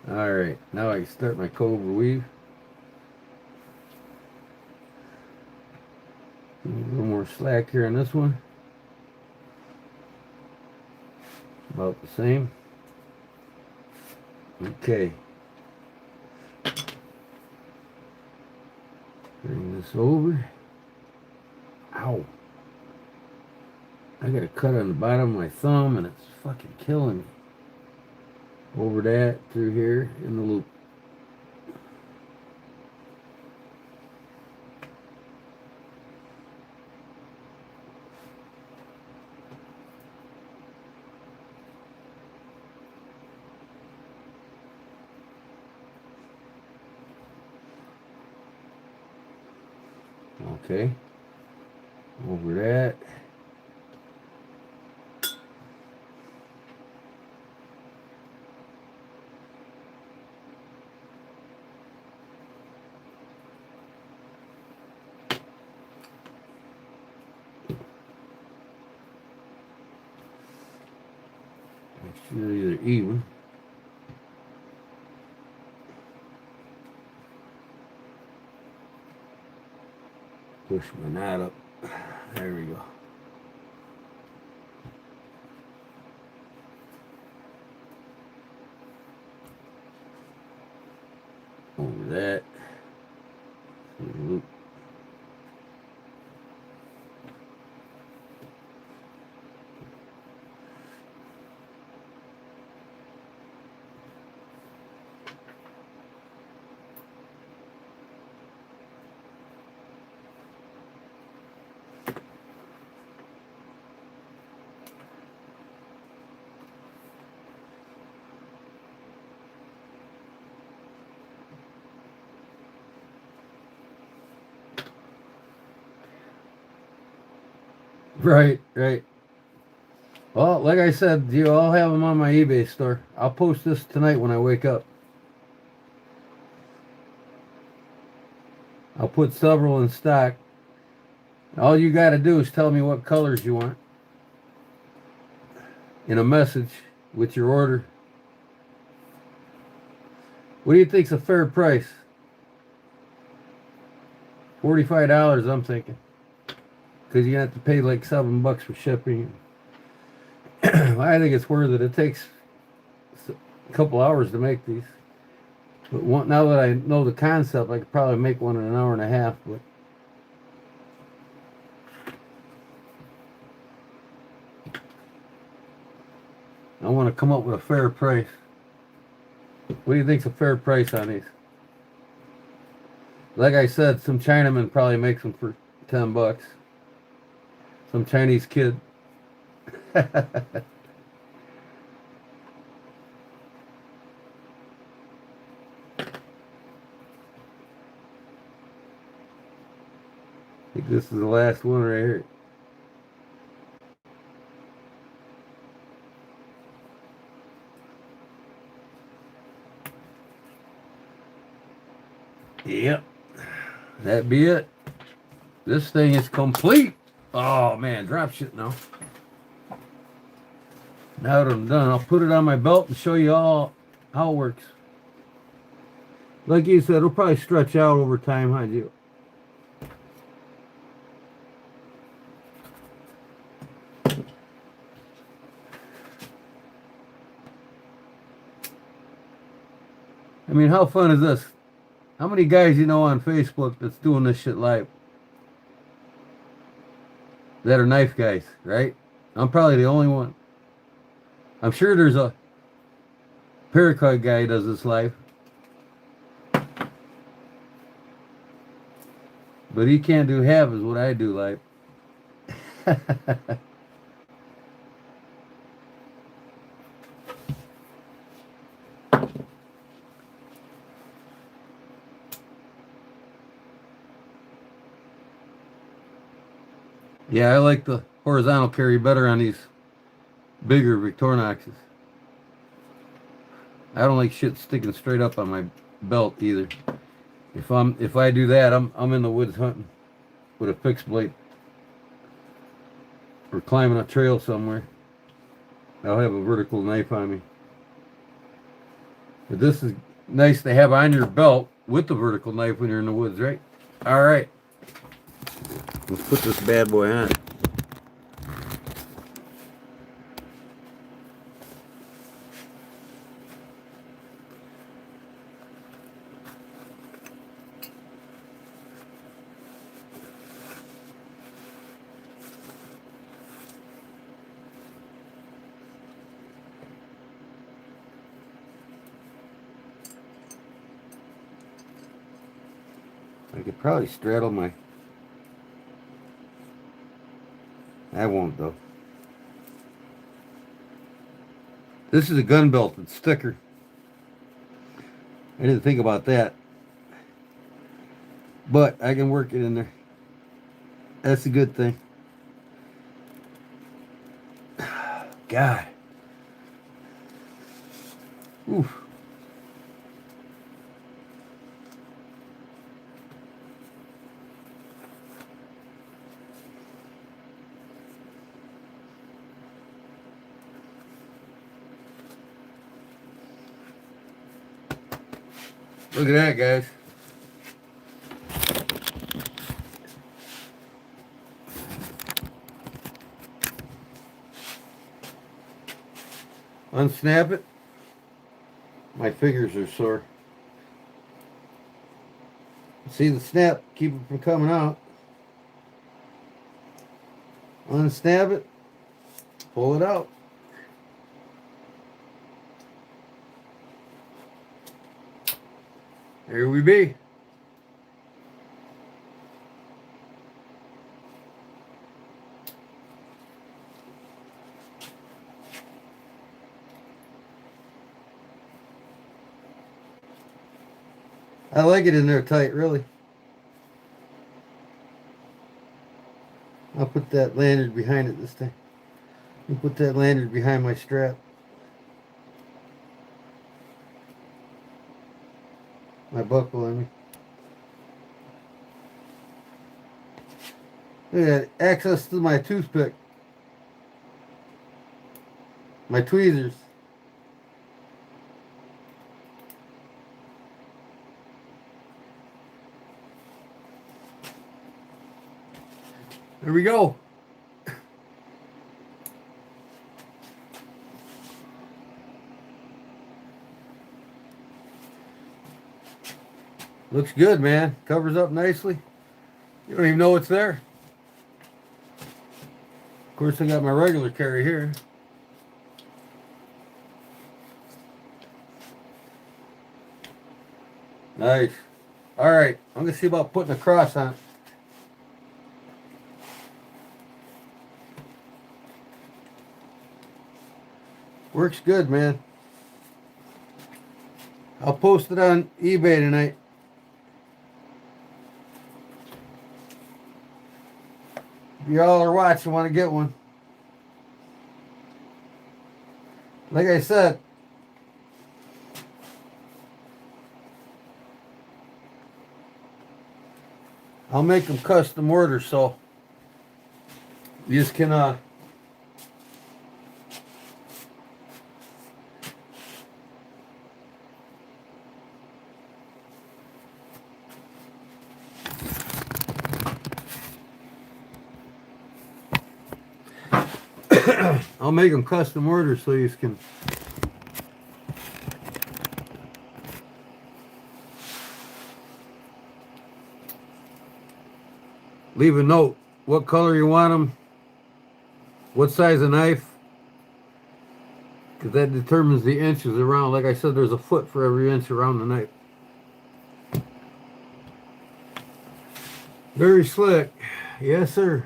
Alright, now I can start my cobra weave. A little more slack here on this one. About the same. Okay. Bring this over. Ow. I got a cut on the bottom of my thumb and it's fucking killing me. Over that, through here, in the loop. Okay. Over that. Make sure they're even. Push my knot up. There we go. Over that. Loop. Right, right. Well, like I said, I'll have them on my eBay store. I'll post this tonight when I wake up. I'll put several in stock. All you got to do is tell me what colors you want in a message with your order. What do you think's a fair price? $45, I'm thinking. Because you have to pay like $7 for shipping. I think it's worth it. It takes a couple hours to make these. But now that I know the concept, I could probably make one in an hour and a half. But I want to come up with a fair price. What do you think's a fair price on these? Like I said, some Chinaman probably makes them for $10. Some Chinese kid. I think this is the last one right here. Yep. That be it. This thing is complete. Oh man, drop shit now. Now that I'm done, I'll put it on my belt and show you all how it works. Like you said, it'll probably stretch out over time, huh, Gio? I mean, how fun is this? How many guys you know on Facebook that's doing this shit live? That are knife guys, right? I'm probably the only one. I'm sure there's a Paracord guy who does this live. But he can't do half as what I do live. Yeah, I like the horizontal carry better on these bigger Victorinoxes. I don't like shit sticking straight up on my belt either. If I do that, I'm in the woods hunting with a fixed blade or climbing a trail somewhere. I'll have a vertical knife on me. But this is nice to have on your belt with the vertical knife when you're in the woods, right? All right. Let's put this bad boy on. I could probably straddle my... I won't though. This is a gun belt, it's thicker. I didn't think about that. But I can work it in there. That's a good thing. God. Oof. Look at that, guys. Unsnap it. My fingers are sore. See the snap, keep it from coming out. Unsnap it, pull it out. Here we be. I like it in there tight, really. I'll put that lanyard behind it this time. I'll put that lanyard behind my strap. My buckle, I mean. Look at that, access to my toothpick. My tweezers. There we go. Looks good, man. Covers up nicely. You don't even know it's there. Of course, I got my regular carry here. Nice. All right, I'm gonna see about putting a cross on it. Works good, man. I'll post it on eBay tonight. If y'all are watching, want to get one. Like I said, I'll make them custom order, so you just can I'll make them custom orders so you can leave a note what color you want them, what size of knife, because that determines the inches around. Like I said, there's a foot for every inch around the knife. Very slick. Yes, sir.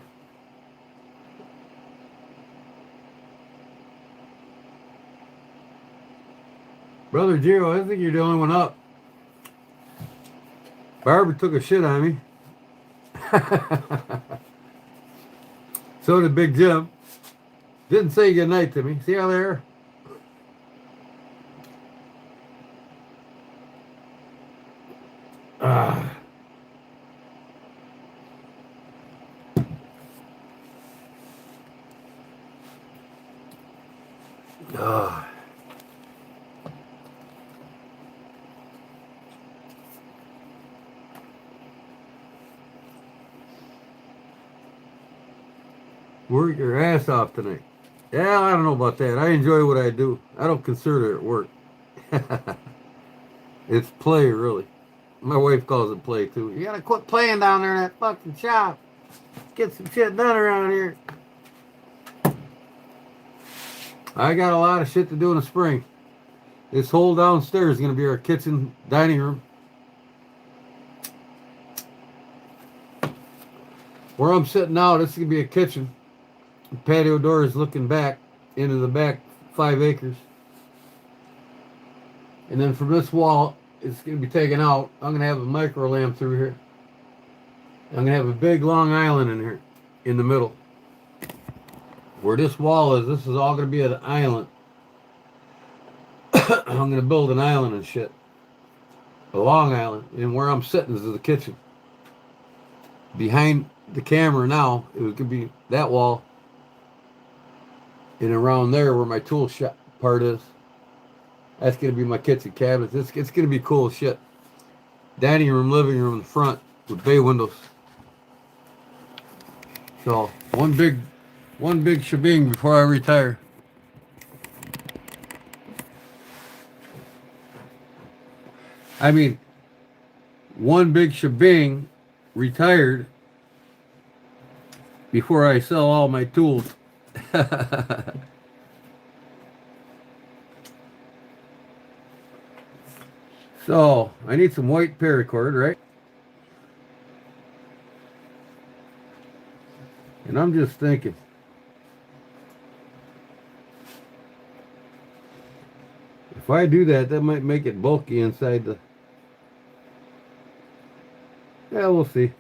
Brother Gio, I think you're the only one up. Barbara took a shit on me. So did Big Jim. Didn't say goodnight to me. See how they are? Ah. Ah. Work your ass off tonight. Yeah, I don't know about that. I enjoy what I do. I don't consider it work. It's play, really. My wife calls it play, too. You gotta quit playing down there in that fucking shop. Get some shit done around here. I got a lot of shit to do in the spring. This whole downstairs is gonna be our kitchen dining room. Where I'm sitting now, this is gonna be a kitchen. The patio door is looking back into the back 5 acres. And then from this wall, it's going to be taken out. I'm going to have a micro lamp through here. I'm gonna have a big long island in here, in the middle. Where this wall is, this is all gonna be an island. I'm gonna build an island and shit. A long island. And where I'm sitting is the kitchen. Behind the camera now, it could be that wall. And around there where my tool shop part is. That's gonna be my kitchen cabinets. It's gonna be cool as shit. Dining room, living room in the front with bay windows. So one big shebang before I retire. I mean, one big shebang retired before I sell all my tools. So I need some white paracord, right? And I'm just thinking, if I do that, that might make it bulky inside the... Yeah, we'll see.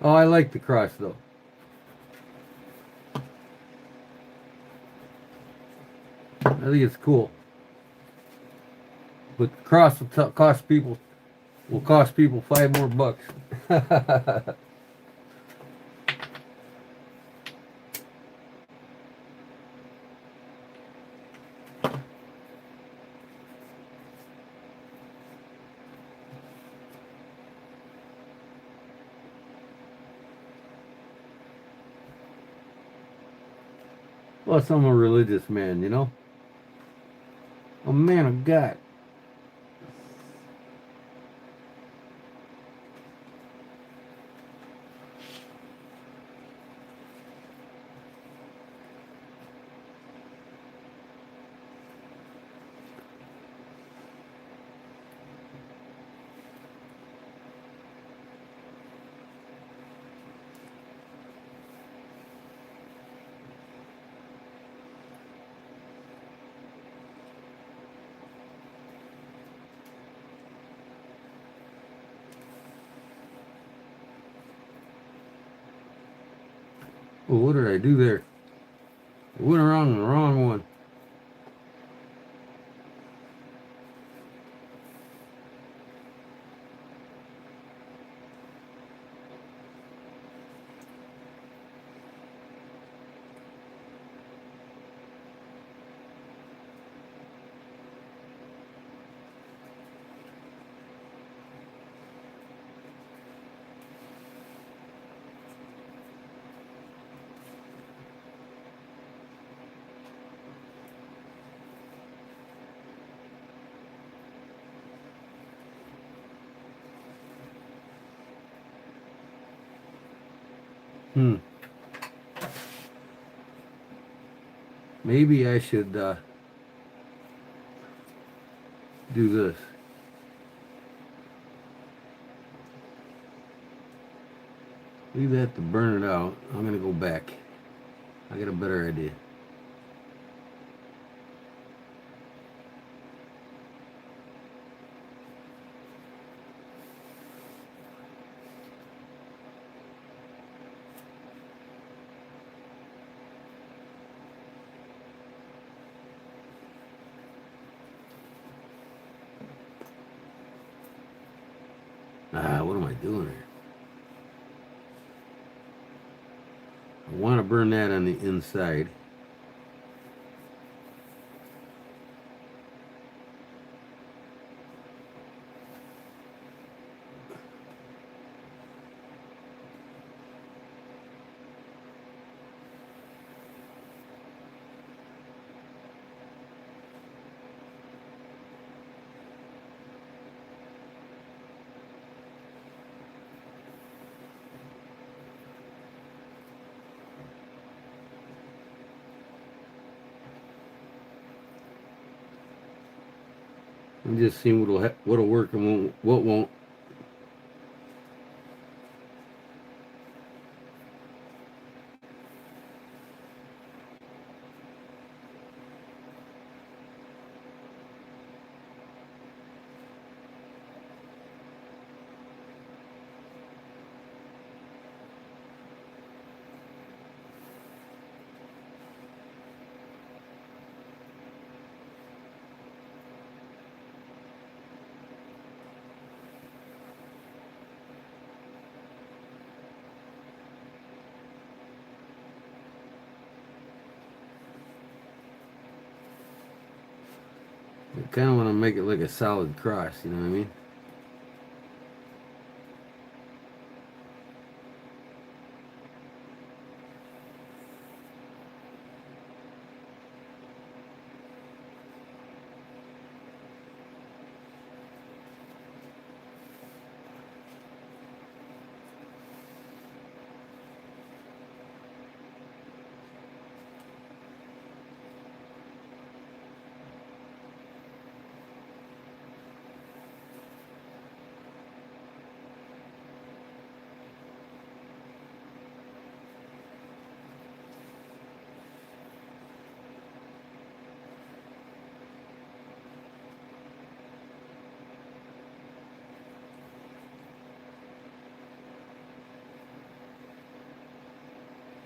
Oh, I like the cross though. I think it's cool. But the cross will cost people $5 more. Plus, I'm a religious man, you know? A man of God. Oh, what did I do there? I went around the wrong one. Maybe I should do this. Leave that to burn it out. I'm gonna go back. I got a better idea. doing here? I want to burn that on the inside. I'm just seeing what'll work and what won't. I kind of want to make it like a solid cross, you know what I mean?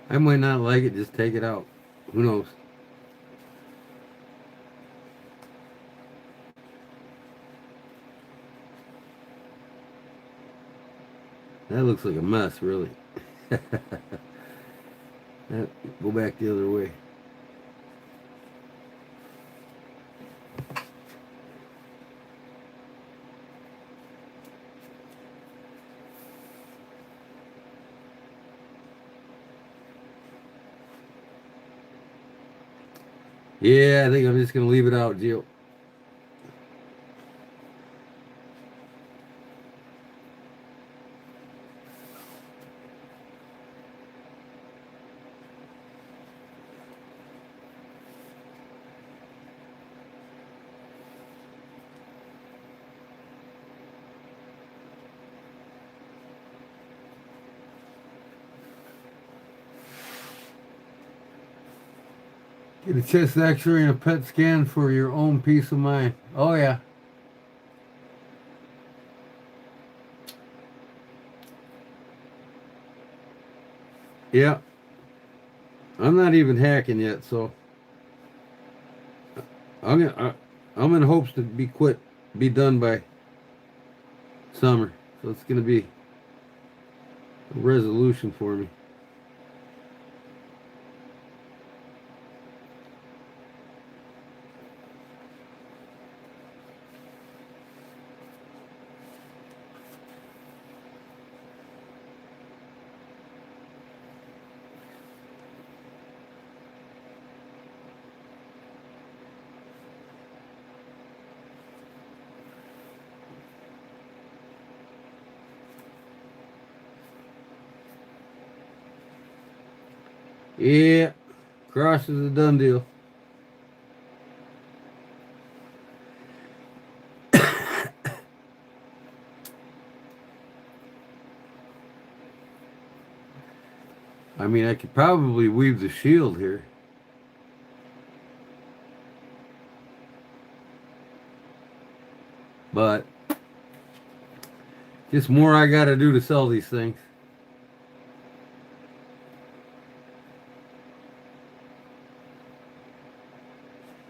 I might not like it, just take it out. Who knows? That looks like a mess, really. Go back the other way. Yeah, I think I'm just going to leave it out, Gio. Get a chest x-ray and a PET scan for your own peace of mind. Oh, yeah. Yeah. I'm not even hacking yet, so I'm in hopes to be done by summer. So it's gonna be a resolution for me. Yeah, cross is a done deal. I mean, I could probably weave the shield here. But just more I got to do to sell these things.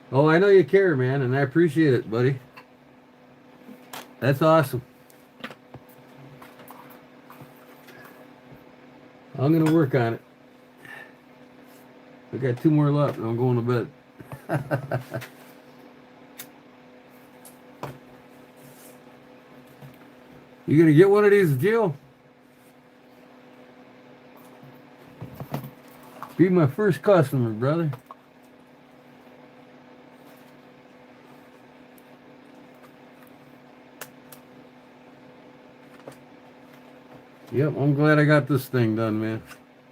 Oh, I know you care, man, and I appreciate it, buddy. That's awesome. I'm gonna work on it. I got 2 more left and I'm going to bed. You gonna get one of these, Jill? Be my first customer, brother. Yep, I'm glad I got this thing done, man.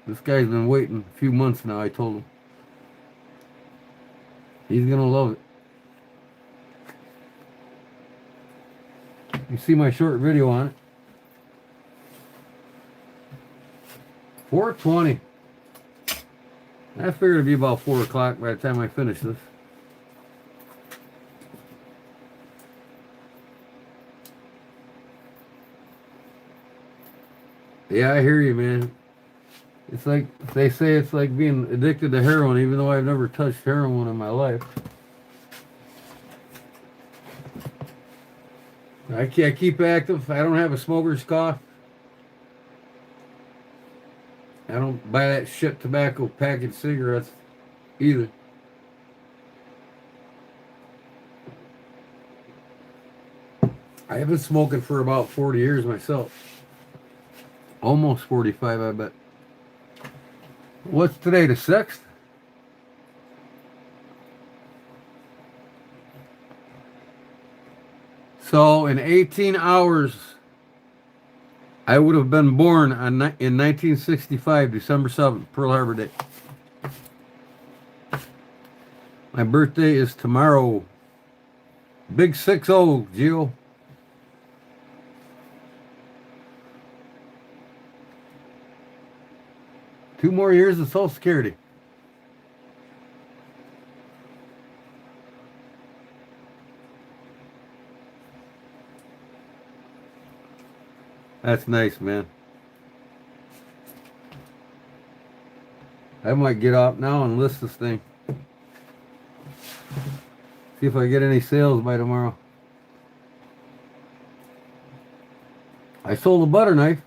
This guy's been waiting a few months now, I told him. He's gonna love it. You see my short video on it. 4:20. I figured it'd be about 4 o'clock by the time I finish this. Yeah, I hear you, man. It's like, they say it's like being addicted to heroin, even though I've never touched heroin in my life. I keep active. I don't have a smoker's cough. I don't buy that shit tobacco packaged cigarettes either. I have been smoking for about 40 years myself. Almost 45, I bet. What's today, the 6th? So in 18 hours, I would have been born in 1965, December 7th, Pearl Harbor Day. My birthday is tomorrow. Big 6-0, Gio. Two more years of Social Security. That's nice, man. I might get up now and list this thing. See if I get any sales by tomorrow. I sold a butter knife.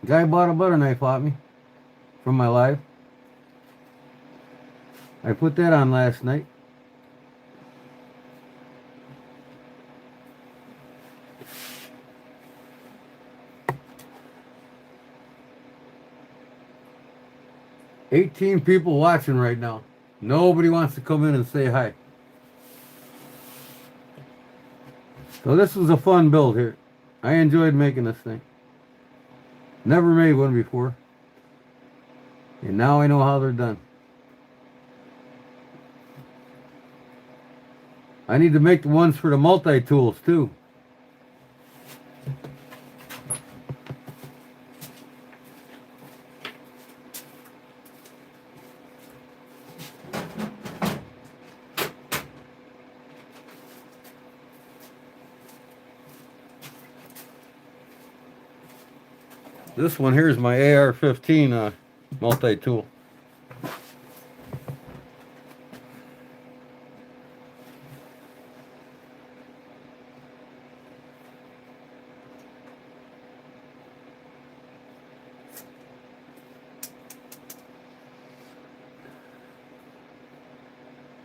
Guy bought a butter knife off me from my live. I put that on last night. $18 people watching right now. Nobody wants to come in and say hi. So this was a fun build here. I enjoyed making this thing. Never made one before. And now I know how they're done. I need to make the ones for the multi-tools too. This one here is my AR-15 multi-tool.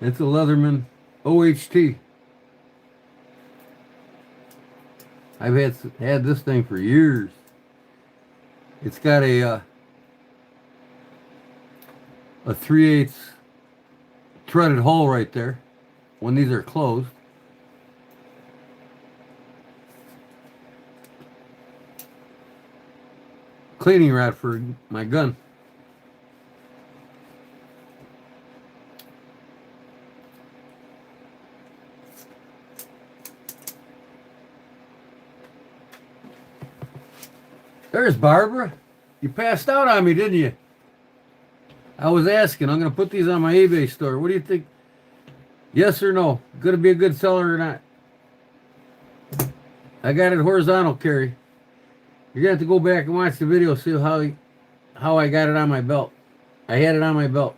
It's a Leatherman OHT. I've had this thing for years. It's got a 3/8 threaded hole right there when these are closed. Cleaning rod for my gun. There's Barbara. You passed out on me, didn't you? I was asking. I'm going to put these on my eBay store. What do you think? Yes or no? Going to be a good seller or not? I got it horizontal carry. You're going to have to go back and watch the video, see how I got it on my belt. I had it on my belt.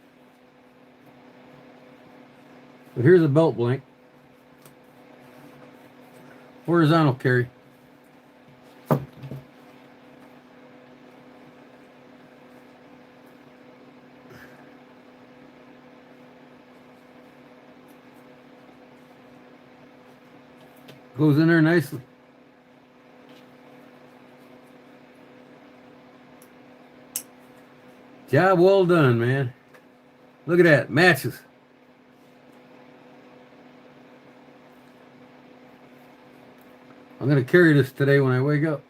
But here's a belt blank. Horizontal carry. Goes in there nicely. Job well done, man. Look at that. Matches. I'm going to carry this today when I wake up.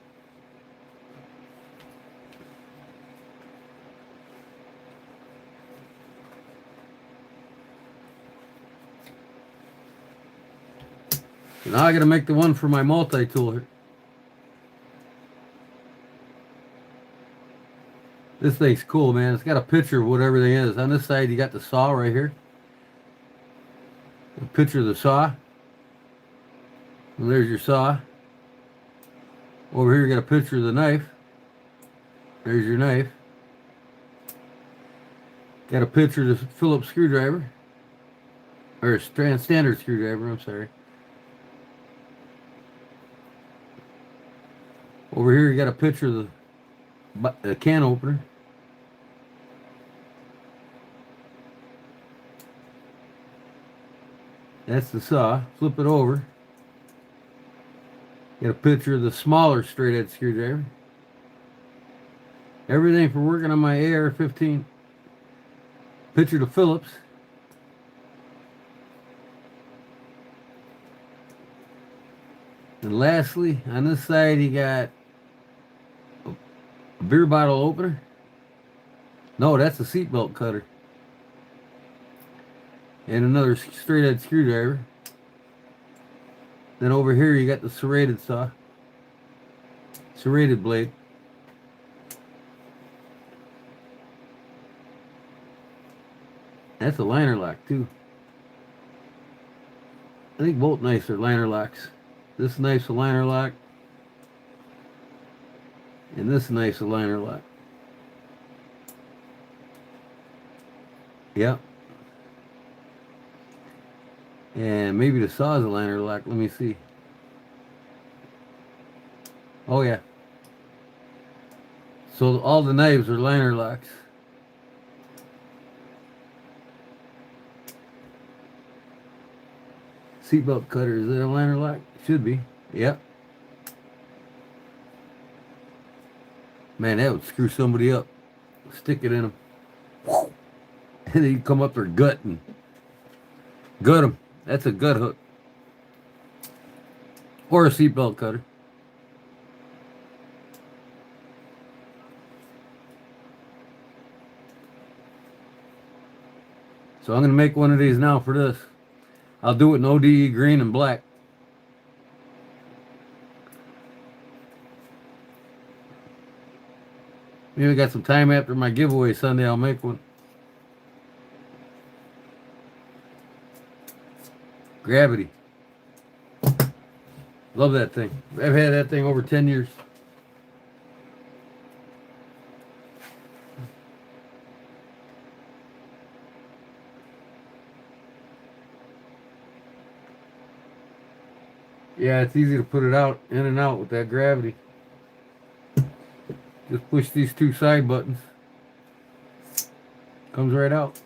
So now I got to make the one for my multi-tool here. This thing's cool, man. It's got a picture of what everything is. On this side, you got the saw right here. A picture of the saw. And there's your saw. Over here, you got a picture of the knife. There's your knife. Got a picture of the Phillips screwdriver. Or a standard screwdriver, I'm sorry. Over here, you got a picture of the can opener. That's the saw. Flip it over. Got a picture of the smaller straight edge screwdriver. Everything for working on my AR-15. Picture of Phillips. And lastly, on this side, you got a beer bottle opener. No, that's a seatbelt cutter. And another straight edge screwdriver. Then over here you got the serrated saw. Serrated blade. That's a liner lock too. I think both knives are liner locks. This knife's a liner lock. And this knife's a liner lock. Yep. And maybe the saw is a liner lock. Let me see. Oh yeah. So all the knives are liner locks. Seatbelt cutter, is it a liner lock? Should be. Yep. Man, that would screw somebody up. Stick it in them. And then you come up there gut them. That's a gut hook. Or a seatbelt cutter. So I'm going to make one of these now for this. I'll do it in ODE green and black. Maybe I got some time after my giveaway Sunday, I'll make one. Gravity. Love that thing. I've had that thing over 10 years. Yeah, it's easy to put it out, in and out with that gravity. Just push these two side buttons. Comes right out.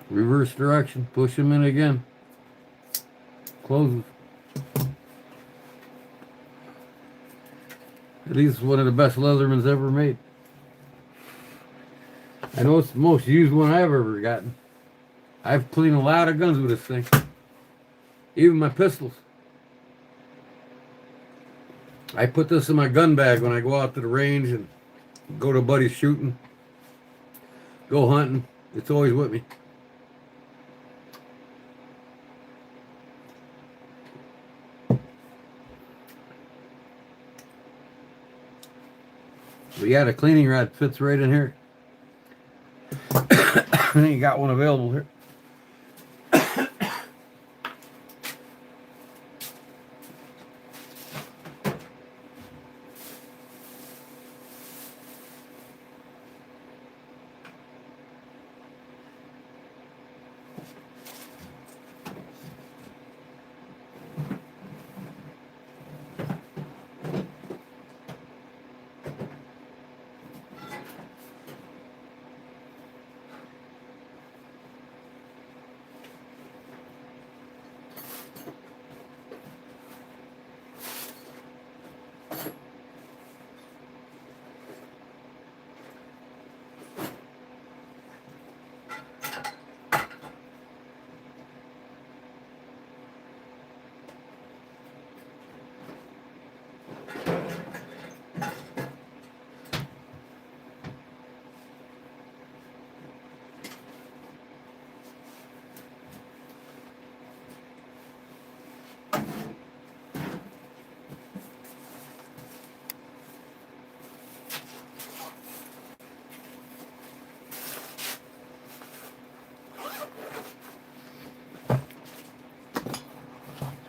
Reverse direction. Push them in again. Closes. At least one of the best Leathermans ever made. I know it's the most used one I've ever gotten. I've cleaned a lot of guns with this thing. Even my pistols. I put this in my gun bag when I go out to the range and go to buddies shooting, go hunting. It's always with me. But yeah, the cleaning rod fits right in here. I ain't got one available here.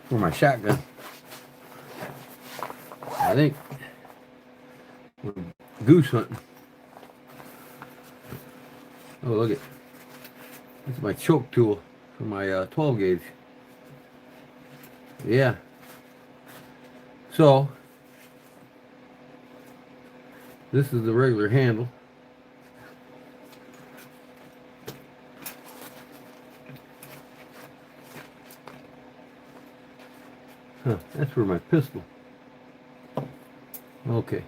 for my shotgun. I think we're goose hunting. Oh, look at, that's my choke tool for my 12 gauge. Yeah. So this is the regular handle. Huh, that's for my pistol. Okay.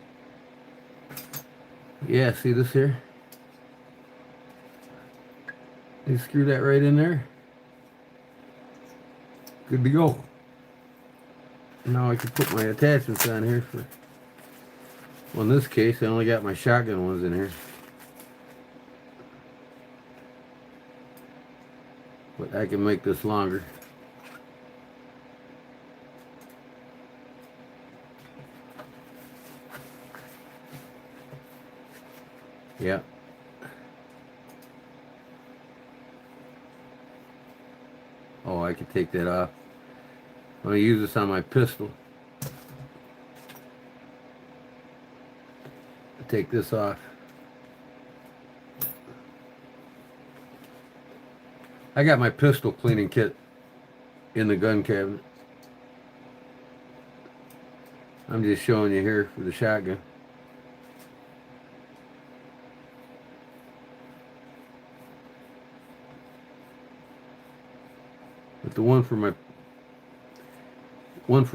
Yeah, see this here? You screw that right in there. Good to go. Now I can put my attachments on here for, well, in this case I only got my shotgun ones in here. But I can make this longer. Yeah. Oh, I can take that off. I'm going to use this on my pistol. Take this off. I got my pistol cleaning kit in the gun cabinet. I'm just showing you here for the shotgun. But the one for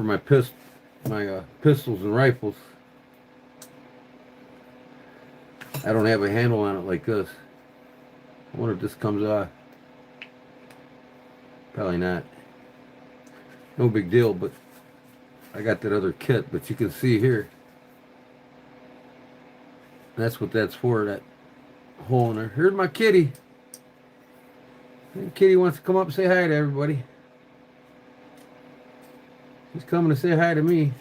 my pistols and rifles, I don't have a handle on it like this. I wonder if this comes off. Probably not. No big deal, but I got that other kit, but you can see here. That's what that's for, that hole in there. Here's my kitty. Kitty wants to come up and say hi to everybody. She's coming to say hi to me.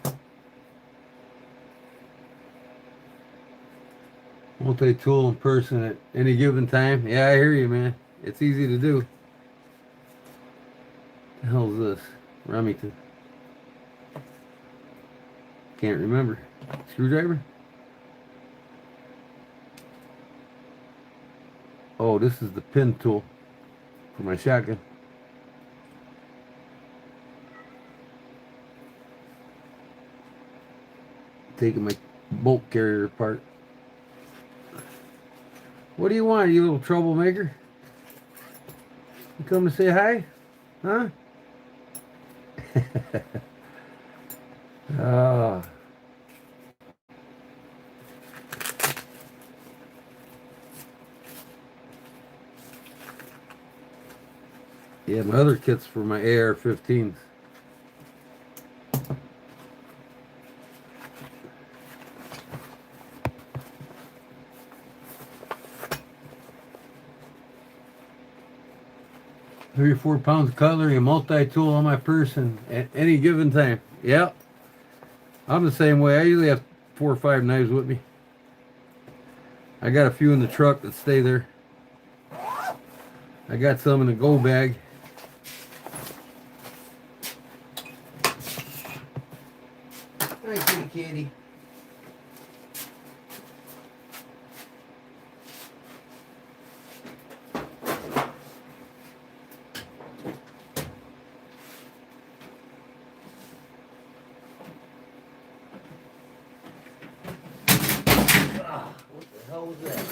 Multi-tool in person at any given time. Yeah, I hear you, man. It's easy to do. What the hell is this? Remington. Can't remember. Screwdriver? Oh, this is the pin tool for my shotgun. Taking my bolt carrier apart. What do you want, you little troublemaker? You come to say hi? Huh? Ah. Yeah, my other kit's for my AR-15s. Three or 4 pounds of cutlery, a multi-tool on my person at any given time. Yep. I'm the same way. I usually have 4 or 5 knives with me. I got a few in the truck that stay there. I got some in the go bag. Hi, kitty kitty. What the hell was that?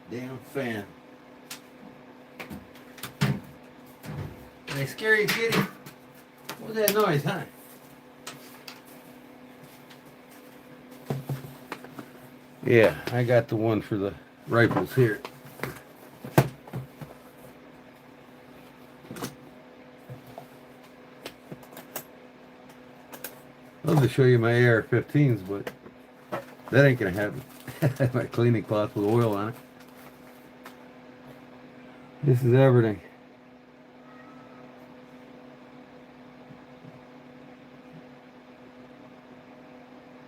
Damn fan. Did I scare you, kitty? What was that noise, huh? Yeah, I got the one for the rifles here. I'd love to show you my AR-15s, but that ain't gonna happen. My cleaning cloth with oil on it. This is everything.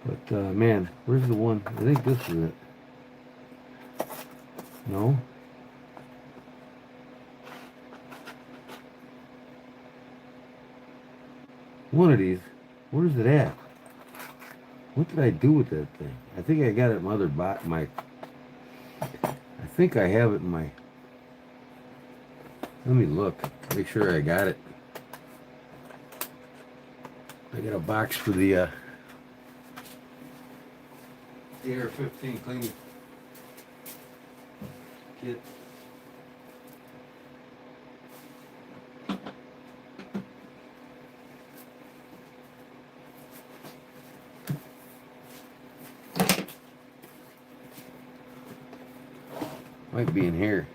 But man, where's the one? I think this is it. No? One of these. Where's it at? What did I do with that thing? I think I got it in my other I think I have it in my... Let me look. Make sure I got it. I got a box for the AR-15 cleaning kit. Might be in here.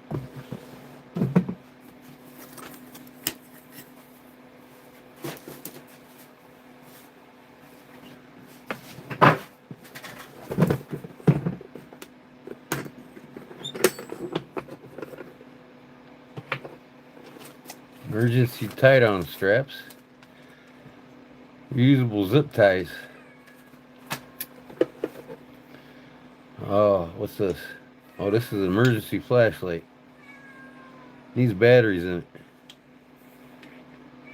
Emergency tie-down straps. Reusable zip ties. Oh, what's this? Oh, this is an emergency flashlight. Needs batteries in it.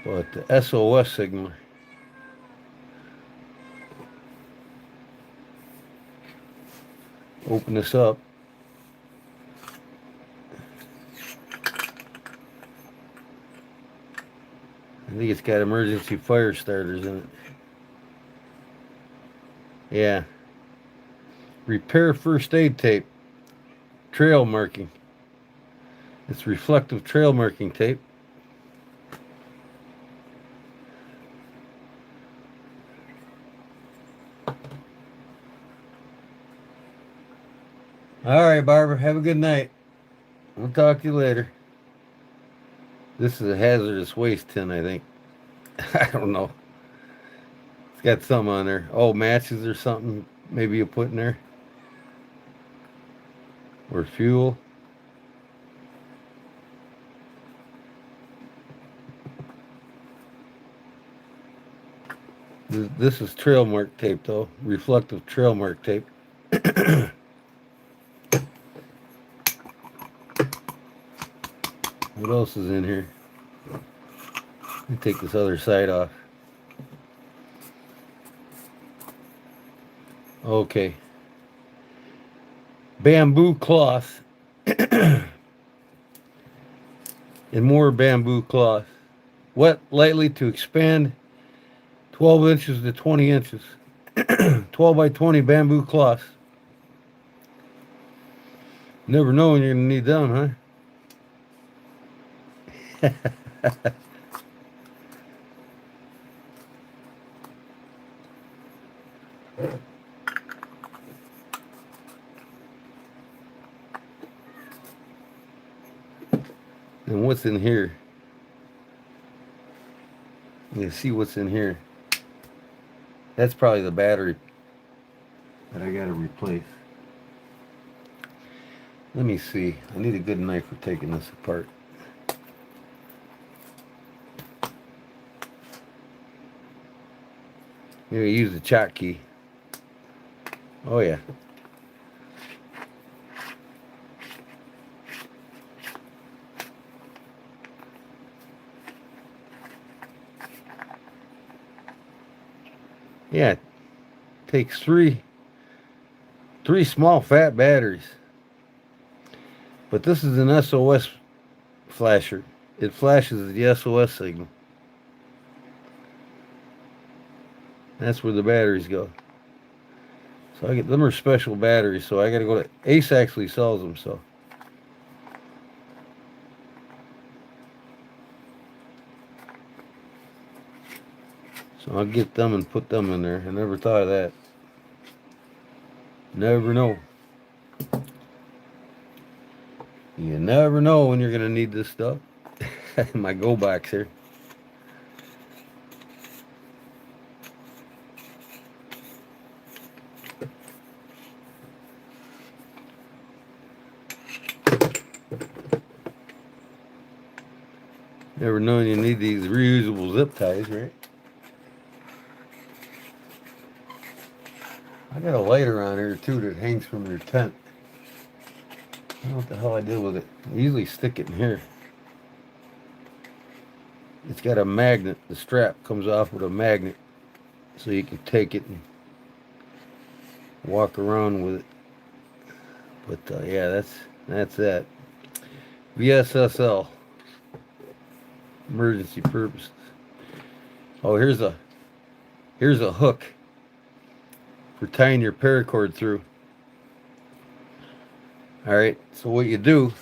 But the SOS signal. Open this up. I think it's got emergency fire starters in it. Yeah. Repair first aid tape. Trail marking. It's reflective trail marking tape. All right, Barbara. Have a good night. We'll talk to you later. This is a hazardous waste tin, I think. I don't know. It's got something on there. Oh, matches or something. Maybe you put in there. Or fuel. This is trail mark tape, though. Reflective trail mark tape. What else is in here? Let me take this other side off. Okay. Bamboo cloth. And more bamboo cloth. Wet lightly to expand 12 inches to 20 inches. 12 by 20 bamboo cloth. Never know when you're going to need them, huh? And what's in here? You see what's in here. That's probably the battery that I gotta replace. Let me see. I need a good knife for taking this apart. Maybe use the chalk key. Oh yeah. Yeah, it takes three small fat batteries. But this is an SOS flasher. It flashes the SOS signal. That's where the batteries go. So I get them are special batteries, so I gotta go to Ace actually sells them, so. So I'll get them and put them in there. I never thought of that. Never know. You never know when you're gonna need this stuff. My go box here. Never known you need these reusable zip ties, right? I got a lighter on here too that hangs from your tent. I don't know what the hell I did with it. I usually stick it in here. It's got a magnet. The strap comes off with a magnet, so you can take it and walk around with it. But yeah, that's that. VSSL, emergency purposes. Oh, here's a hook for tying your paracord through. All right, so what you do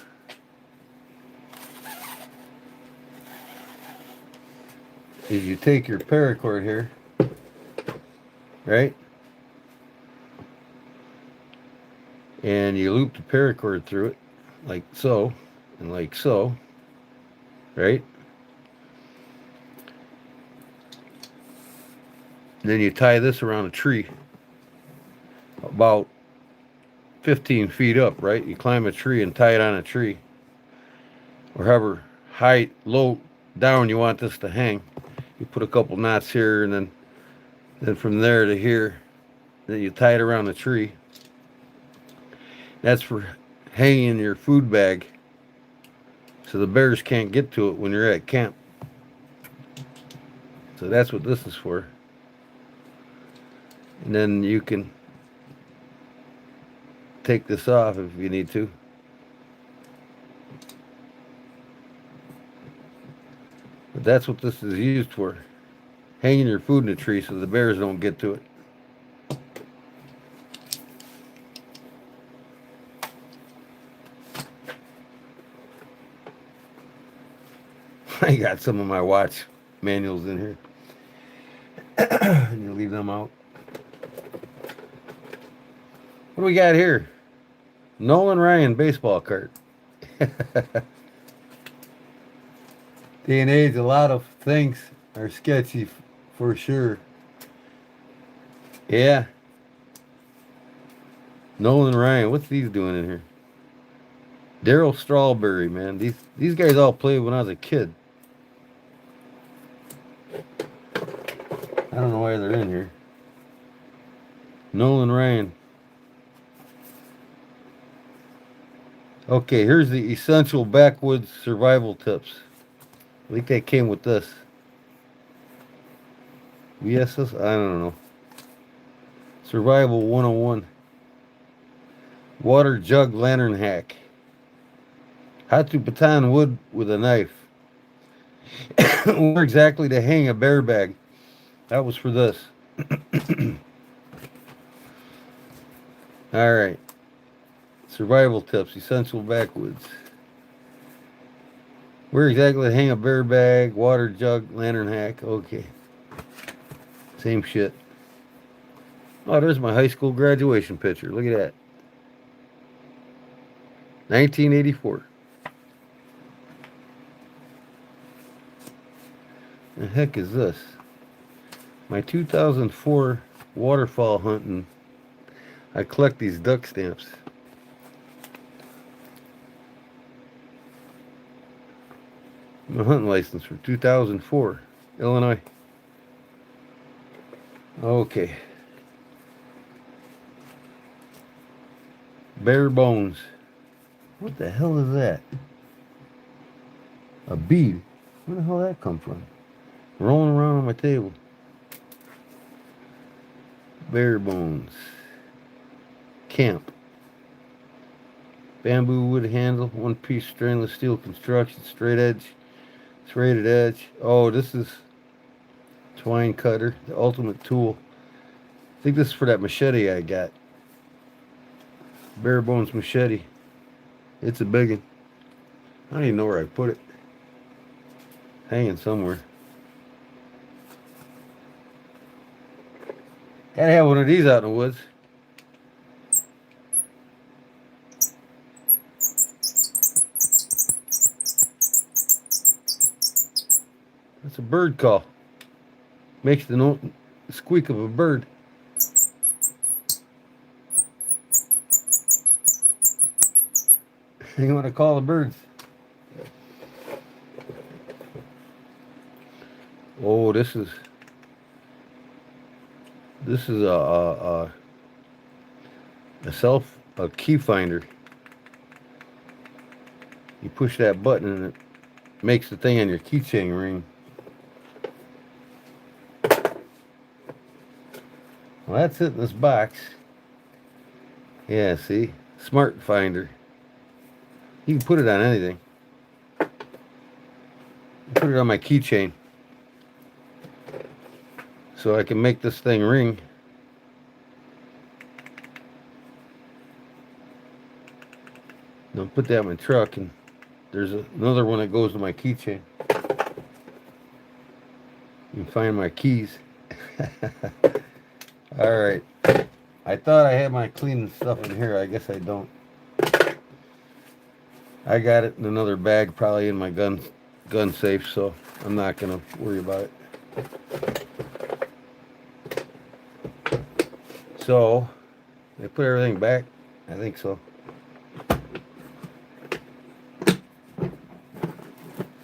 is you take your paracord here, right? And you loop the paracord through it, like so, and like so, right? And then you tie this around a tree about 15 feet up, right? You climb a tree and tie it on a tree, or however high, low, down you want this to hang. You put a couple knots here, and then from there to here, then you tie it around the tree. That's for hanging your food bag, so the bears can't get to it when you're at camp. So that's what this is for. And then you can take this off if you need to. But that's what this is used for. Hanging your food in a tree so the bears don't get to it. I got some of my watch manuals in here. And you leave them out. What do we got here? Nolan Ryan baseball cart. Day and age, a lot of things are sketchy for sure. Yeah. Nolan Ryan, what's these doing in here? Daryl Strawberry, man. These guys all played when I was a kid. I don't know why they're in here. Nolan Ryan. Okay, here's the essential backwoods survival tips. I think they came with this. VSS? I don't know. Survival 101. Water jug lantern hack. How to baton wood with a knife. Where exactly to hang a bear bag. That was for this. Alright. Survival tips. Essential backwoods. Where exactly to hang a bear bag. Water jug lantern hack. Okay. Same shit. Oh, there's my high school graduation picture. Look at that. 1984. The heck is this? My 2004 waterfall hunting. I collect these duck stamps. My hunting license for 2004, Illinois. Okay. Bare bones. What the hell is that? A bead. Where the hell did that come from? Rolling around on my table. Bare bones. Camp. Bamboo wood handle, one piece stainless steel construction, straight edge, serrated edge. Oh, this is twine cutter, the ultimate tool. I think this is for that machete I got. Bare bones machete. It's a big one. I don't even know where I put it. Hanging somewhere. Gotta have one of these out in the woods. That's a bird call. Makes the note squeak of a bird. You want to call the birds. Oh, this is a key finder. You push that button and it makes the thing on your keychain ring. Well, that's it in this box. Yeah, see? Smart Finder. You can put it on anything. Put it on my keychain. So I can make this thing ring. And I'll put that in my truck, and there's another one that goes to my keychain. You can find my keys. Alright. I thought I had my cleaning stuff in here. I guess I don't. I got it in another bag, probably in my gun safe, so I'm not going to worry about it. So, I put everything back? I think so.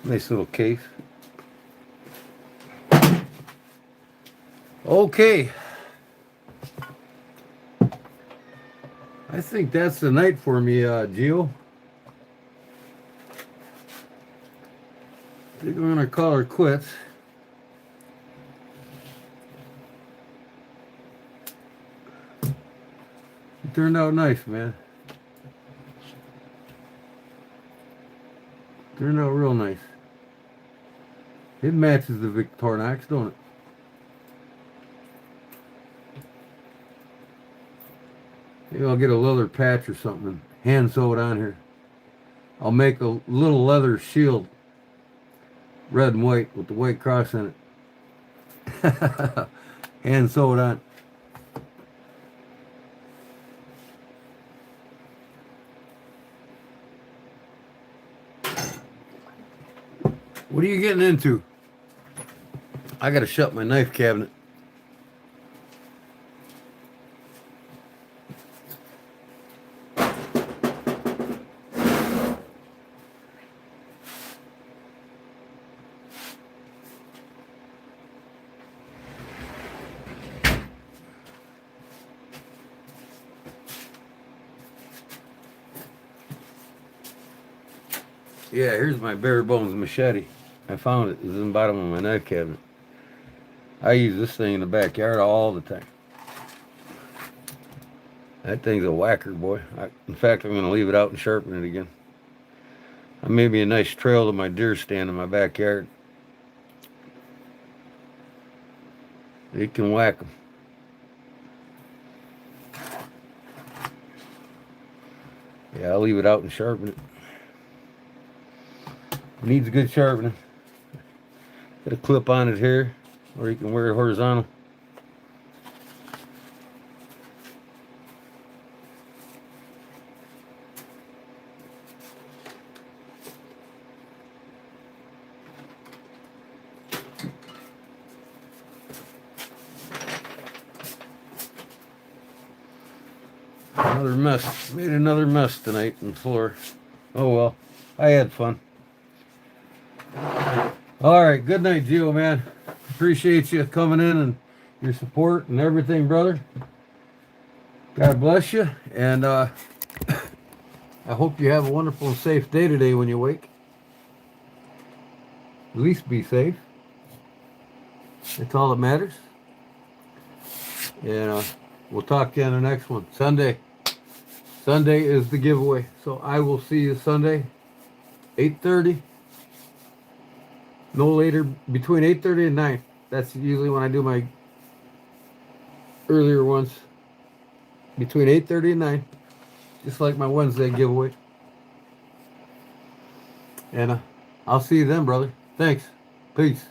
Nice little case. Okay. I think that's the night for me, Gio. I think I'm gonna call her quits. It turned out nice, man. Turned out real nice. It matches the Victorinox, don't it? Maybe I'll get a leather patch or something and hand sew it on here. I'll make a little leather shield, red and white, with the white cross in it. Hand sew it on. What are you getting into? I gotta shut my knife cabinet. Yeah, here's my bare bones machete. I found it. It was in the bottom of my knife cabinet. I use this thing in the backyard all the time. That thing's a whacker, boy. In fact, I'm going to leave it out and sharpen it again. I made me a nice trail to my deer stand in my backyard. It can whack them. Yeah, I'll leave it out and sharpen it. Needs good sharpening. Got a clip on it here, or you can wear it horizontal. Another mess. Made another mess tonight on the floor. Oh well, I had fun. All right, good night, Gio, man. Appreciate you coming in and your support and everything, brother. God bless you, and I hope you have a wonderful and safe day today when you wake. At least be safe. That's all that matters. And we'll talk to you on the next one. Sunday. Sunday is the giveaway. So I will see you Sunday, 8:30. No later, between 8:30 and 9. That's usually when I do my earlier ones. Between 8:30 and 9. Just like my Wednesday giveaway. And I'll see you then, brother. Thanks. Peace.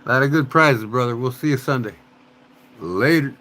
A lot of good prizes, brother. We'll see you Sunday. Later.